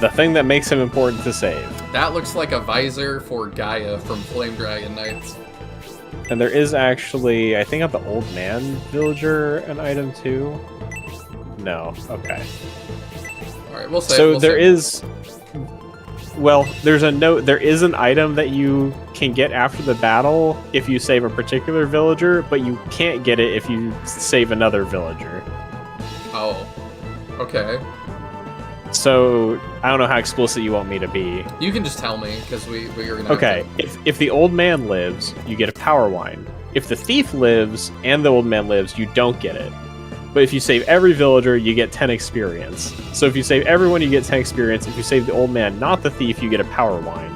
The thing that makes him important to save. That looks like a visor for Gaia from Flame Dragon Knights. And there is actually, I think, at the old man villager an item too. No, okay. Alright, we'll save. So we'll there save. is, well, there's a note. There is an item that you can get after the battle if you save a particular villager, but you can't get it if you save another villager. Oh. Okay. So I don't know how explicit you want me to be. You can just tell me, because we are gonna... Okay, if the old man lives, you get a power wine. If the thief lives and the old man lives, you don't get it. But if you save every villager, you get 10 experience. So if you save everyone, you get 10 experience. If you save the old man, not the thief, you get a power wine.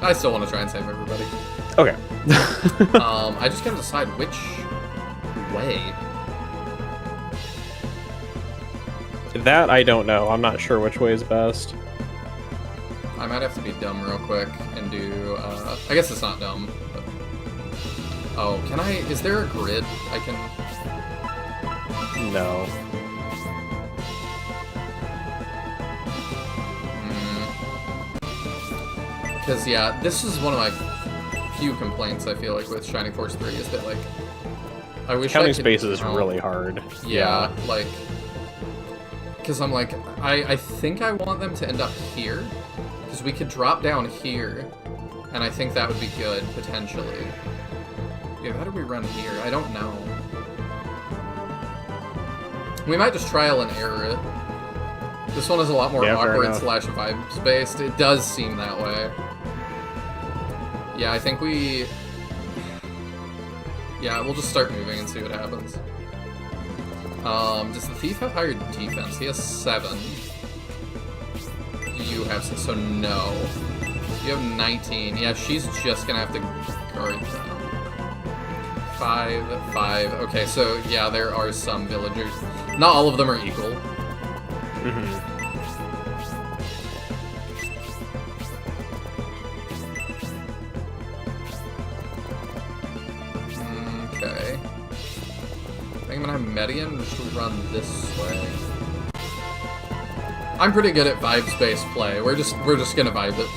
I still want to try and save everybody. Okay. I just gotta decide which way. That I don't know. I'm not sure which way is best. I might have to be dumb real quick and do, I guess it's not dumb, but... Oh, can I... Is there a grid I can... No. Because, yeah, this is one of my few complaints, I feel like, with Shining Force 3, is that, like... I wish Counting I could spaces is count- really hard. Yeah, like... Because I'm like, I think I want them to end up here. Because we could drop down here. And I think that would be good, potentially. Yeah, how do we run here? I don't know. We might just trial and error it. This one is a lot more Yeah, fair awkward enough. slash vibes based. It does seem that way. Yeah, I think we... Yeah, we'll just start moving and see what happens. Does the thief have higher defense? He has 7. You have 6, so no. You have 19. Yeah, she's just gonna have to guard them. 5, 5. Okay, so yeah, there are some villagers. Not all of them are equal. Okay. I think I'm gonna have Median just run this way. I'm pretty good at vibes-based play. We're just gonna vibe it.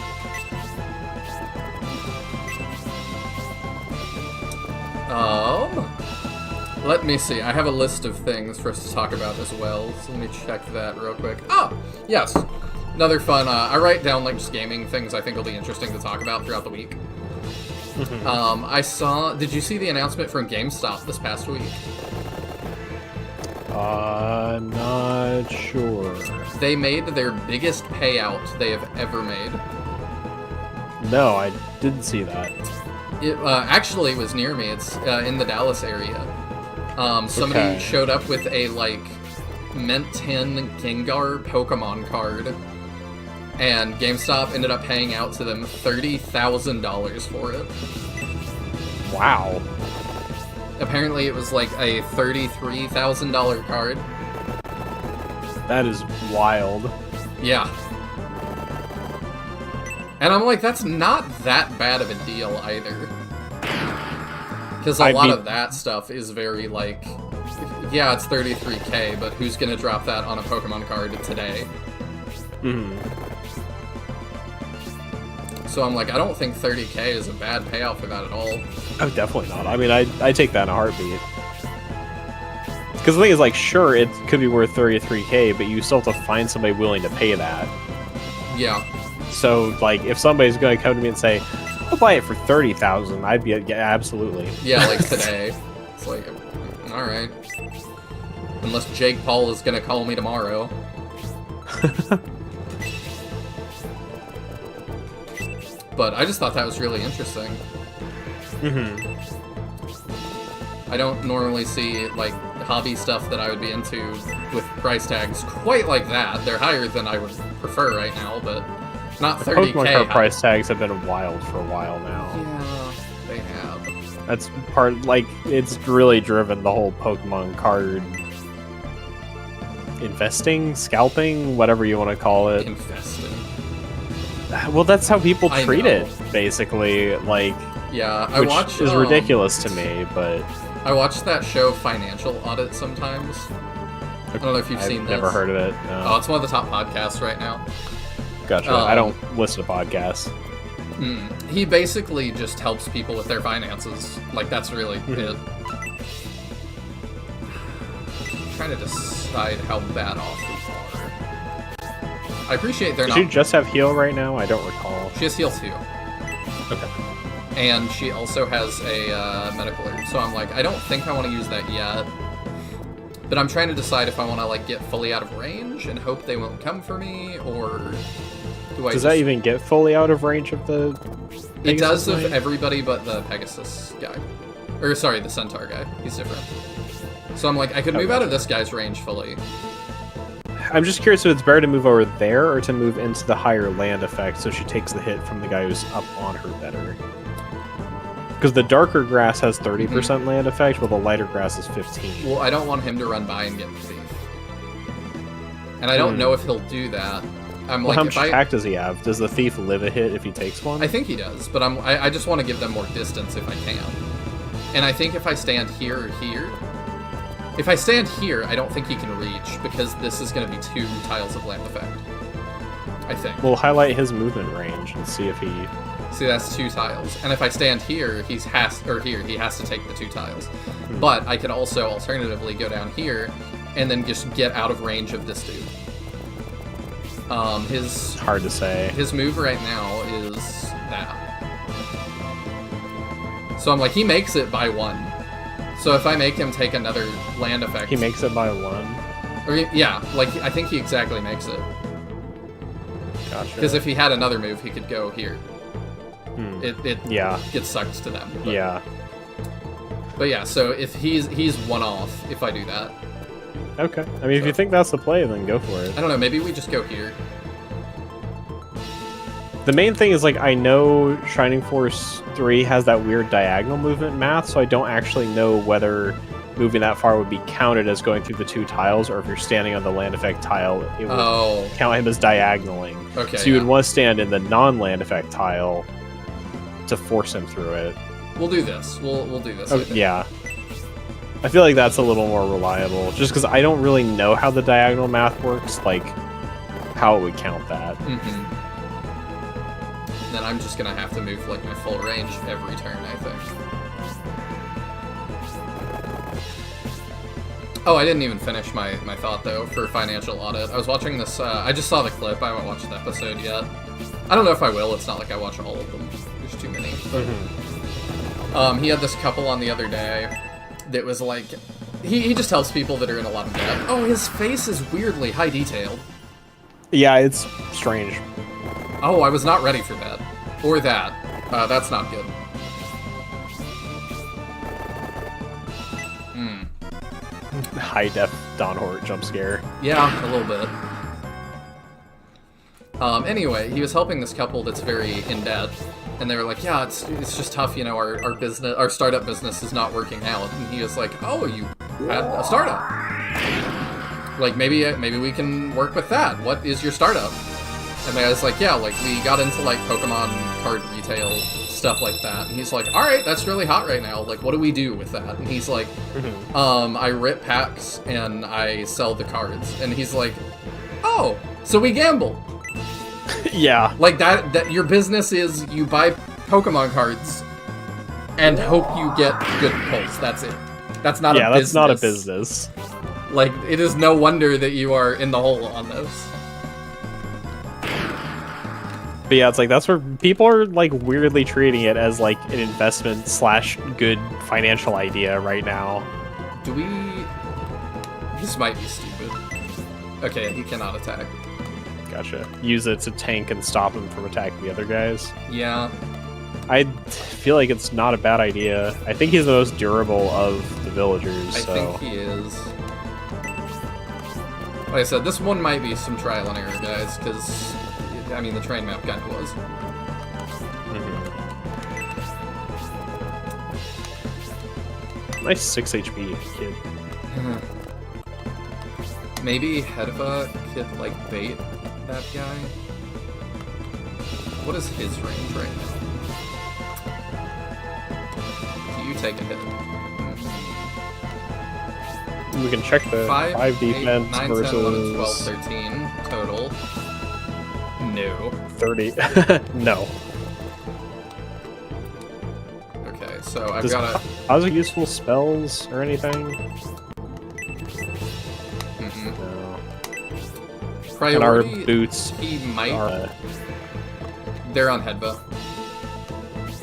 Let me see. I have a list of things for us to talk about as well, so let me check that real quick. Ah, yes. Another fun, I write down, like, just gaming things I think will be interesting to talk about throughout the week. I saw. Did you see the announcement from GameStop this past week? Not sure. They made their biggest payout they have ever made. No, I didn't see that. It actually was near me. It's in the Dallas area. Somebody Okay. showed up with a Mint 10 Gengar Pokemon card, and GameStop ended up paying out to them $30,000 for it. Wow. Apparently, it was like a $33,000 card. That is wild. Yeah. And I'm like, that's not that bad of a deal either. Because a lot of that stuff is very yeah, it's 33K, but who's gonna drop that on a Pokemon card today? So I'm like, I don't think 30K is a bad payout for that at all. Oh, definitely not. I mean, I take that in a heartbeat. Because the thing is, sure, it could be worth 33K, but you still have to find somebody willing to pay that. Yeah. So, if somebody's going to come to me and say, I'll buy it for 30,000, I'd be, yeah, absolutely. Yeah, today. It's like, alright. Unless Jake Paul is gonna call me tomorrow. But I just thought that was really interesting. I don't normally see, hobby stuff that I would be into with price tags quite like that. They're higher than I would prefer right now, but not 30K. Pokemon card price tags have been wild for a while now. Yeah, they have. That's part, it's really driven the whole Pokemon card investing, scalping, whatever you want to call it. Investing. Well, that's how people treat know. it, basically. Yeah, I which watch is ridiculous to me, but I watch that show Financial Audit sometimes. I don't know if you've seen I've this. never heard of it. No. Oh, it's one of the top podcasts right now. Gotcha. I don't listen to podcasts. He basically just helps people with their finances. That's really it. I'm trying to decide how bad off we are. I appreciate they're Does not... she just have heal right now? I don't recall. She has heal too. Okay. And she also has a medical herb. So I'm like, I don't think I want to use that yet. But I'm trying to decide if I want to get fully out of range and hope they won't come for me, or do I Does that even get fully out of range of the Pegasus It does Knight? of everybody but the Pegasus guy. Or sorry, the Centaur guy. He's different. So I'm like, I could move out of this guy's range fully. I'm just curious if it's better to move over there or to move into the higher land effect so she takes the hit from the guy who's up on her better. Because the darker grass has 30% land effect, while the lighter grass is 15. Well, I don't want him to run by and get the thief. And I don't know if he'll do that. I'm Well, like, how much attack does he have? Does the thief live a hit if he takes one? I think he does, but I just want to give them more distance if I can. And I think if I stand here or here... If I stand here, I don't think he can reach, because this is going to be 2 tiles of land effect. I think. We'll highlight his movement range and see if he... See, that's 2 tiles. And if I stand here, he has to take the 2 tiles. But I could also alternatively go down here and then just get out of range of this dude. His Hard to say. His move right now is that. So I'm like, he makes it by 1. So if I make him take another land effect... He makes it by 1? Or, yeah, I think he exactly makes it. Gotcha. Because if he had another move, he could go here. It yeah. gets sucked to them. But, Yeah. But yeah, so if he's 1 off if I do that. Okay. I mean, if you think that's the play, then go for it. I don't know, maybe we just go here. The main thing is, I know Shining Force 3 has that weird diagonal movement math, so I don't actually know whether moving that far would be counted as going through the 2 tiles, or if you're standing on the land effect tile, it would count him as diagonaling. Okay. So you would want to stand in the non-land effect tile to force him through it. We'll do this. We'll do this. Oh, yeah. I feel like that's a little more reliable, just because I don't really know how the diagonal math works, how it would count that. Then I'm just gonna have to move my full range every turn, I think. Oh, I didn't even finish my thought though for Financial Audit. I was watching this. I just saw the clip. I haven't watched the episode yet. I don't know if I will. It's not like I watch all of them. There's too many. But He had this couple on the other day that was like, he just helps people that are in a lot of debt. Oh, his face is weirdly high detailed. Yeah, it's strange. Oh, I was not ready for that. Or that. That's not good. High def Don Hort jump scare. Yeah, a little bit. Anyway, he was helping this couple that's very in debt, and they were like, yeah, it's just tough, you know, our startup business is not working out. And he was like, oh, you had a startup. Like, maybe we can work with that. What is your startup? And I was like, yeah, like, we got into, like, Pokemon card retail, stuff like that. And he's like, alright, that's really hot right now. Like, what do we do with that? And he's like, I rip packs and I sell the cards. And he's like, oh, so we gamble. Yeah. Like, that your business is you buy Pokemon cards and hope you get good pulls. That's it. That's not a business. Yeah, that's not a business. Like, it is no wonder that you are in the hole on this. But yeah, it's like, that's where people are, like, weirdly treating it as, like, an investment / good financial idea right now. Do we... This might be stupid. Okay, he cannot attack. Gotcha. Use it to tank and stop him from attacking the other guys. Yeah. I feel like it's not a bad idea. I think he's the most durable of the villagers, I so... think he is. Like I said, this one might be some trial and error, guys, because... I mean, the train map kind of was. Nice 6 HP, kid. Maybe Hedva could, like, bait that guy? What is his range right now? You take a hit. We can check the 5 defense 8, 9, versus 10, 11, 12, 13 total. No. 30. No. Okay, so I've got a... How's it useful spells or anything? No. Priority, and our boots he might... are... They're on Hedva.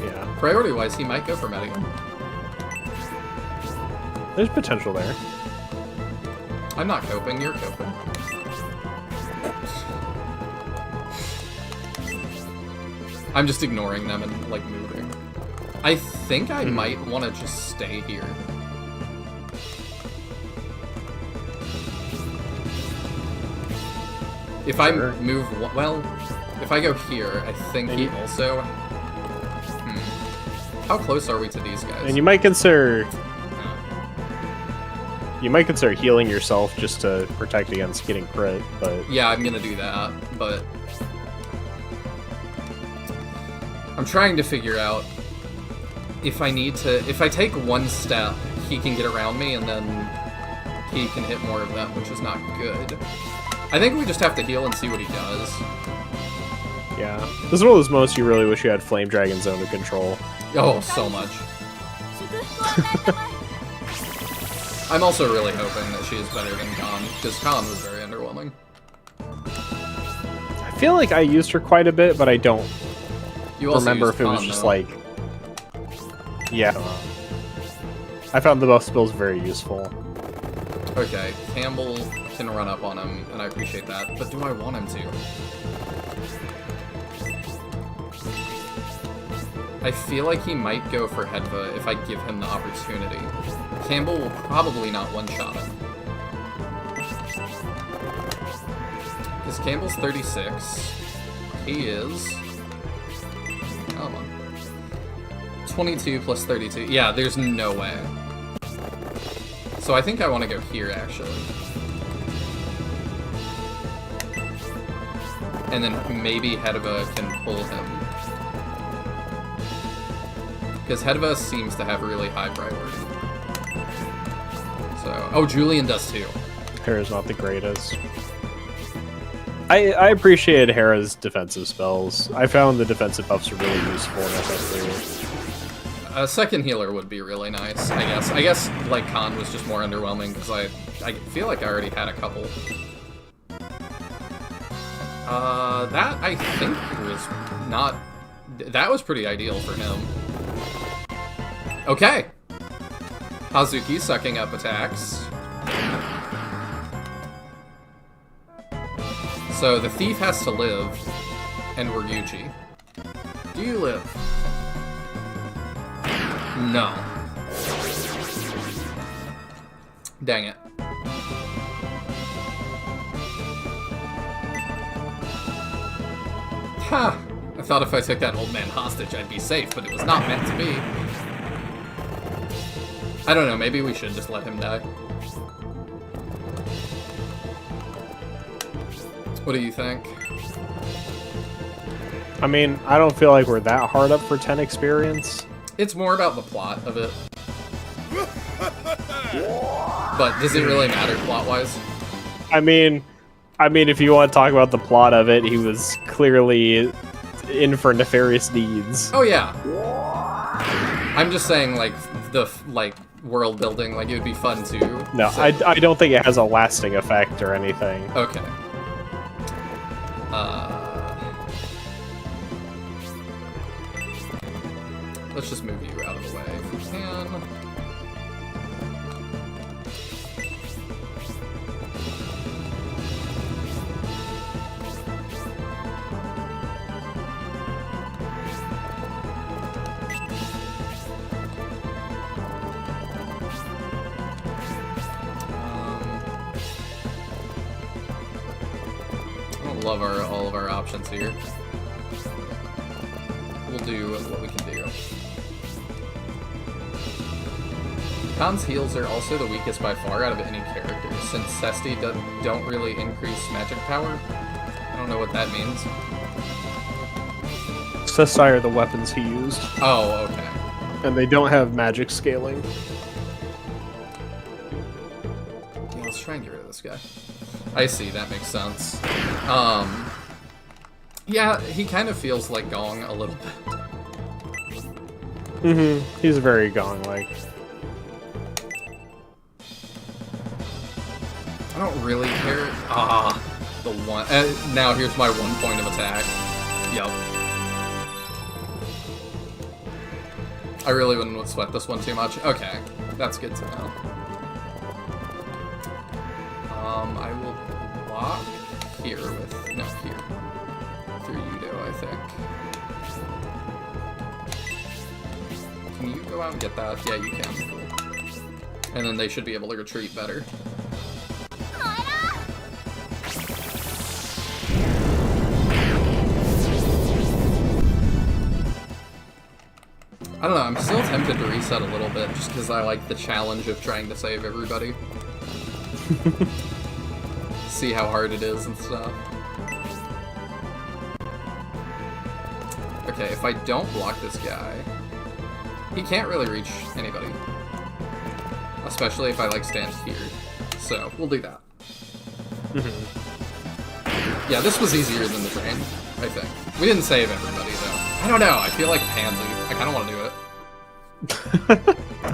Yeah. Priority-wise, he might go for Medium. There's potential there. I'm not coping, you're coping. I'm just ignoring them and, like, moving. I think I might want to just stay here. If I move... Well, if I go here, I think he also... How close are we to these guys? And you might consider... You might consider healing yourself just to protect against getting crit, but... Yeah, I'm gonna do that, but... I'm trying to figure out if I need to... If I take one step, he can get around me, and then he can hit more of them, which is not good. I think we just have to heal and see what he does. Yeah. This is one of those moments you really wish you had Flame Dragon's under control. Oh, so much. I'm also really hoping that she is better than Khan, because Khan was very underwhelming. I feel like I used her quite a bit, but I don't You also remember used if it was Khan, just though. like... Yeah. I found the buff spells very useful. Okay, Campbell can run up on him, and I appreciate that, but do I want him to? I feel like he might go for Hedva if I give him the opportunity. Campbell will probably not one-shot him. Because Campbell's 36. He is... Come on. 22 plus 32. Yeah, there's no way. So I think I want to go here, actually. And then maybe Hedva can pull him. Because Hedva seems to have really high priority. So, oh, Julian does too. Hera's not the greatest. I appreciated Hera's defensive spells. I found the defensive buffs are really useful in FF3. A second healer would be really nice, I guess. I guess, like, Khan was just more underwhelming, because I feel like I already had a couple. That, I think, was not... That was pretty ideal for him. Okay. Hazuki sucking up attacks. So the thief has to live, and we're Ryuji. Do you live? No. Dang it. Ha! I thought if I took that old man hostage, I'd be safe, but it was not meant to be. I don't know, maybe we should just let him die. What do you think? I mean, I don't feel like we're that hard up for 10 experience. It's more about the plot of it. But does it really matter plot-wise? I mean, if you want to talk about the plot of it, he was clearly in for nefarious deeds. Oh yeah. I'm just saying, like, the world building, like, it would be fun too. No, so. I don't think it has a lasting effect or anything. Okay. Let's just move you out of the way if we can. I don't love all of our options here. We'll do what we can do. Khan's heals are also the weakest by far out of any character, since Cesti don't really increase magic power. I don't know what that means. Sestai are the weapons he used, Oh, okay. and they don't have magic scaling. Yeah, let's try and get rid of this guy. I see, that makes sense. Yeah, he kind of feels like Gong a little bit. He's very Gong-like. I don't really care. Ah, the one. Now here's my 1 point of attack. Yup. I really wouldn't sweat this one too much. Okay, that's good to know. I will block here with here through Yudo, I think. Can you go out and get that? Yeah, you can. Cool. And then they should be able to retreat better. I don't know, I'm still tempted to reset a little bit, just because I like the challenge of trying to save everybody. See how hard it is and stuff. Okay, if I don't block this guy, he can't really reach anybody. Especially if I, like, stand here. So, we'll do that. Yeah, this was easier than the train, I think. We didn't save everybody, though. I don't know, I feel like Pansy. I kind of want to do it.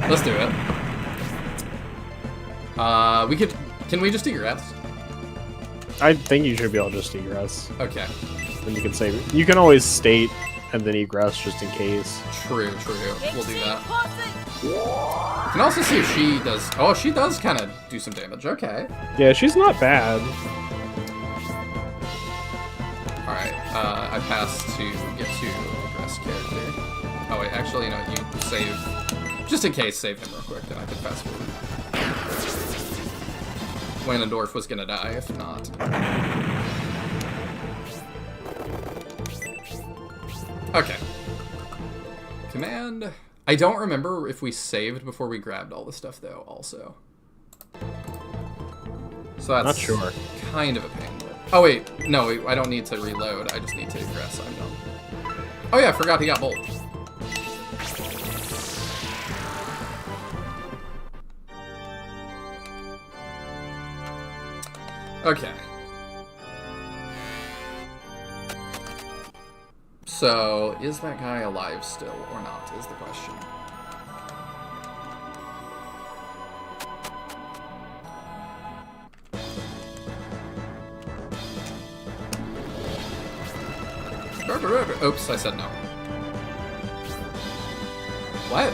Let's do it. Can we just egress? I think you should be able to just egress. Okay. Then you can save it. You can always state and then egress just in case. True. We'll do that. You can also see if she does... Oh, she does kind of do some damage. Okay. Yeah, she's not bad. Alright, I pass to get to egress character. Oh wait, actually, no, you save... Just in case, save him real quick, then I can fast forward. Landendorf was gonna die, if not. Okay. Command... I don't remember if we saved before we grabbed all the stuff, though, also. So that's... Not sure. Kind of a pain. But... Oh wait, no, I don't need to reload, I just need to egress, I'm done. Oh yeah, I forgot he got bolt. Okay. So, is that guy alive still or not, is the question. Oops, I said no. What?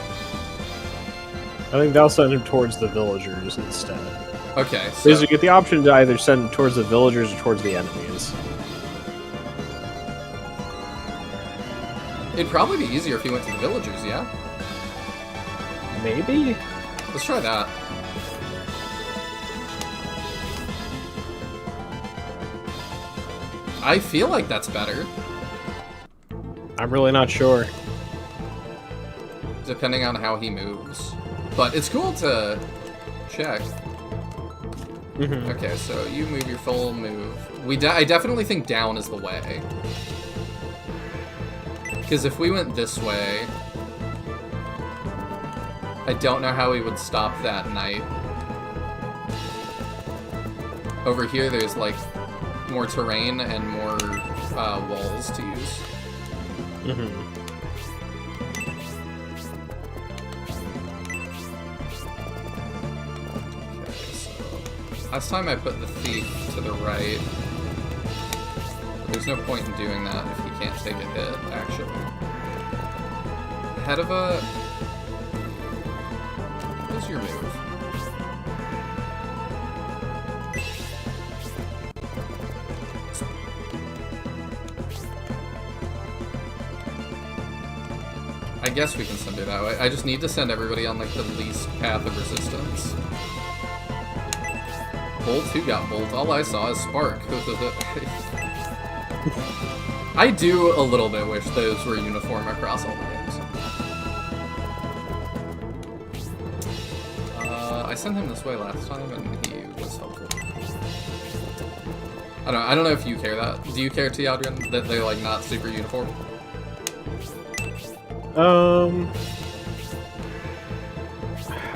I think they'll send him towards the villagers instead. Okay, so... Because you get the option to either send him towards the villagers or towards the enemies. It'd probably be easier if he went to the villagers, yeah? Maybe? Let's try that. I feel like that's better. I'm really not sure. Depending on how he moves. But it's cool to check. Mm-hmm. Okay, so you move your full move. I definitely think down is the way. Because if we went this way... I don't know how we would stop that knight. Over here, there's, like, more terrain and more walls to use. Mm-hmm. Okay, so... Last time I put the thief to the right. There's no point in doing that if he can't take a hit, actually. Head of a... What's your move? I guess we can send it that way. I just need to send everybody on, like, the least path of resistance. Bolt? Who got Bolt? All I saw is Spark. I do a little bit wish those were uniform across all the games. I sent him this way last time, and he was helpful. I don't know if you care that. Do you care, Teodrian, that they're, like, not super uniform?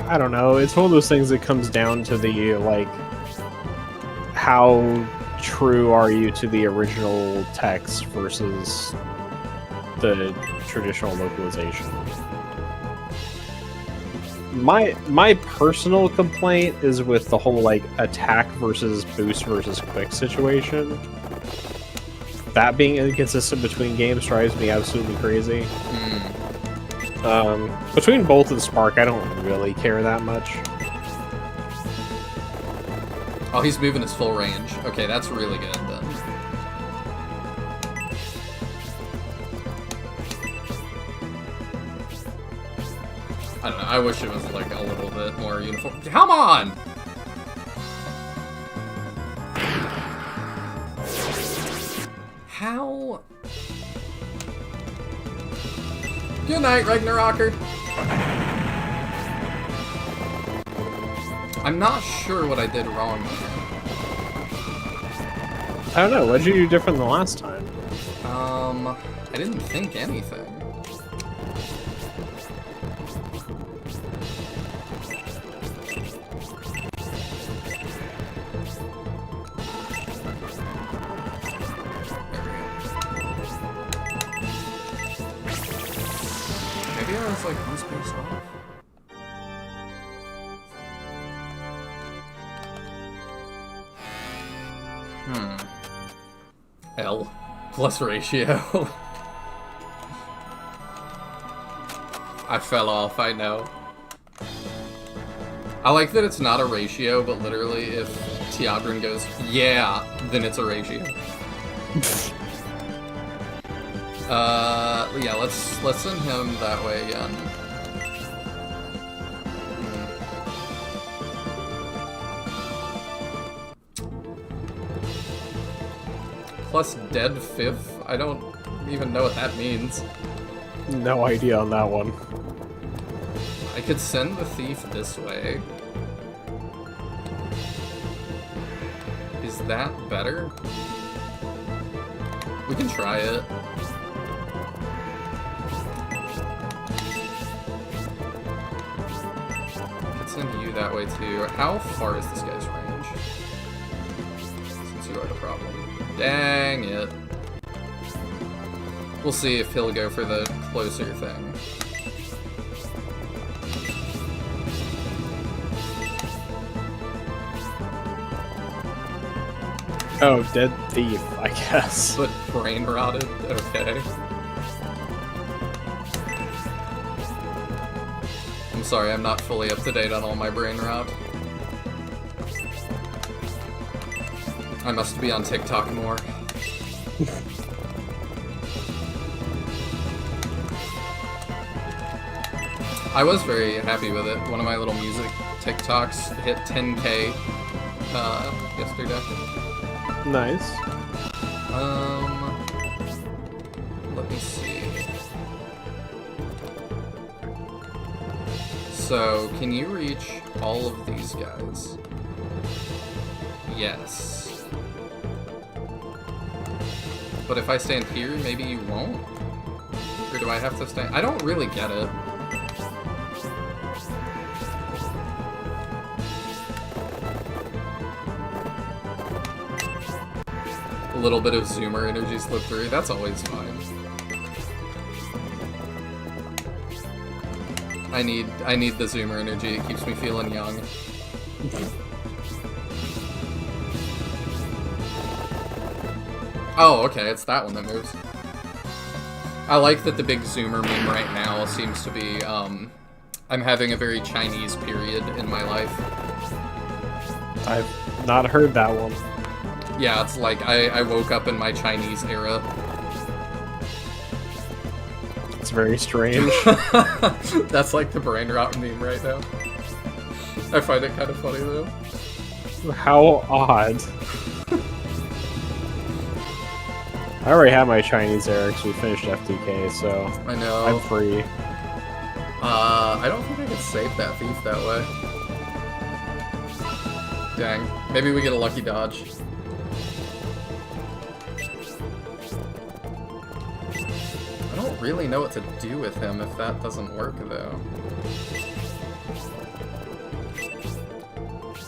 I don't know. It's one of those things that comes down to the, like, how true are you to the original text versus the traditional localization. My personal complaint is with the whole, like, attack versus boost versus quick situation. That being inconsistent between games drives me absolutely crazy. Between Bolt and Spark, I don't really care that much. Oh, he's moving his full range. Okay, that's really good then. I don't know, I wish it was like a little bit more uniform. Come on! How? Good night, Ragnaroker. I'm not sure what I did wrong there. I don't know, what did you do different than last time? I didn't think anything. Maybe I was like one space off. L plus ratio. I fell off, I know. I like that it's not a ratio, but literally if Teodrin goes, yeah, then it's a ratio. Yeah, let's send him that way again. Plus dead fifth? I don't even know what that means. No idea on that one. I could send the thief this way. Is that better? We can try it. I could send you that way too. How far is this guy's range? Since you are the problem. Dang it. We'll see if he'll go for the closer thing. Oh, dead thief, I guess. But brain rotted? Okay. I'm sorry, I'm not fully up to date on all my brain rot. I must be on TikTok more. I was very happy with it. One of my little music TikToks hit 10K yesterday. Nice. Let me see. So, can you reach all of these guys? Yes. But if I stand here, maybe you won't? Or do I have to stand? I don't really get it. A little bit of zoomer energy slip through, that's always fine. I need the zoomer energy, it keeps me feeling young. Oh, okay, it's that one that moves. I like that the big zoomer meme right now seems to be, I'm having a very Chinese period in my life. I've not heard that one. Yeah, it's like I woke up in my Chinese era. It's very strange. That's like the brain rot meme right now. I find it kind of funny though. How odd. I already have my Chinese era because we finished FTK, so I know. I'm free. I don't think I could save that thief that way. Dang. Maybe we get a lucky dodge. I don't really know what to do with him if that doesn't work, though.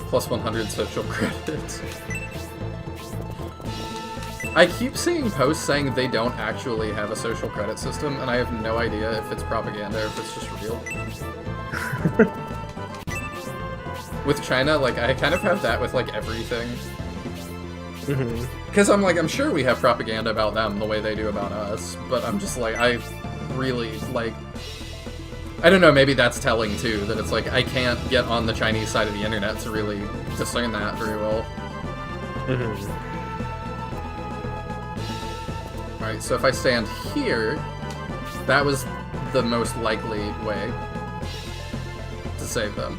Plus 100 social credits. I keep seeing posts saying they don't actually have a social credit system, and I have no idea if it's propaganda or if it's just real. With China, like, I kind of have that with, like, everything. Because I'm sure we have propaganda about them the way they do about us, but I'm just like, I really, like, I don't know, maybe that's telling too, that it's like, I can't get on the Chinese side of the internet to really discern that very well. Alright, so if I stand here, that was the most likely way to save them.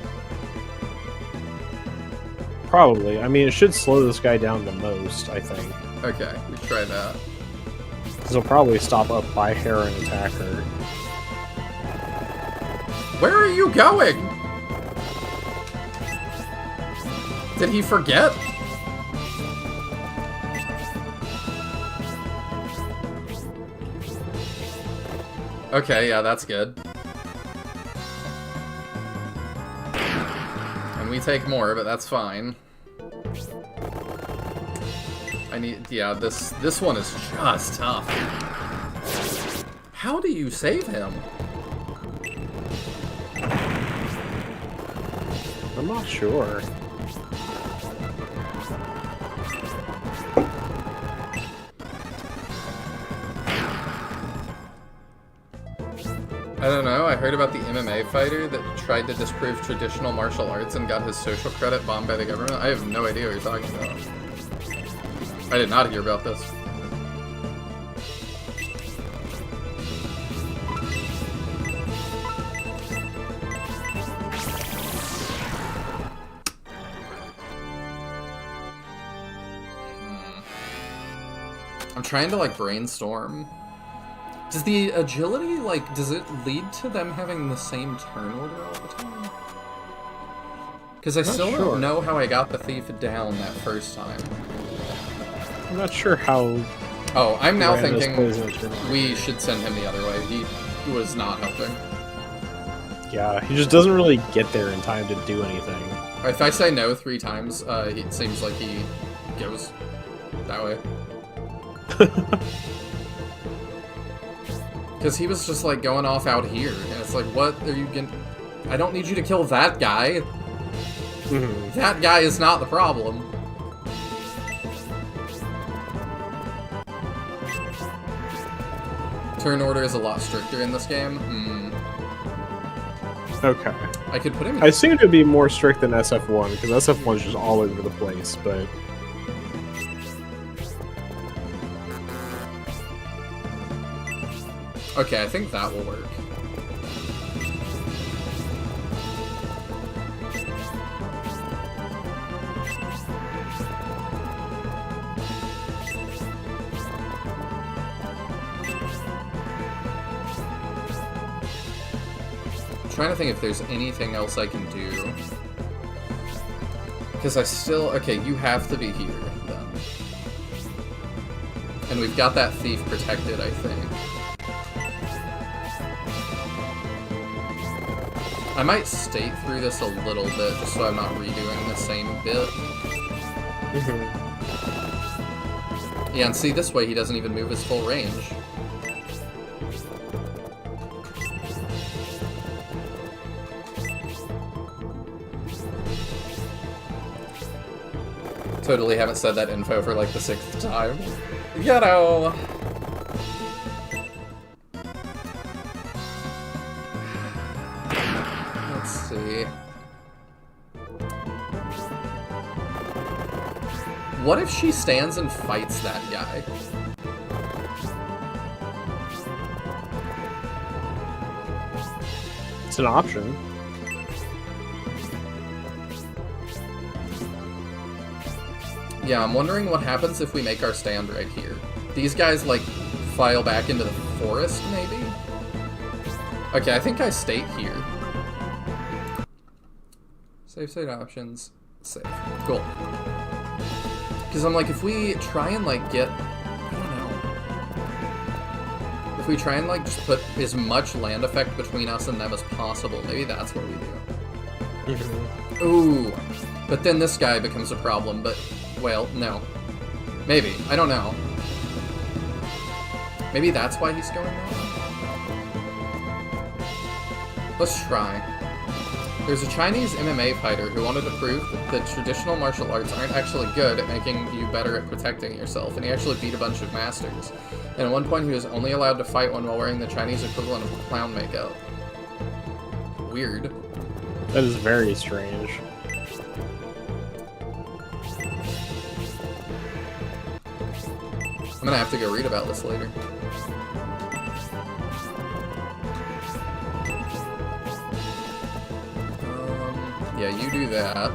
Probably. I mean, it should slow this guy down the most, I think. Okay, we try that. Because he'll probably stop up by hair and attack her. Where are you going? Did he forget? Okay, yeah, that's good. And we take more, but that's fine. I need, yeah, this one is just tough. How do you save him? I'm not sure. I don't know, I heard about the MMA fighter that tried to disprove traditional martial arts and got his social credit bombed by the government. I have no idea what you're talking about. I did not hear about this. I'm trying to, like, brainstorm. Does the agility, like, does it lead to them having the same turn order all the time? Because I still don't know how I got the thief down that first time. I'm not sure how... Oh, I'm now Randall's thinking we should send him the other way. He was not helping. Yeah, he just doesn't really get there in time to do anything. If I say no 3 times, it seems like he goes that way. Because he was just, like, going off out here, and it's like, what are you gonna... I don't need you to kill that guy. That guy is not the problem. Turn order is a lot stricter in this game. Okay. I could put him in... I seem to be more strict than SF1, because SF1 is just all over the place, but... Okay, I think that will work. I'm trying to think if there's anything else I can do. Because I still... Okay, you have to be here, then. And we've got that thief protected, I think. I might state through this a little bit, just so I'm not redoing the same bit. Yeah, and see, this way he doesn't even move his full range. Totally haven't said that info for like the 6th time. You know. Let's see. What if she stands and fights that guy? It's an option. Yeah, I'm wondering what happens if we make our stand right here. These guys, like, file back into the forest, maybe? Okay, I think I state here. Save state options. Save. Cool. Because I'm like, if we try and, like, get... I don't know. If we try and, like, just put as much land effect between us and them as possible, maybe that's what we do. Ooh. But then this guy becomes a problem, but... Well, no. Maybe. I don't know. Maybe that's why he's going wrong? Let's try. There's a Chinese MMA fighter who wanted to prove that traditional martial arts aren't actually good at making you better at protecting yourself, and he actually beat a bunch of masters. And at one point he was only allowed to fight one while wearing the Chinese equivalent of clown makeup. Weird. That is very strange. I'm gonna have to go read about this later. Yeah, you do that.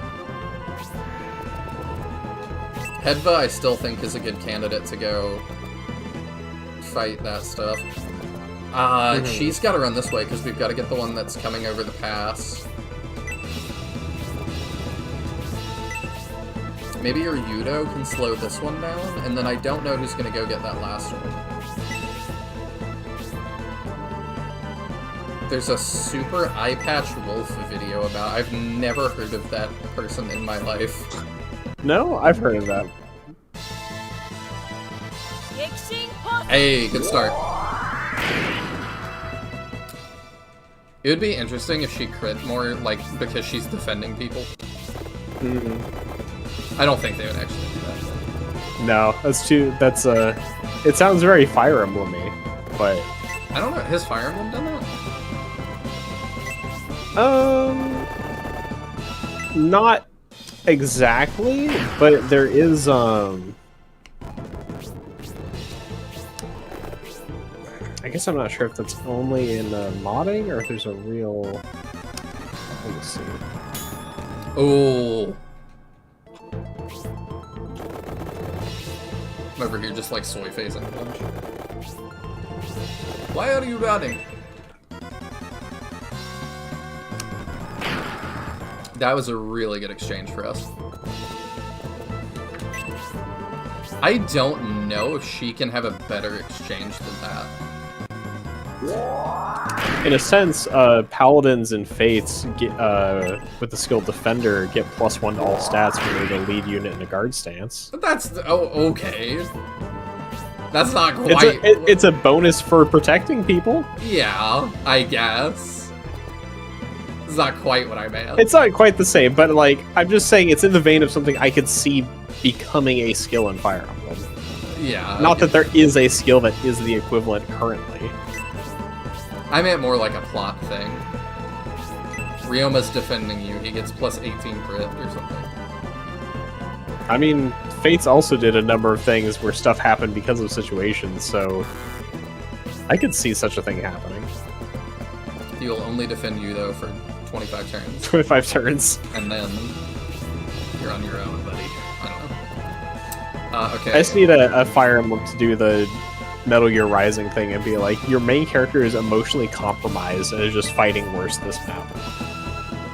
Hedva, I still think, is a good candidate to go fight that stuff. She's gotta run this way, because we've got to get the one that's coming over the pass. Maybe your Yudo can slow this one down, and then I don't know who's gonna go get that last one. There's a super eye patch wolf video about. I've never heard of that person in my life. No, I've heard of that. Hey, good start. It would be interesting if she crit more, like, because she's defending people. I don't think they would actually do that. No, that's too. That's it sounds very Fire Emblem-y, but I don't know. Has Fire Emblem done that? Not exactly, but there is I guess I'm not sure if that's only in modding or if there's a real. Let me see. Oh. I'm over here just like soy facing a bunch. Why are you running? That was a really good exchange for us. I don't know if she can have a better exchange than that. In a sense, paladins and fates get, with the skill defender get +1 to all stats when you're the lead unit in a guard stance. But that's okay. That's not quite. It's a bonus for protecting people. Yeah, I guess. It's not quite what I meant. It's not quite the same, but like I'm just saying, it's in the vein of something I could see becoming a skill in Fire Emblem. Yeah. Not that there is a skill that is the equivalent currently. I meant more like a plot thing. Ryoma's defending you. He gets plus 18 crit or something. I mean, Fates also did a number of things where stuff happened because of situations, so I could see such a thing happening. He'll only defend you, though, for 25 turns. 25 turns. And then you're on your own, buddy. I don't know. Okay. I just need a Fire Emblem to do the Metal Gear Rising thing and be like, your main character is emotionally compromised and is just fighting worse this map.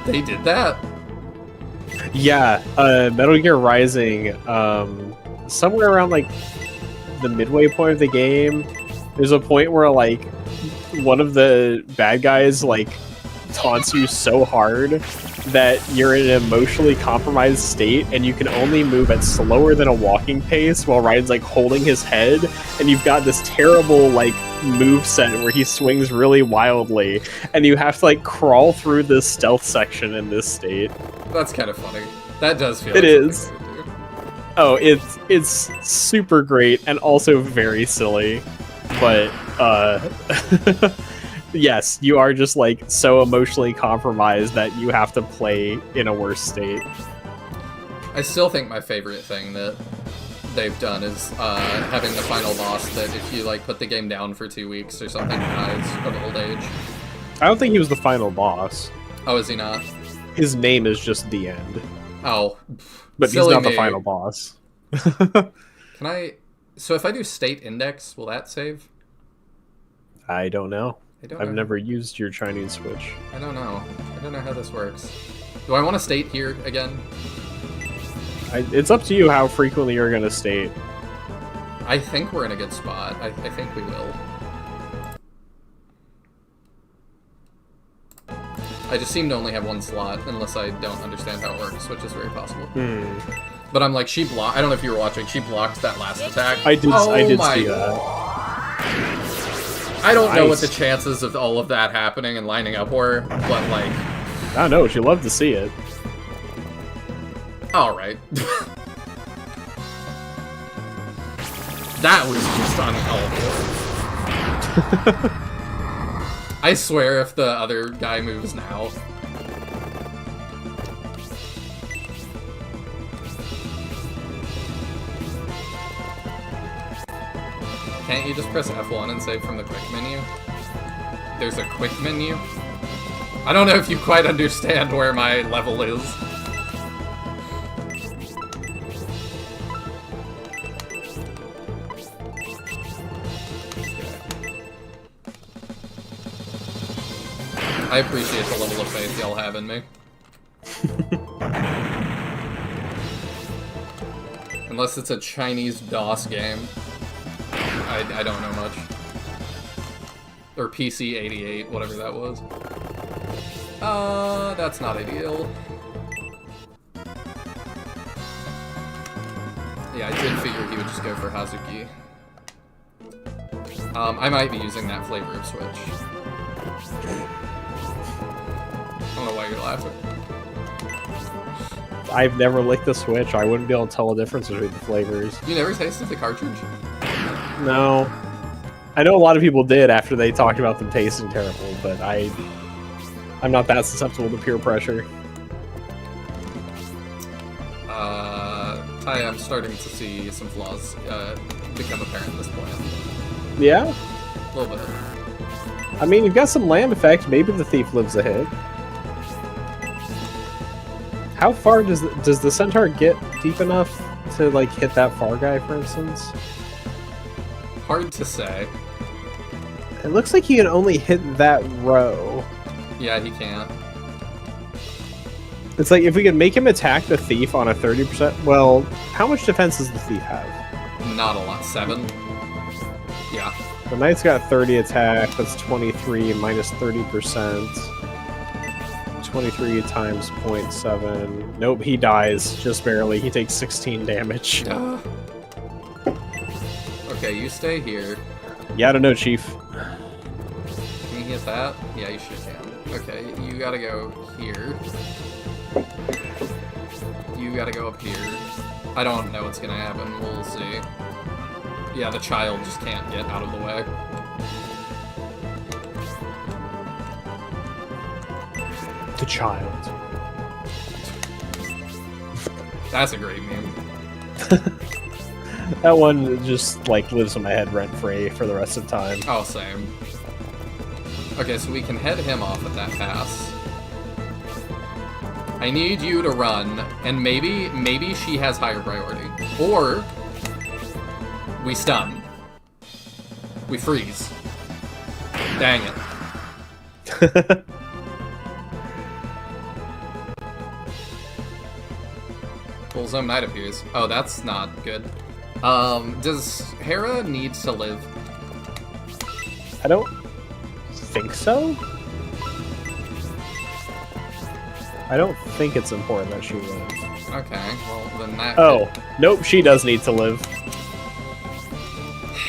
They did that? Yeah, Metal Gear Rising, somewhere around, like, the midway point of the game, there's a point where, like, one of the bad guys, like, taunts you so hard that you're in an emotionally compromised state and you can only move at slower than a walking pace while Ryan's, like, holding his head, and you've got this terrible, like, move set where he swings really wildly, and you have to, like, crawl through this stealth section in this state. That's kind of funny. That does feel It like is. something they would do. Oh, it's super great and also very silly, but yes, you are just, like, so emotionally compromised that you have to play in a worse state. I still think my favorite thing that they've done is having the final boss that if you, like, put the game down for 2 weeks or something, dies of old age. I don't think he was the final boss. Oh, is he not? His name is just the end, Oh. but Silly he's not me. the final boss. Can I... So if I do state index, will that save? I don't know. I don't I've know. never used your Chinese Switch. I don't know. I don't know how this works. Do I want to state here again? It's up to you how frequently you're going to state. I think we're in a good spot. I think we will. I just seem to only have one slot, unless I don't understand how it works, which is very possible. But I'm like, she blocked... I don't know if you were watching. She blocked that last attack. I did my see that. I don't know what Nice. the chances of all of that happening and lining up were, but, like... I don't know, she'd love to see it. Alright. That was just uncalled. I swear if the other guy moves now. Can't you just press F1 and save from the quick menu? There's a quick menu? I don't know if you quite understand where my level is. I appreciate the level of faith y'all have in me. Unless it's a Chinese DOS game. I don't know much. Or PC 88, whatever that was. That's not ideal. Yeah, I did figure he would just go for Hazuki. I might be using that flavor of Switch. I don't know why you're laughing. I've never licked the Switch. I wouldn't be able to tell the difference between the flavors. You never tasted the cartridge? No. I know a lot of people did after they talked about them tasting terrible, but I'm not that susceptible to peer pressure. Ty, I'm starting to see some flaws become apparent at this point. Yeah? A little bit. I mean, you've got some land effect. Maybe the thief lives a hit. How far does the centaur get deep enough to, like, hit that far guy, for instance? Hard to say. It looks like he can only hit that row. Yeah, he can't. It's like, if we could make him attack the thief on a 30%... Well, how much defense does the thief have? Not a lot. 7? Yeah. The knight's got 30 attack. That's 23 minus 30%. 23 times 0.7. Nope, he dies. Just barely. He takes 16 damage. Okay, you stay here. Yeah, I don't know, Chief. Can you hit that? Yeah, you should can. Okay, you gotta go here. You gotta go up here. I don't know what's gonna happen. We'll see. Yeah, the child just can't get out of the way. child. That's a great meme. That one just like lives in my head rent free for the rest of the time. Oh, same. Okay, so we can head him off at that pass. I need you to run, and maybe she has higher priority. Or we stun. We freeze. Dang it. Bullsome Knight appears. Oh, that's not good. Does Hera need to live? I don't think so. I don't think it's important that she lives. Okay, well then that. Oh, nope, she does need to live.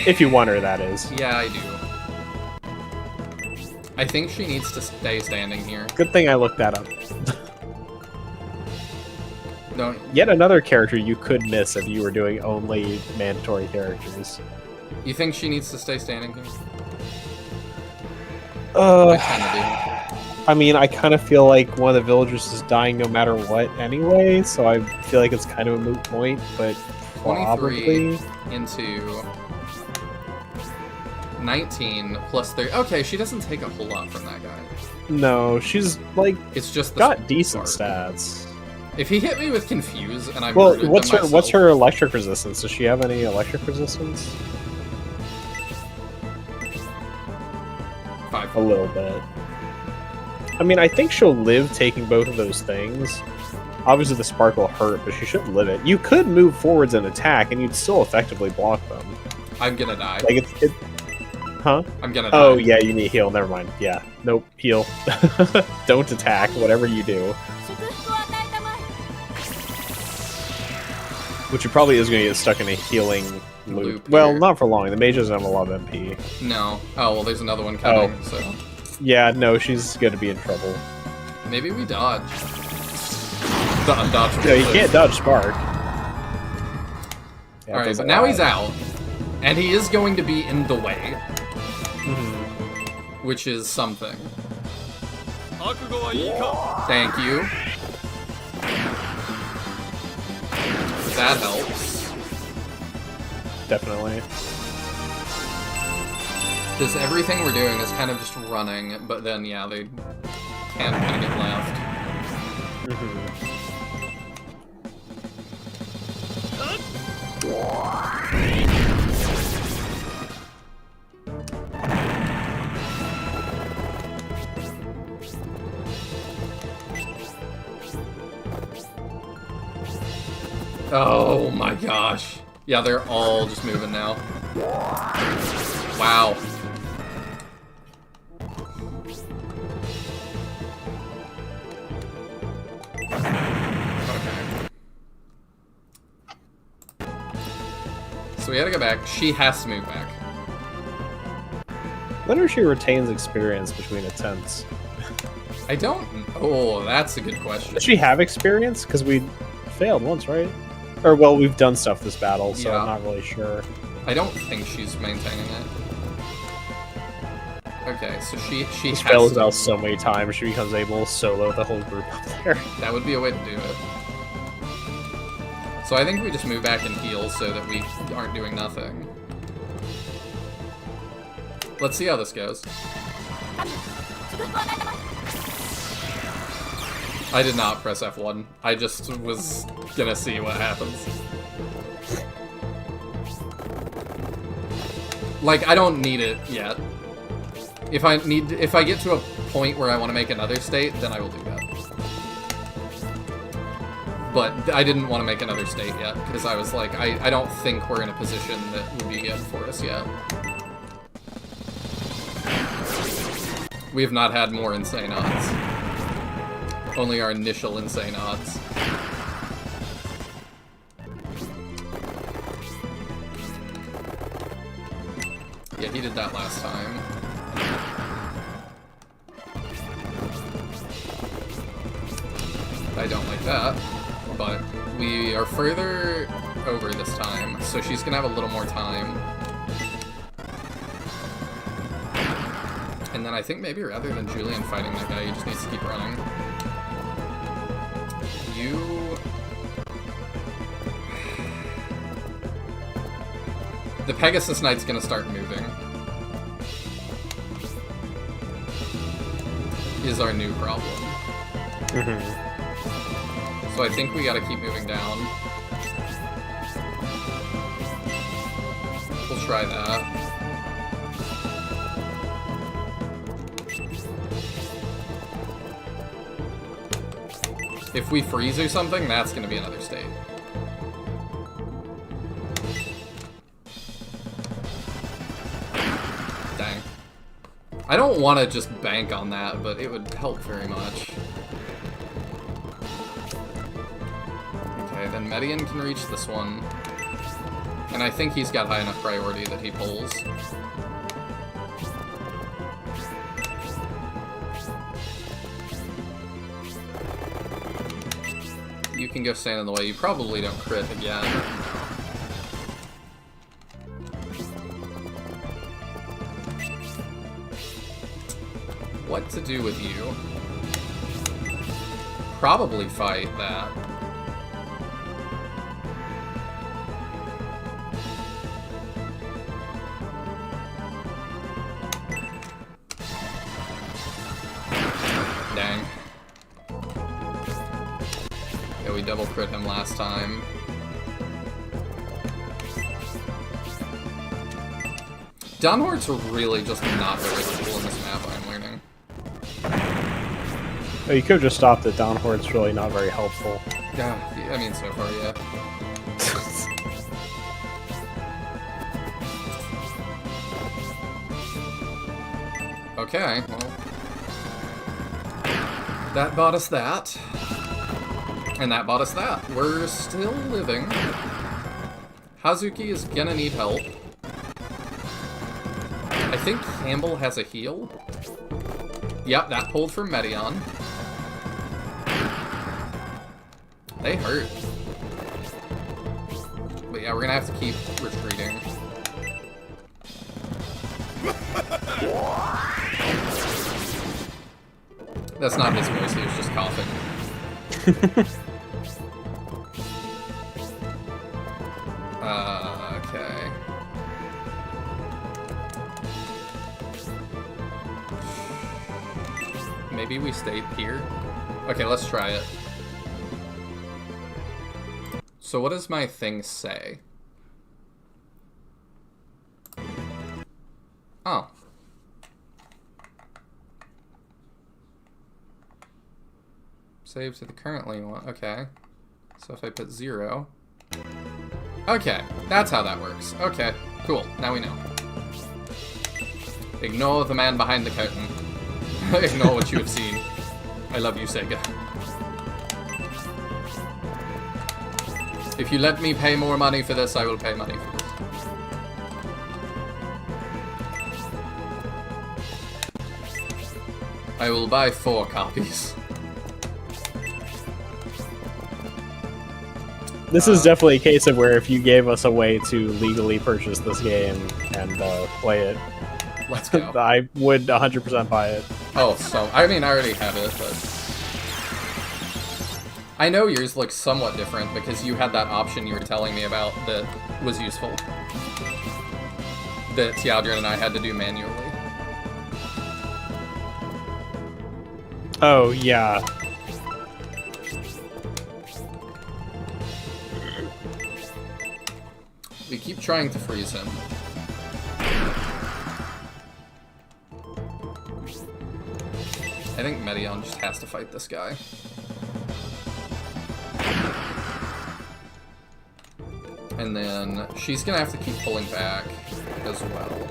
If you want her, that is. Yeah, I do. I think she needs to stay standing here. Good thing I looked that up. Don't. Yet another character you could miss if you were doing only mandatory characters. You think she needs to stay standing here? I kind of do. I mean, I kind of feel like one of the villagers is dying no matter what anyway, so I feel like it's kind of a moot point, but 23 probably... into 19 plus 30. Okay, she doesn't take a whole lot from that guy. No, she's, like, It's just the got decent start. stats. If he hit me with Confuse and I Well, murdered what's them her myself, electric resistance? Does she have any electric resistance? 5. A little bit. I mean, I think she'll live taking both of those things. Obviously, the spark will hurt, but she should live it. You could move forwards and attack, and you'd still effectively block them. I'm gonna die. Like it. Huh? I'm gonna die. Oh yeah, you need heal. Never mind. Yeah. Nope. Heal. Don't attack. Whatever you do. Which you probably is going to get stuck in a healing loop. Well, here. not for long. The mage doesn't have a lot of MP. No. Oh, well, there's another one coming, Oh. so... Yeah, no, she's going to be in trouble. Maybe we dodge. The undodgeable. No, you can't dodge Spark. Yeah, Alright, does but a now lot. he's out. And he is going to be in the way. Which is something. Thank you. That helps. Definitely. Because everything we're doing is kind of just running, but then, yeah, they can kind of get left. Oh my gosh. Yeah, they're all just moving now. Wow. Okay. So we gotta go back. She has to move back. I wonder if she retains experience between attempts. I don't... Oh, that's a good question. Does she have experience? Because we failed once, right? Or, well, we've done stuff this battle, so Yeah. I'm not really sure. I don't think she's maintaining it. Okay, so she This has fails to... out so many times, she becomes able to solo the whole group up there. That would be a way to do it. So I think we just move back and heal so that we aren't doing nothing. Let's see how this goes. I did not press F1. I just was gonna see what happens. Like, I don't need it yet. If I get to a point where I want to make another state, then I will do that. But I didn't want to make another state yet, because I was like, I don't think we're in a position that would be good for us yet. We have not had more insane odds. Only our initial insane odds. Yeah, he did that last time. I don't like that, but we are further over this time, so she's gonna have a little more time. And And then I think maybe rather than Julian fighting that guy, he just needs to keep running. The Pegasus Knight's gonna start moving. Is our new problem. So I think we gotta keep moving down. We'll try that. If we freeze or something, that's gonna be another state. Dang. I don't want to just bank on that, but it would help very much. Okay, then Median can reach this one. And I think he's got high enough priority that he pulls. You can go stand in the way. You probably don't crit again. What to do with you? Probably fight that. Dang. Yeah, we double crit him last time. Downwards are really just not very useful in this map, I'm learning. Oh, you could have just stopped it. Down Horde's really not very helpful. Yeah, I mean, so far, yeah. Okay, well. That bought us that. And that bought us that. We're still living. Hazuki is gonna need help. I think Campbell has a heal. Yep, that pulled from Medion. They hurt. But yeah, we're gonna have to keep retreating. That's not his voice, he was just coughing. Okay. Maybe we stayed here? Okay, let's try it. So what does my thing say? Oh. Save to the currently one. Okay. So if I put 0. Okay, that's how that works. Okay, cool. Now we know. Ignore the man behind the curtain. Ignore what you have seen. I love you, Sega. If you let me pay more money for this, I will pay money for this. I will buy 4 copies. This is definitely a case of where if you gave us a way to legally purchase this game and play it, Let's go. I would 100% buy it. Oh, so, I mean, I already have it, but... I know yours looks somewhat different because you had that option you were telling me about that was useful. That Tiadrin and I had to do manually. Oh, yeah. We keep trying to freeze him. I think Medion just has to fight this guy. And then she's gonna have to keep pulling back as well.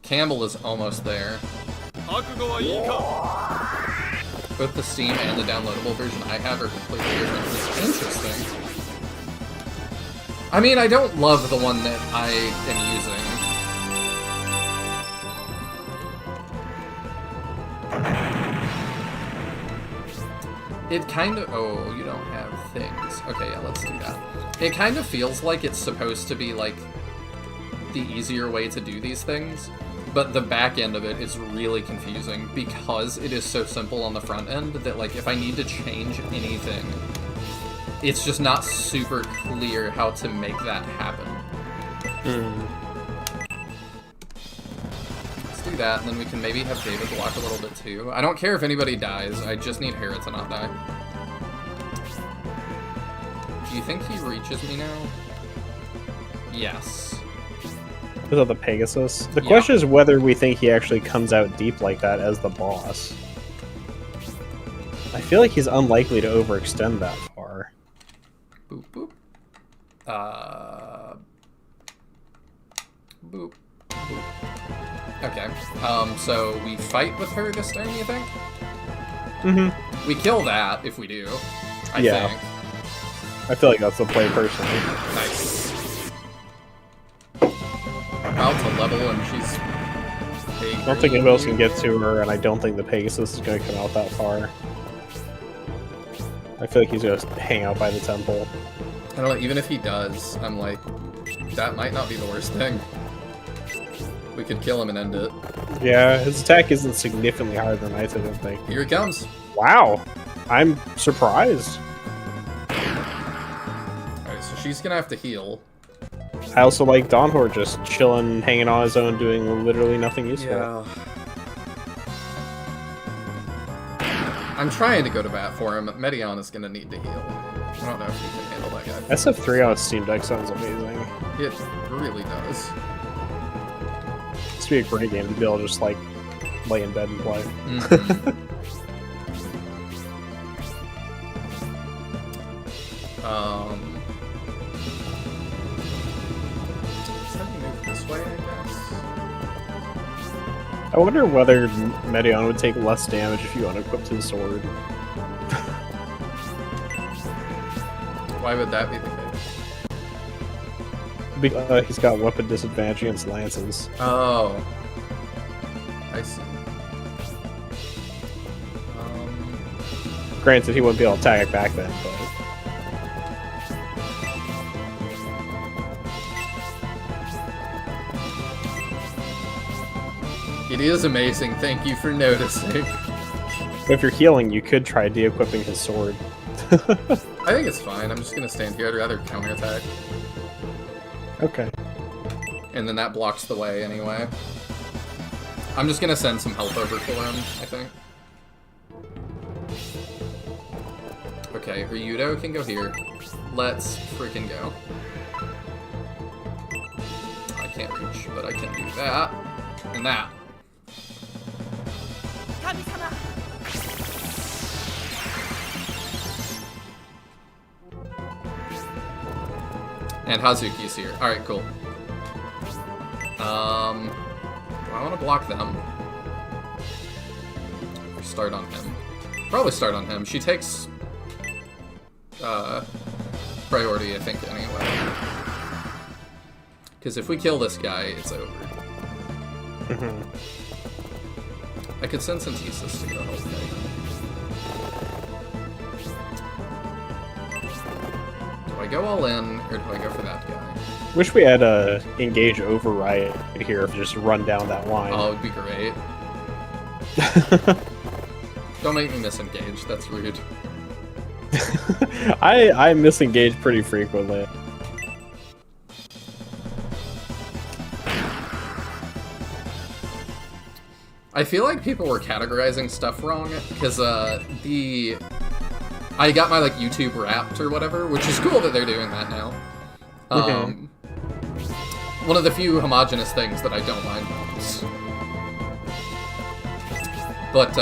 Campbell is almost there. Both the Steam and the downloadable version I have are completely different. It's interesting. I mean, I don't love the one that I am using. It kind of... Oh, you don't have things. Okay, yeah, let's do that. It kind of feels like it's supposed to be, like, the easier way to do these things, but the back end of it is really confusing because it is so simple on the front end that, like, if I need to change anything, it's just not super clear how to make that happen. Let's do that, and then we can maybe have David block a little bit too. I don't care if anybody dies, I just need Hera to not die. Do you think he reaches me now? Yes. Is that the Pegasus? The question is whether we think he actually comes out deep like that as the boss. I feel like he's unlikely to overextend that far. Boop, boop. Boop. Boop. Okay. So we fight with her this turn, you think? Mm-hmm. We kill that if we do, I think. I feel like that's the play personally. Nice. About to level and she's... I don't think anybody else can get to her, and I don't think the Pegasus is going to come out that far. I feel like he's going to hang out by the temple. I don't know, even if he does, I'm like, that might not be the worst thing. We could kill him and end it. Yeah, his attack isn't significantly higher than Knight's, I don't think. Here he comes. Wow. I'm surprised. Alright, so she's gonna have to heal. I also like Dawnhor just chilling, hanging on his own, doing literally nothing useful. Yeah. I'm trying to go to bat for him. Medion is gonna need to heal. I don't know if he can handle that guy. SF3 on Steam Deck sounds amazing. It really does. This would be a great game to be able to just, like, lay in bed and play. Mm-hmm. Let me move this way, I guess. I wonder whether Medion would take less damage if you unequipped his sword. Why would that be the case? He's got weapon disadvantage against lances. Oh. I see. Granted, he wouldn't be able to attack it back then, but... It is amazing, thank you for noticing. If you're healing, you could try de-equipping his sword. I think it's fine, I'm just gonna stand here, I'd rather counterattack. Okay. And then that blocks the way anyway. I'm just gonna send some help over for him, I think. Okay, Ryudo can go here. Let's freaking go. I can't reach, but I can do that. And that. And Hazuki's here. Alright, cool. Do I want to block them? Or start on him? Probably start on him. She takes... priority, I think, anyway. Because if we kill this guy, it's over. I could send Synthesis to go help him. Do I go all in, or do I go for that guy? Wish we had a engage override here if just run down that line. Oh, it would be great. Don't make me misengage, that's rude. I misengage pretty frequently. I feel like people were categorizing stuff wrong, because I got my like YouTube Wrapped or whatever, which is cool that they're doing that now. One of the few homogenous things that I don't mind. But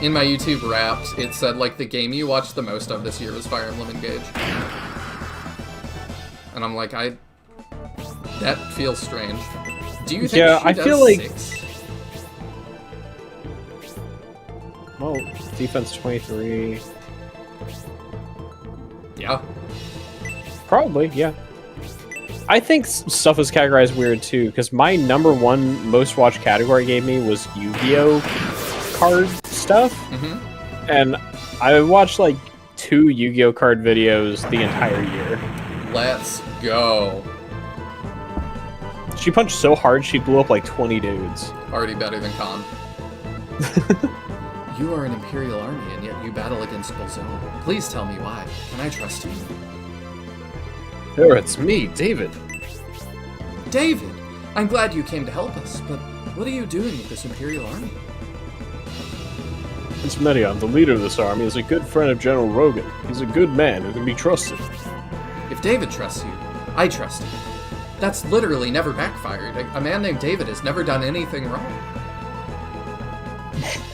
in my YouTube Wrapped, it said like the game you watched the most of this year was Fire Emblem Engage. And I'm like, that feels strange. Do you think she does feel like 6? Well, defense 23. Yeah. Probably, yeah. I think stuff is categorized weird too, because my #1 most watched category gave me was Yu-Gi-Oh! Card stuff. And I watched like 2 Yu-Gi-Oh! Card videos the entire year. Let's go. She punched so hard she blew up like 20 dudes. Already better than Khan. You are an Imperial army, and yet you battle against Bolzone. Please tell me why. Can I trust you? There, it's me, David. David! I'm glad you came to help us, but what are you doing with this Imperial army? Prince Medion, the leader of this army, is a good friend of General Rogan. He's a good man who can be trusted. If David trusts you, I trust him. That's literally never backfired. A man named David has never done anything wrong.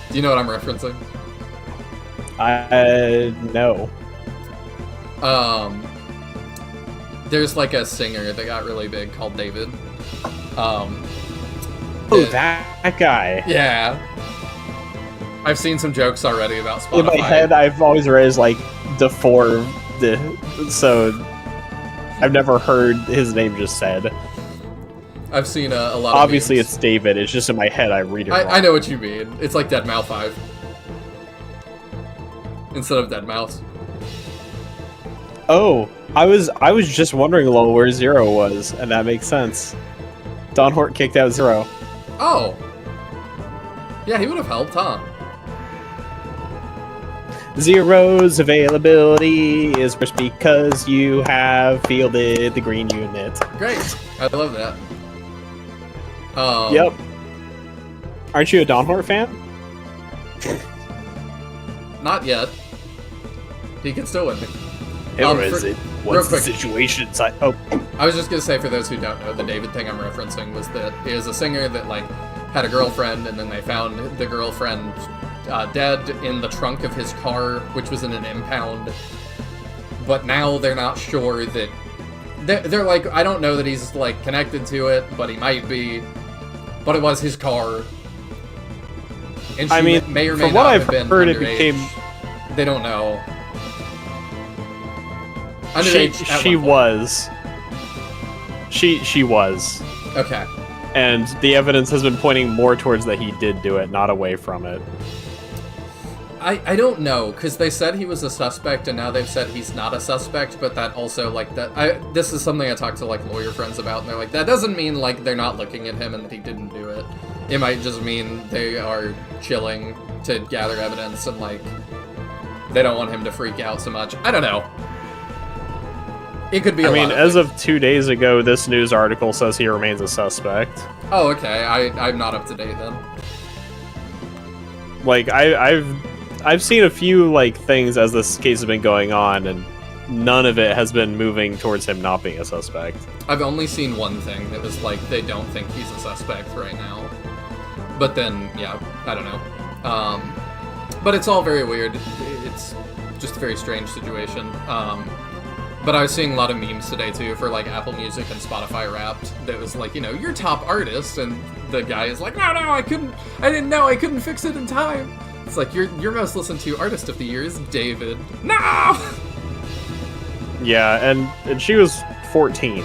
Do you know what I'm referencing? No. There's like a singer that got really big called David. That guy. Yeah. I've seen some jokes already about Spotify. In my head, I've always read as like so I've never heard his name just said. I've seen a lot of Obviously, memes. it's David. It's just in my head. I read it wrong. I know what you mean. It's like Dead Mouse 5. Instead of Dead Mouse. Oh, I was just wondering, lol, where Zero was, and that makes sense. Don Hort kicked out Zero. Oh. Yeah, he would have helped, huh? Zero's availability is worse because you have fielded the green unit. Great. I love that. Yep. Aren't you a Don Hort fan? Not yet. He can still win. Or is it? What's the quick. situation inside? Oh, I was just gonna say, for those who don't know, the David thing I'm referencing was that he is a singer that like had a girlfriend, and then they found the girlfriend dead in the trunk of his car, which was in an impound. But now they're not sure that they're like, I don't know that he's like connected to it, but he might be. But it was his car, and she I mean, may or may from not what have I've been heard, it underage. became. They don't know. Underage at She one point. was. She was. Okay. And the evidence has been pointing more towards that he did do it, not away from it. I don't know, because they said he was a suspect, and now they've said he's not a suspect, but that also, like, this is something I talked to, like, lawyer friends about, and they're like, that doesn't mean, like, they're not looking at him and that he didn't do it. It might just mean they are chilling to gather evidence, and, like, they don't want him to freak out so much. I don't know. It could be a lot of as things. of 2 days ago, this news article says he remains a suspect. Oh, okay. I'm not up to date then. Like, I've seen a few, like, things as this case has been going on, and none of it has been moving towards him not being a suspect. I've only seen one thing that was like, they don't think he's a suspect right now. But then, yeah, I don't know. But it's all very weird. It's just a very strange situation. But I was seeing a lot of memes today, too, for, like, Apple Music and Spotify Wrapped that was like, you know, your top artist, and the guy is like, no, I didn't know I couldn't fix it in time. It's like, your most listened to artist of the year is David. No! Yeah, and she was 14,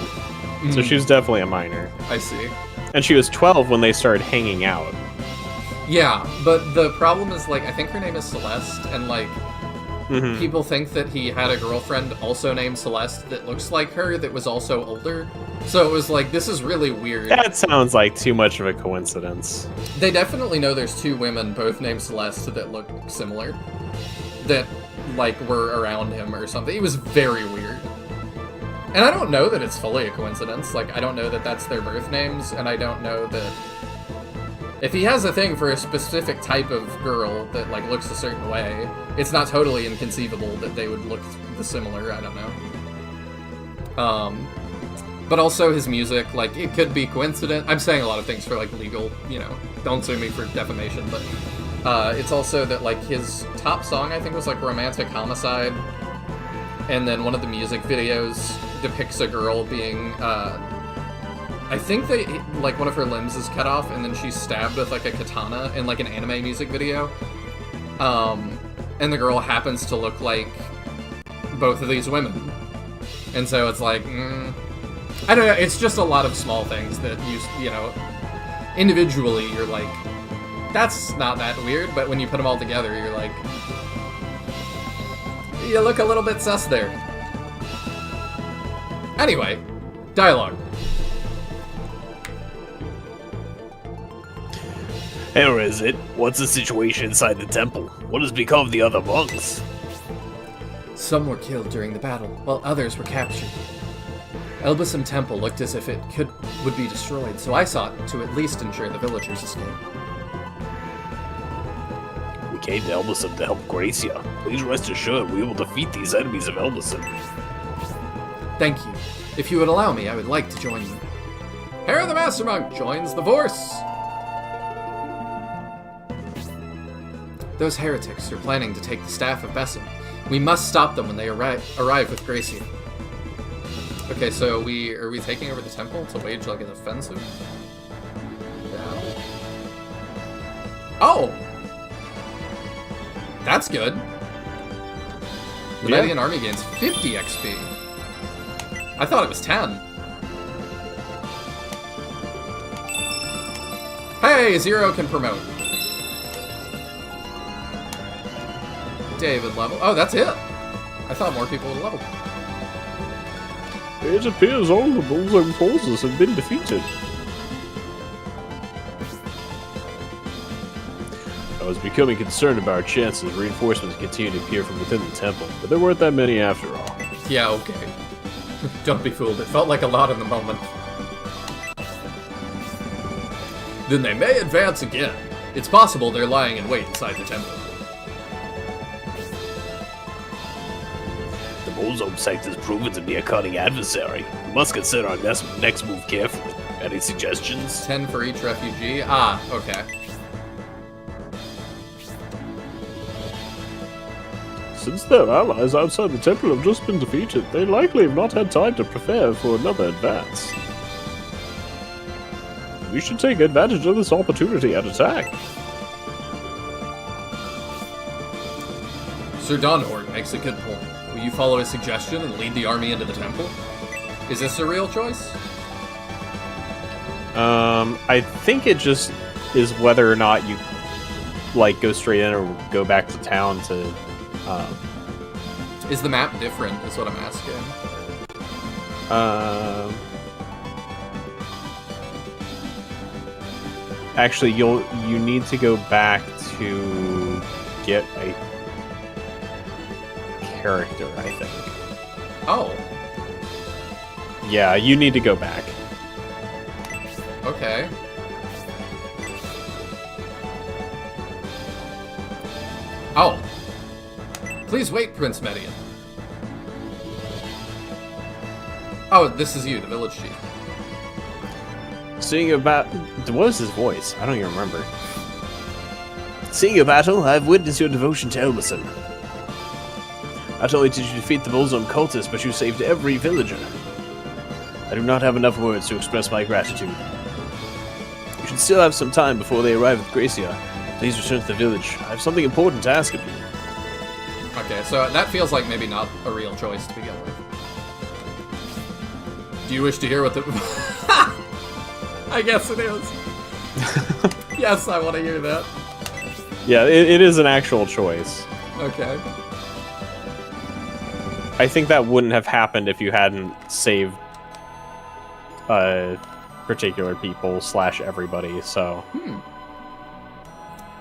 so she was definitely a minor. I see. And she was 12 when they started hanging out. Yeah, but the problem is, like, I think her name is Celeste, and, like, people think that he had a girlfriend also named Celeste that looks like her that was also older. So it was like, this is really weird. That sounds like too much of a coincidence. They definitely know there's two women, both named Celeste, that look similar. That, like, were around him or something. It was very weird. And I don't know that it's fully a coincidence. Like, I don't know that that's their birth names, and I don't know that... If he has a thing for a specific type of girl that, like, looks a certain way, it's not totally inconceivable that they would look similar, I don't know. But also his music, like, it could be coincident. I'm saying a lot of things for, like, legal, you know, don't sue me for defamation, but it's also that, like, his top song, I think, was, like, Romantic Homicide, and then one of the music videos depicts a girl being, I think like, one of her limbs is cut off, and then she's stabbed with, like, a katana in, like, an anime music video. And the girl happens to look like both of these women. And so it's like, I don't know, it's just a lot of small things that you know, individually you're like, that's not that weird, but when you put them all together, you're like, you look a little bit sus there. Anyway, dialogue. Here is it. What's the situation inside the temple? What has become of the other monks? Some were killed during the battle, while others were captured. Elbasam Temple looked as if it would be destroyed, so I sought to at least ensure the villagers' escape. We came to Elbasam to help Gracia. Please rest assured we will defeat these enemies of Elbasam. Thank you. If you would allow me, I would like to join you. Hera the Master Monk joins the force! Those heretics are planning to take the staff of Besson. We must stop them when they arrive with Gracia. Okay, so are we taking over the temple to wage like an offensive? Yeah. Oh! That's good. The Median army gains 50 XP. I thought it was 10. Hey, Zero can promote. David level. Oh, that's it. I thought more people would level. It appears all the Bullseye forces have been defeated. I was becoming concerned about our chances. Reinforcements continued to appear from within the temple, but there weren't that many after all. Yeah, okay. Don't be fooled. It felt like a lot in the moment. Then they may advance again. It's possible they're lying in wait inside the temple. The Bullsome sect has proven to be a cunning adversary. We must consider our next move carefully. Any suggestions? 10 for each refugee? Ah, okay. Since their allies outside the temple have just been defeated, they likely have not had time to prepare for another advance. We should take advantage of this opportunity and attack. Sir Donhorn makes a good point. Will you follow his suggestion and lead the army into the temple? Is this a real choice? I think it just is whether or not you like go straight in or go back to town to. Is the map different, is what I'm asking. Actually, you need to go back to get a character, I think. Oh, Yeah, you need to go back. okay. Oh. Please wait, Prince Median. Oh, this is you, the village chief. Seeing about what was his voice? I don't even remember. Seeing your battle, I have witnessed your devotion to Elbasan. Not only did you defeat the Bullsome cultists, but you saved every villager. I do not have enough words to express my gratitude. You should still have some time before they arrive with Gracia. Please return to the village. I have something important to ask of you. Okay, so that feels like maybe not a real choice to begin with. Do you wish to hear what the... I guess it is. Yes, I want to hear that. Yeah, it is an actual choice. Okay. I think that wouldn't have happened if you hadn't saved particular people / everybody, so...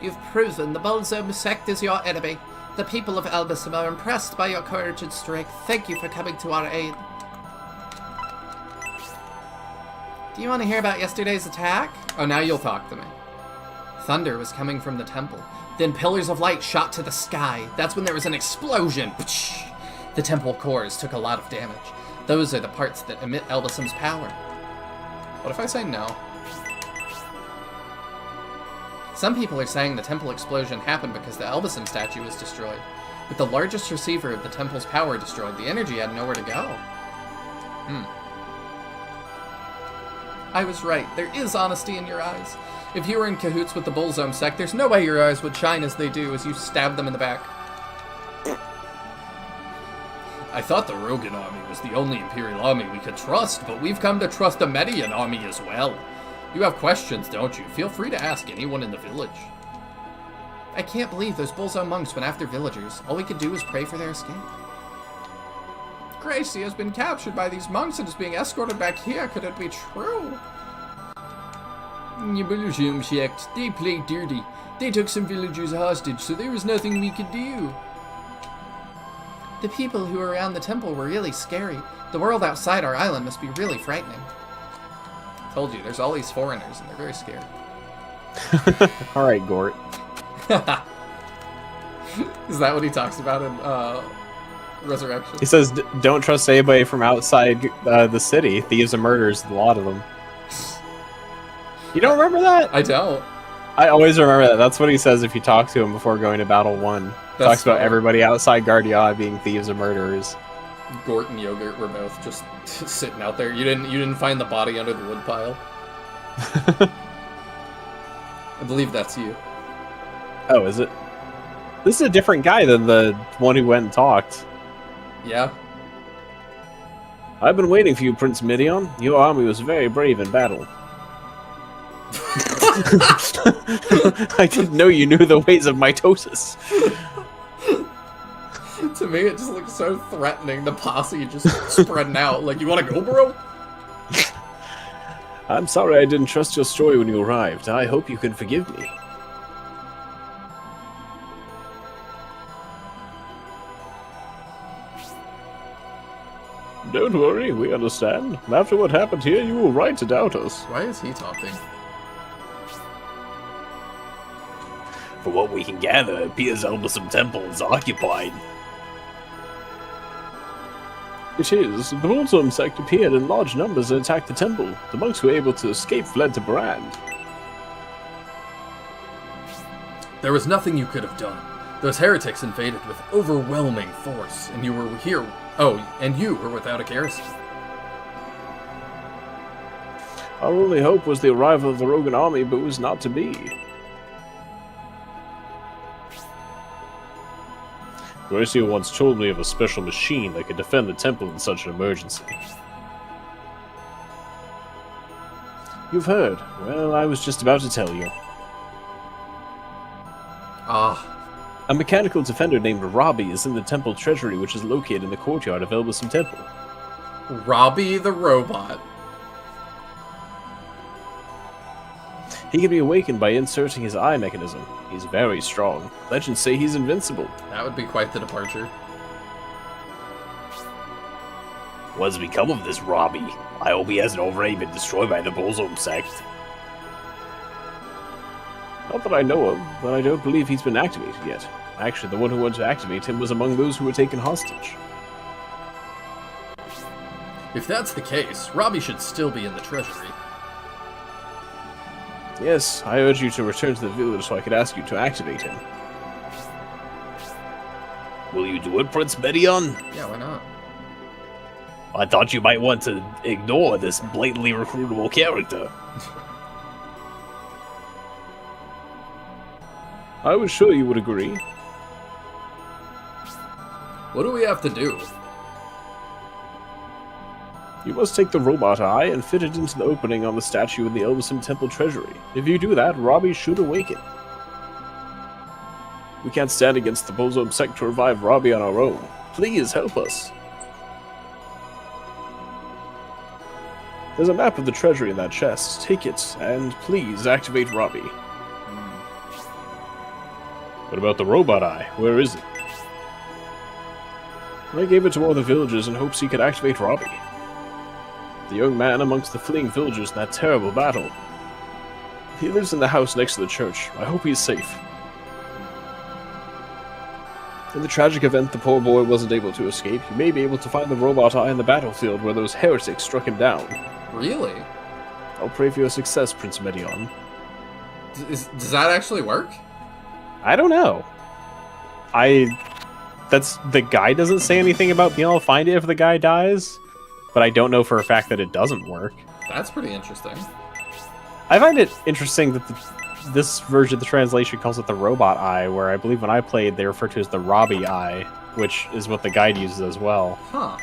You've proven the Bullsome sect is your enemy. The people of Elbasam are impressed by your courage and strength. Thank you for coming to our aid. Do you want to hear about yesterday's attack? Oh, now you'll talk to me. Thunder was coming from the temple. Then pillars of light shot to the sky. That's when there was an explosion. The temple cores took a lot of damage. Those are the parts that emit Elbasam's power. What if I say no? Some people are saying the temple explosion happened because the Elbasam statue was destroyed. With the largest receiver of the temple's power destroyed, the energy had nowhere to go. I was right. There is honesty in your eyes. If you were in cahoots with the Bullsome sect, there's no way your eyes would shine as they do as you stab them in the back. I thought the Rogan army was the only Imperial army we could trust, but we've come to trust the Median army as well. You have questions, don't you? Feel free to ask anyone in the village. I can't believe those Bullsome monks went after villagers. All we could do was pray for their escape. Gracie has been captured by these monks and is being escorted back here. Could it be true? The Belgium sect, they played dirty. They took some villagers hostage, so there was nothing we could do. The people who were around the temple were really scary. The world outside our island must be really frightening. Told you, there's all these foreigners, and they're very scared. Alright, Gort. Is that what he talks about in Resurrection? He says, don't trust anybody from outside the city. Thieves and murderers, a lot of them. You don't remember that? I don't. I always remember that. That's what he says if you talk to him before going to Battle 1. Talks about everybody outside Guardia being thieves and murderers. Gort and Yogurt were both just sitting out there. You didn't find the body under the woodpile. I believe that's you. Oh, is it? This is a different guy than the one who went and talked. Yeah. I've been waiting for you, Prince Midion. Your army was very brave in battle. I didn't know you knew the ways of mitosis. To me, it just looks so threatening. The posse just spreading out. Like, you want to go, bro? I'm sorry I didn't trust your story when you arrived. I hope you can forgive me. Don't worry, we understand. After what happened here, you were right to doubt us. Why is he talking? For what we can gather, it appears Elbasum Temple is occupied. It is. The Volsum sect appeared in large numbers and attacked the temple. The monks who were able to escape fled to Brand. There was nothing you could have done. Those heretics invaded with overwhelming force, and you were here. Oh, and you were without a garrison. Our only hope was the arrival of the Rogan army, but it was not to be. Gracio once told me of a special machine that could defend the temple in such an emergency. You've heard. Well, I was just about to tell you. Ah. A mechanical defender named Robbie is in the temple treasury, which is located in the courtyard of Elbasum Temple. Robbie the robot. He can be awakened by inserting his eye mechanism. He's very strong. Legends say he's invincible. That would be quite the departure. What's become of this Robbie? I hope he hasn't already been destroyed by the Bolzom sect. Not that I know of, but I don't believe he's been activated yet. Actually, the one who wanted to activate him was among those who were taken hostage. If that's the case, Robbie should still be in the treasury. Yes, I urge you to return to the village so I could ask you to activate him. Will you do it, Prince Medion? Yeah, why not? I thought you might want to ignore this blatantly recruitable character. I was sure you would agree. What do we have to do? You must take the robot eye and fit it into the opening on the statue in the Elbasum Temple treasury. If you do that, Robbie should awaken. We can't stand against the Bolzom sect to revive Robbie on our own. Please help us. There's a map of the treasury in that chest. Take it, and please activate Robbie. What about the robot eye? Where is it? I gave it to one of the villagers in hopes he could activate Robbie. The young man amongst the fleeing villagers in that terrible battle. He lives in the house next to the church. I hope he's safe. In the tragic event the poor boy wasn't able to escape, you may be able to find the robot eye in the battlefield where those heretics struck him down. Really? I'll pray for your success, Prince Medion. Does that actually work? I don't know. The guy doesn't say anything about being able to find it if the guy dies, but I don't know for a fact that it doesn't work. That's pretty interesting. I find it interesting that this version of the translation calls it the robot eye, where I believe when I played they refer to it as the Robbie eye, which is what the guide uses as well. Huh.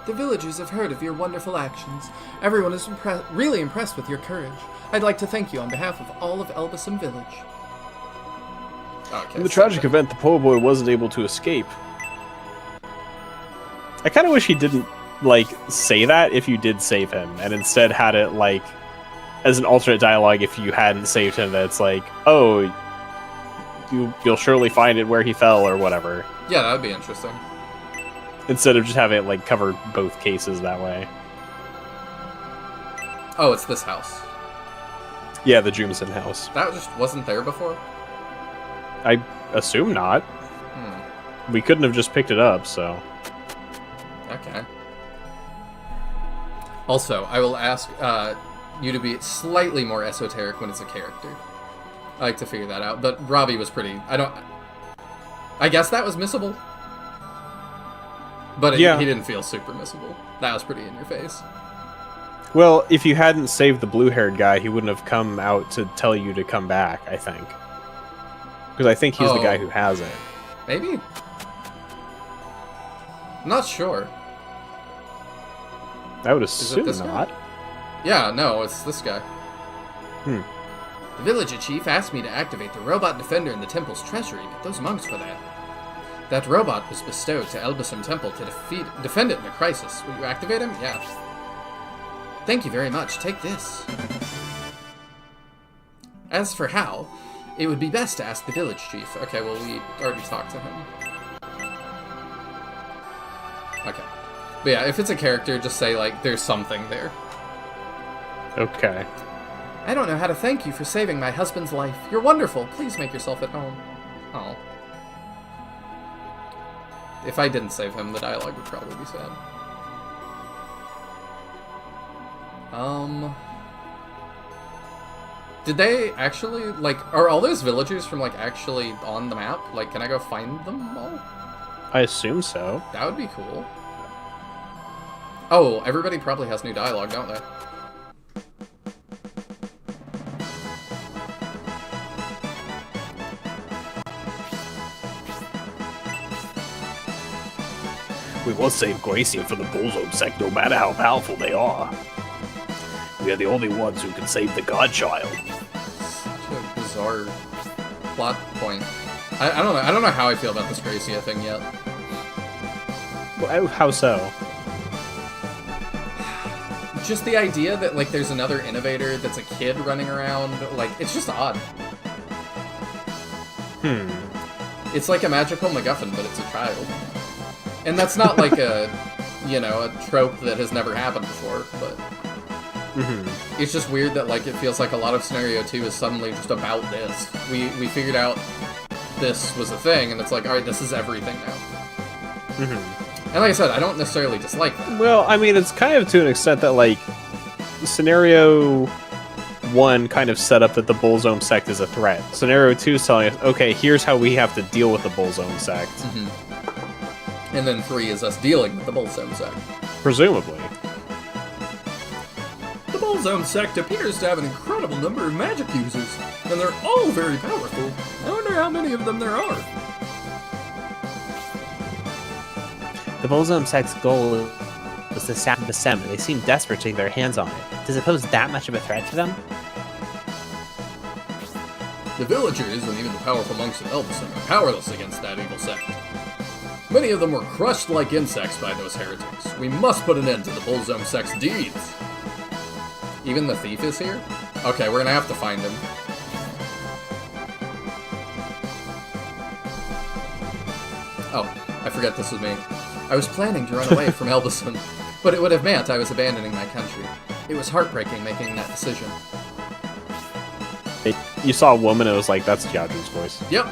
The villagers have heard of your wonderful actions. Everyone is really impressed with your courage. I'd like to thank you on behalf of all of Elbasum Village. Okay, In the tragic event the poor boy wasn't able to escape. I kind of wish he didn't like say that if you did save him, and instead had it like as an alternate dialogue if you hadn't saved him. That's like, oh, you'll surely find it where he fell or whatever. Yeah, that would be interesting. Instead of just having it like cover both cases that way. Oh, it's this house. Yeah, the Jumison house. That just wasn't there before? I assume not. We couldn't have just picked it up, so. Okay. Also, I will ask you to be slightly more esoteric when it's a character. I like to figure that out, but Robbie was pretty... I guess that was missable. But Yeah. he didn't feel super missable. That was pretty in your face. Well, if you hadn't saved the blue-haired guy, he wouldn't have come out to tell you to come back, I think. Because I think he's the guy who has it. Maybe? I'm not sure. I would Is it assume this guy? not. Yeah, no, it's this guy. Hmm. The villager chief asked me to activate the robot defender in the temple's treasury, but those monks were there. That robot was bestowed to Elbasum Temple to defend it in a crisis. Will you activate him? Yeah. Thank you very much. Take this. As for how, it would be best to ask the village chief. Okay, well, we already talked to him. Okay. But yeah, if it's a character, just say, like, there's something there. Okay. I don't know how to thank you for saving my husband's life. You're wonderful. Please make yourself at home. Oh. If I didn't save him, the dialogue would probably be sad. Did they actually, like, are all those villagers from, like, actually on the map? Like, can I go find them all? I assume so. That would be cool. Oh, everybody probably has new dialogue, don't they? We must save Gracia from the Bullzone sect, no matter how powerful they are. We are the only ones who can save the Godchild. Such a bizarre plot point. I don't know. I don't know how I feel about this Gracia thing yet. Well, how so? Just the idea that, like, there's another innovator that's a kid running around, like, it's just odd. It's like a magical MacGuffin, but it's a child. And that's not like a, you know, a trope that has never happened before, but... It's just weird that, like, it feels like a lot of Scenario 2 is suddenly just about this. We figured out this was a thing, and it's like, alright, this is everything now. And like I said, I don't necessarily dislike that. Well, I mean, it's kind of to an extent that, like, Scenario 1 kind of set up that the Bullzone sect is a threat. Scenario 2 is telling us, okay, here's how we have to deal with the Bullzone sect. And then 3 is us dealing with the Bullzone sect. Presumably. The Bullzone sect appears to have an incredible number of magic users, and they're all very powerful. I wonder how many of them there are. The Bullzone sect's goal was to sap the Sem, and they seem desperate to get their hands on it. Does it pose that much of a threat to them? The villagers and even the powerful monks of Elbasum are powerless against that evil sect. Many of them were crushed like insects by those heretics. We must put an end to the Bullzone sect's deeds. Even the thief is here? Okay, we're gonna have to find him. Oh, I forget this was me. I was planning to run away from Elbasum, but it would have meant I was abandoning my country. It was heartbreaking making that decision. You saw a woman, and it was like, that's Jiaju's voice. Yep.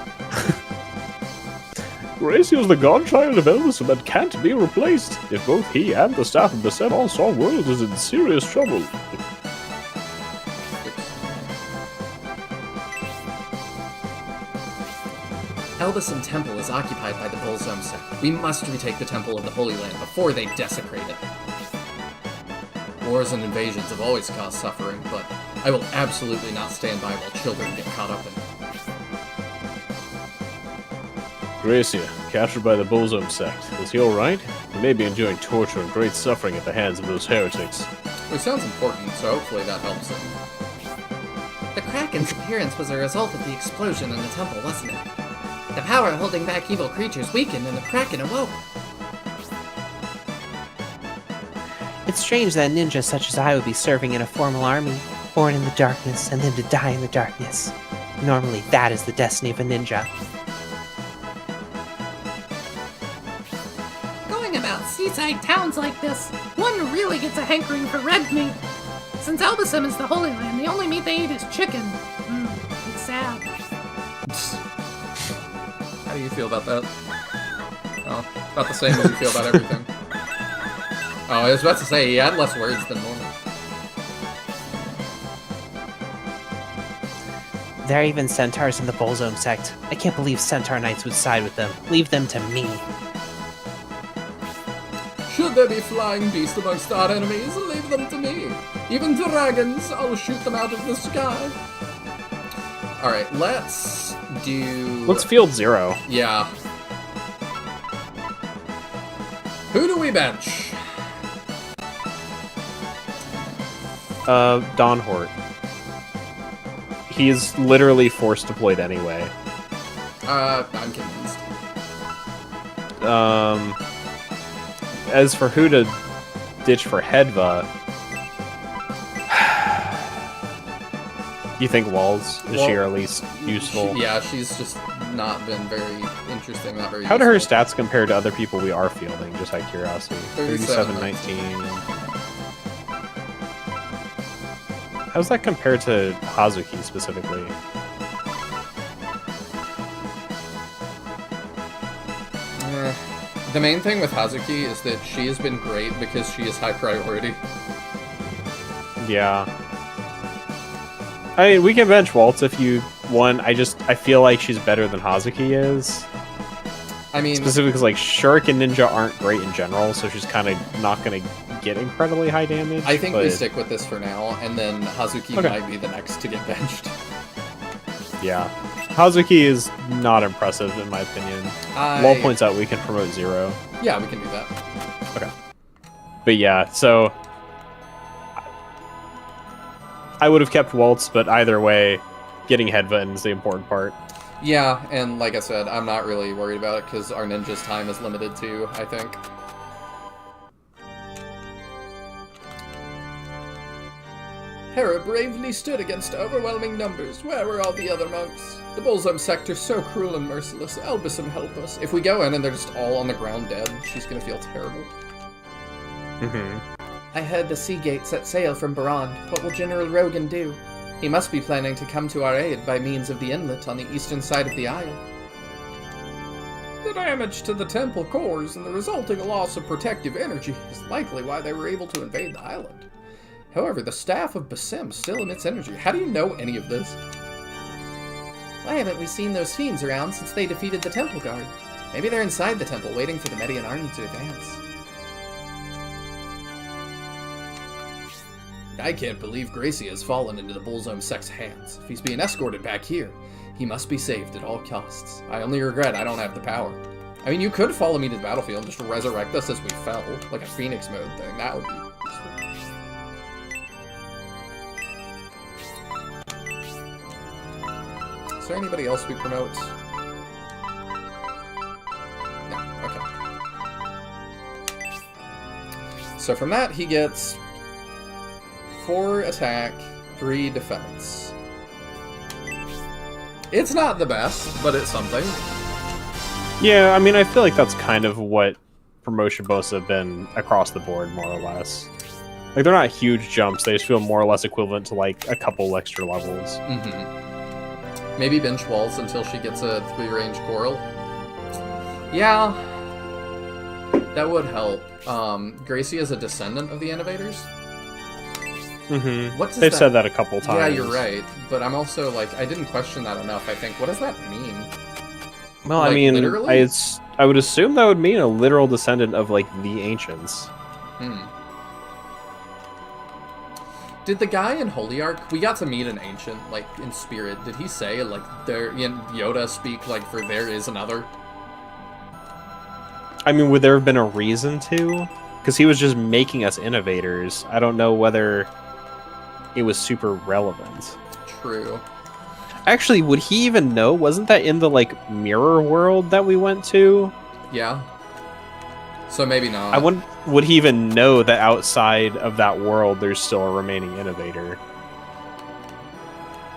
Gracio's the godchild of Elbasum and can't be replaced. If both he and the staff of the Seven-Star World is in serious trouble. Elbasum Temple is occupied by the Bullzone sect. We must retake the Temple of the Holy Land before they desecrate it. Wars and invasions have always caused suffering, but I will absolutely not stand by while children get caught up in it. Gracia, captured by the Bullzone sect. Is he alright? He may be enduring torture and great suffering at the hands of those heretics. Which sounds important, so hopefully that helps him. The Kraken's appearance was a result of the explosion in the temple, wasn't it? The power holding back evil creatures weakened and the Kraken awoke. It's strange that a ninja such as I would be serving in a formal army, born in the darkness and then to die in the darkness. Normally, that is the destiny of a ninja. Going about seaside towns like this, one really gets a hankering for red meat. Since Elbasam is the Holy Land, the only meat they eat is chicken. It's sad. How do you feel about that? Oh, about the same as you feel about everything. Oh, I was about to say, he had less words than normal. There are even centaurs in the Bullzone sect. I can't believe centaur knights would side with them. Leave them to me. Should there be flying beasts amongst our enemies, leave them to me. Even dragons, I'll shoot them out of the sky. Alright, let's do... Let's field 0. Yeah. Who do we bench? Don Hort. He's literally force deployed anyway. I'm convinced. As for who to ditch for Hedva, you think Walls? Is she at least useful? Yeah, she's just not been very interesting, not very How do her useful. stats compare to other people we are fielding, just out of curiosity? 37, 19. How's that compared to Hazuki specifically? The main thing with Hazuki is that she has been great because she is high priority. Yeah. I mean, we can bench Waltz if you want. I feel like she's better than Hazuki is. I mean... Specifically because, like, Shuriken Ninja aren't great in general, so she's kind of not going to get incredibly high damage. I think we stick with this for now, and then Hazuki might be the next to get benched. Yeah. Hazuki is not impressive, in my opinion. Lol points out we can promote 0. Yeah, we can do that. Okay. But yeah, so... I would have kept Waltz, but either way, getting Hedva is the important part. Yeah, and like I said, I'm not really worried about it because our ninja's time is limited too, I think. Hera bravely stood against overwhelming numbers. Where were all the other monks? The Bullzome sector's so cruel and merciless. Elbasam, help us. If we go in and they're just all on the ground dead, she's gonna feel terrible. I heard the Sea Gate set sail from Barand. What will General Rogan do? He must be planning to come to our aid by means of the inlet on the eastern side of the isle. The damage to the temple cores and the resulting loss of protective energy is likely why they were able to invade the island. However, the staff of Basim still emits energy. How do you know any of this? Why haven't we seen those fiends around since they defeated the Temple Guard? Maybe they're inside the temple waiting for the Median army to advance. I can't believe Gracie has fallen into the Bullzome sect's hands. If he's being escorted back here, he must be saved at all costs. I only regret I don't have the power. I mean, you could follow me to the battlefield and just resurrect us as we fell, like a Phoenix mode thing. That would be useful. Is there anybody else we promote? No, okay. So from that, he gets 4 attack, 3 defense. It's not the best, but it's something. Yeah, I mean, I feel like that's kind of what promotion bonuses have been across the board, more or less. Like, they're not huge jumps, they just feel more or less equivalent to, like, a couple extra levels. Maybe bench Waltz until she gets a 3-range Coral. Yeah, that would help. Gracie is a descendant of the Innovators. What does They've that... said that a couple times. Yeah, you're right. But I'm also, like, I didn't question that enough, I think. What does that mean? Well, Like, I mean, literally? I would assume that would mean a literal descendant of, like, the Ancients. Did the guy in Holy Ark, we got to meet an ancient, like, in spirit. Did he say, like, Yoda speak, like, for there is another? I mean, would there have been a reason to? Because he was just making us innovators. I don't know whether it was super relevant. True. Actually, would he even know? Wasn't that in the, like, mirror world that we went to? Yeah. So maybe not. I would he even know that outside of that world there's still a remaining innovator?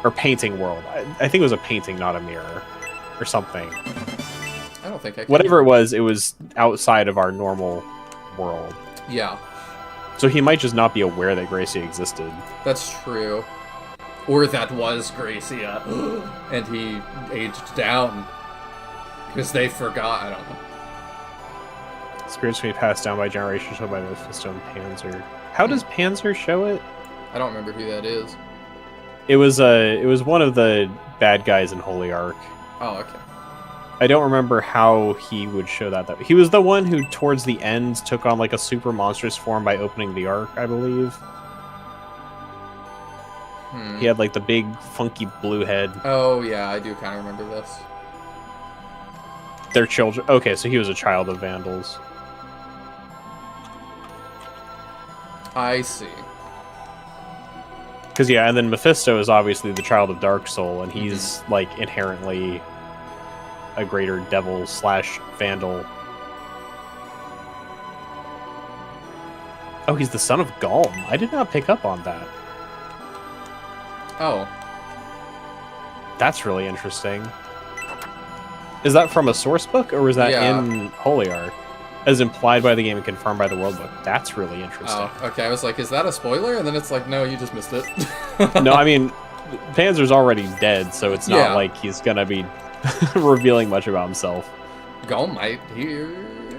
Or painting world. I think it was a painting, not a mirror. Or something. I don't think I can. Whatever it was outside of our normal world. Yeah. So he might just not be aware that Gracia existed. That's true. Or that was Gracia. And he aged down. Because they forgot. I don't know. Spirits can be passed down by generations, shown by Mephisto and Panzer. How does Panzer show it? I don't remember who that is. It was one of the bad guys in Holy Ark. Oh, okay. I don't remember how he would show that though. He was the one who towards the end took on like a super monstrous form by opening the Ark, I believe. He had like the big funky blue head. Oh yeah, I do kind of remember this. Their children. Okay, so he was a child of Vandals. I see. Because yeah, and then Mephisto is obviously the child of Dark Soul, and he's like inherently a greater devil / Vandal. Oh, he's the son of Galm. I did not pick up on that. Oh. That's really interesting. Is that from a source book, or was that Yeah. in Holy Ark? As implied by the game and confirmed by the world book. That's really interesting. Oh, okay. I was like, is that a spoiler? And then it's like, no, you just missed it. No, I mean, Panzer's already dead, so it's not Yeah. like he's gonna be revealing much about himself. Gall might here.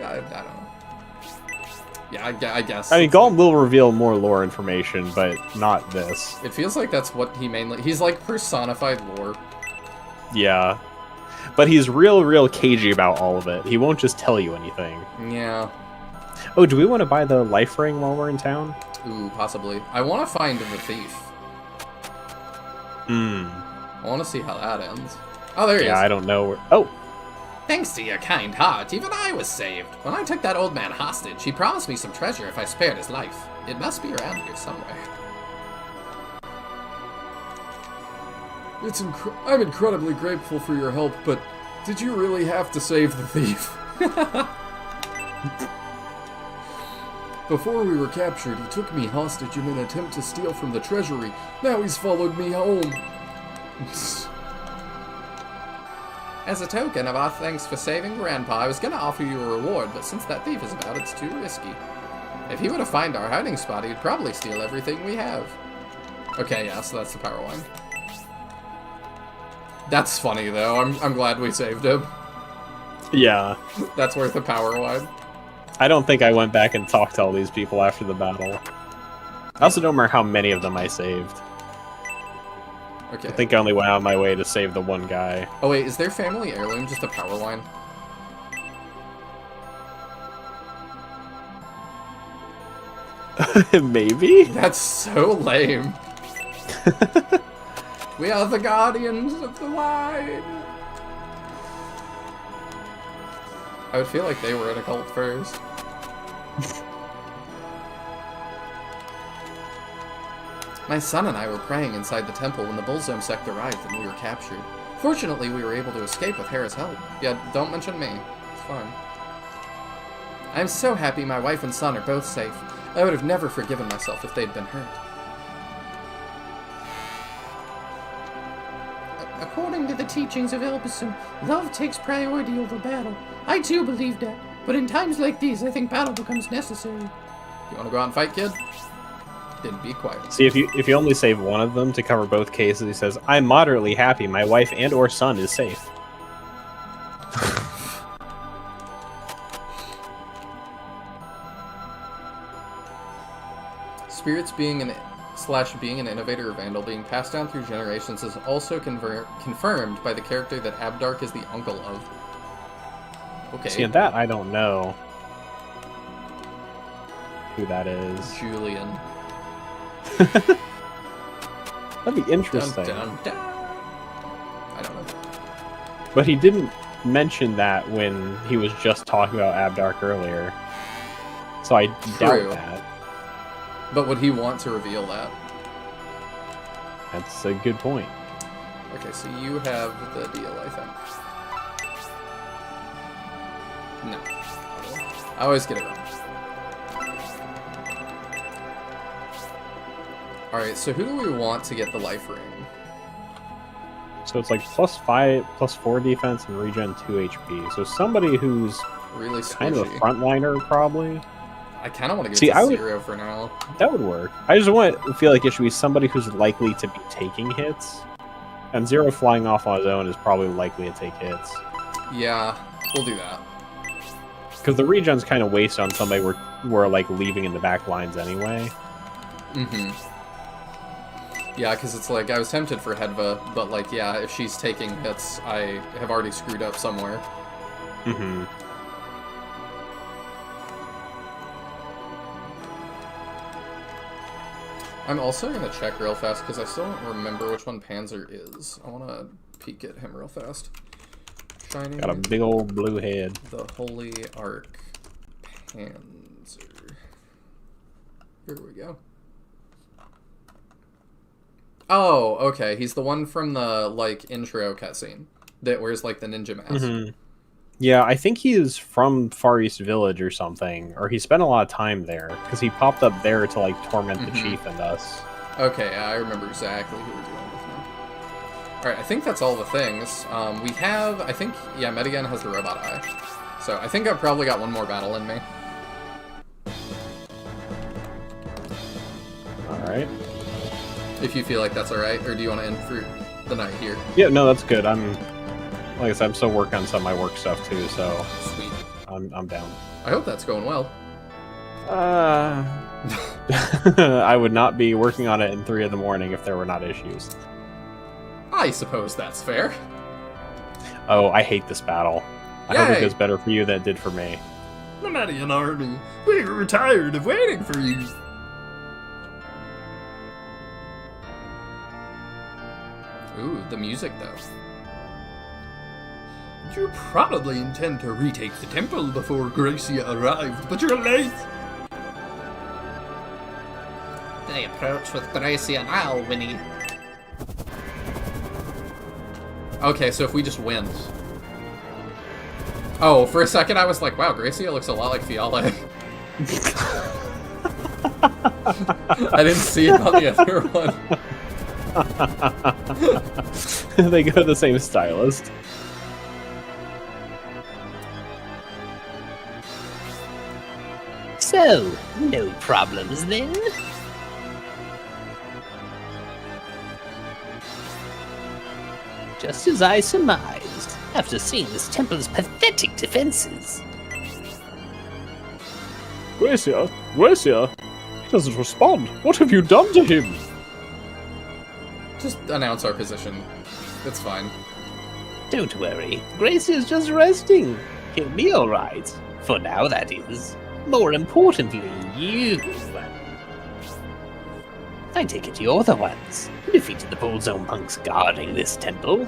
I don't know. Yeah, I guess. I mean, Galm will reveal more lore information, but not this. It feels like that's what he mainly. He's like personified lore. Yeah. But he's real cagey about all of it. He won't just tell you anything. Yeah. Oh, do we want to buy the life ring while we're in town? Ooh, possibly. I want to find the thief. Hmm. I want to see how that ends. Oh, there he is. Yeah, I don't know where... Oh! Thanks to your kind heart, even I was saved. When I took that old man hostage, he promised me some treasure if I spared his life. It must be around here somewhere. I'm incredibly grateful for your help, but did you really have to save the thief? Before we were captured, he took me hostage in an attempt to steal from the treasury. Now he's followed me home. As a token of our thanks for saving Grandpa, I was gonna offer you a reward, but since that thief is about, it's too risky. If he were to find our hiding spot, he'd probably steal everything we have. Okay, yeah, so that's the power line. That's funny, though. I'm glad we saved him. Yeah. That's worth a power line. I don't think I went back and talked to all these people after the battle. I also don't remember how many of them I saved. Okay. I think I only went out of my way to save the one guy. Oh wait, is their family heirloom just a power line? Maybe? That's so lame. We are the guardians of the line. I would feel like they were in a cult first. My son and I were praying inside the temple when the Bullzone sect arrived and we were captured. Fortunately, we were able to escape with Hera's help. Yeah, don't mention me. It's fine. I'm so happy my wife and son are both safe. I would have never forgiven myself if they'd been hurt. According to the teachings of Elbasum, love takes priority over battle. I too believe that, but in times like these, I think battle becomes necessary. You want to go out and fight, kid? Then be quiet. See, if you only save one of them to cover both cases, he says, I'm moderately happy my wife and or son is safe. Spirits being an innovator or vandal being passed down through generations is also confirmed by the character that Abdark is the uncle of. Okay. See, and that I don't know who that is. Julian. That'd be interesting. Dun, dun, dun. I don't know. But he didn't mention that when he was just talking about Abdark earlier. So I doubt that. But would he want to reveal that? That's a good point. Okay, so you have the deal, I think. No. I always get it wrong. Alright, so who do we want to get the life ring? So it's like +5, +4 defense, and regen 2 HP. So somebody who's Really kind of a squishy. frontliner, probably. I kind of want to get See, to I would- 0 for now. That would work. I just feel like it should be somebody who's likely to be taking hits. And Zero flying off on his own is probably likely to take hits. Yeah, we'll do that. Because the regen's kind of waste on somebody we're like leaving in the back lines anyway. Mm-hmm. Yeah, because it's like, I was tempted for Hedva, but like, yeah, if she's taking hits, I have already screwed up somewhere. Mm-hmm. I'm also going to check real fast, because I still don't remember which one Panzer is. I want to peek at him real fast. Shining Got a big old blue head. the Holy Ark Panzer. Here we go. Oh, okay. He's the one from the, like, intro cutscene that wears, like, the ninja mask. Mm-hmm. Yeah, I think he's from Far East Village or something, or he spent a lot of time there, because he popped up there to, like, torment the chief and us. Okay, yeah, I remember exactly who we're dealing with now. Alright, I think that's all the things. We have, I think, yeah, Medigan has the robot eye. So I think I've probably got one more battle in me. Alright. If you feel like that's alright, or do you want to end through the night here? Yeah, no, that's good. Like I said, I'm still working on some of my work stuff too, so Sweet. I'm down. I hope that's going well. I would not be working on it in 3 in the morning if there were not issues. I suppose that's fair. Oh, I hate this battle. I hope Yay! it goes better for you than it did for me. The Median army, we were tired of waiting for you. Ooh, the music though. You probably intend to retake the temple before Gracia arrived, but you're late. They approach with Gracia now, Winnie. Okay, so if we just win. Oh, for a second I was like, wow, Gracia looks a lot like Fiala. I didn't see it on the other one. They go to the same stylist. So, no problems then? Just as I surmised, after seeing this temple's pathetic defenses. Gracia? Gracia? He doesn't respond. What have you done to him? Just announce our position. It's fine. Don't worry, Gracio's just resting. He'll be alright. For now, that is. More importantly, you. I take it you're the ones who defeated the Bullzone punks guarding this temple.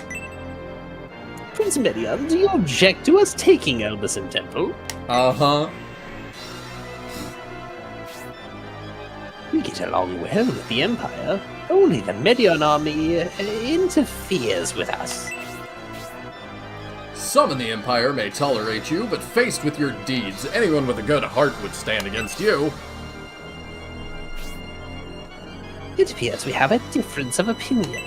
Prince Medion, do you object to us taking Elbison Temple? Uh-huh. We get along well with the Empire. Only the Medion army interferes with us. Some in the Empire may tolerate you, but faced with your deeds, anyone with a good heart would stand against you. It appears we have a difference of opinion.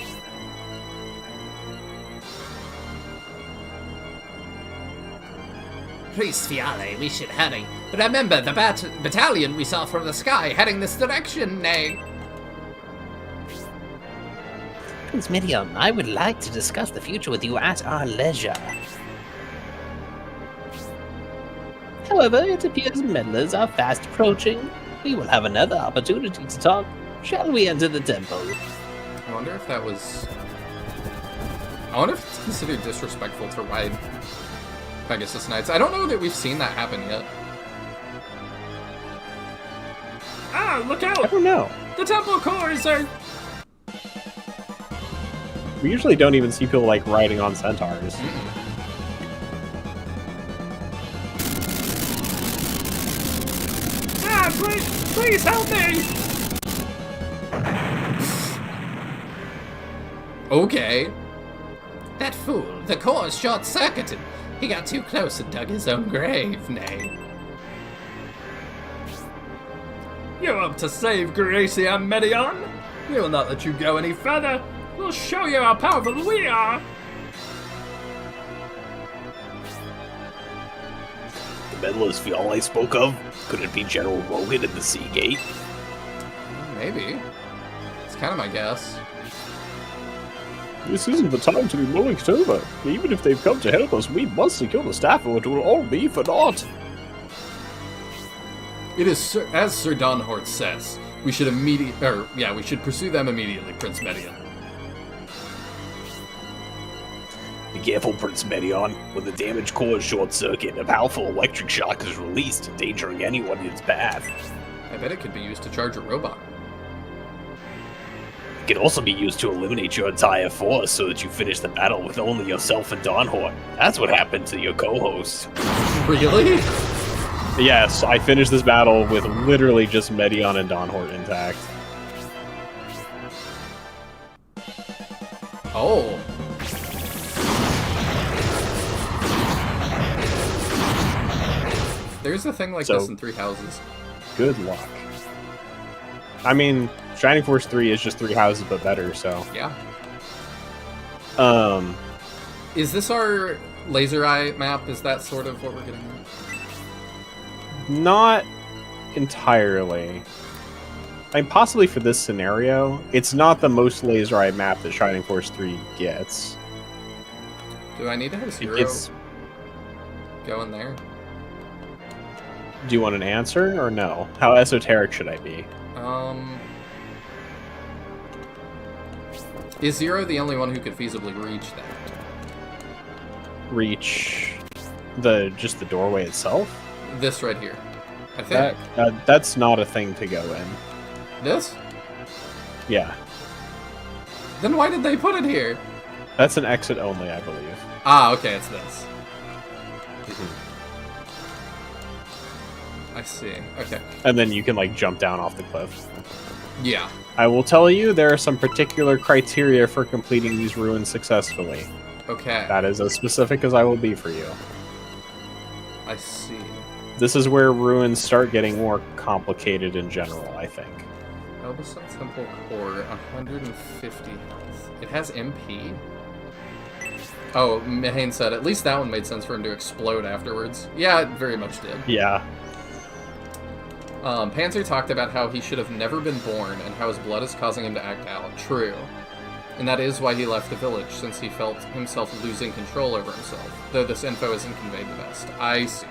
Priest Fiale, we should hurry. Remember the battalion we saw from the sky heading this direction, nay. Prince Medion, I would like to discuss the future with you at our leisure. However, it appears meddlers are fast approaching. We will have another opportunity to talk. Shall we enter the temple? I wonder if that was... I wonder if it's considered disrespectful to ride Pegasus Knights. I don't know that we've seen that happen yet. Ah, look I out! don't know. The temple cores are... We usually don't even see people like riding on centaurs. Ah, please help me! Okay. That fool, the core's short-circuited. He got too close and dug his own grave, nay. You're up to save Gracia Medion? We'll not let you go any further. We'll show you how powerful we are. The medalist Viol I spoke of? Could it be General Rogan in the Seagate? Maybe. It's kind of my guess. This isn't the time to be mulling it over. Even if they've come to help us, we must secure the staff or it will all be for naught. It is, as Sir Donhort says, we should we should pursue them immediately, Prince Medion. Be careful, Prince Medion. When the damaged core is short-circuit, a powerful electric shock is released, endangering anyone in its path. I bet it could be used to charge a robot. It can also be used to eliminate your entire force so that you finish the battle with only yourself and Donhort. That's what happened to your co-host. Really? Yes, I finished this battle with literally just Medion and Donhort intact. Oh. There's a thing like this in 3 houses. Good luck. I mean, Shining Force 3 is just 3 houses but better, so. Yeah. Um, Is this our laser eye map? Is that sort of what we're getting at? not entirely. I mean, possibly for this scenario, it's not the most laser eye map that Shining Force 3 gets. Do I need to have zero It's. go in there? Do you want an answer or no? How esoteric should I be? Is Zero the only one who could feasibly reach that? Reach just the doorway itself? This right here. I think. That's not a thing to go in. This? Yeah. Then why did they put it here? That's an exit only, I believe. Ah, okay, it's this. I see. Okay. And then you can, like, jump down off the cliff. Yeah. I will tell you, there are some particular criteria for completing these ruins successfully. Okay. That is as specific as I will be for you. I see. This is where ruins start getting more complicated in general, I think. Elbasan Temple Core, 150 health. It has MP? Oh, Mahane said, at least that one made sense for him to explode afterwards. Yeah, it very much did. Yeah. Panzer talked about how he should have never been born and how his blood is causing him to act out. True. And that is why he left the village, since he felt himself losing control over himself, though this info isn't conveyed the best. I see.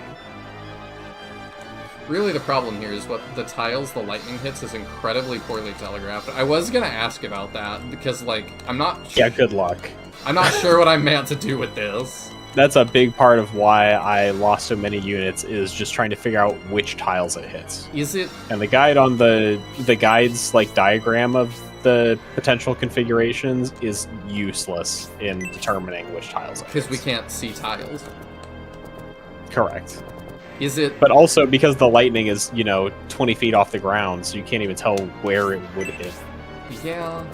Really, the problem here is what the tiles the lightning hits is incredibly poorly telegraphed. I was gonna ask about that, because, like, I'm not Yeah, good luck. I'm not sure what I'm meant to do with this. That's a big part of why I lost so many units, is just trying to figure out which tiles it hits. Is it... And the guide on the guide's, like, diagram of the potential configurations is useless in determining which tiles it hits. Because we can't see tiles. Correct. Is it... But also because the lightning is, 20 feet off the ground, so you can't even tell where it would hit. Yeah...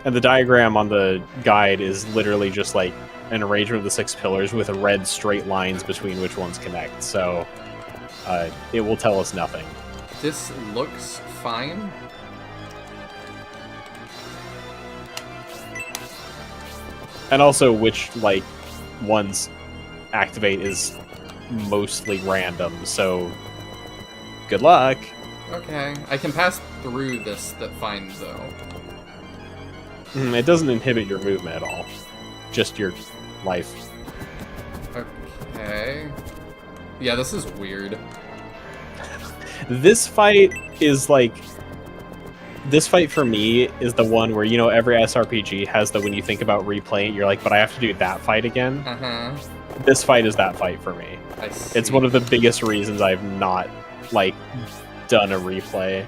And the diagram on the guide is literally just, like, an arrangement of the 6 pillars with red straight lines between which ones connect, so it will tell us nothing. This looks fine. And also which, like, ones activate is mostly random, so good luck. Okay, I can pass through this fine, though. It doesn't inhibit your movement at all, just your life. Okay. Yeah, this is weird. This fight is like... This fight for me is the one where, every SRPG has the when you think about replaying, you're like, but I have to do that fight again. Uh-huh. This fight is that fight for me. I see. It's one of the biggest reasons I've not, like, done a replay.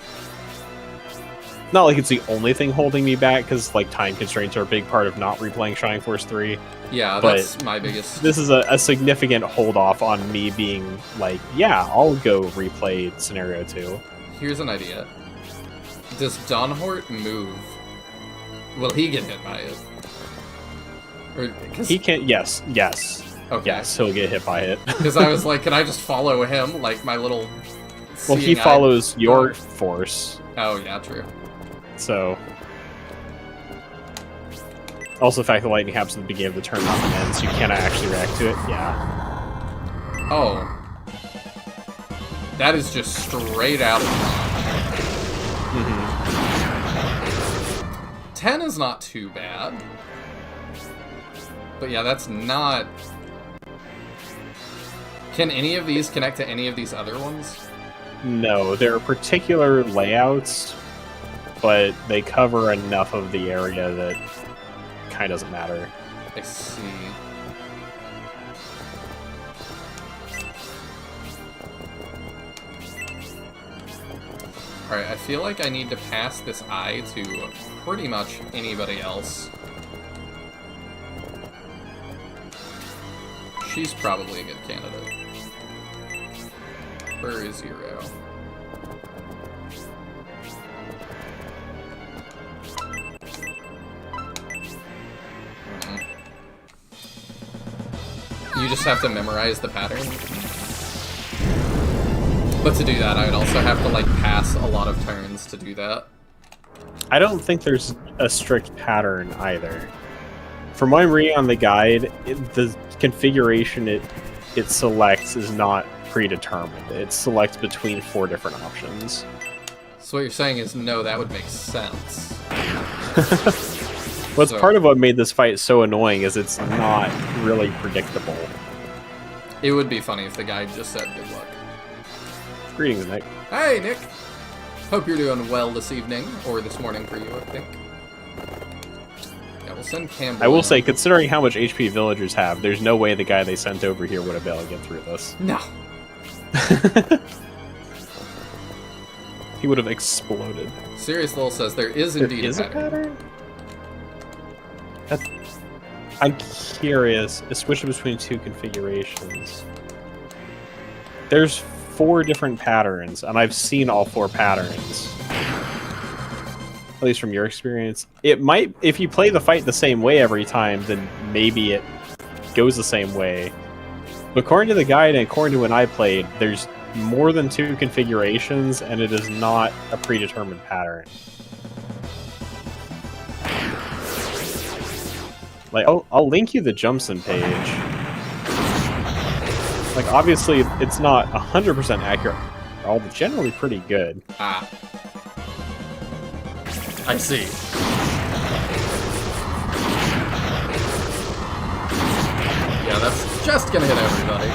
Not like it's the only thing holding me back, because, like, time constraints are a big part of not replaying Shining Force 3. Yeah, but that's my biggest... This is a significant hold-off on me being like, yeah, I'll go replay Scenario 2. Here's an idea. Does Donhort move? Will he get hit by it? Or, He can, yes. Okay. Yes, he'll get hit by it. Because I was like, can I just follow him, like my little Well, he follows your force. Oh, yeah, true. So... Also, the fact that lightning happens at the beginning of the turn, not the end, so you cannot actually react to it. Yeah. Oh. That is just straight out of Mm-hmm. 10 is not too bad. But yeah, that's not... Can any of these connect to any of these other ones? No, there are particular layouts, but they cover enough of the area that kind of doesn't matter. I see. Alright, I feel like I need to pass this eye to pretty much anybody else. She's probably a good candidate. Where is Zero? You just have to memorize the pattern. But to do that, I would also have to, like, pass a lot of turns to do that. I don't think there's a strict pattern either. From what I'm reading on the guide, the configuration it selects is not predetermined. It selects between 4 different options. So what you're saying is, no, that would make sense. What's part of what made this fight so annoying is it's not really predictable. It would be funny if the guide just said good luck. Greetings, Nick. Hey, Nick! Hope you're doing well this evening, or this morning for you, I think. Yeah, we'll send Campbell. I will say, considering how much HP villagers have, there's no way the guy they sent over here would have been able to get through this. No. He would have exploded. Serious Lil says there is indeed There is a pattern. I'm curious. A switch between 2 configurations. There's 4 different patterns, and I've seen all 4 patterns. At least from your experience. It might, if you play the fight the same way every time, then maybe it goes the same way. But according to the guide and according to when I played, there's more than 2 configurations, and it is not a predetermined pattern. Like, I'll link you the Jumpson page. Like, obviously, it's not 100% accurate. They're all generally pretty good. Ah. I see. Yeah, that's just gonna hit everybody.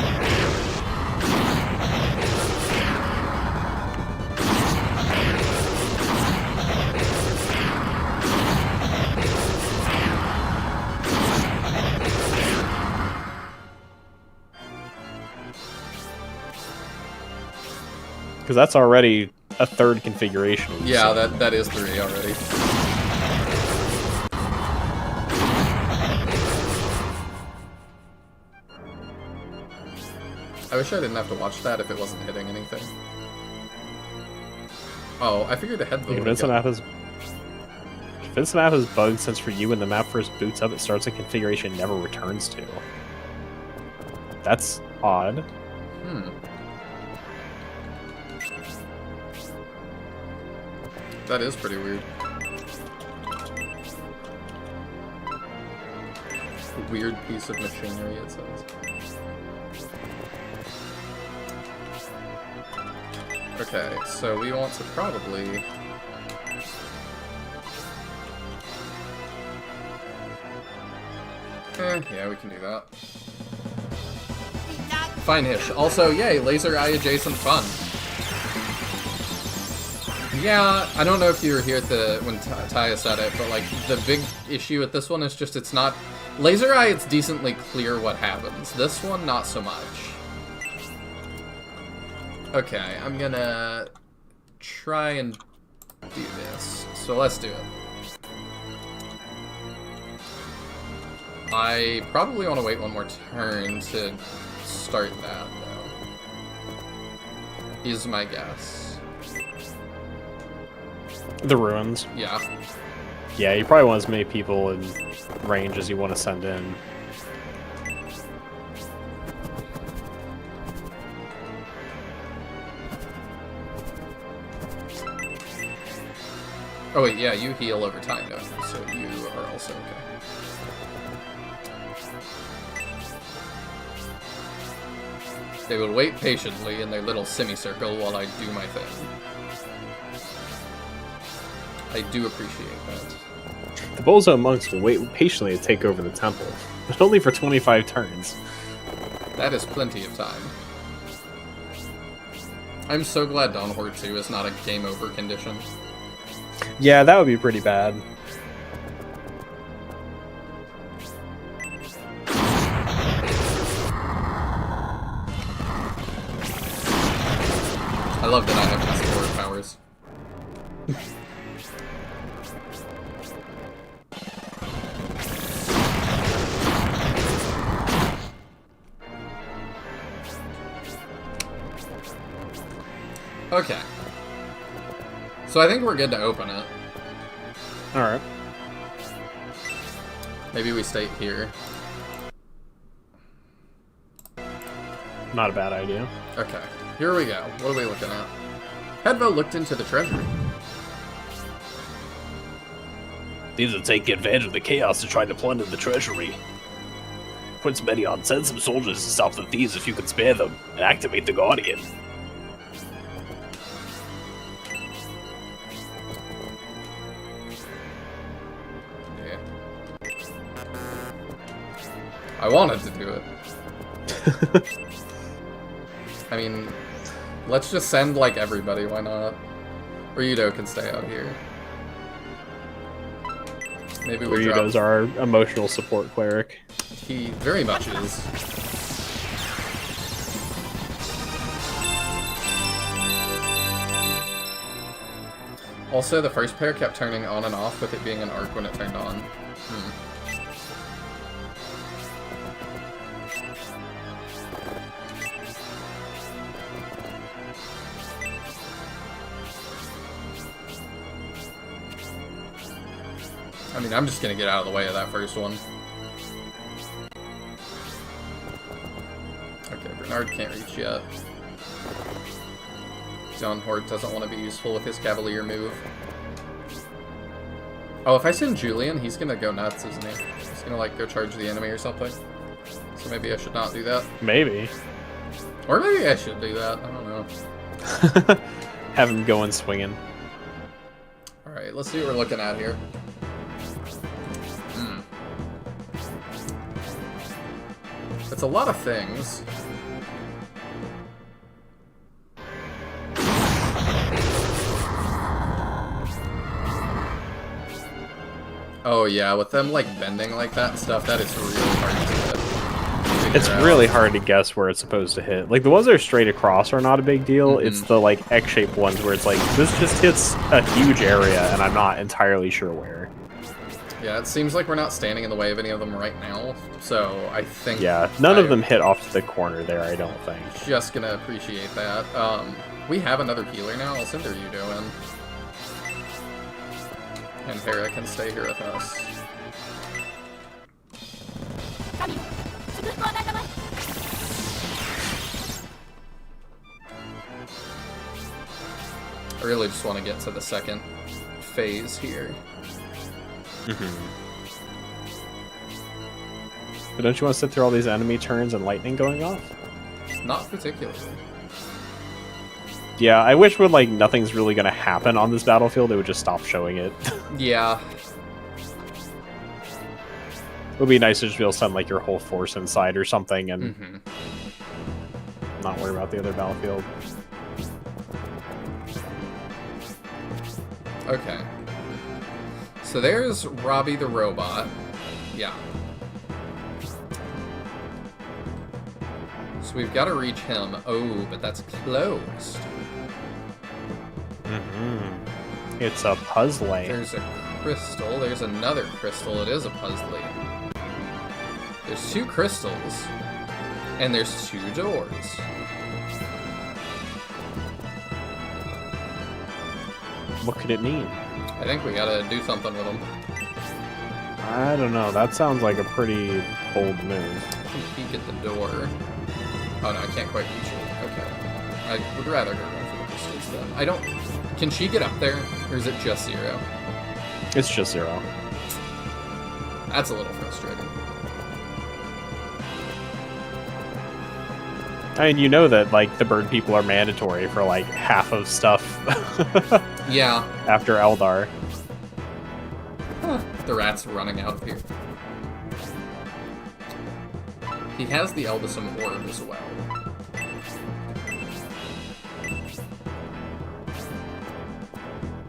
Because that's already a 3rd configuration. Yeah, that is 3 already. I wish I didn't have to watch that if it wasn't hitting anything. Oh, I figured ahead though. Vincent map is bugged since for you when the map first boots up, it starts a configuration it never returns to. That's odd. That is pretty weird. A weird piece of machinery, it says. Okay, so we want to probably... yeah, we can do that. Fine Hish. Also, yay, laser eye adjacent fun. Yeah, I don't know if you were here at when Taya said it, but like the big issue with this one is just it's not laser eye. It's decently clear what happens. This one, not so much. Okay, I'm gonna try and do this. So let's do it. I probably want to wait one more turn to start that, though. Is my guess. The ruins. Yeah. Yeah, you probably want as many people in range as you want to send in. Oh wait, yeah, you heal over time, don't you? So you are also okay. They will wait patiently in their little semicircle while I do my thing. I do appreciate that. The Bozo monks will wait patiently to take over the temple, but only for 25 turns. That is plenty of time. I'm so glad Dawn Horde 2 is not a game over condition. Yeah, that would be pretty bad. I love that I have my sword powers. Okay. So I think we're good to open it. Alright. Maybe we stay here. Not a bad idea. Okay. Here we go. What are we looking at? Hedvo looked into the treasury. These are taking advantage of the chaos to try to plunder the treasury. Prince Medion, send some soldiers to stop the thieves if you can spare them, and activate the Guardian. Yeah. I wanted to do it. I mean, let's just send, like, everybody, why not? Ryudo can stay out here. Maybe we drop... Ryudo's our emotional support cleric. He very much is. Also, the first pair kept turning on and off with it being an arc when it turned on. I mean, I'm just gonna get out of the way of that first one. Okay, Bernard can't reach yet. Dawn Horde doesn't want to be useful with his Cavalier move. Oh, if I send Julian, he's gonna go nuts, isn't he? He's gonna, like, go charge the enemy or something. So maybe I should not do that. Maybe. Or maybe I should do that. I don't know. Have him going swinging. Alright, let's see what we're looking at here. It's a lot of things. Oh yeah, with them like bending like that and stuff, that is really hard to It's really hard to guess where it's supposed to hit. Like, the ones that are straight across are not a big deal. It's the, like, X-shaped ones where it's like, this just hits a huge area, and I'm not entirely sure where. Yeah, it seems like we're not standing in the way of any of them right now, so I think... Yeah, none of them hit off the corner there, I don't think. Just gonna appreciate that. We have another healer now. I'll send her Yudo in. And Hera can stay here with us. I really just want to get to the second phase here. But don't you want to sit through all these enemy turns and lightning going off? Not particularly. Yeah, I wish when, like, nothing's really gonna happen on this battlefield, they would just stop showing it. Yeah. It would be nice to just be able to send, like, your whole force inside or something and not worry about the other battlefield. Okay. So there's Robbie the robot. Yeah. So we've got to reach him. Oh, but that's closed. It's a puzzling. There's a crystal. There's another crystal. It is a puzzling. There's 2 crystals. And there's 2 doors. What could it mean? I think we gotta do something with them. I don't know. That sounds like a pretty bold move. I can peek at the door. Oh no, I can't quite reach it. Okay. I would rather her run for the crystals then. I don't... Can she get up there? Or is it just 0? It's just 0. That's a little frustrating. I mean, you know that, like, the bird people are mandatory for, like, half of stuff. Yeah. After Eldar. Huh. The rat's running out of here. He has the Eldism Orb as well.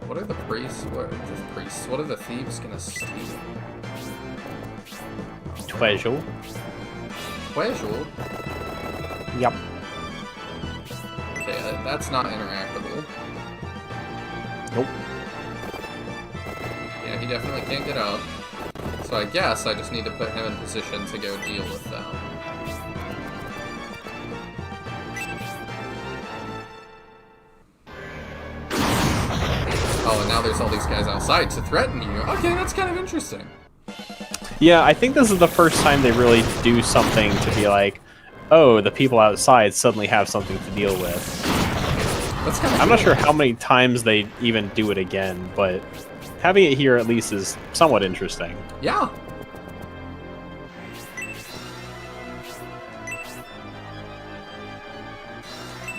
What are the priests? What are the thieves gonna steal? Treasure. Treasure? Yep. Okay, that's not interactable. Nope. Yeah, he definitely can't get up. So I guess I just need to put him in position to go deal with them. Oh, and now there's all these guys outside to threaten you. Okay, that's kind of interesting. Yeah, I think this is the first time they really do something to be like, oh, the people outside suddenly have something to deal with. That's kind of I'm not sure how many times they even do it again, but having it here at least is somewhat interesting. Yeah.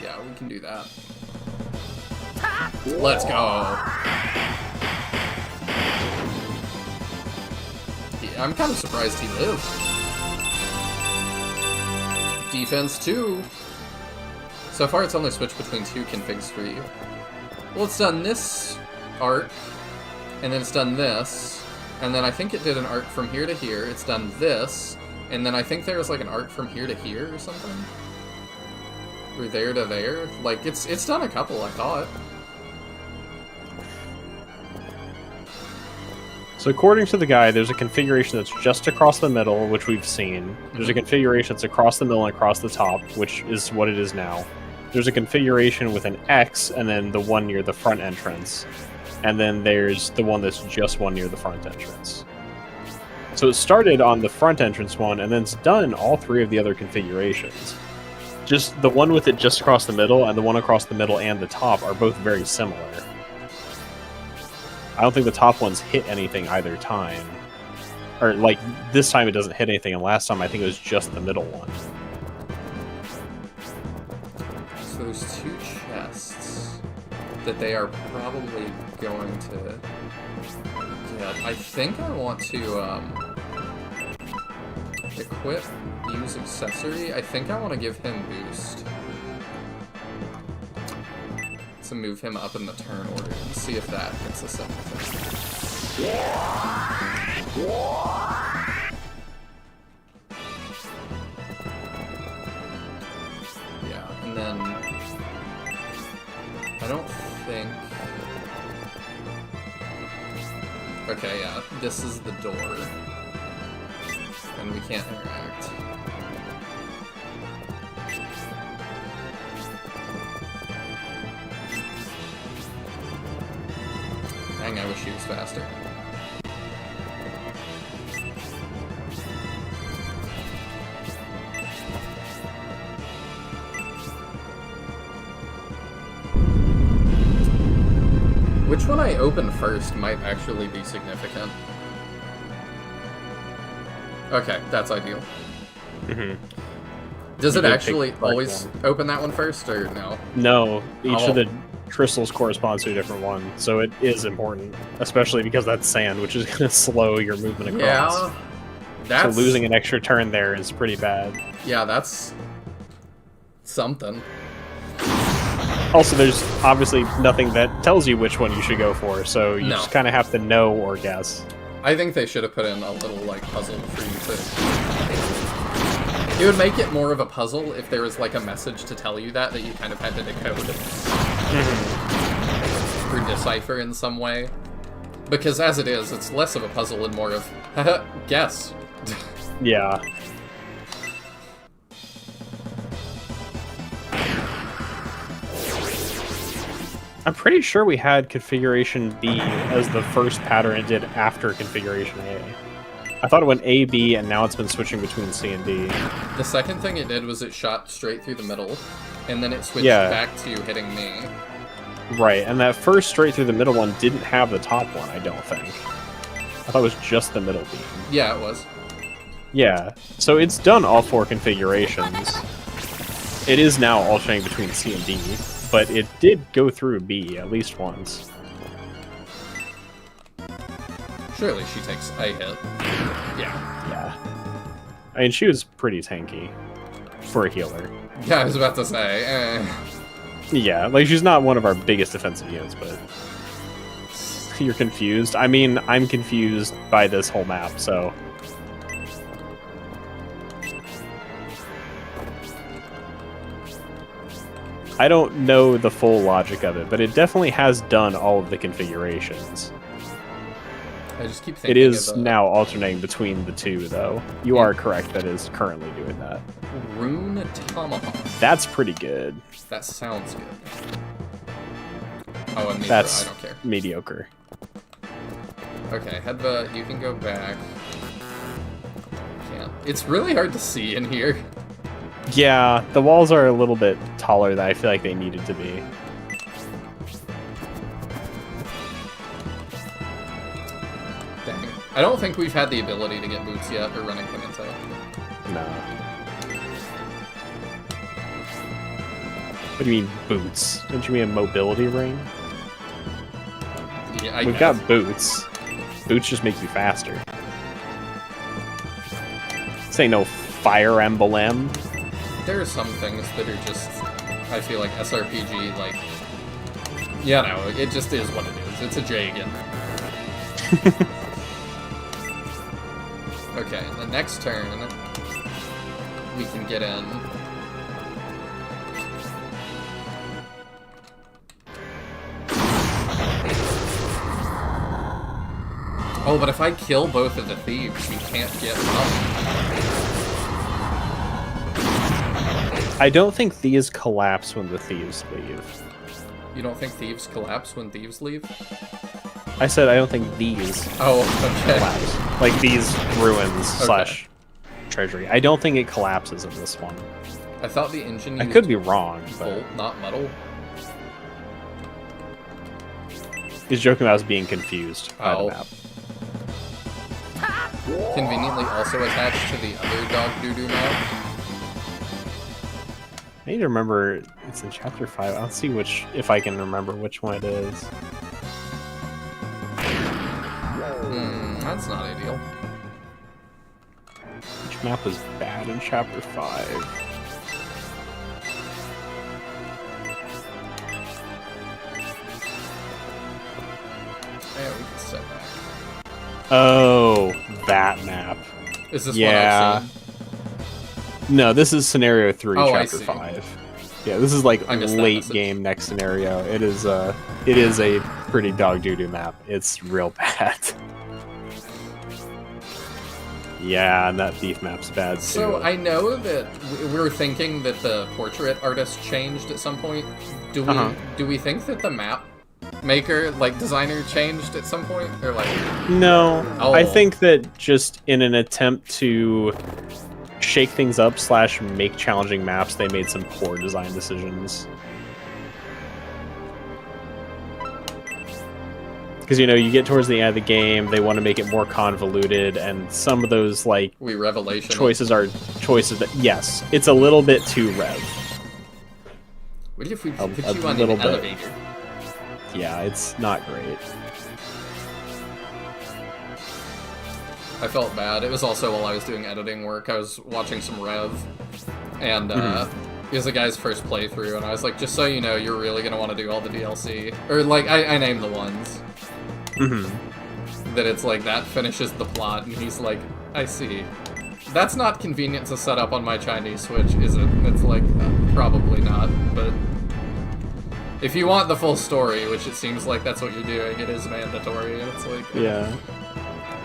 Yeah, we can do that. Let's go. Yeah, I'm kind of surprised he lived. Defense 2. So far it's only switched between 2 configs for you. Well, it's done this arc, and then it's done this, and then I think it did an arc from here to here. It's done this, and then I think there was like an arc from here to here or something. Or there to there. Like, it's done a couple, I thought. So according to the guy, there's a configuration that's just across the middle, which we've seen. There's a configuration that's across the middle and across the top, which is what it is now. There's a configuration with an X, and then the one near the front entrance. And then there's the one that's just one near the front entrance. So it started on the front entrance one, and then it's done all 3 of the other configurations. Just the one with it just across the middle, and the one across the middle and the top are both very similar. I don't think the top ones hit anything either time. Or, like, this time it doesn't hit anything, and last time I think it was just the middle one. So there's 2 chests that they are probably going to get. I think I want to, equip, use accessory. I think I want to give him boost. To move him up in the turn order and see if that hits us anything. Yeah, and then I don't think. Okay, yeah, this is the door, and we can't interact. Dang, I wish he was faster. Which one I open first might actually be significant. Okay, that's ideal. Mm-hmm. Does it You did actually pick the right always one. open that one first, or no? No, each Oh. of the crystals corresponds to a different one, so it is important, especially because that's sand, which is going to slow your movement across. Yeah, that's So losing an extra turn there is pretty bad. Yeah, that's something. Also, there's obviously nothing that tells you which one you should go for, so you No. just kind of have to know or guess. I think they should have put in a little, like, puzzle for you to... It would make it more of a puzzle if there was, like, a message to tell you that you kind of had to decode or decipher in some way. Because as it is, it's less of a puzzle and more of, haha, guess. Yeah. I'm pretty sure we had configuration B as the first pattern it did after configuration A. I thought it went A, B, and now it's been switching between C and D. The second thing it did was it shot straight through the middle, and then it switched Yeah. back to hitting me. Right, and that first straight through the middle one didn't have the top one, I don't think. I thought it was just the middle beam. Yeah, it was. Yeah, so it's done all 4 configurations. It is now alternating between C and D, but it did go through B at least once. Surely she takes a hit. Yeah. Yeah. I mean, she was pretty tanky for a healer. Yeah, I was about to say. Yeah, like, she's not one of our biggest defensive units, but... You're confused? I mean, I'm confused by this whole map, so... I don't know the full logic of it, but it definitely has done all of the configurations. I just keep thinking It is of, now alternating between the 2, though. You are correct, that is currently doing that. Rune Tomahawk. That's pretty good. That sounds good. Oh, and Mitra, That's I don't care. mediocre. Okay, Headbutt, you can go back. Can't. It's really hard to see in here. Yeah, the walls are a little bit taller than I feel like they needed to be. Dang. I don't think we've had the ability to get boots yet, or running Pimento. No. What do you mean, boots? Don't you mean a mobility ring? Yeah, I We've guess. got boots. Boots just make you faster. This ain't no Fire Emblem. There are some things that are just, I feel like SRPG, like, yeah, no, it just is what it is. It's a J again. Okay, the next turn, we can get in. Oh, but if I kill both of the thieves, we can't get up. I don't think these collapse when the thieves leave. You don't think thieves collapse when thieves leave? I said I don't think these Oh, okay. collapse. Like these ruins slash treasury. I don't think it collapses in this one. I thought the engine I used could be wrong, but bolt, not metal. he's joking about us being confused by Oh. the map. Conveniently also attached to the other dog doo-doo map. I need to remember, it's in chapter 5. I'll see if I can remember which one it is. That's not ideal. Which map was bad in chapter 5? Yeah, we can set that. Oh, that map. Is this Yeah. one I've seen? No, this is scenario 3, Oh, I chapter see. 5. Yeah, this is like I missed that late message. game next scenario. It is a pretty dog doo-doo map. It's real bad. Yeah, and that thief map's bad too. So I know that we were thinking that the portrait artist changed at some point. Do we think that the map maker, like designer, changed at some point, or like? No, Oh. I think that just in an attempt to shake things up / make challenging maps, they made some poor design decisions. Because, you know, you get towards the end of the game, they want to make it more convoluted, and some of those, like, Revelation choices are choices that, yes, it's a little bit too rev. What if we a put you on an little bit. elevator? Yeah, it's not great. I felt bad. It was also while I was doing editing work. I was watching some Rev, and it was the guy's first playthrough, and I was like, just so you know, you're really gonna want to do all the DLC. Or, like, I named the ones. That it's like, that finishes the plot, and he's like, I see. That's not convenient to set up on my Chinese Switch, is it? And it's like, probably not, but if you want the full story, which it seems like that's what you're doing, it is mandatory, and it's like... Yeah.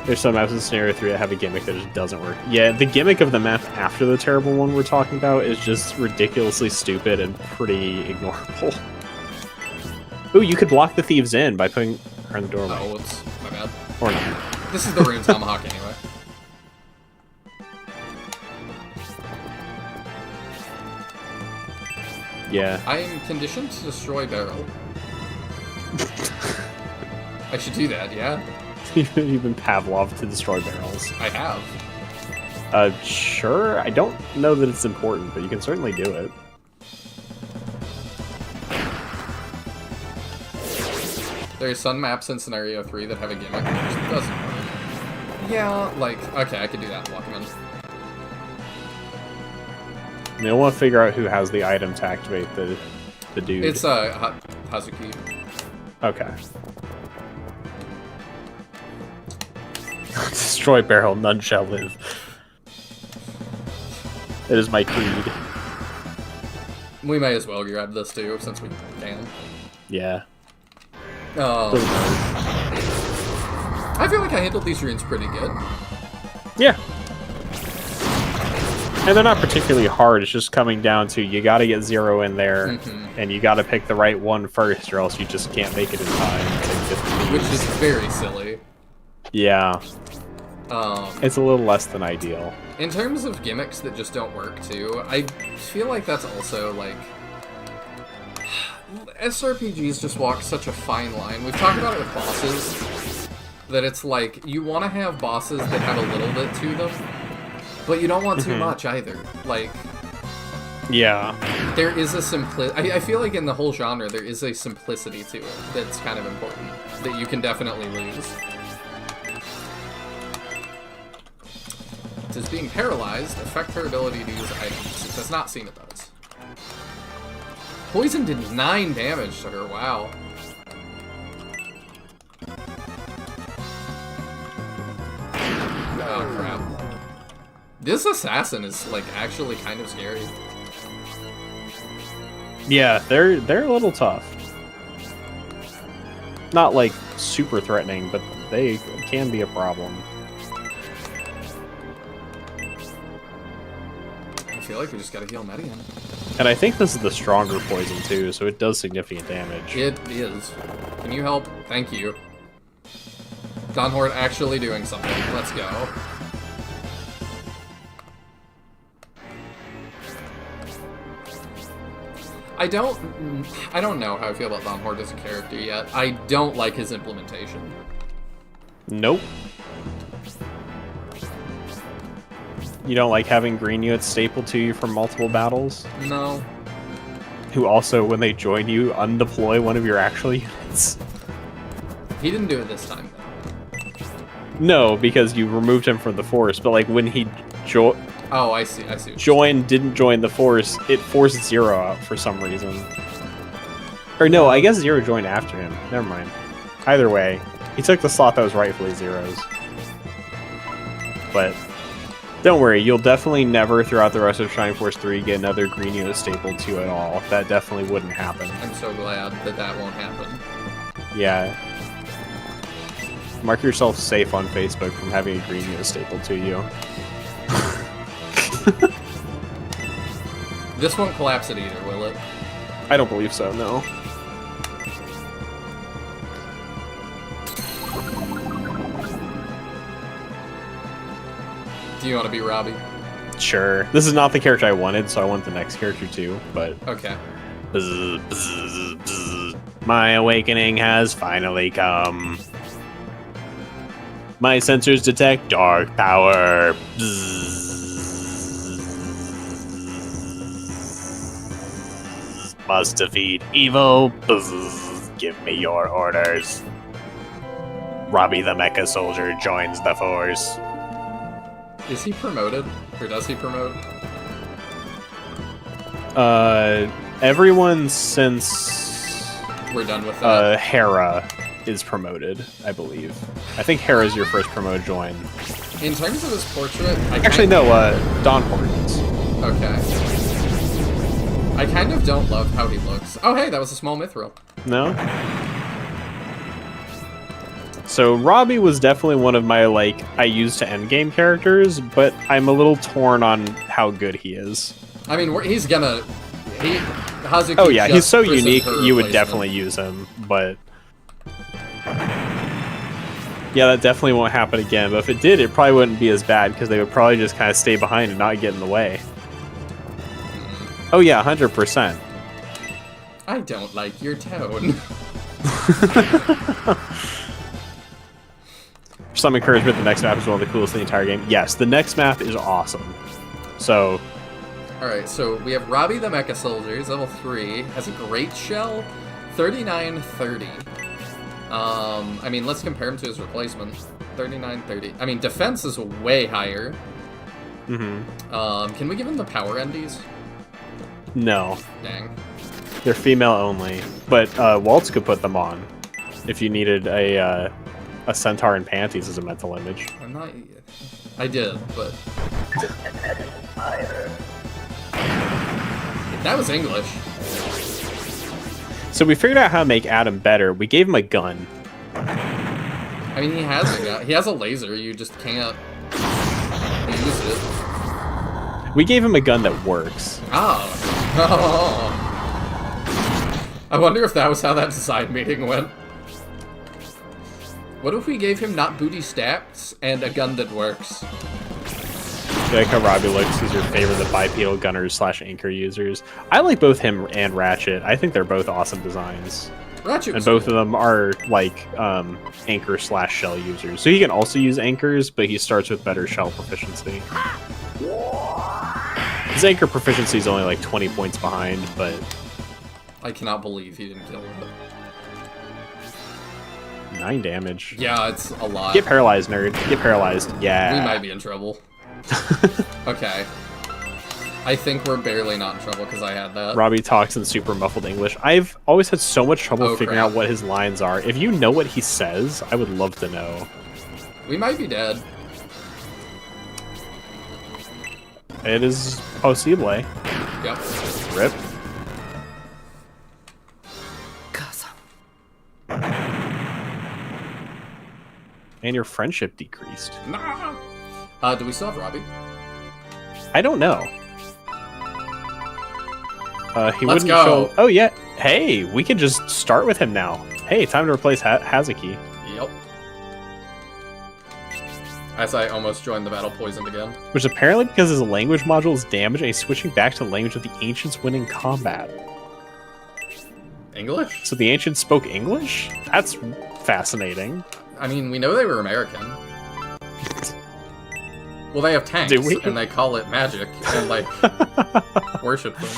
There's some maps in Scenario 3 that have a gimmick that just doesn't work. Yeah, the gimmick of the map after the terrible one we're talking about is just ridiculously stupid and pretty ignorable. Ooh, you could block the thieves in by putting her in the doorway. Oh, whoops. My bad. Or not. This is the Rune Tomahawk anyway. Yeah. I am conditioned to destroy barrel. I should do that, yeah. You've been Pavlov to destroy barrels. I have. Sure. I don't know that it's important, but you can certainly do it. There's some maps in Scenario 3 that have a gimmick that just doesn't work. Yeah, like, okay, I could do that in Walkman. You'll want to figure out who has the item to activate the dude. It's, Hazuki. Okay. Destroy barrel, none shall live. It is my creed. We may as well grab this too, since we can. Yeah. I feel like I handled these runes pretty good. Yeah. And they're not particularly hard, it's just coming down to you gotta get 0 in there, and you gotta pick the right one first, or else you just can't make it in time. Which is very silly. Yeah. It's a little less than ideal. In terms of gimmicks that just don't work too, I feel like that's also like... SRPGs just walk such a fine line. We've talked about it with bosses, that it's like, you want to have bosses that have a little bit to them, but you don't want too much either. Like... Yeah. There is a I feel like in the whole genre, there is a simplicity to it that's kind of important, that you can definitely lose. Does being paralyzed affect her ability to use items? It does not seem it does. Poison did 9 damage to her, wow. Oh crap. This assassin is, like, actually kind of scary. Yeah, they're a little tough. Not, like, super threatening, but they can be a problem. I feel like we just gotta heal Median. And I think this is the stronger poison, too, so it does significant damage. It is. Can you help? Thank you. Don Hort actually doing something. Let's go. I don't know how I feel about Don Hort as a character yet. I don't like his implementation. Nope. You don't like having green units stapled to you from multiple battles? No. Who also, when they join you, undeploy one of your actual units? He didn't do it this time, though. No, because you removed him from the force, but like when he Oh, I see. didn't join the force, it forced 0 out for some reason. Or no, I guess 0 joined after him. Never mind. Either way, he took the slot that was rightfully 0's. But don't worry, you'll definitely never throughout the rest of Shining Force 3 get another green unit stapled to you at all. That definitely wouldn't happen. I'm so glad that won't happen. Yeah. Mark yourself safe on Facebook from having a green unit stapled to you. This won't collapse it either, will it? I don't believe so, no. Do you want to be Robbie? Sure. This is not the character I wanted, so I want the next character too, but... Okay. Bzz, bzz, bzz. My awakening has finally come. My sensors detect dark power. Bzz. Must defeat evil. Bzz. Give me your orders. Robbie the Mecha Soldier joins the force. Is he promoted? Or does he promote? Everyone since... We're done with that. Hera is promoted, I believe. I think Hera's your first promo join. In terms of his portrait... Don Hortons. Okay. I kind of don't love how he looks. Oh, hey, that was a small mithril. No? So Robbie was definitely one of my, I used to endgame characters, but I'm a little torn on how good he is. I mean, he's gonna... Hazuki oh yeah, he's so just unique, you would replacement. definitely use him, but... Yeah, that definitely won't happen again, but if it did, it probably wouldn't be as bad, because they would probably just kind of stay behind and not get in the way. Oh yeah, 100%. I don't like your tone. some encouragement, the next map is one of the coolest in the entire game. Yes, the next map is awesome. So, Alright, so we have Robbie the Mecha Soldier, he's level 3, has a great shell, 3930. I mean, let's compare him to his replacement. 3930. I mean, defense is way higher. Can we give him the power endies? no. Dang. They're female only. But Waltz could put them on if you needed a centaur in panties as a mental image. I'm not... I did, but... That was English. So we figured out how to make Adam better. We gave him a gun. I mean, he has a laser, you just can't use it. We gave him a gun that works. Oh. I wonder if that was how that design meeting went. What if we gave him not booty stats and a gun that works? I like how Robbie looks. He's your favorite of the bipedal gunners / anchor users. I like both him and Ratchet. I think they're both awesome designs. Ratchet and both of them are like anchor / shell users. So he can also use anchors, but he starts with better shell proficiency. His anchor proficiency is only like 20 points behind, but... I cannot believe he didn't kill him. 9 damage. Yeah, it's a lot. Get paralyzed, nerd. Get paralyzed. Yeah. We might be in trouble. Okay. I think we're barely not in trouble because I had that. Robbie talks in super muffled English. I've always had so much trouble figuring crap. out what his lines are. If you know what he says, I would love to know. We might be dead. It is possible. Yep. Rip. And your friendship decreased. Nah. Do we still have Robbie? I don't know. He Let's wouldn't go. show. Oh yeah. Hey, we can just start with him now. Hey, time to replace Hazuki. Yep. As I almost joined the battle poisoned again. Which apparently because his language module is damaged and he's switching back to the language of the ancients when in combat. English? So the ancients spoke English? That's fascinating. I mean, we know they were American. Well, they have tanks, Do we? and they call it magic, and, like, worship them.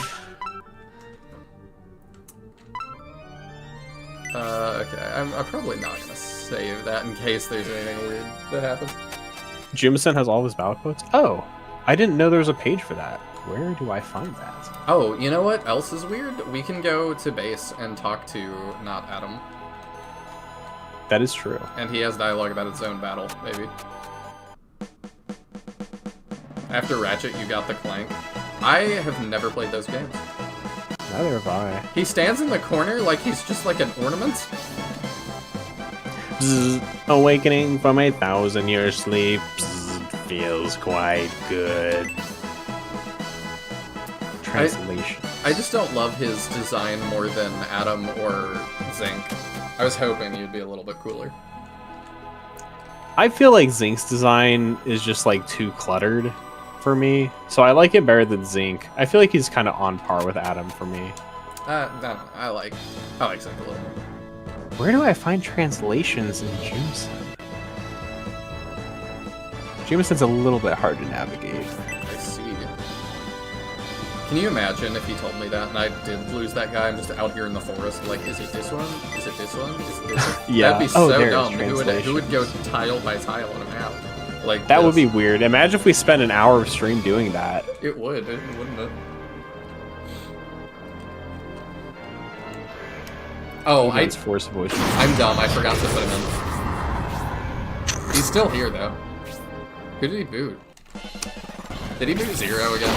Okay, I'm probably not gonna save that in case there's anything weird that happens. Jimison has all of his battle quotes? Oh, I didn't know there was a page for that. Where do I find that? Oh, you know what else is weird? We can go to base and talk to not Adam. That is true. And he has dialogue about his own battle, maybe. After Ratchet, you got the Clank. I have never played those games. Neither have I. He stands in the corner like he's just like an ornament. Bzz, awakening from a 1,000-year sleep. Bzz, feels quite good. Translation. I just don't love his design more than Adam or Zinc. I was hoping he'd be a little bit cooler. I feel like Zink's design is just like too cluttered for me, so I like it better than Zink. I feel like he's kind of on par with Adam for me. No, I like Zinc a little more. Where do I find translations in Jameson? Jameson's a little bit hard to navigate. I see. Can you imagine if he told me that and I did lose that guy? I'm just out here in the forest, like, is it this one? Is it this one? Is it this one? Yeah. That'd be Oh, so there's dumb. Who would go translations. tile by tile on a map? Like That would this? be weird. Imagine if we spent an hour of stream doing that. It would, wouldn't it? Oh, It's force voice. I'm dumb. I forgot to put him in. He's still here, though. Who did he boot? Did he boot Zero again?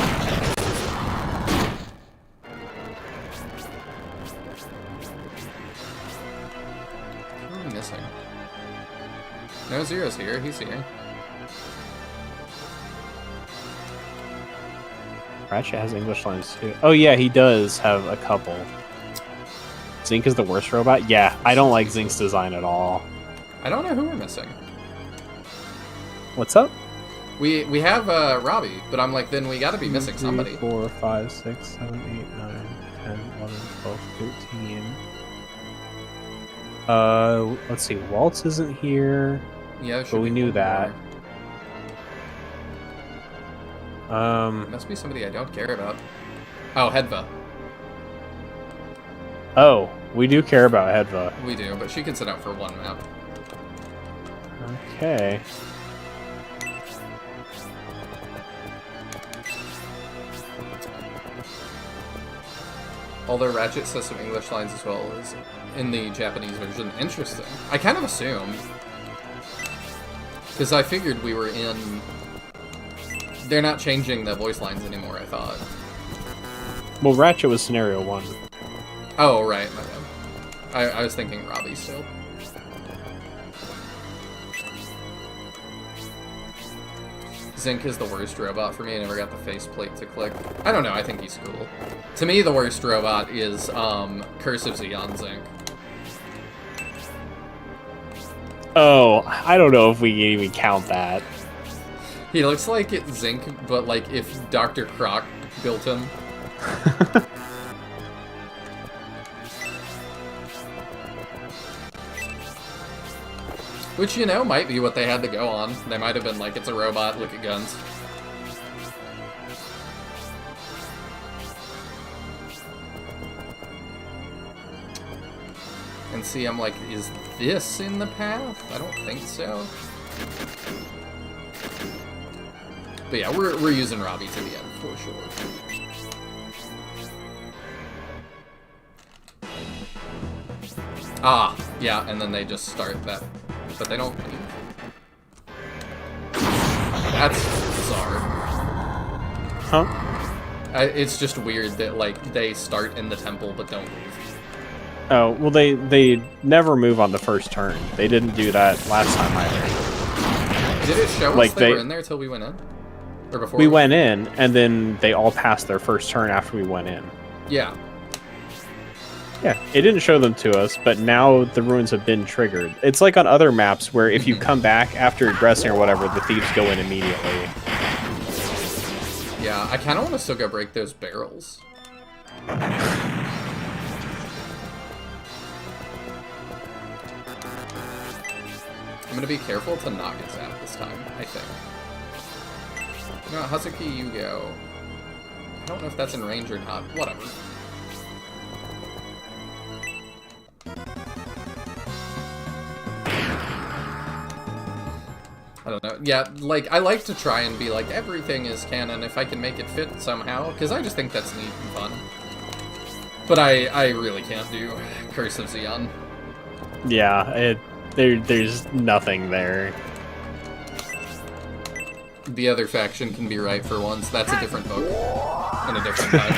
Who am I missing? No, Zero's here. He's here. Ratchet has English lines too. Oh yeah, he does have a couple. Zink is the worst robot? Yeah, I don't like Zink's design at all. I don't know who we're missing. What's up? We have Robbie, but I'm like, then we gotta be missing 3, somebody. 4, 5, 6, 7, 8, 9, 10, 11, 12, 13. Let's see. Waltz isn't here. Yeah, it should but we be knew one that. more. It must be somebody I don't care about. Oh, Hedva. Oh, we do care about Hedva. We do, but she can sit out for one map. Okay. Although Ratchet says some English lines as well as in the Japanese version. Interesting. I kind of assumed. Because I figured we were in... They're not changing the voice lines anymore, I thought. Well, Ratchet was scenario 1. Oh, right, my bad. I was thinking Robbie still. Zinc is the worst robot for me. I never got the faceplate to click. I don't know, I think he's cool. To me, the worst robot is Curse of Xeon Zinc. Oh, I don't know if we can even count that. He looks like it's Zinc, but like if Dr. Croc built him. Which, you know, might be what they had to go on. They might have been like, it's a robot, look at guns. And see, I'm like, is this in the path? I don't think so. But yeah, we're using Robbie to the end, for sure. Ah, yeah, and then they just start that. But they don't leave. That's bizarre. Huh? It's just weird that, like, they start in the temple but don't leave. Oh, well, they never move on the first turn. They didn't do that last time either. Did it show Like us they were in there till we went in? Or before? We went in, and then they all passed their first turn after we went in. Yeah. Yeah, it didn't show them to us, but now the ruins have been triggered. It's like on other maps where if you come back after addressing or whatever, the thieves go in immediately. Yeah, I kind of want to still go break those barrels. I'm gonna be careful to not get zapped this time, I think. No, Hazuki, you go. I don't know if that's in range or not. Whatever. I don't know. Yeah, like, I like to try and be like, everything is canon if I can make it fit somehow, because I just think that's neat and fun. But I really can't do Curse of Xeon. Yeah, there's nothing there. The other faction can be right for once. That's a different book. And a different time.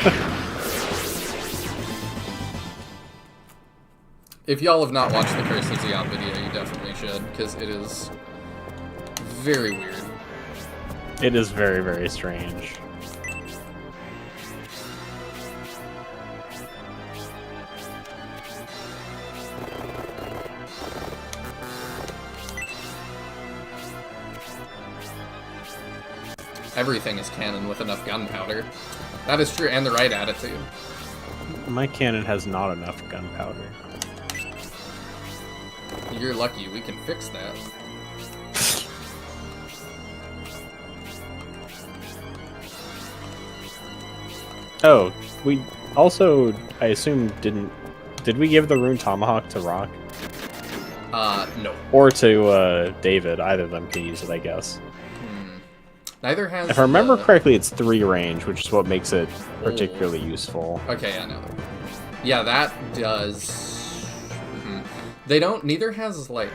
If y'all have not watched the Curse of Xeon video, you definitely should, because it is very weird. It is very, very strange. Everything is canon with enough gunpowder. That is true, and the right attitude. My cannon has not enough gunpowder. You're lucky, we can fix that. Oh, we also, I assume, did we give the rune tomahawk to Rock? No. Or to David? Either of them can use it, I guess. Neither has. If I remember correctly, it's 3 range, which is what makes it particularly useful. Okay, I know. Yeah, that does. They don't. Neither has like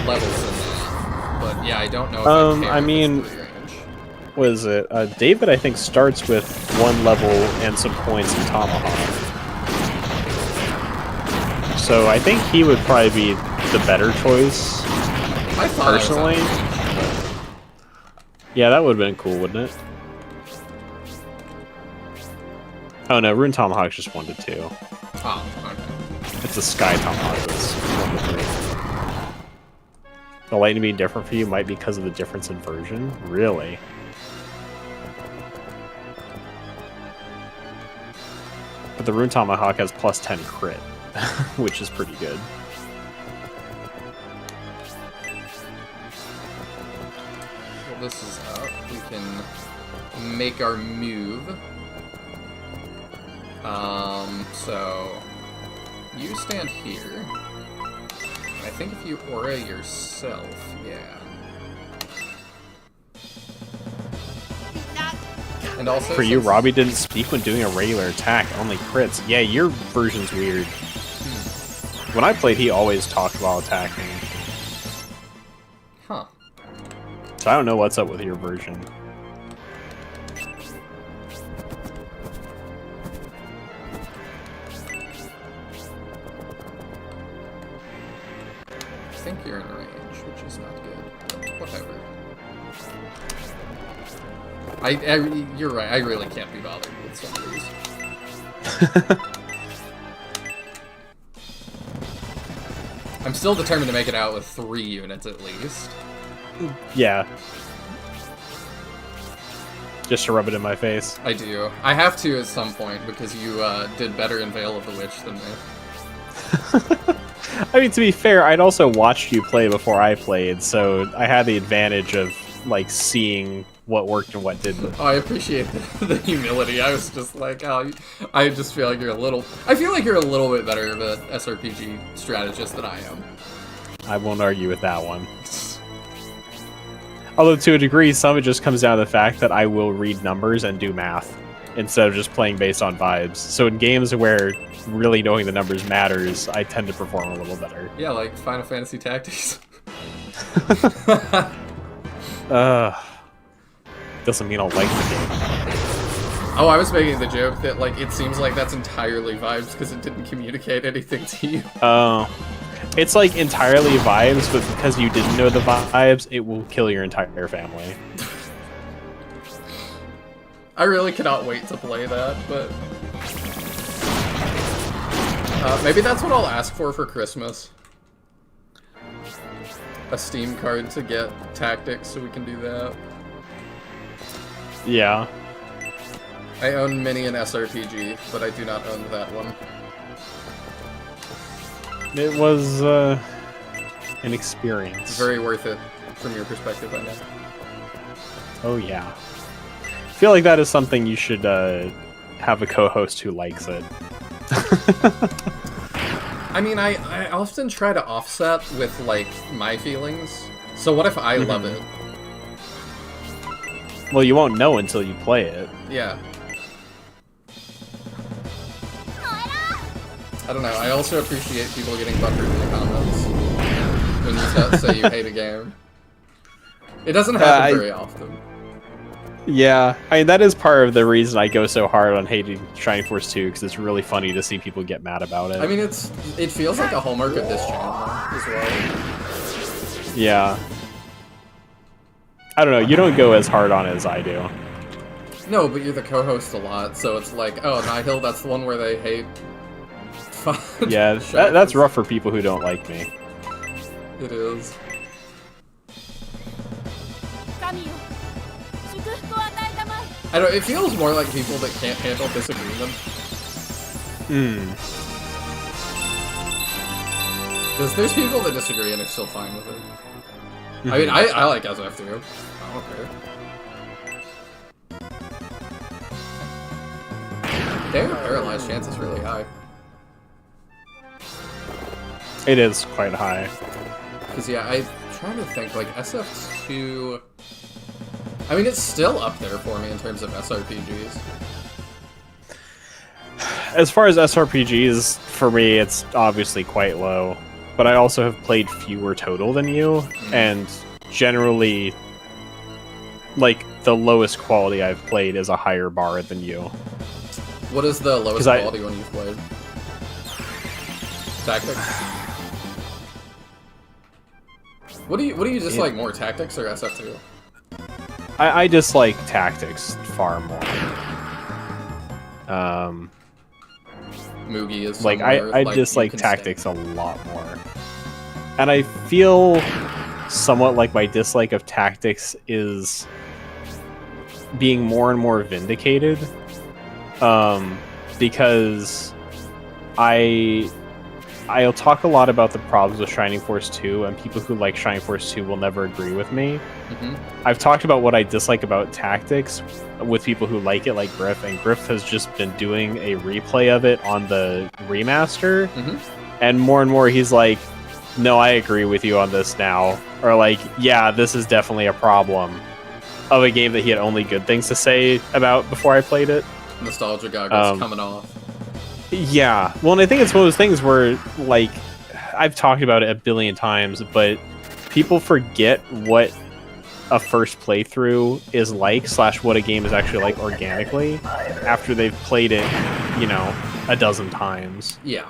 levels in that. But yeah, I don't know. If I mean, was it David? I think starts with 1 level and some points in tomahawk. So I think he would probably be the better choice. I thought personally. Yeah, that would have been cool, wouldn't it? Oh no, Rune Tomahawk's just 1 to 2. Oh, okay. It's a Sky Tomahawk that's 1 to 3. The lightning being different for you might be because of the difference in version? Really? But the Rune Tomahawk has +10 crit, which is pretty good. this is up, we can make our move. So you stand here. I think if you aura yourself, yeah. And also For you, since- Robbie didn't speak when doing a regular attack, only crits. Yeah, your version's weird. When I played, he always talked while attacking. Huh. So I don't know what's up with your version. I think you're in range, which is not good, but whatever. You're right, I really can't be bothered with some of these. I'm still determined to make it out with 3 units at least. Yeah. Just to rub it in my face. I do. I have to at some point, because you did better in Veil of the Witch than me. I mean, to be fair, I'd also watched you play before I played, so I had the advantage of, like, seeing what worked and what didn't. Oh, I appreciate the humility. I was just like, oh, I just feel like you're a little... I feel like you're a little bit better of an SRPG strategist than I am. I won't argue with that one. Although, to a degree, some of it just comes down to the fact that I will read numbers and do math, instead of just playing based on vibes. So in games where really knowing the numbers matters, I tend to perform a little better. Yeah, like Final Fantasy Tactics. Doesn't mean I'll like the game. Oh, I was making the joke that, like, it seems like that's entirely vibes because it didn't communicate anything to you. Oh. It's like entirely vibes, but because you didn't know the vibes, it will kill your entire family. I really cannot wait to play that, but... maybe that's what I'll ask for Christmas. A Steam card to get Tactics so we can do that. Yeah. I own many an SRPG, but I do not own that one. It was an experience. It's very worth it from your perspective, I know. Oh yeah. I feel like that is something you should have a co-host who likes it. I mean, I often try to offset with, like, my feelings. So what if I love it? Well, you won't know until you play it. Yeah. I don't know, I also appreciate people getting butthurt in the comments when you say you hate a game. It doesn't happen very often. Yeah, I mean, that is part of the reason I go so hard on hating Shining Force 2, because it's really funny to see people get mad about it. I mean, it feels like a hallmark of this channel as well. Yeah. I don't know, you don't go as hard on it as I do. No, but you're the co-host a lot, so it's like, oh, Nihil, that's the one where they hate... Yeah, that's rough for people who don't like me. It is. I don't. It feels more like people that can't handle disagreement. Because there's people that disagree and are still fine with it. I mean, I like SF too. I don't care. Damn, the paralyzed chance is really high. It is quite high. Because, yeah, I'm trying to think, like, SF2... I mean, it's still up there for me in terms of SRPGs. As far as SRPGs, for me, it's obviously quite low. But I also have played fewer total than you, and generally, like, the lowest quality I've played is a higher bar than you. What is the lowest quality one you've played? Tactics? What do you dislike more, Tactics or SF2? I dislike Tactics far more. Mugi is like I dislike Tactics a lot more, and I feel somewhat like my dislike of Tactics is being more and more vindicated, because I I'll talk a lot about the problems with Shining Force 2, and people who like Shining Force 2 will never agree with me. I've talked about what I dislike about tactics with people who like it, like Griff, and Griff has just been doing a replay of it on the remaster, and more he's like, no, I agree with you on this now, or like, yeah, this is definitely a problem of a game that he had only good things to say about before I played it. Nostalgia goggles coming off. Yeah, well, and I think it's one of those things where, like, I've talked about it a billion times, but people forget what a first playthrough is like, / what a game is actually like organically, after they've played it, you know, a dozen times. Yeah.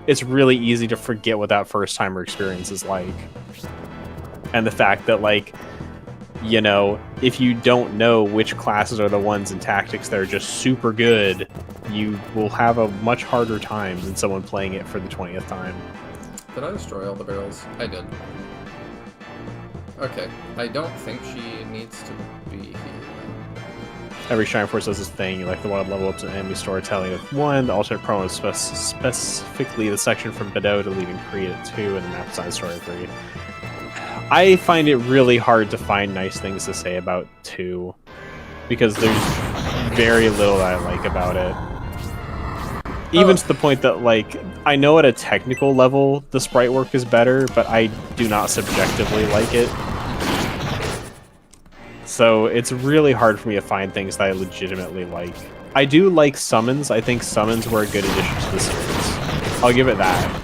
It's really easy to forget what that first timer experience is like. And the fact that, like, you know, if you don't know which classes are the ones in tactics that are just super good, you will have a much harder time than someone playing it for the 20th time. Did I destroy all the barrels? I did. Okay, I don't think she needs to be here. Every Shining Force does this thing, like the wild level ups and enemy storytelling of 1, the alternate promo is specifically the section from Bedeau to leaving Creed at 2, and the map design story at 3. I find it really hard to find nice things to say about 2, because there's very little that I like about it. Even to the point that, like, I know at a technical level the sprite work is better, but I do not subjectively like it. So it's really hard for me to find things that I legitimately like. I do like summons. I think summons were a good addition to the series. I'll give it that.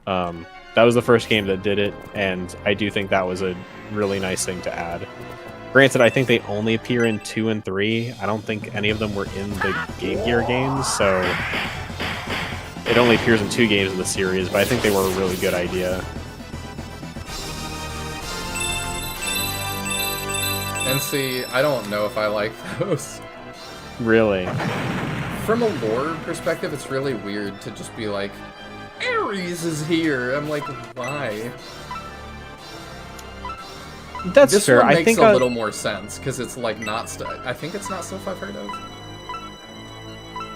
That was the first game that did it, and I do think that was a really nice thing to add. Granted, I think they only appear in 2 and 3. I don't think any of them were in the Game Gear games, so it only appears in 2 games in the series, but I think they were a really good idea. And see, I don't know if I like those. Really? From a lore perspective, it's really weird to just be like, Ares is here. I'm like, why? That's this fair. one makes I think a little more sense because it's like not stuff. I think it's not stuff I've heard of.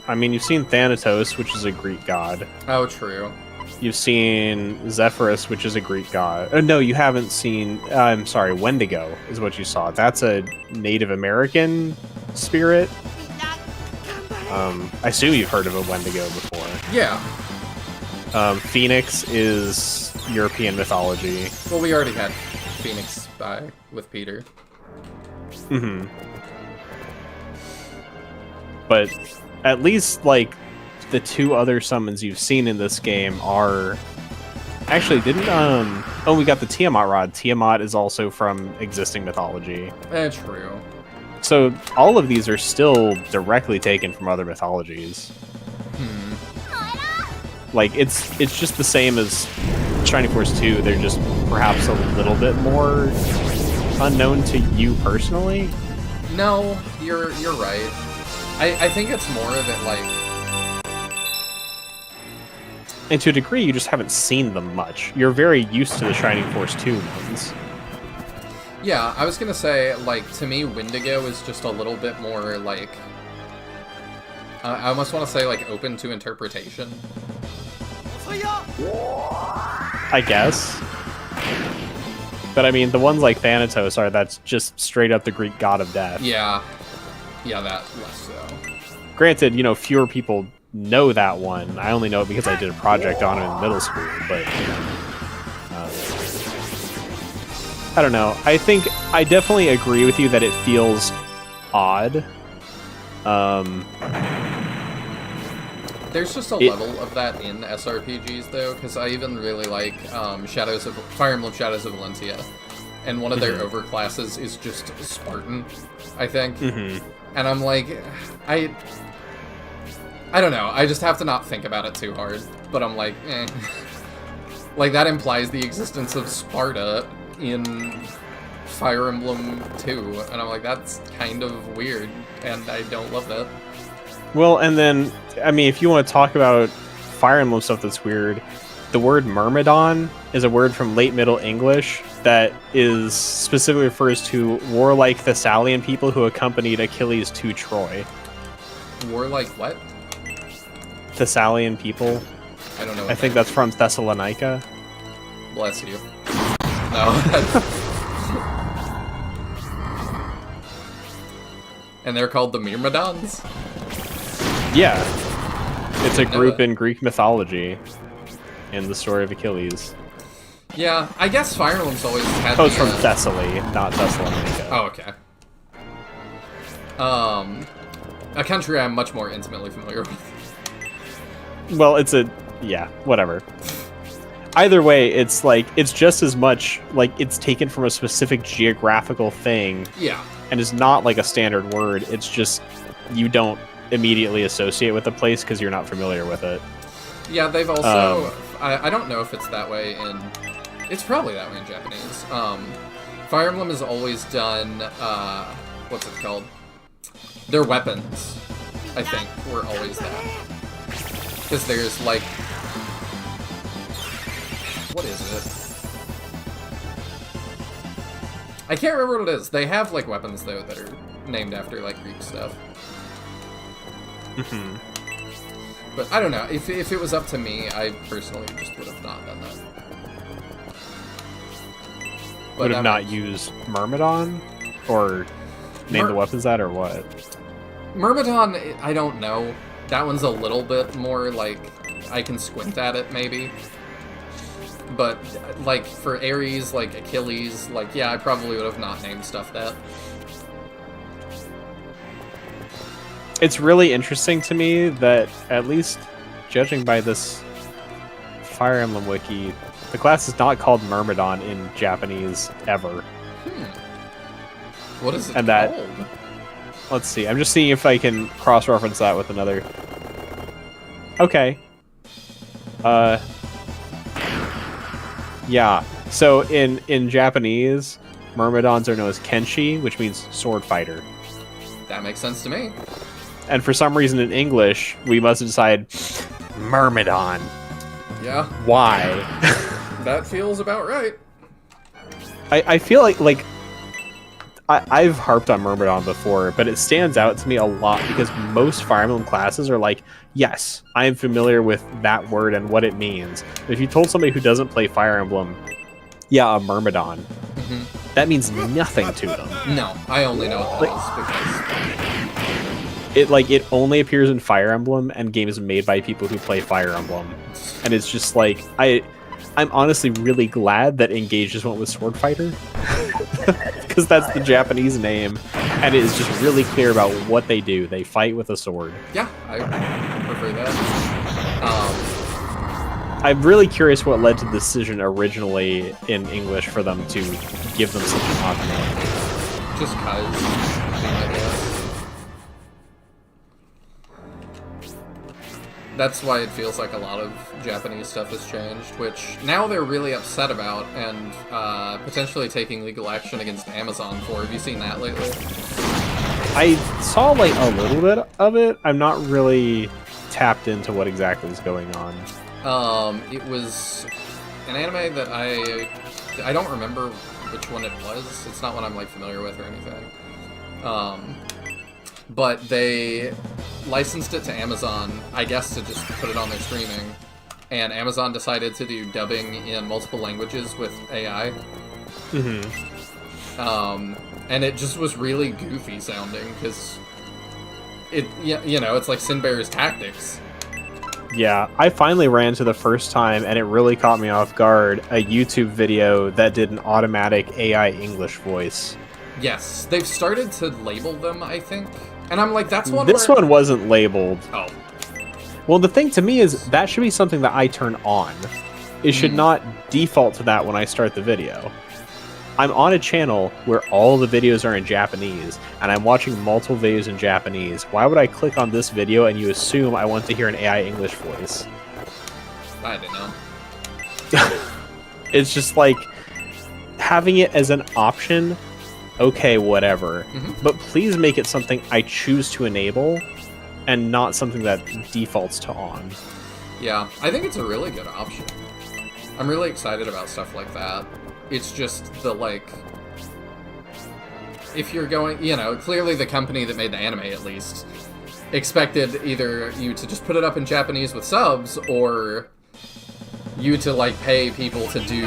I mean, you've seen Thanatos, which is a Greek god. Oh, true. You've seen Zephyrus, which is a Greek god. No, you haven't seen... I'm sorry, Wendigo is what you saw. That's a Native American spirit. I assume you've heard of a Wendigo before. Yeah. Phoenix is European mythology. Well, we already had Phoenix with Peter. Mm-hmm. But at least, like, the 2 other summons you've seen in this game are... Actually, didn't, Oh, we got the Tiamat Rod. Tiamat is also from existing mythology. True. So, all of these are still directly taken from other mythologies. Like, it's just the same as Shining Force 2. They're just perhaps a little bit more unknown to you personally. No, you're right. I think it's more of it like... And to a degree, you just haven't seen them much. You're very used to the Shining Force 2 ones. Yeah, I was gonna say, like, to me, Wendigo is just a little bit more, like... I almost want to say, like, open to interpretation. I guess. But I mean, the ones like Thanatos that's just straight up the Greek god of death. Yeah. Yeah, that less so. Granted, you know, fewer people know that one. I only know it because I did a project on it in middle school, but... I don't know. I think I definitely agree with you that it feels odd. There's just a level of that in SRPGs, though, because I even really like Fire Emblem Shadows of Valentia, and one of their overclasses is just Spartan, I think. And I'm like, I don't know, I just have to not think about it too hard, but I'm like, eh. Like, that implies the existence of Sparta in Fire Emblem 2, and I'm like, that's kind of weird, and I don't love that. Well, and then, I mean, if you want to talk about Fire Emblem stuff that's weird, the word Myrmidon is a word from late Middle English that is specifically refers to warlike Thessalian people who accompanied Achilles to Troy. Warlike what? Thessalian people. I don't know what I think that's from Thessalonica. Bless you. No. And they're called the Myrmidons? Yeah. It's a know group that. in Greek mythology in the story of Achilles. Yeah, I guess Fire Emblem's always had Oh, it's the, from Thessaly, not Thessalonica. Oh, okay. A country I'm much more intimately familiar with. Well, yeah, whatever. Either way, it's like, it's just as much, like, it's taken from a specific geographical thing, Yeah. and it's not like a standard word, it's just, you don't immediately associate with the place because you're not familiar with it. Yeah, they've also... I don't know if it's that way in... It's probably that way in Japanese. Fire Emblem has always done, what's it called? Their weapons, I think, were always that. Because there's, like... What is it? I can't remember what it is. They have, like, weapons, though, that are named after, like, Greek stuff. Mm-hmm. But I don't know. If it was up to me, I personally just would have not done that. But Would have that not makes- used Myrmidon? Or name the weapons that, or what? Myrmidon, I don't know. That one's a little bit more, like, I can squint at it, maybe. But, like, for Ares, like, Achilles, like, yeah, I probably would have not named stuff that. It's really interesting to me that, at least judging by this Fire Emblem wiki, the class is not called Myrmidon in Japanese ever. What is it And that- called? Let's see, I'm just seeing if I can cross-reference that with another. Okay. Yeah. So in Japanese, Myrmidons are known as Kenshi, which means sword fighter. That makes sense to me. And for some reason in English, we must decide Myrmidon. Yeah, Why? that feels about right. I feel like I've harped on Myrmidon before, but it stands out to me a lot because most Fire Emblem classes are like, yes, I am familiar with that word and what it means. But if you told somebody who doesn't play Fire Emblem, yeah, a Myrmidon, that means nothing to them. No, I only know what that is because... It only appears in Fire Emblem and games made by people who play Fire Emblem. And it's just like, I'm honestly really glad that Engage just went with Sword Fighter. Because that's the Japanese name. And it is just really clear about what they do. They fight with a sword. Yeah, I prefer that. I'm really curious what led to the decision originally in English for them to give them such an odd name. Just cause, I guess. That's why it feels like a lot of Japanese stuff has changed, which now they're really upset about and potentially taking legal action against Amazon for. Have you seen that lately? I saw like a little bit of it. I'm not really tapped into what exactly is going on. It was an anime that I don't remember which one it was. It's not one I'm like familiar with or anything. But they licensed it to Amazon, I guess, to just put it on their streaming. And Amazon decided to do dubbing in multiple languages with AI. And it just was really goofy sounding because it's like Sinbear's Tactics. Yeah, I finally ran to the first time, and it really caught me off guard, a YouTube video that did an automatic AI English voice. Yes, they've started to label them, I think. And I'm like, that's one This where... one wasn't labeled. Oh. Well, the thing to me is, that should be something that I turn on. It should not default to that when I start the video. I'm on a channel where all the videos are in Japanese, and I'm watching multiple videos in Japanese. Why would I click on this video and you assume I want to hear an AI English voice? I don't know. It's just like, having it as an option, okay, whatever. But please make it something I choose to enable, and not something that defaults to on. Yeah, I think it's a really good option. I'm really excited about stuff like that. It's just the, like... If you're going... clearly the company that made the anime, at least, expected either you to just put it up in Japanese with subs, or you to like pay people to do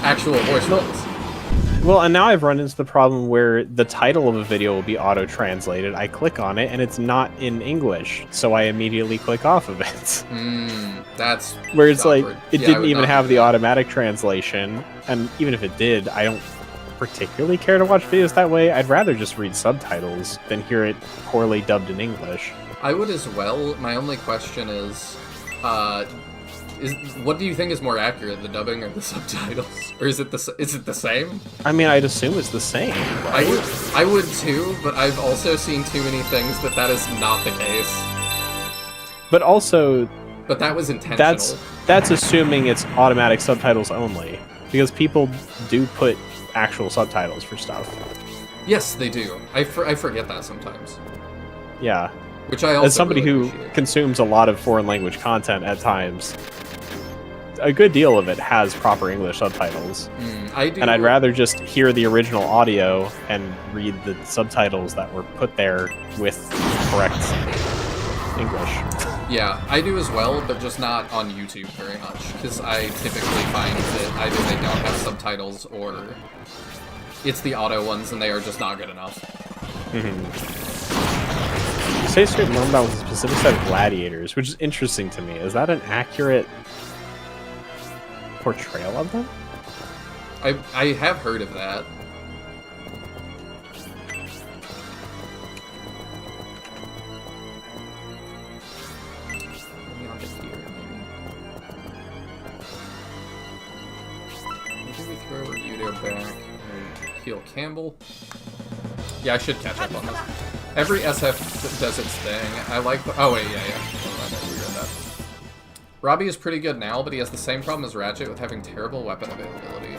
actual voice roles. Well, and now I've run into the problem where the title of a video will be auto-translated. I click on it, and it's not in English, so I immediately click off of it. That's where it's awkward. like, it Yeah, I didn't would even not have do the that. automatic translation, and even if it did, I don't particularly care to watch videos that way. I'd rather just read subtitles than hear it poorly dubbed in English. I would as well. My only question is what do you think is more accurate, the dubbing or the subtitles? Or is it the same? I mean, I'd assume it's the same. I would too, but I've also seen too many things that is not the case. But also, But that was intentional. that's assuming it's automatic subtitles only, because people do put actual subtitles for stuff. Yes, they do. I forget that sometimes. Yeah. Which I also As somebody really who appreciate. consumes a lot of foreign language content at times, a good deal of it has proper English subtitles. I do. And I'd rather just hear the original audio and read the subtitles that were put there with correct English. Yeah, I do as well, but just not on YouTube very much, because I typically find that either they don't have subtitles or it's the auto ones and they are just not good enough. You say Straight Myrmidon was a specific set of gladiators, which is interesting to me. Is that an accurate portrayal of them? I have heard of that. Maybe I'll get here, maybe. Maybe we throw Ryudo back and heal Campbell. Yeah, I should catch up on this. Every SF does its thing. I like the... Oh, wait, yeah. I know we read that. Robbie is pretty good now, but he has the same problem as Ratchet with having terrible weapon availability.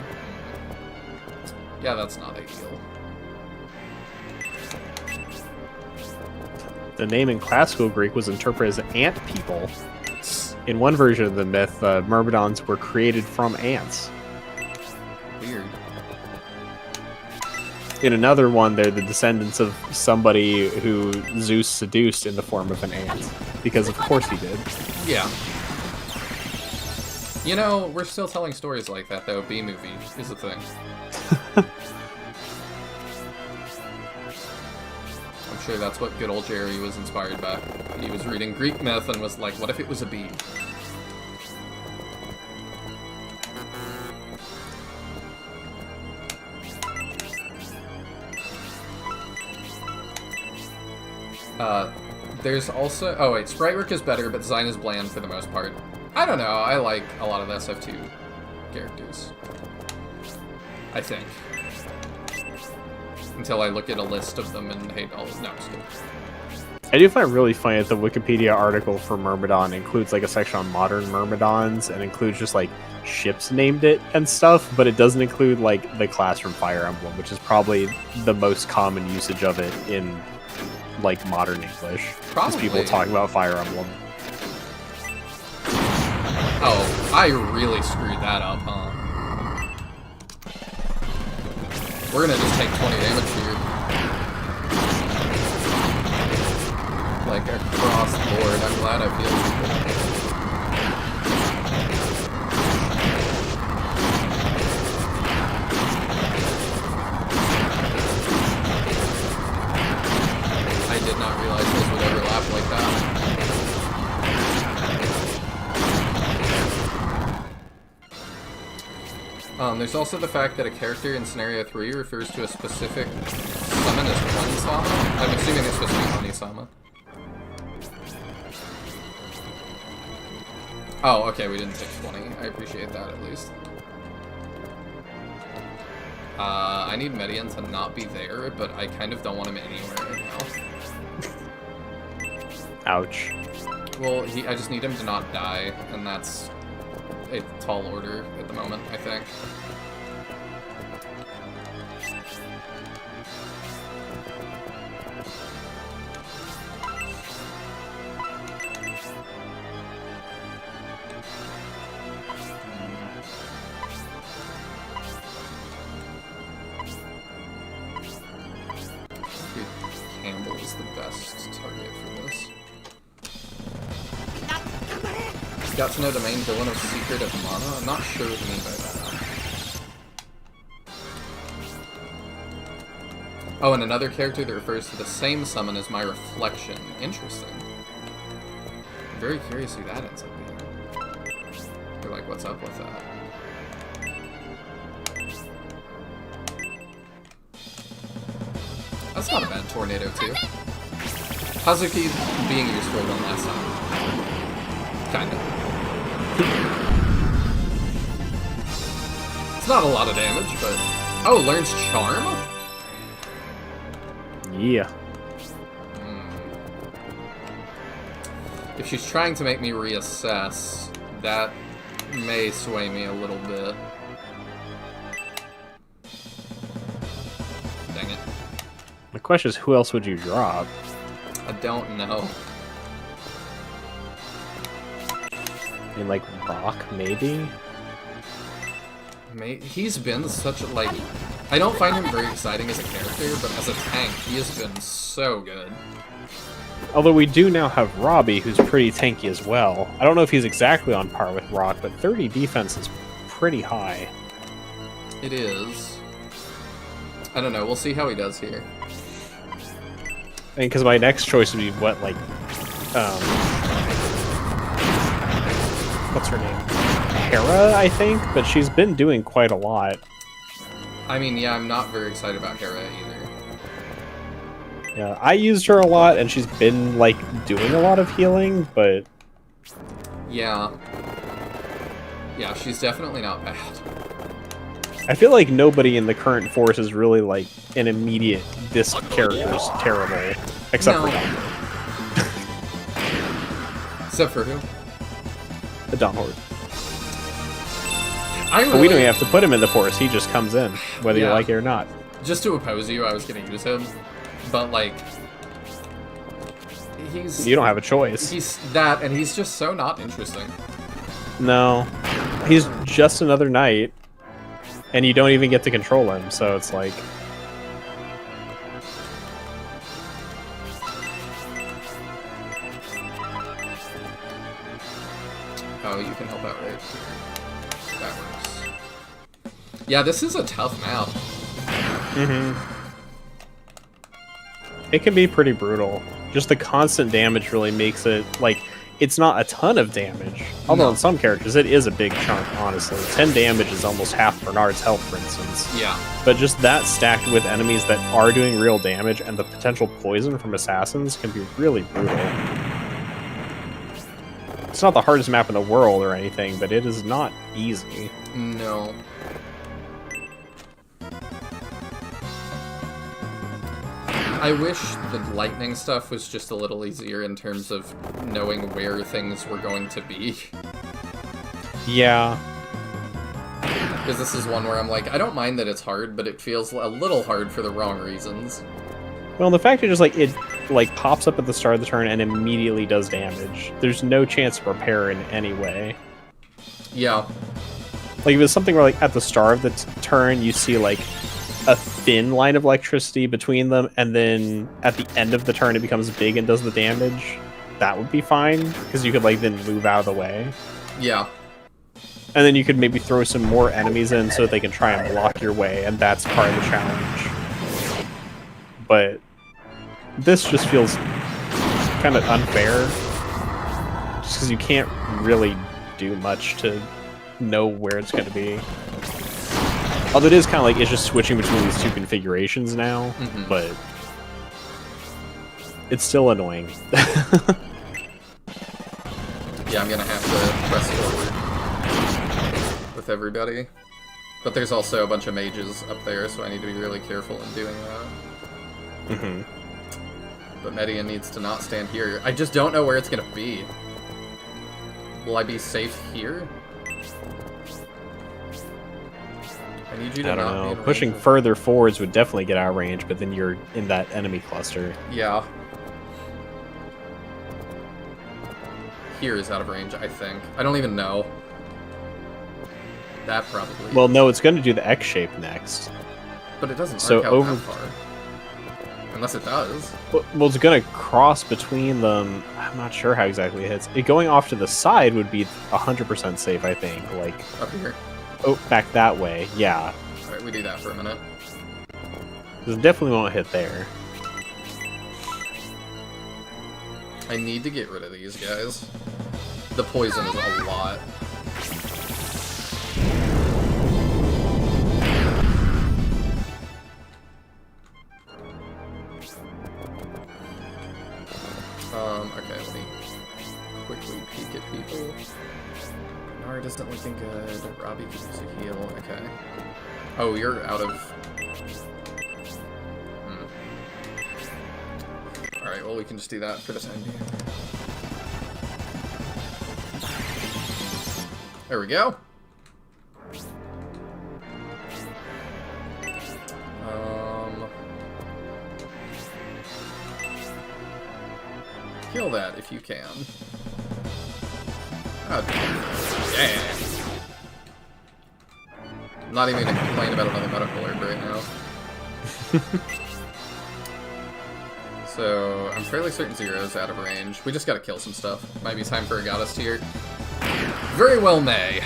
Yeah, that's not ideal. The name in classical Greek was interpreted as ant people. In one version of the myth, Myrmidons were created from ants. Weird. In another one, they're the descendants of somebody who Zeus seduced in the form of an ant. Because of course he did. Yeah. You know, we're still telling stories like that, though. B-movie is a thing. I'm sure that's what good old Jerry was inspired by. He was reading Greek myth and was like, what if it was a bee? There's also... Oh, wait. Sprite work is better, but design is bland for the most part. I don't know. I like a lot of the SF2 characters. I think. Until I look at a list of them and hate all of them. No, I'm just kidding. I do find it really funny that the Wikipedia article for Myrmidon includes like a section on modern Myrmidons and includes just like ships named it and stuff, but it doesn't include like the class from Fire Emblem, which is probably the most common usage of it in like modern English. Probably. Is people talking about Fire Emblem. Oh, I really screwed that up, huh? We're gonna just take 20 damage here. Like, across the board. I'm glad I feel people. I did not realize those would overlap like that. There's also the fact that a character in Scenario 3 refers to a specific summon as One-Sama. I'm assuming it's supposed to be Oni-Sama. Oh, okay, we didn't take 20. I appreciate that, at least. I need Median to not be there, but I kind of don't want him anywhere right now. Ouch. Well, I just need him to not die, and that's a tall order at the moment, I think. Campbell is the best target for this. Got to know the main villain of Secret of Mana? I'm not sure what you mean by that. Oh, and another character that refers to the same summon as my reflection. Interesting. I'm very curious who that ends up being. You're like, what's up with that? That's not a bad tornado, too. Hazuki being useful one last time. Kinda. It's not a lot of damage, but... Oh, learns Charm? Yeah. If she's trying to make me reassess, that may sway me a little bit. Dang it. The question is, who else would you drop? I don't know. I mean, like, Rock, maybe? He's been such a, like... I don't find him very exciting as a character, but as a tank, he has been so good. Although we do now have Robbie, who's pretty tanky as well. I don't know if he's exactly on par with Rock, but 30 defense is pretty high. It is. I don't know, we'll see how he does here. I mean, because my next choice would be what, like, what's her name? Hera, I think, but she's been doing quite a lot. I mean, yeah, I'm not very excited about Hera either. Yeah, I used her a lot, and she's been, like, doing a lot of healing, but... Yeah. Yeah, she's definitely not bad. I feel like nobody in the current force is really, like, an immediate, this character's terrible. Except for Dawn. Except for who? The Dawn Horde. Really... But we don't even have to put him in the force, he just comes in, whether you like it or not. Just to oppose you, I was gonna use him. But, like... He's... You don't have a choice. He's that, and he's just so not interesting. No. He's just another knight. And you don't even get to control him, so it's like... Oh, you can help out right here. That works. Yeah, this is a tough map. Mm-hmm. It can be pretty brutal. Just the constant damage really makes it, like... It's not a ton of damage. Although in some characters, it is a big chunk, honestly. 10 damage is almost half Bernard's health, for instance. Yeah. But just that stacked with enemies that are doing real damage and the potential poison from assassins can be really brutal. It's not the hardest map in the world or anything, but it is not easy. No. I wish the lightning stuff was just a little easier in terms of knowing where things were going to be. Yeah. Because this is one where I'm like, I don't mind that it's hard, but it feels a little hard for the wrong reasons. Well, the fact that just like it like pops up at the start of the turn and immediately does damage. There's no chance to prepare in any way. Yeah. Like if it's something where like at the start of the turn you see like a thin line of electricity between them, and then at the end of the turn it becomes big and does the damage, that would be fine, because you could like then move out of the way. Yeah. And then you could maybe throw some more enemies in so that they can try and block your way, and that's part of the challenge. But this just feels kind of unfair, just because you can't really do much to know where it's going to be. Although it is kind of like it's just switching between these two configurations now, but it's still annoying. Yeah, I'm gonna have to press forward with everybody. But there's also a bunch of mages up there, so I need to be really careful in doing that. But Media needs to not stand here. I just don't know where it's gonna be. Will I be safe here? I need you to I don't not know. be in Pushing range of... further forwards would definitely get out of range, but then you're in that enemy cluster. Yeah. Here is out of range, I think. I don't even know. That probably. Well, no, it's going to do the X shape next. But it doesn't so arc out over... that far. Unless it does. Well, it's gonna cross between them. I'm not sure how exactly it hits. It going off to the side would be 100% safe, I think. Like Up here. oh, back that way. Yeah, Alright, we do that for a minute. it definitely won't hit there. I need to get rid of these guys. The poison is a lot. Okay, let me quickly peek at people. Bernard isn't looking good. Robbie could use a heal. Okay. Oh, you're out of... Alright, well, we can just do that for the time being. There we go. Kill that if you can. Oh, yeah. I'm not even gonna complain about another medical herb right now. So, I'm fairly certain Zero's out of range. We just gotta kill some stuff. Might be time for a goddess tier. Very well may.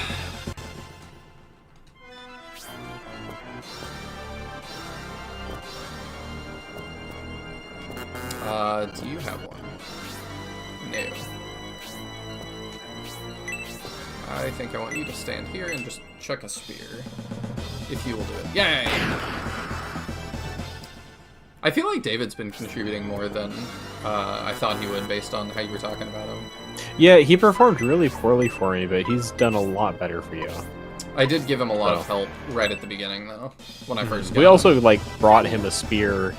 Do you have one? No. I think I want you to stand here and just chuck a spear. If you will do it. Yay! I feel like David's been contributing more than I thought he would based on how you were talking about him. Yeah, he performed really poorly for me, but he's done a lot better for you. I did give him a lot of help right at the beginning, though, when I first got We him. also, like, brought him a spear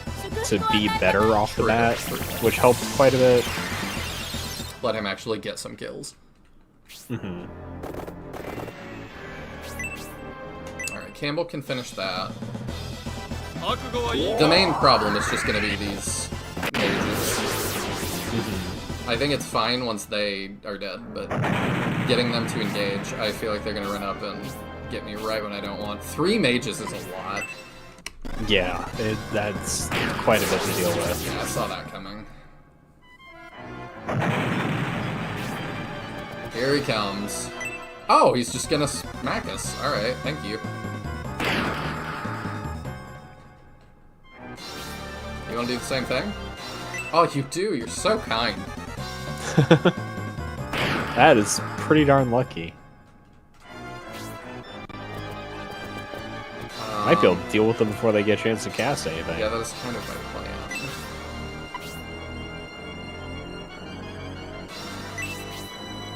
to be better off the bat, which helped quite a bit. Let him actually get some kills. Mm-hmm. Alright, Campbell can finish that. The main problem is just going to be these mages. I think it's fine once they are dead, but getting them to engage, I feel like they're going to run up and get me right when I don't want. 3 mages is a lot. Yeah, that's quite a bit to deal with. Yeah, I saw that coming. Here he comes. Oh, he's just gonna smack us. Alright, thank you. You wanna do the same thing? Oh, you do. You're so kind. That is pretty darn lucky. Might be able to deal with them before they get a chance to cast anything. Yeah, that was kind of my plan.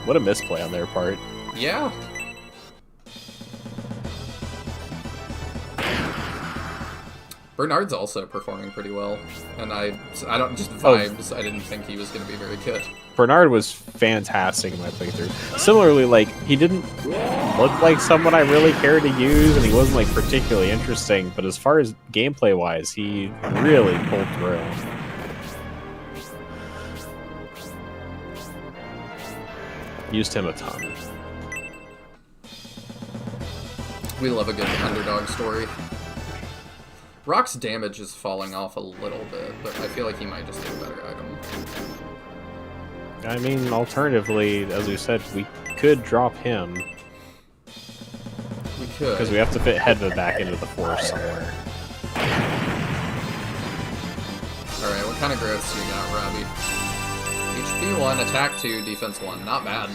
What a misplay on their part. Yeah. Bernard's also performing pretty well, and I don't just vibes. I didn't think he was going to be very good. Bernard was fantastic in my playthrough. Similarly, like, he didn't look like someone I really cared to use, and he wasn't, like, particularly interesting, but as far as gameplay-wise, he really pulled through. Used him a ton. We love a good underdog story. Rock's damage is falling off a little bit, but I feel like he might just get a better item. I mean, alternatively, as we said, we could drop him. We could. Because we have to fit Hedva back into the force somewhere. Alright, what kind of growths do you got, Robbie? HP 1, attack 2, defense 1. Not bad.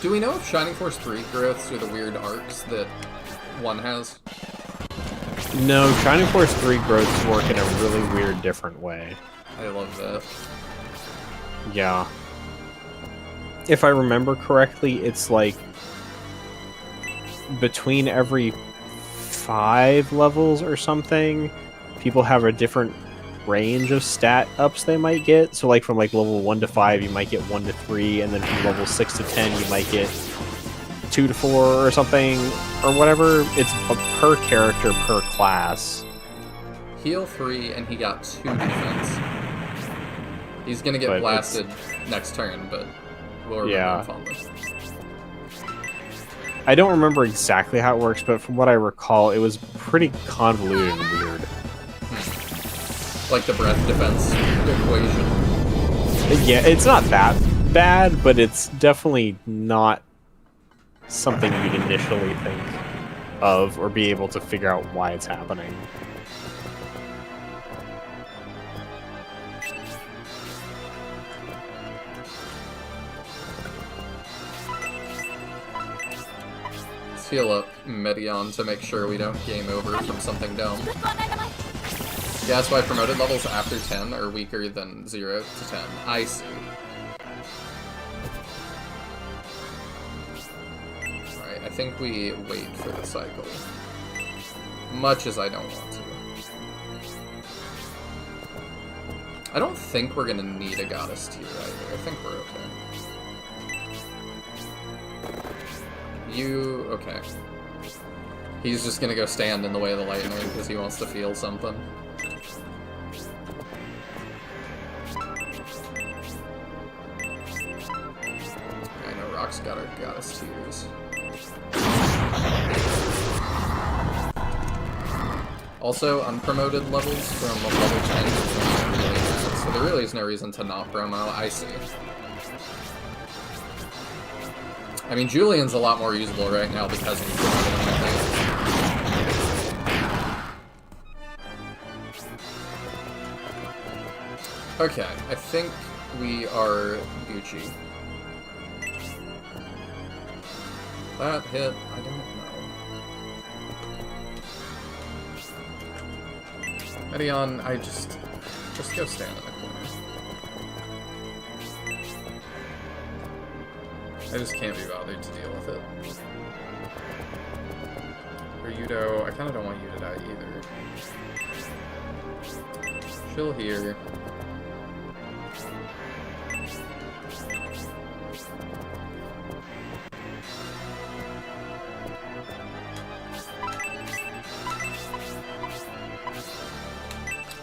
Do we know if Shining Force 3 growths are the weird arcs that 1 has? No, Shining Force 3 growths work in a really weird, different way. I love that. Yeah. If I remember correctly, it's like between every 5 levels or something, people have a different range of stat ups they might get. So like from like level 1 to 5 you might get 1 to 3, and then from level 6 to 10 you might get 2 to 4 or something, or whatever. It's per character per class. Heal 3 and he got 2 defense. He's gonna get But blasted next turn, but will remember Yeah. him fondly. I don't remember exactly how it works, but from what I recall, it was pretty convoluted and weird. Like the breath defense equation. Yeah, it's not that bad, but it's definitely not something you'd initially think of or be able to figure out why it's happening. Let's heal up Medion to make sure we don't game over from something dumb. Yeah, that's why promoted levels after 10 are weaker than 0 to 10. I see. Alright, I think we wait for the cycle. Much as I don't want to. I don't think we're gonna need a goddess tier either. I think we're okay. You... okay. He's just gonna go stand in the way of the lightning because he wants to feel something. I know Rock's got our goddess tiers. Also, unpromoted levels from level 10 to 20 are really bad, so there really is no reason to not promo. I see. I mean, Julian's a lot more usable right now because we promoted him, I think. Okay, I think we are Gucci. That hit, I don't know. Medion, I just go stand in the corner. I just can't be bothered to deal with it. For Yudo, I kinda don't want you to die either. Chill here.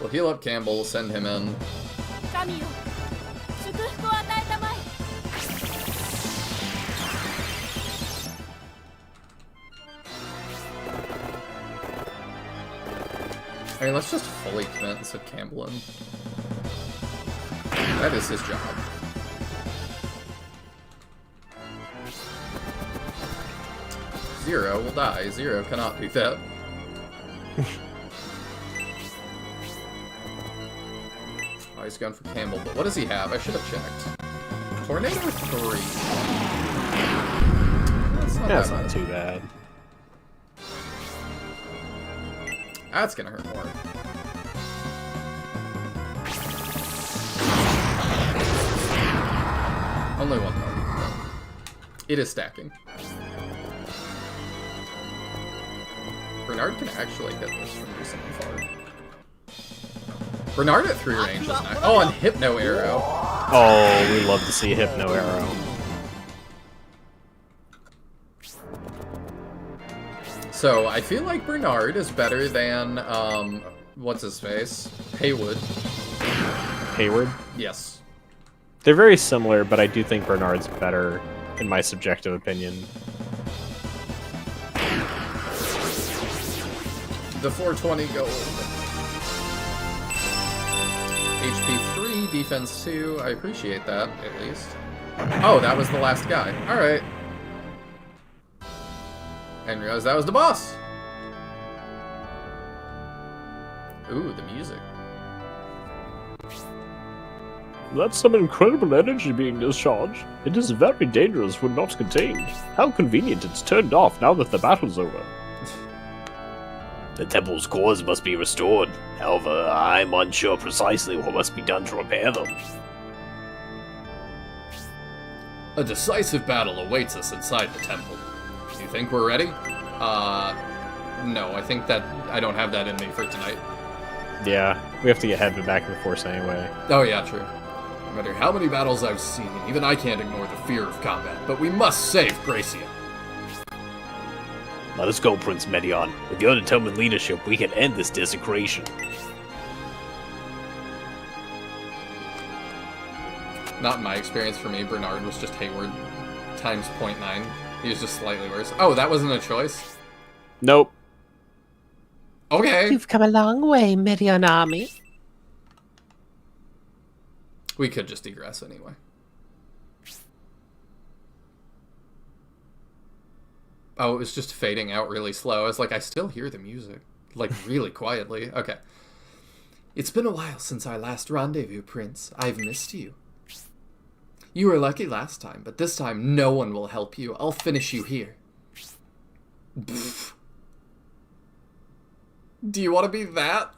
We'll heal up Campbell, send him in. I mean, let's just fully commit and send Campbell in. That is his job. Zero will die. Zero cannot do that. Oh, he's going for Campbell, but what does he have? I should have checked. Tornado 3. That's not too bad. That's gonna hurt more. Only one more. It is stacking. Bernard can actually hit this from recently far. Bernard at 3 range is nice. Oh, and Hypno Arrow. Oh, we love to see Hypno Arrow. So, I feel like Bernard is better than, what's his face? Haywood. Hayward? Yes. They're very similar, but I do think Bernard's better, in my subjective opinion. The 420 gold. HP 3, defense 2. I appreciate that, at least. Oh, that was the last guy. Alright. I didn't realize that was the boss. Ooh, the music. That's some incredible energy being discharged. It is very dangerous when not contained. How convenient it's turned off now that the battle's over. The temple's cores must be restored. However, I'm unsure precisely what must be done to repair them. A decisive battle awaits us inside the temple. Do you think we're ready? No, I think that I don't have that in me for tonight. Yeah, we have to get Heaven back in the Force anyway. Oh yeah, true. No matter how many battles I've seen, even I can't ignore the fear of combat, but we must save Gracia. Let us go, Prince Medion. With your determined leadership, we can end this desecration. Not in my experience. For me, Bernard was just Hayward times 0.9. He was just slightly worse. Oh, that wasn't a choice? Nope. Okay. You've come a long way, Medion Army. We could just egress anyway. Oh, it was just fading out really slow. I was like, I still hear the music. Like, really quietly. Okay. It's been a while since our last rendezvous, Prince. I've missed you. You were lucky last time, but this time no one will help you. I'll finish you here. Pfft. Do you want to be that?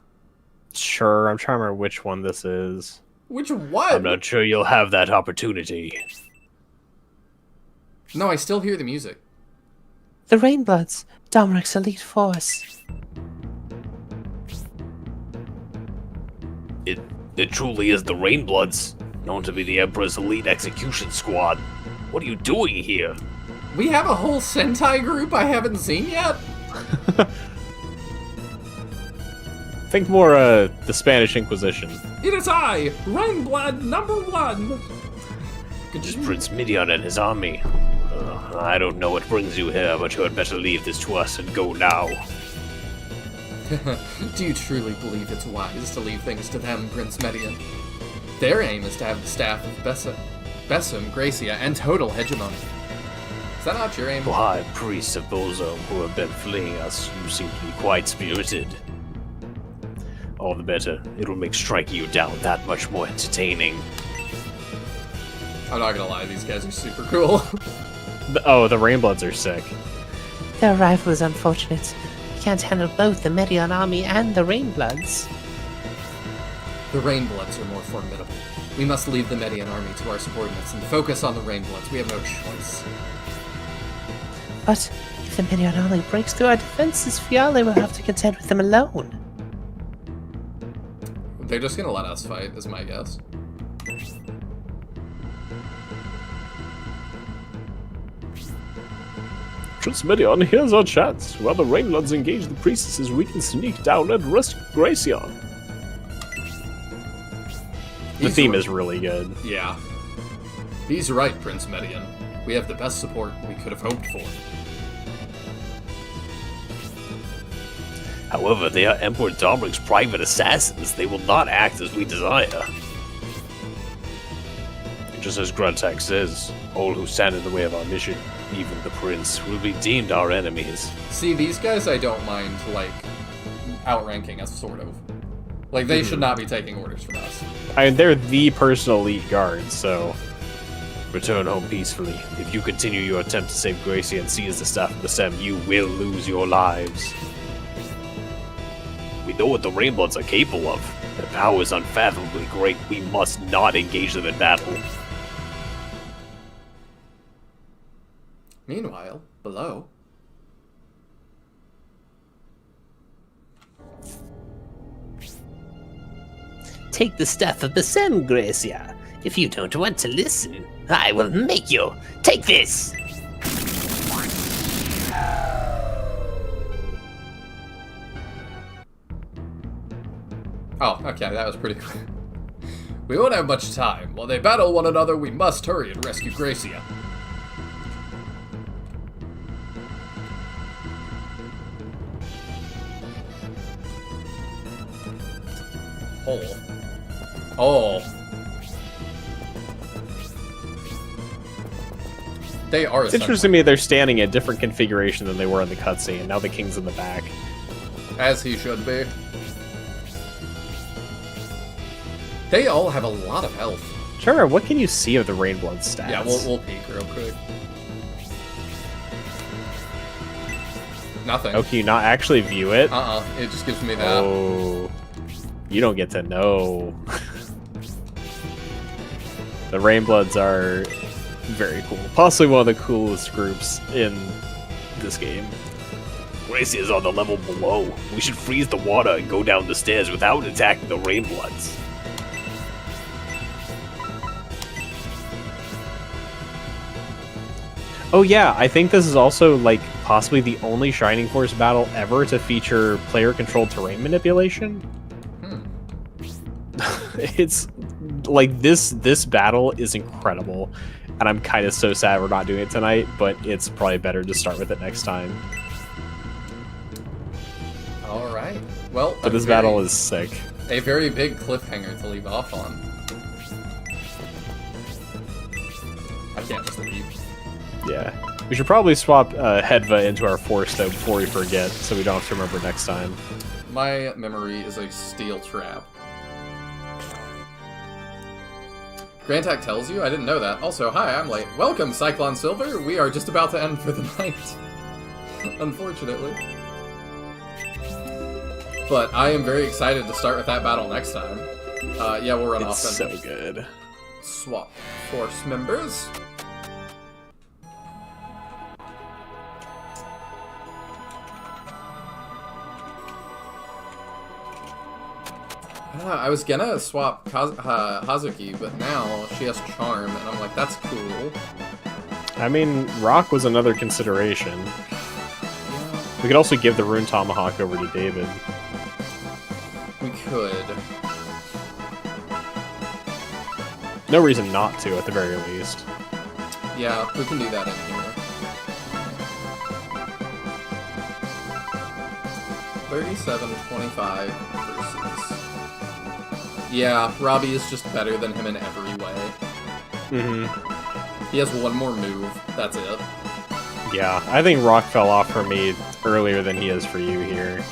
Sure, I'm trying to remember which one this is. Which one? I'm not sure you'll have that opportunity. No, I still hear the music. The Rainbloods, Domeric's elite force. It truly is the Rainbloods, known to be the Emperor's elite execution squad. What are you doing here? We have a whole Sentai group I haven't seen yet? Think more, the Spanish Inquisition. It is I, Rainblood #1. It is Prince Midian and his army. I don't know what brings you here, but you had better leave this to us and go now. Do you truly believe it's wise to leave things to them, Prince Median? Their aim is to have the staff of Besum, Gracia, and total hegemony. Is that not your aim? Why, priests of Bolzome who have been fleeing us, you seem to be quite spirited. All the better. It'll make striking you down that much more entertaining. I'm not gonna lie, these guys are super cool. The Rainbloods are sick. Their arrival is unfortunate. We can't handle both the Medion Army and the Rainbloods. The Rainbloods are more formidable. We must leave the Median army to our subordinates and focus on the Rainbloods. We have no choice. But if the Medion Army breaks through our defenses, Fiale will have to contend with them alone. They're just gonna let us fight, is my guess. Prince Midian, here's our chance. While the Rainbloods engage the priestesses, we can sneak down and rescue Gracia. The theme is really good. Yeah. He's right, Prince Median. We have the best support we could have hoped for. However, they are Emperor Domeric's private assassins. They will not act as we desire. Just as Gruntak says, all who stand in the way of our mission, even the prince, will be deemed our enemies. See, these guys I don't mind, like, outranking us, sort of. Like, they should not be taking orders from us. I mean, they're the personal elite guards, so... Return home peacefully. If you continue your attempt to save Gracie and seize the staff of the Sem, you will lose your lives. We know what the Rainbloods are capable of. Their power is unfathomably great. We must not engage them in battle. Meanwhile, below... Take the staff of the Sem, Gracia. If you don't want to listen, I will make you. Take this! Oh, okay, that was pretty quick. We won't have much time. While they battle one another, we must hurry and rescue Gracia. Oh. Oh. They are It's interesting to me they're standing in a different configuration than they were in the cutscene. Now the king's in the back. As he should be. They all have a lot of health. Sure, what can you see of the Rainblood stats? Yeah, we'll peek real quick. Nothing. Oh, can you not actually view it? It just gives me that. Oh. You don't get to know. The Rainbloods are very cool. Possibly one of the coolest groups in this game. Gracie is on the level below. We should freeze the water and go down the stairs without attacking the Rainbloods. Oh yeah, I think this is also, like, possibly the only Shining Force battle ever to feature player-controlled terrain manipulation. It's like this battle is incredible, and I'm kind of so sad we're not doing it tonight. But it's probably better to start with it next time. All right. Well, But this battle is sick. a very big cliffhanger to leave off on. I can't just leave. Yeah. We should probably swap Hedva into our force though before we forget, so we don't have to remember next time. My memory is a steel trap. Grantak tells you? I didn't know that. Also, hi, I'm late. Welcome, Cyclone Silver. We are just about to end for the night. Unfortunately. But I am very excited to start with that battle next time. Yeah, we'll run off and so good. swap force members. I was gonna swap Hazuki, but now she has Charm, and I'm like, that's cool. I mean, Rock was another consideration. Yeah, We could also give the Rune Tomahawk over to David. we could. No reason not to, at the very least. Yeah, we can do that in here. 37-25 versus... Yeah, Robbie is just better than him in every way. Mm-hmm. He has one more move, that's it. Yeah, I think Rock fell off for me earlier than he is for you here.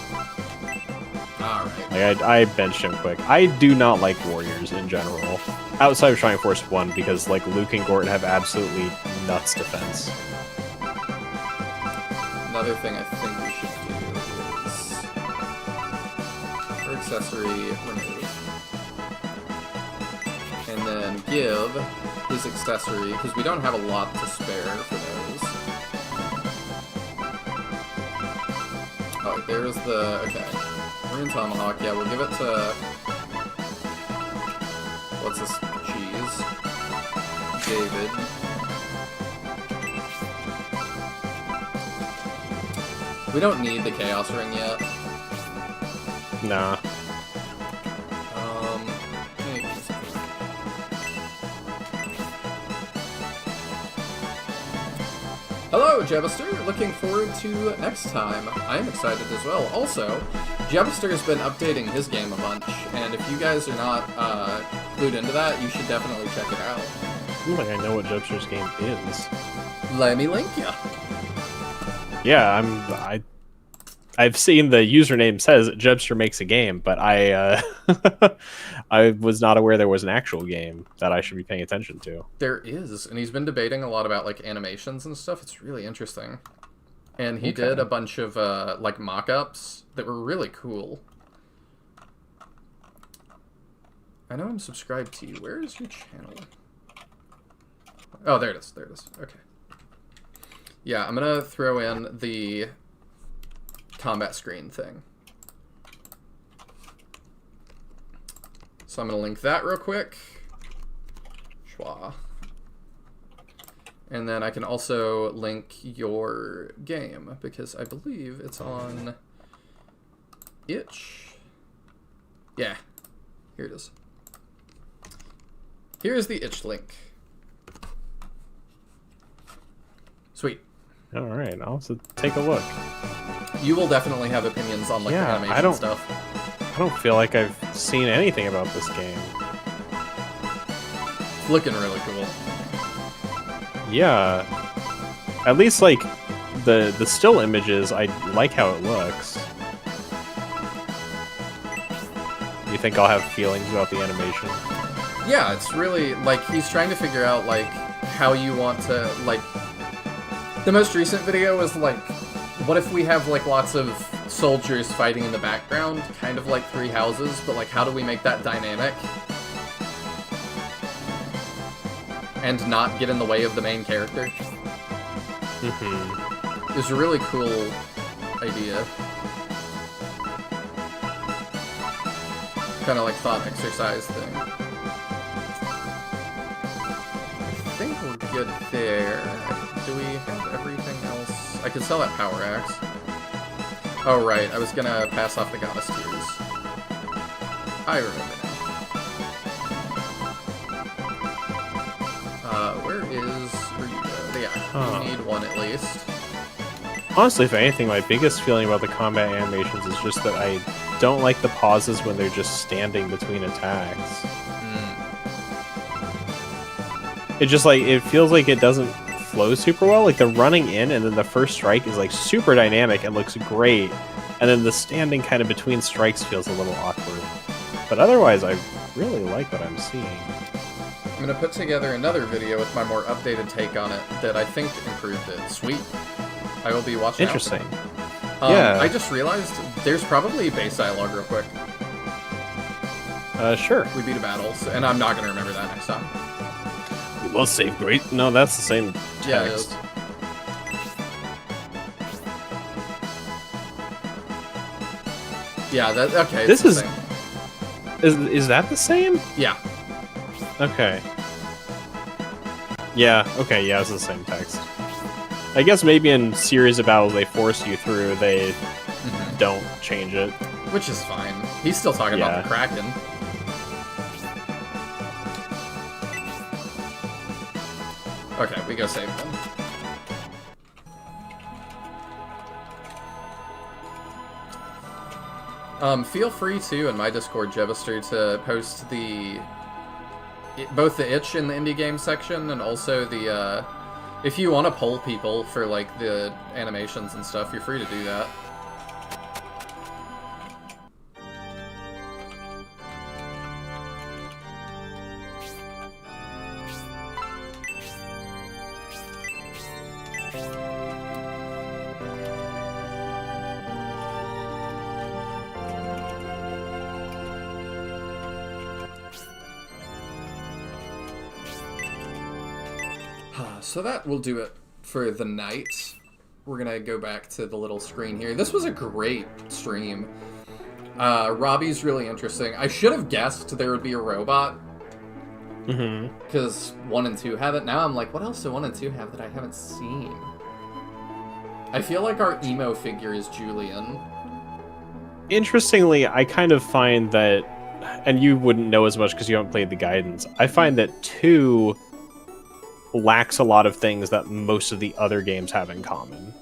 Alright. Like, I benched him quick. I do not like warriors in general. Outside of Shrine Force 1, because like Luke and Gort have absolutely nuts defense. Another thing I think we should do is... For accessory, remove. And then give his accessory, because we don't have a lot to spare for those. Oh, there's the... Okay. Rune Tomahawk, yeah, we'll give it to... What's this? Cheese. David. We don't need the Chaos Ring yet. Nah. Maybe. Hello, Jebister! Looking forward to next time. I'm excited as well. Also, Jebister's been updating his game a bunch, and if you guys are not clued into that, you should definitely check it out. I feel like I know what Jobster's game is. Let me link ya. Yeah, I've seen the username says Jebster makes a game, but I I was not aware there was an actual game that I should be paying attention to. There is, and he's been debating a lot about like animations and stuff. It's really interesting. And he did a bunch of like mock-ups that were really cool. I know I'm subscribed to you. Where is your channel? Oh, there it is. There it is. Okay. Yeah, I'm gonna throw in the combat screen thing. So I'm gonna link that real quick. Schwa. And then I can also link your game, because I believe it's on itch. Yeah, here it is. Here's the itch link. Sweet. All right, I'll have to take a look. You will definitely have opinions on like the animation stuff. I don't feel like I've seen anything about this game. It's looking really cool. Yeah, at least like the still images, I like how it looks. You think I'll have feelings about the animation? Yeah, it's really like he's trying to figure out like how you want to like. The most recent video was like, what if we have like lots of soldiers fighting in the background, kind of like Three Houses, but like how do we make that dynamic and not get in the way of the main character? Mm-hmm. It's a really cool idea. Kind of like thought exercise thing. I think we're good there. Do we have everything else? I could sell that power axe. Oh right, I was gonna pass off the goddess tears. I remember now. Where you go? Yeah, you need one at least. Honestly, if anything, my biggest feeling about the combat animations is just that I don't like the pauses when they're just standing between attacks. It just like, it feels like it doesn't flow super well. Like the running in and then the first strike is like super dynamic and looks great. And then the standing kind of between strikes feels a little awkward. But otherwise, I really like what I'm seeing. I'm going to put together another video with my more updated take on it that I think improved it. Sweet. I will be watching. Interesting. Yeah. I just realized there's probably base dialogue real quick. Sure. We beat a battle, and I'm not going to remember that next time. We must save great. No, that's the same text. Yeah, it is. Yeah, that okay. This it's is the same. is that the same? Yeah. Okay. Yeah, okay, yeah, it's the same text. I guess maybe in series of battles they force you through, they don't change it. Which is fine. He's still talking about the Kraken. Okay, we go save them. Feel free to, in my Discord, Jebister, to post both the itch in the indie game section and also the, if you want to poll people for, like, the animations and stuff, you're free to do that. So that will do it for the night. We're gonna go back to the little screen here. This was a great stream. Robbie's really interesting. I should have guessed there would be a robot. Because 1 and 2 have it. Now I'm like, what else do 1 and 2 have that I haven't seen? I feel like our emo figure is Julian. Interestingly, I kind of find that, and you wouldn't know as much because you haven't played the guidance, I find that 2 lacks a lot of things that most of the other games have in common.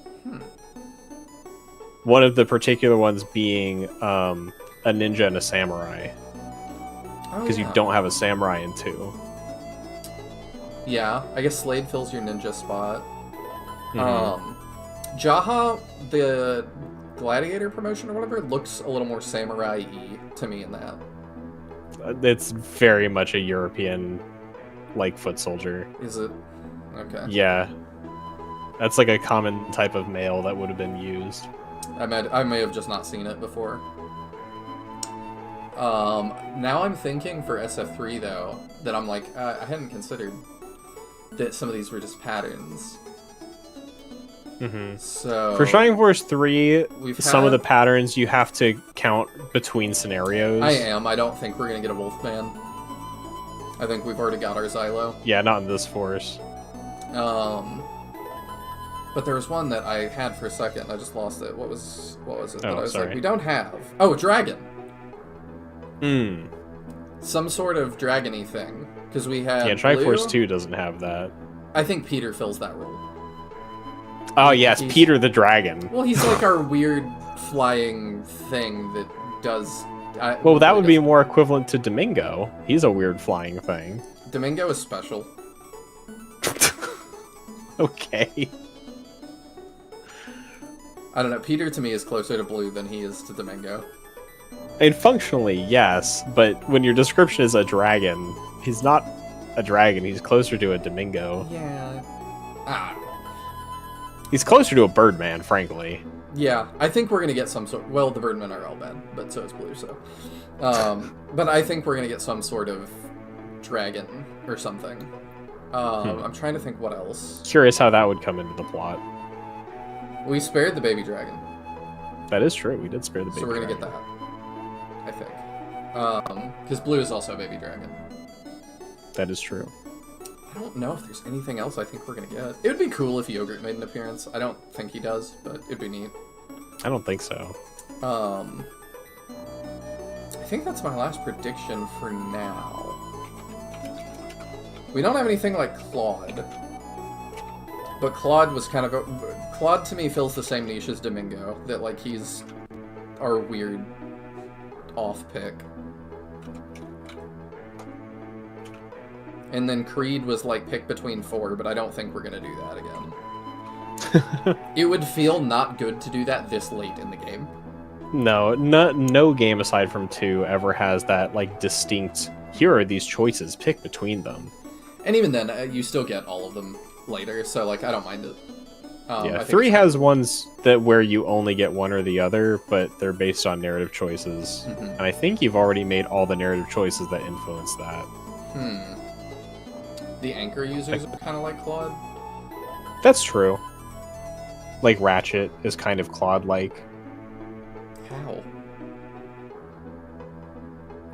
One of the particular ones being a ninja and a samurai. Because you don't have a samurai in 2. Yeah, I guess Slade fills your ninja spot. Jaha, the gladiator promotion or whatever, looks a little more samurai-y to me in that. It's very much a European, like, foot soldier. Is it? Okay. Yeah. That's like a common type of mail that would have been used. I may have just not seen it before. Now I'm thinking for SF3, though, that I'm like, I hadn't considered that some of these were just patterns. So for Shining Force 3, some of the patterns you have to count between scenarios. I don't think we're going to get a Wolfman. I think we've already got our Xylo. Yeah, not in this force. But there was one that I had for a second. I just lost it. What was it? That I was sorry. like, we don't have. Oh, dragon. Some sort of dragony thing. Because we had. Yeah, Triforce 2 doesn't have that. I think Peter fills that role. Oh yes, Peter the dragon. Well, he's like our weird flying thing that does. Well, that would be more equivalent to Domingo. He's a weird flying thing. Domingo is special. Okay. I don't know. Peter to me is closer to Blue than he is to Domingo. I mean, functionally, yes, but when your description is a dragon, he's not a dragon. He's closer to a Domingo. Yeah. I don't know. He's closer to a Birdman, frankly. Yeah, I think we're gonna get some sort. Well, the Birdmen are all bad, but so is Blue. So, but I think we're gonna get some sort of dragon or something. I'm trying to think what else. Curious how that would come into the plot. We spared the baby dragon. That is true. We did spare the baby So we're gonna dragon. get that. I think. Because Blue is also a baby dragon. That is true. I don't know if there's anything else I think we're gonna get. It would be cool if Yogurt made an appearance. I don't think he does, but it'd be neat. I don't think so. I think that's my last prediction for now. We don't have anything like Claude. But Claude was kind of Claude to me fills the same niche as Domingo. That, like, he's our weird off pick. And then Creed was, like, pick between 4, but I don't think we're gonna do that again. It would feel not good to do that this late in the game. No game aside from 2 ever has that, like, distinct, here are these choices, pick between them. And even then, you still get all of them later, so, like, I don't mind it. Yeah, 3 has ones that where you only get one or the other, but they're based on narrative choices. Mm-hmm. And I think you've already made all the narrative choices that influence that. The anchor users are kind of like Claude. That's true. Like, Ratchet is kind of Claude-like. How?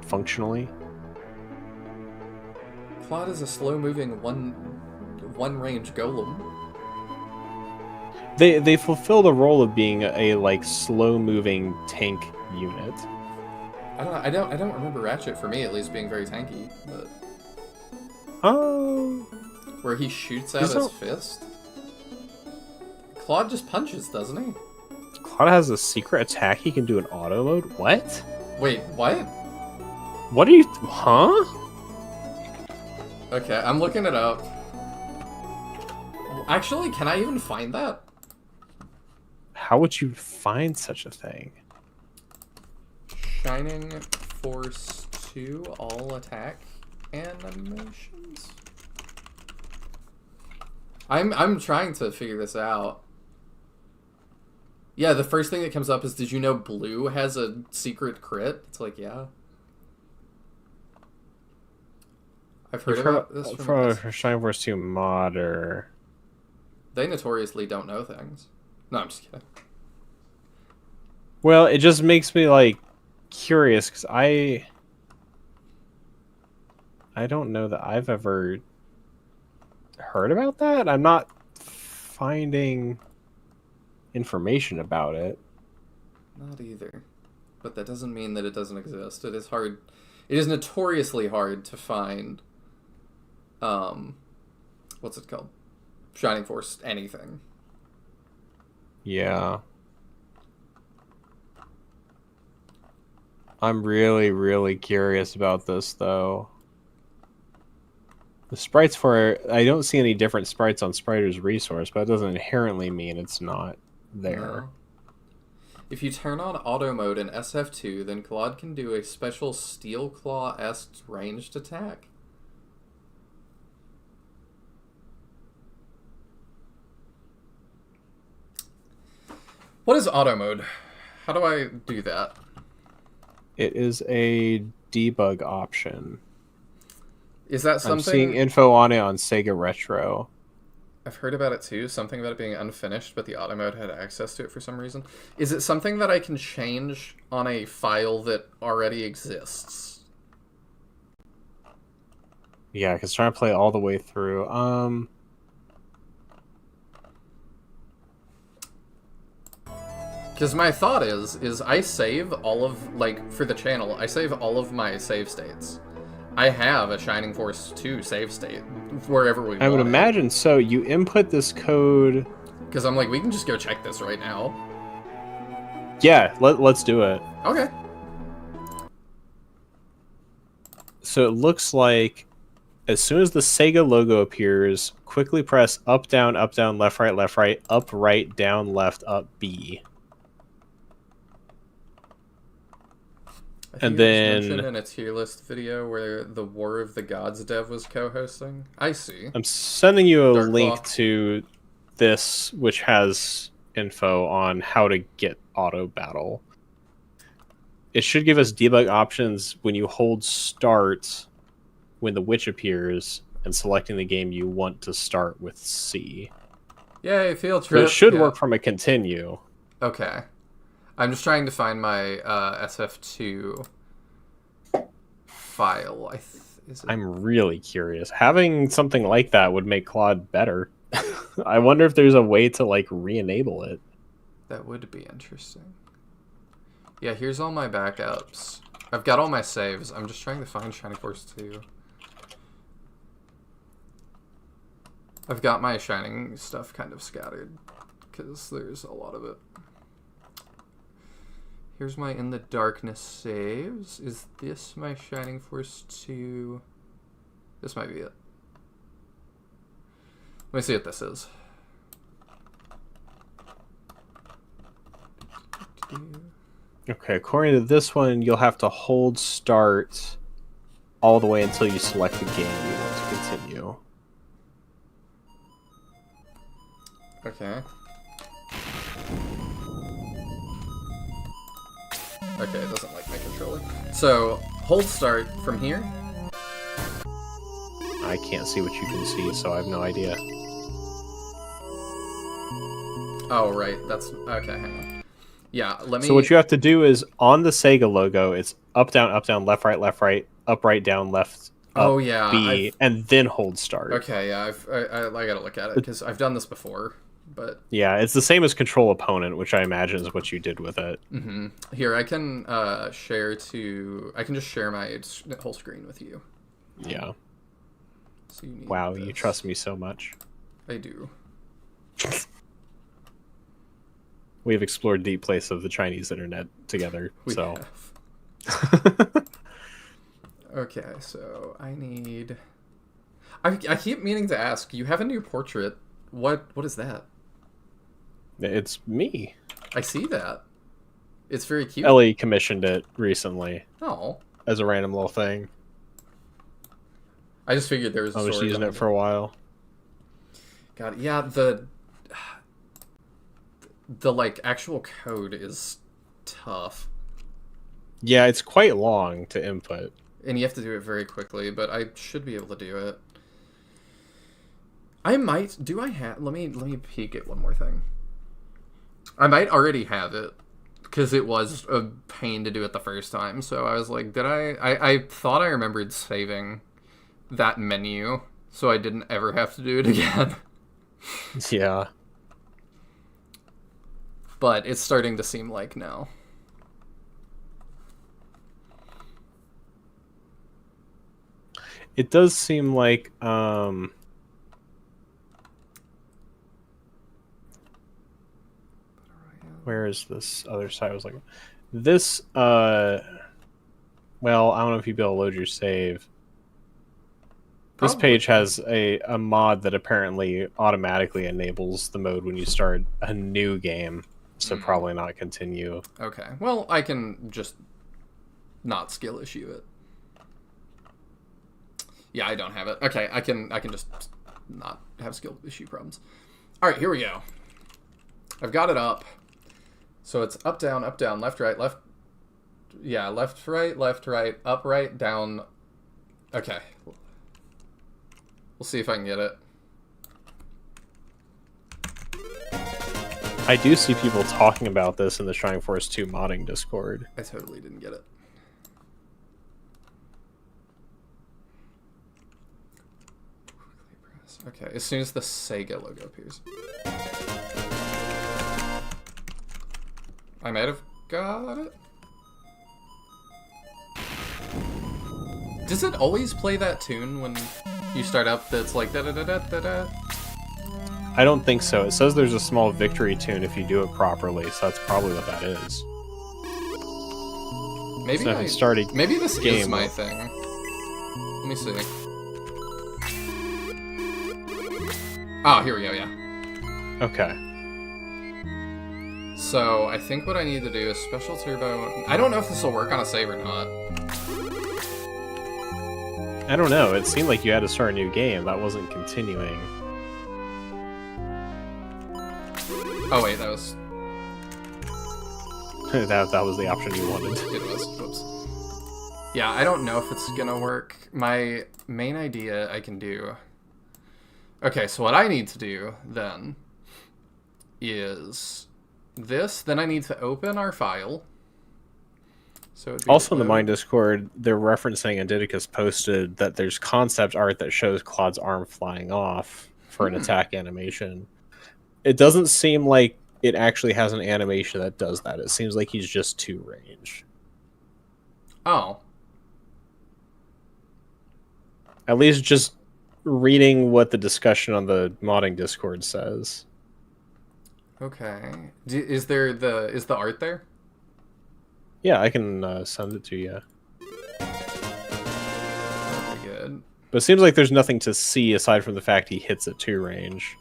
Functionally. Claude is a slow-moving one-range golem. They fulfill the role of being a like slow-moving tank unit. I don't remember Ratchet, for me at least, being very tanky, but Oh, where he shoots out his fist. Claude just punches, doesn't he? Claude has a secret attack. He can do an auto mode. What? Wait, what? What are you? Huh? Okay, I'm looking it up. Actually, can I even find that? How would you find such a thing? Shining Force 2, all attack animations? I'm trying to figure this out. Yeah, the first thing that comes up is, did you know Blue has a secret crit? It's like, yeah. I've heard about this from Shining Force 2 modder. They notoriously don't know things. No, I'm just kidding. Well, it just makes me like curious because I don't know that I've ever heard about that. I'm not finding information about it. Not either. But that doesn't mean that it doesn't exist. It is hard. It is notoriously hard to find what's it called? Shining Force anything. Yeah. I'm really, really curious about this, though. The sprites for... I don't see any different sprites on Spriter's Resource, but it doesn't inherently mean it's not there. No. If you turn on auto mode in SF2, then Claude can do a special Steel Claw-esque ranged attack. What is auto mode? How do I do that? It is a debug option. Is that something... I'm seeing info on it on Sega Retro. I've heard about it too, something about it being unfinished, but the auto mode had access to it for some reason. Is it something that I can change on a file that already exists? Yeah, because trying to play all the way through. Because my thought is I save all of, like, for the channel, I save all of my save states. I have a Shining Force 2 save state, wherever we want. I would imagine so. You input this code... Because I'm like, we can just go check this right now. Yeah, let's do it. Okay. So it looks like as soon as the Sega logo appears, quickly press up, down, left, right, up, right, down, left, up, B. And then mentioned in a tier list video where the War of the Gods dev was co-hosting. I see. I'm sending you a Dark link Claw. to this, which has info on how to get auto battle. It should give us debug options when you hold start when the witch appears and selecting the game you want to start with C. Yay, field But trip. it should Yeah. work from a continue. Okay. I'm just trying to find my SF2 file. Is it... I'm really curious. Having something like that would make Claude better. I wonder if there's a way to like re-enable it. That would be interesting. Yeah, here's all my backups. I've got all my saves. I'm just trying to find Shining Force 2. I've got my shining stuff kind of scattered because there's a lot of it. Here's my In the Darkness saves. Is this my Shining Force 2? This might be it. Let me see what this is. Okay, according to this one, you'll have to hold start all the way until you select the game you want to continue. Okay. Okay, it doesn't like my controller. So, hold start from here. I can't see what you can see, so I have no idea. Oh, right. That's... Okay, hang on. Yeah, let me... So what you have to do is, on the Sega logo, it's up, down, left, right, up, right, down, left, up, oh, yeah, B, and then hold start. Okay, yeah, I gotta look at it, because I've done this before, but... Yeah, it's the same as Control Opponent, which I imagine is what you did with it. Mm-hmm. Here, I can share to... I can just share my whole screen with you. Yeah. So you need Wow, this. you trust me so much. I do. We have explored deep places of the Chinese internet together, We so... have. Okay, so I need... I keep meaning to ask, you have a new portrait. What is that? It's me. I see that. It's very cute. Ellie commissioned it recently Oh. as a random little thing. I just figured there was a I was story using behind it for a while. God, yeah, the like actual code is tough. Yeah, it's quite long to input. And you have to do it very quickly, but I should be able to do it. I might... Do I have... Let me peek at one more thing. I might already have it, because it was a pain to do it the first time, so I was like, did I thought I remembered saving that menu, so I didn't ever have to do it again. Yeah. But it's starting to seem like no. It does seem like, where is this other side? I was like, this, well, I don't know if you'd be able to load your save. This Probably. page has a mod that apparently automatically enables the mode when you start a new game, so probably not continue. Okay. Well, I can just not skill issue it. Yeah, I don't have it. Okay, I can just not have skill issue problems. All right, here we go. I've got it up. So it's up, down, left, right, left. Yeah, left, right, up, right, down. Okay. We'll see if I can get it. I do see people talking about this in the Shining Force 2 modding Discord. I totally didn't get it. Okay, as soon as the Sega logo appears. I might have got it. Does it always play that tune when you start up that's like da da da da da da? I don't think so. It says there's a small victory tune if you do it properly, so that's probably what that is. Maybe So if you start a maybe this is game- my thing. Let me see. Oh, here we go, yeah. Okay. So, I think what I need to do is special turbo... I don't know if this will work on a save or not. I don't know. It seemed like you had to start a new game. That wasn't continuing. Oh, wait, that was... that was the option you wanted. It was. Whoops. Yeah, I don't know if it's gonna work. My main idea I can do... Okay, so what I need to do, then, is this. Then I need to open our file. So it'd be Also in the load. Mind Discord, they're referencing, and Didicus posted, that there's concept art that shows Claude's arm flying off for an attack animation. It doesn't seem like it actually has an animation that does that. It seems like he's just two range. Oh. At least just reading what the discussion on the modding Discord says. Okay. Is the art there? Yeah, I can send it to you. Very good. But it seems like there's nothing to see aside from the fact he hits at 2 range.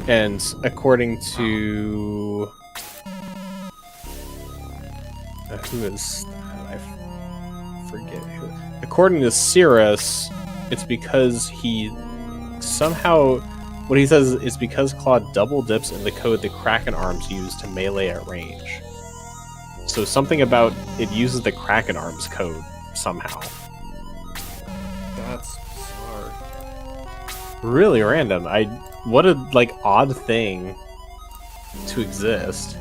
And according to... who is... I forget who... According to Cirrus, it's because he somehow... What he says is because Claude double dips in the code the Kraken arms use to melee at range. So something about it uses the Kraken arms code somehow. That's bizarre. Really random. What a odd thing to exist.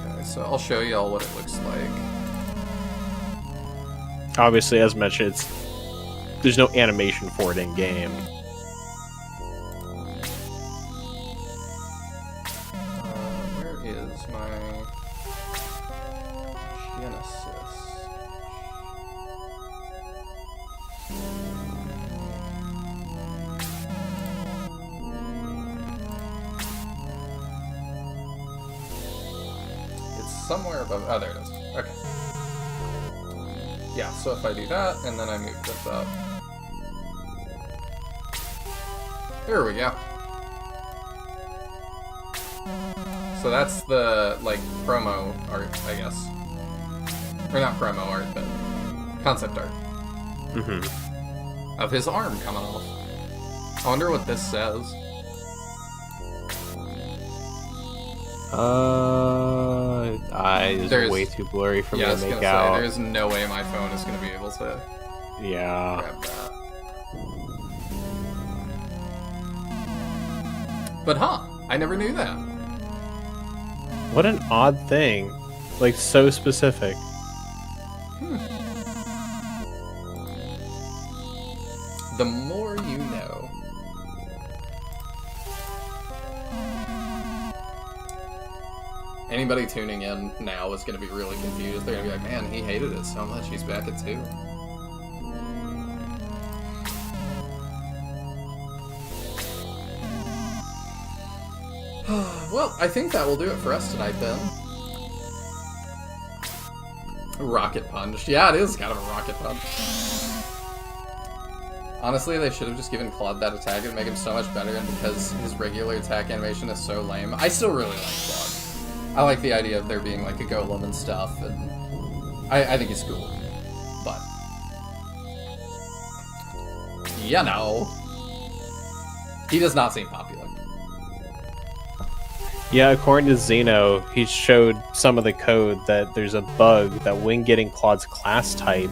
Okay, so I'll show you all what it looks like. Obviously, as mentioned, there's no animation for it in game. Where is my Genesis? It's somewhere above. Oh, there it is. Okay. Yeah, so if I do that, and then I move this up. There we go. So that's the, promo art, I guess. Or not promo art, but concept art. Mm-hmm. Of his arm coming off. I wonder what this says. It's way too blurry for me to make I out. there's no way my phone is going to be able to Yeah. grab that. But I never knew that. What an odd thing. So specific. The more you know. Anybody tuning in now is going to be really confused. They're going to be like, man, he hated it so much, he's back at 2. Well, I think that will do it for us tonight, then. Rocket Punch. Yeah, it is kind of a Rocket Punch. Honestly, they should have just given Claude that attack and make him so much better, and because his regular attack animation is so lame. I still really like Claude. I like the idea of there being, a golem and stuff, and I think it's cool. But, he does not seem popular. Yeah, according to Zeno, he showed some of the code that there's a bug that when getting Claude's class type,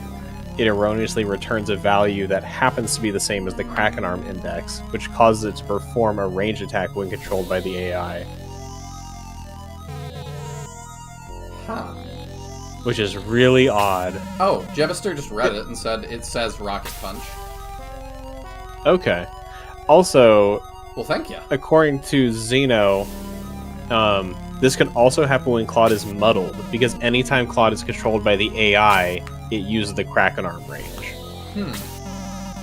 it erroneously returns a value that happens to be the same as the Kraken Arm index, which causes it to perform a range attack when controlled by the AI. Huh. Which is really odd. Oh, Jebister just read it and said it says Rocket Punch. Okay. Also, Well, thank you. according to Zeno, this can also happen when Claude is muddled, because anytime Claude is controlled by the AI, it uses the Kraken Arm range.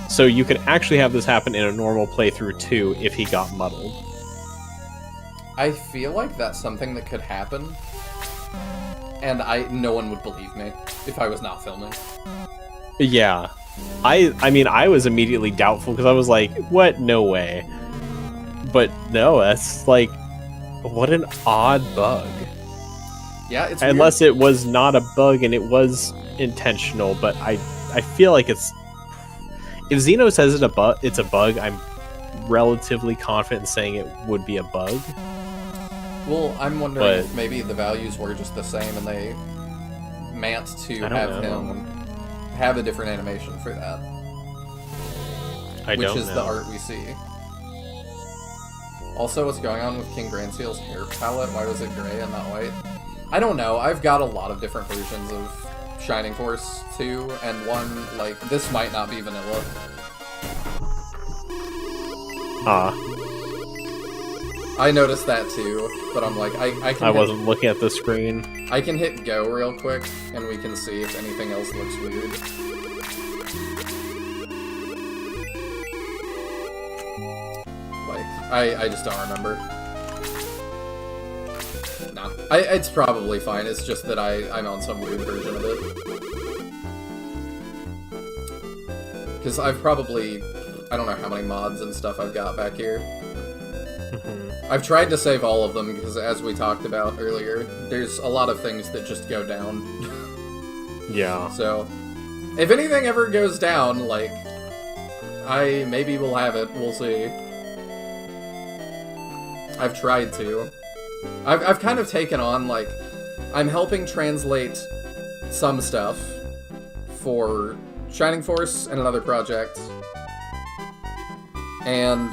So you could actually have this happen in a normal playthrough too if he got muddled. I feel like that's something that could happen, and no one would believe me if I was not filming. Yeah. I mean, I was immediately doubtful because I was like, what? No way. But no, that's what an odd bug. Yeah, it's Unless it was not a bug and it was intentional, but I feel like it's... If Zeno says it's a bug, I'm relatively confident in saying it would be a bug. Well, I'm wondering if maybe the values were just the same and they meant to have him have a different animation for that. Which is the art we see. Also, what's going on with King Grandseal's hair palette? Why was it gray and not white? I don't know. I've got a lot of different versions of Shining Force 2, and one, this might not be vanilla. I noticed that too, but I'm like, I wasn't looking at the screen. I can hit go real quick, and we can see if anything else looks weird. I just don't remember. No. It's probably fine, it's just that I'm on some weird version of it. Because I've probably... I don't know how many mods and stuff I've got back here. I've tried to save all of them, because as we talked about earlier, there's a lot of things that just go down. Yeah. So, if anything ever goes down, like, I maybe will have it, we'll see. I've tried to. I've kind of taken on, like, I'm helping translate some stuff for Shining Force and another project, and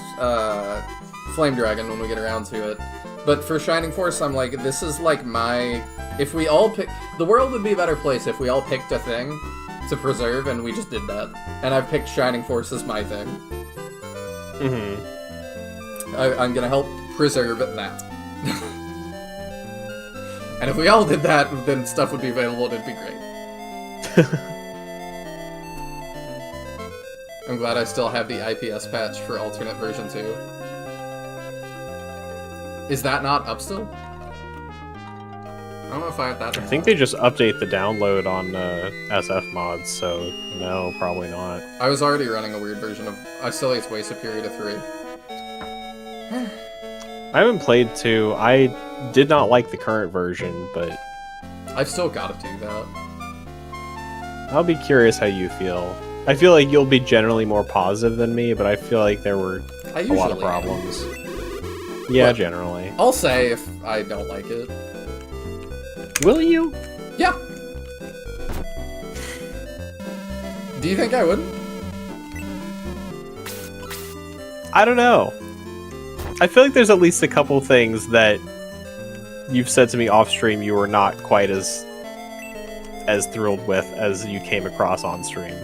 Flame Dragon when we get around to it. But for Shining Force, I'm like, this is like my... If we all pick... The world would be a better place if we all picked a thing to preserve, and we just did that. And I've picked Shining Force as my thing. I'm gonna help preserve that. And if we all did that, then stuff would be available and it'd be great. I'm glad I still have the IPS patch for alternate version 2. Is that not up still? I don't know if I have that. I think they just update the download on SF mods, so no, probably not. I was already running a weird version of... I still think it's way superior to 3. I haven't played 2. I did not like the current version, but... I've still got to do that. I'll be curious how you feel. I feel like you'll be generally more positive than me, but I feel like there were a lot of problems. Yeah, But generally. I'll say if I don't like it. Will you? Yeah. Do you think I would? I don't know. I feel like there's at least a couple things that you've said to me off stream you were not quite as thrilled with as you came across on stream.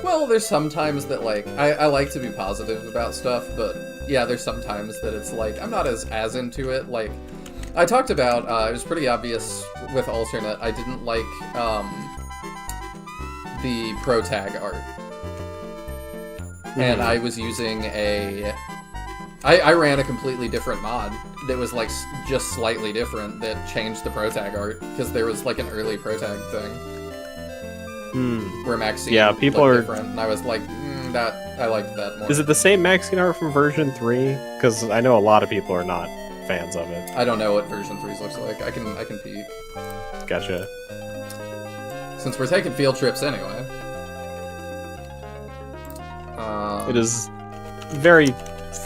Well, there's sometimes that, like, I like to be positive about stuff, but yeah, there's sometimes that it's like, I'm not as into it. Like, I talked about, it was pretty obvious with alternate, I didn't like, the pro tag art. And I was using I ran a completely different mod that was, like, just slightly different that changed the pro tag art, because there was, like, an early pro tag thing. Where Maxine people looked are different, and I was like, I liked that more. Is it the same Maxine art from version 3? Because I know a lot of people are not fans of it. I don't know what version 3's looks like. I can peek. Gotcha. Since we're taking field trips anyway. It is very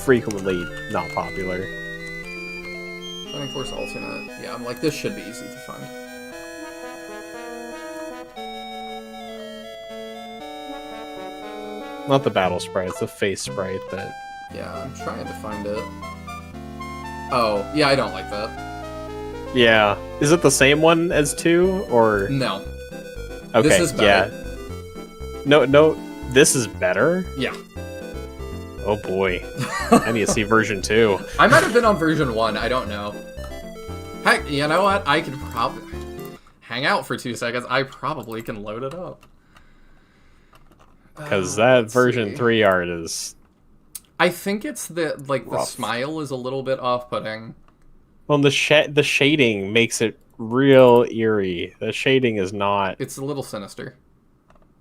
frequently not popular. Shining Force alternate. Yeah, I'm like, this should be easy to find. Not the battle sprite, it's the face sprite that... Yeah, I'm trying to find it. Oh, yeah, I don't like that. Yeah. Is it the same one as 2, or...? No. Okay, This is better. yeah. No, this is better? Yeah. Oh boy. I need to see version 2. I might have been on version 1, I don't know. Heck, you know what? I could probably... Hang out for 2 seconds, I probably can load it up. Because that version see. 3 art is... I think it's the, like, the rough. smile is a little bit off-putting. Well, the shading makes it real eerie. The shading is not... It's a little sinister.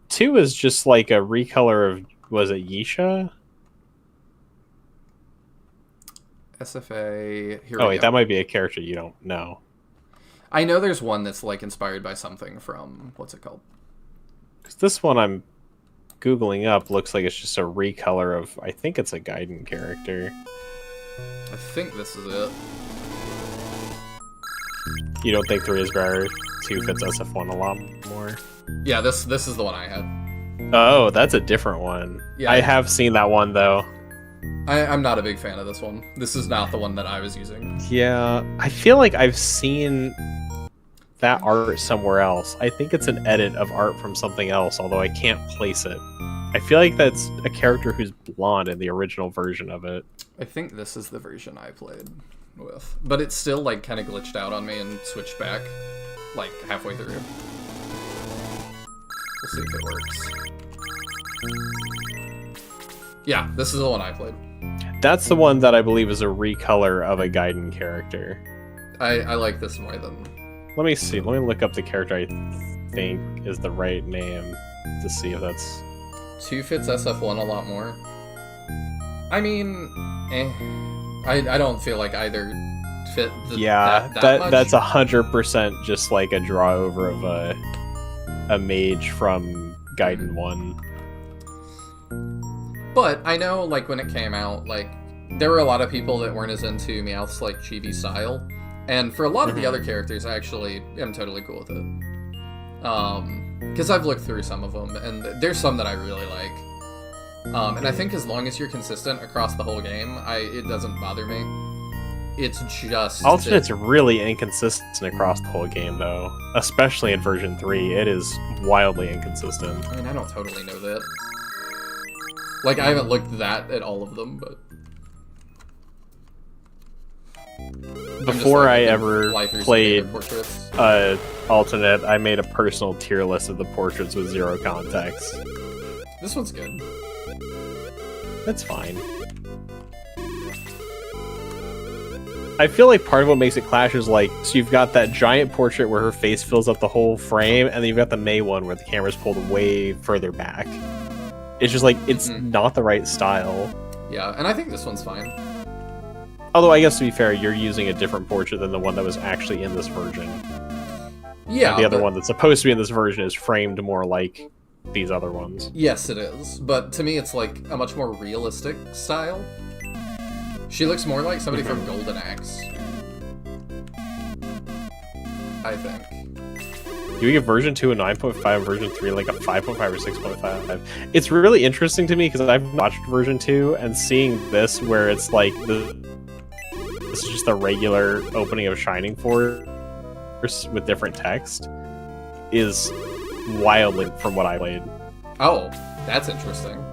2 is just like a recolor of... Was it Yisha? SFA... Here Oh we wait, go. that might be a character you don't know. I know there's one that's, like, inspired by something from... What's it called? Because this one I'm Googling up looks like it's just a recolor of... I think it's a Gaiden character. I think this is it. You don't think 3 is better? 2 fits SF1 a lot more? Yeah, this is the one I had. Oh, that's a different one. Yeah. I have seen that one, though. I'm not a big fan of this one. This is not the one that I was using. Yeah, I feel like I've seen that art somewhere else. I think it's an edit of art from something else, although I can't place it. I feel like that's a character who's blonde in the original version of it. I think this is the version I played with. But it's still, like, kind of glitched out on me and switched back, like, halfway through. We'll see if it works. Yeah, this is the one I played. That's the one that I believe is a recolor of a Gaiden character. I like this more than... Let me see. Let me look up the character I think is the right name to see if that's... 2 fits SF1 a lot more. I mean, I don't feel like either fit that much. That's 100% just like a draw over of a mage from Gaiden 1. But I know, like, when it came out, like, there were a lot of people that weren't as into Meowth's, like, chibi style. And for a lot of the other characters, I actually am totally cool with it. Because I've looked through some of them, and there's some that I really like. And I think as long as you're consistent across the whole game, it doesn't bother me. It's just... Alternate's really inconsistent across the whole game, though. Especially in version 3, it is wildly inconsistent. I mean, I don't totally know that. Like, I haven't looked that at all of them, but... Before I ever played portraits. Alternate, I made a personal tier list of the portraits with 0 context. This one's good. That's fine. I feel like part of what makes it clash is like, so you've got that giant portrait where her face fills up the whole frame, and then you've got the May one where the camera's pulled way further back. It's just like, it's not the right style. Yeah, and I think this one's fine. Although I guess to be fair, you're using a different portrait than the one that was actually in this version. Yeah, and the other one that's supposed to be in this version is framed more like these other ones. Yes, it is. But to me, it's like a much more realistic style. She looks more like somebody from Golden Axe. I think. Do we give version 2 a 9.5 and version 3 like a 5.5 or 6.5? It's really interesting to me because I've watched version 2 and seeing this where it's like this is just the regular opening of Shining Force with different text is wildly from what I played. Oh, that's interesting.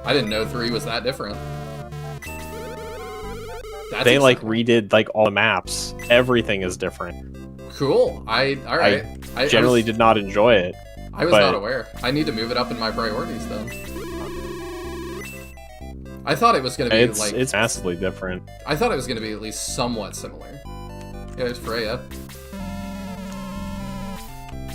I didn't know 3 was that different. They like redid like all the maps. Everything is different. Cool. Alright. I generally did not enjoy it. I was not aware. I need to move it up in my priorities then. I thought it was going to be it's massively different. I thought it was going to be at least somewhat similar. Yeah, there's Freya.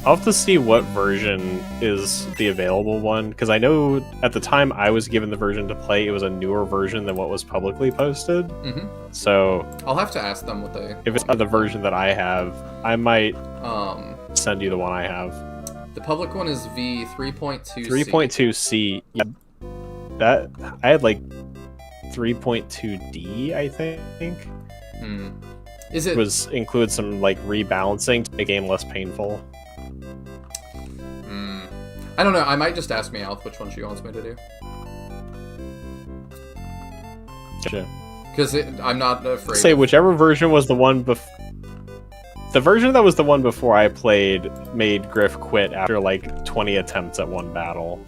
I'll have to see what version is the available one, because I know at the time I was given the version to play, it was a newer version than what was publicly posted. So I'll have to ask them what they... If it's not the version that I have, I might send you the one I have. The public one is V3.2C. 3.2C. Yeah, that I had like 3.2D, I think. Is it... includes some like rebalancing to make the game less painful. I don't know, I might just ask Meowth which one she wants me to do. Sure. Because I'm not afraid. Say whichever version was the one before. The version that was the one before I played made Griff quit after like 20 attempts at one battle.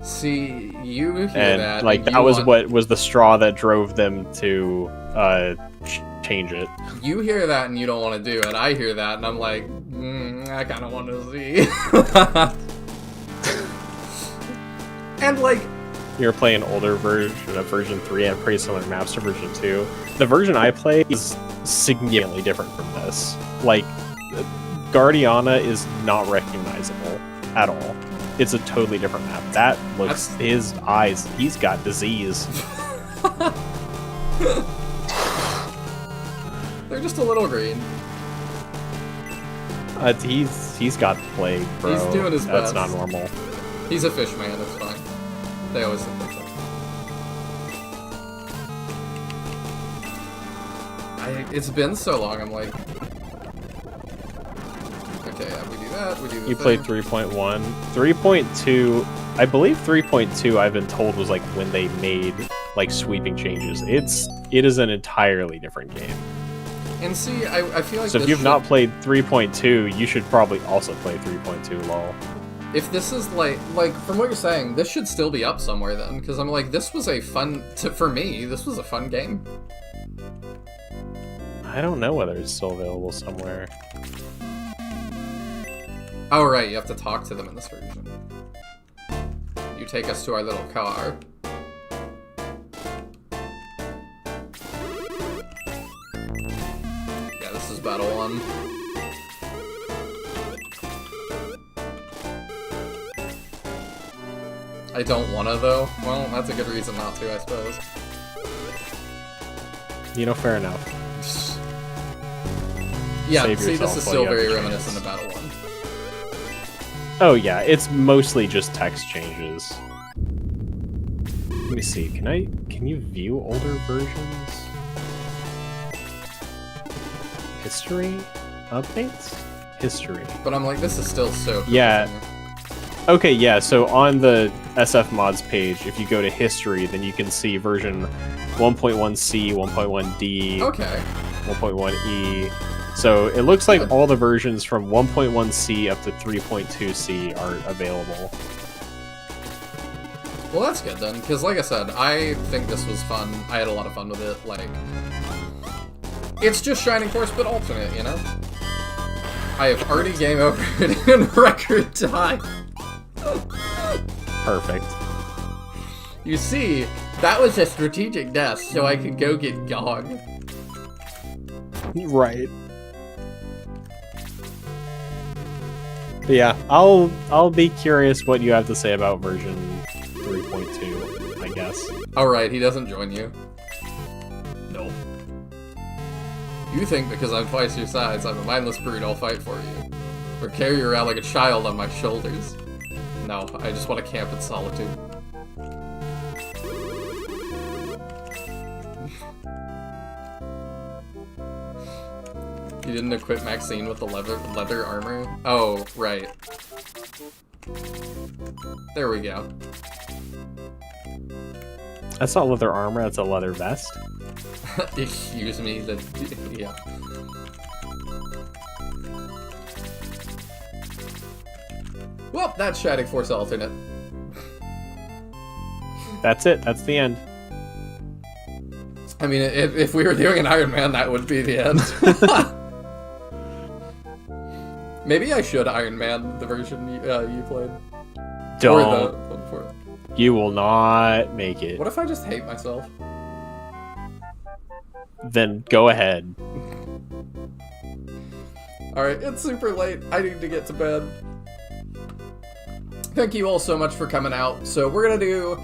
See, you hear and that. Like that was what was the straw that drove them to change it. You hear that and you don't want to do it. I hear that and I'm like, I kind of want to see. And like, you're playing an older version of version 3 and pretty similar maps to version 2. The version I play is significantly different from this. Like, Guardiana is not recognizable at all. It's a totally different map. That looks, his eyes, he's got disease. They're just a little green. He's got the plague, bro. He's doing his best. That's not normal. He's a fish man, it's fine. They always think that. It's been so long, I'm like... Okay, yeah, we do that, we do the You played 3.1. 3.2, I believe 3.2 I've been told was like when they made like sweeping changes. It is an entirely different game. And see, I feel like so if you've not played 3.2, you should probably also play 3.2, lol. If this is like from what you're saying, this should still be up somewhere then, because I'm like, this was a fun, for me, this was a fun game. I don't know whether it's still available somewhere. Oh right, you have to talk to them in this version. You take us to our little car. Wolves Battle 1. I don't wanna, though. Well, that's a good reason not to, I suppose. You know, fair enough. Yeah, Save see, this yourself is while still you have very the reminiscent chance. of Battle 1. Oh yeah, it's mostly just text changes. Let me see, can you view older versions? History? Updates? History. But I'm like, this is still so Yeah. confusing. Okay, yeah, so on the SF mods page, if you go to history, then you can see version 1.1c, 1.1d, Okay. 1.1e. So it looks like Good. all the versions from 1.1c up to 3.2c are available. Well, that's good then, because like I said, I think this was fun. I had a lot of fun with it. Like, it's just Shining Force but alternate, you know? I have already game over it in record time. Perfect. You see, that was a strategic death, so I could go get Gog. Right. But yeah, I'll be curious what you have to say about version 3.2, I guess. Alright, he doesn't join you. No. You think because I'm twice your size, I'm a mindless brute, I'll fight for you. Or carry you around like a child on my shoulders. No, I just want to camp in solitude. You didn't equip Maxine with the leather armor? Oh, right. There we go. That's not leather armor, that's a leather vest. Excuse me, yeah. Well, that's Shining Force alternate. That's it, that's the end. I mean, if we were doing an Iron Man, that would be the end. Maybe I should Iron Man the version you played. Don't. Or the one before it. You will not make it. What if I just hate myself? Then go ahead. Alright, it's super late. I need to get to bed. Thank you all so much for coming out. So we're gonna do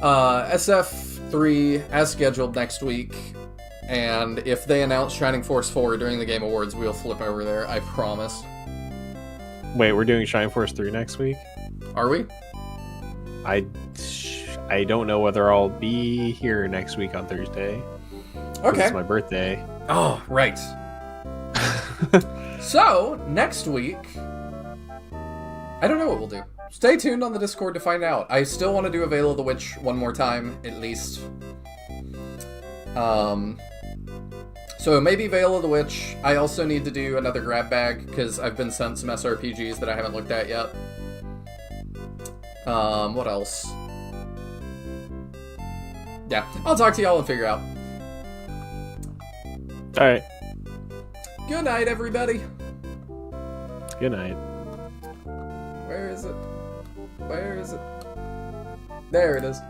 SF3 as scheduled next week. And if they announce Shining Force 4 during the Game Awards, we'll flip over there, I promise. Wait, we're doing Shining Force 3 next week? Are we? I don't know whether I'll be here next week on Thursday. Okay. It's my birthday. Oh, right. So, next week, I don't know what we'll do. Stay tuned on the Discord to find out. I still want to do a Veil of the Witch one more time, at least. So maybe Veil of the Witch. I also need to do another grab bag, because I've been sent some SRPGs that I haven't looked at yet. What else? Yeah, I'll talk to y'all and figure out. Alright, Good night, everybody. good night. Where is it? Where is it? There it is.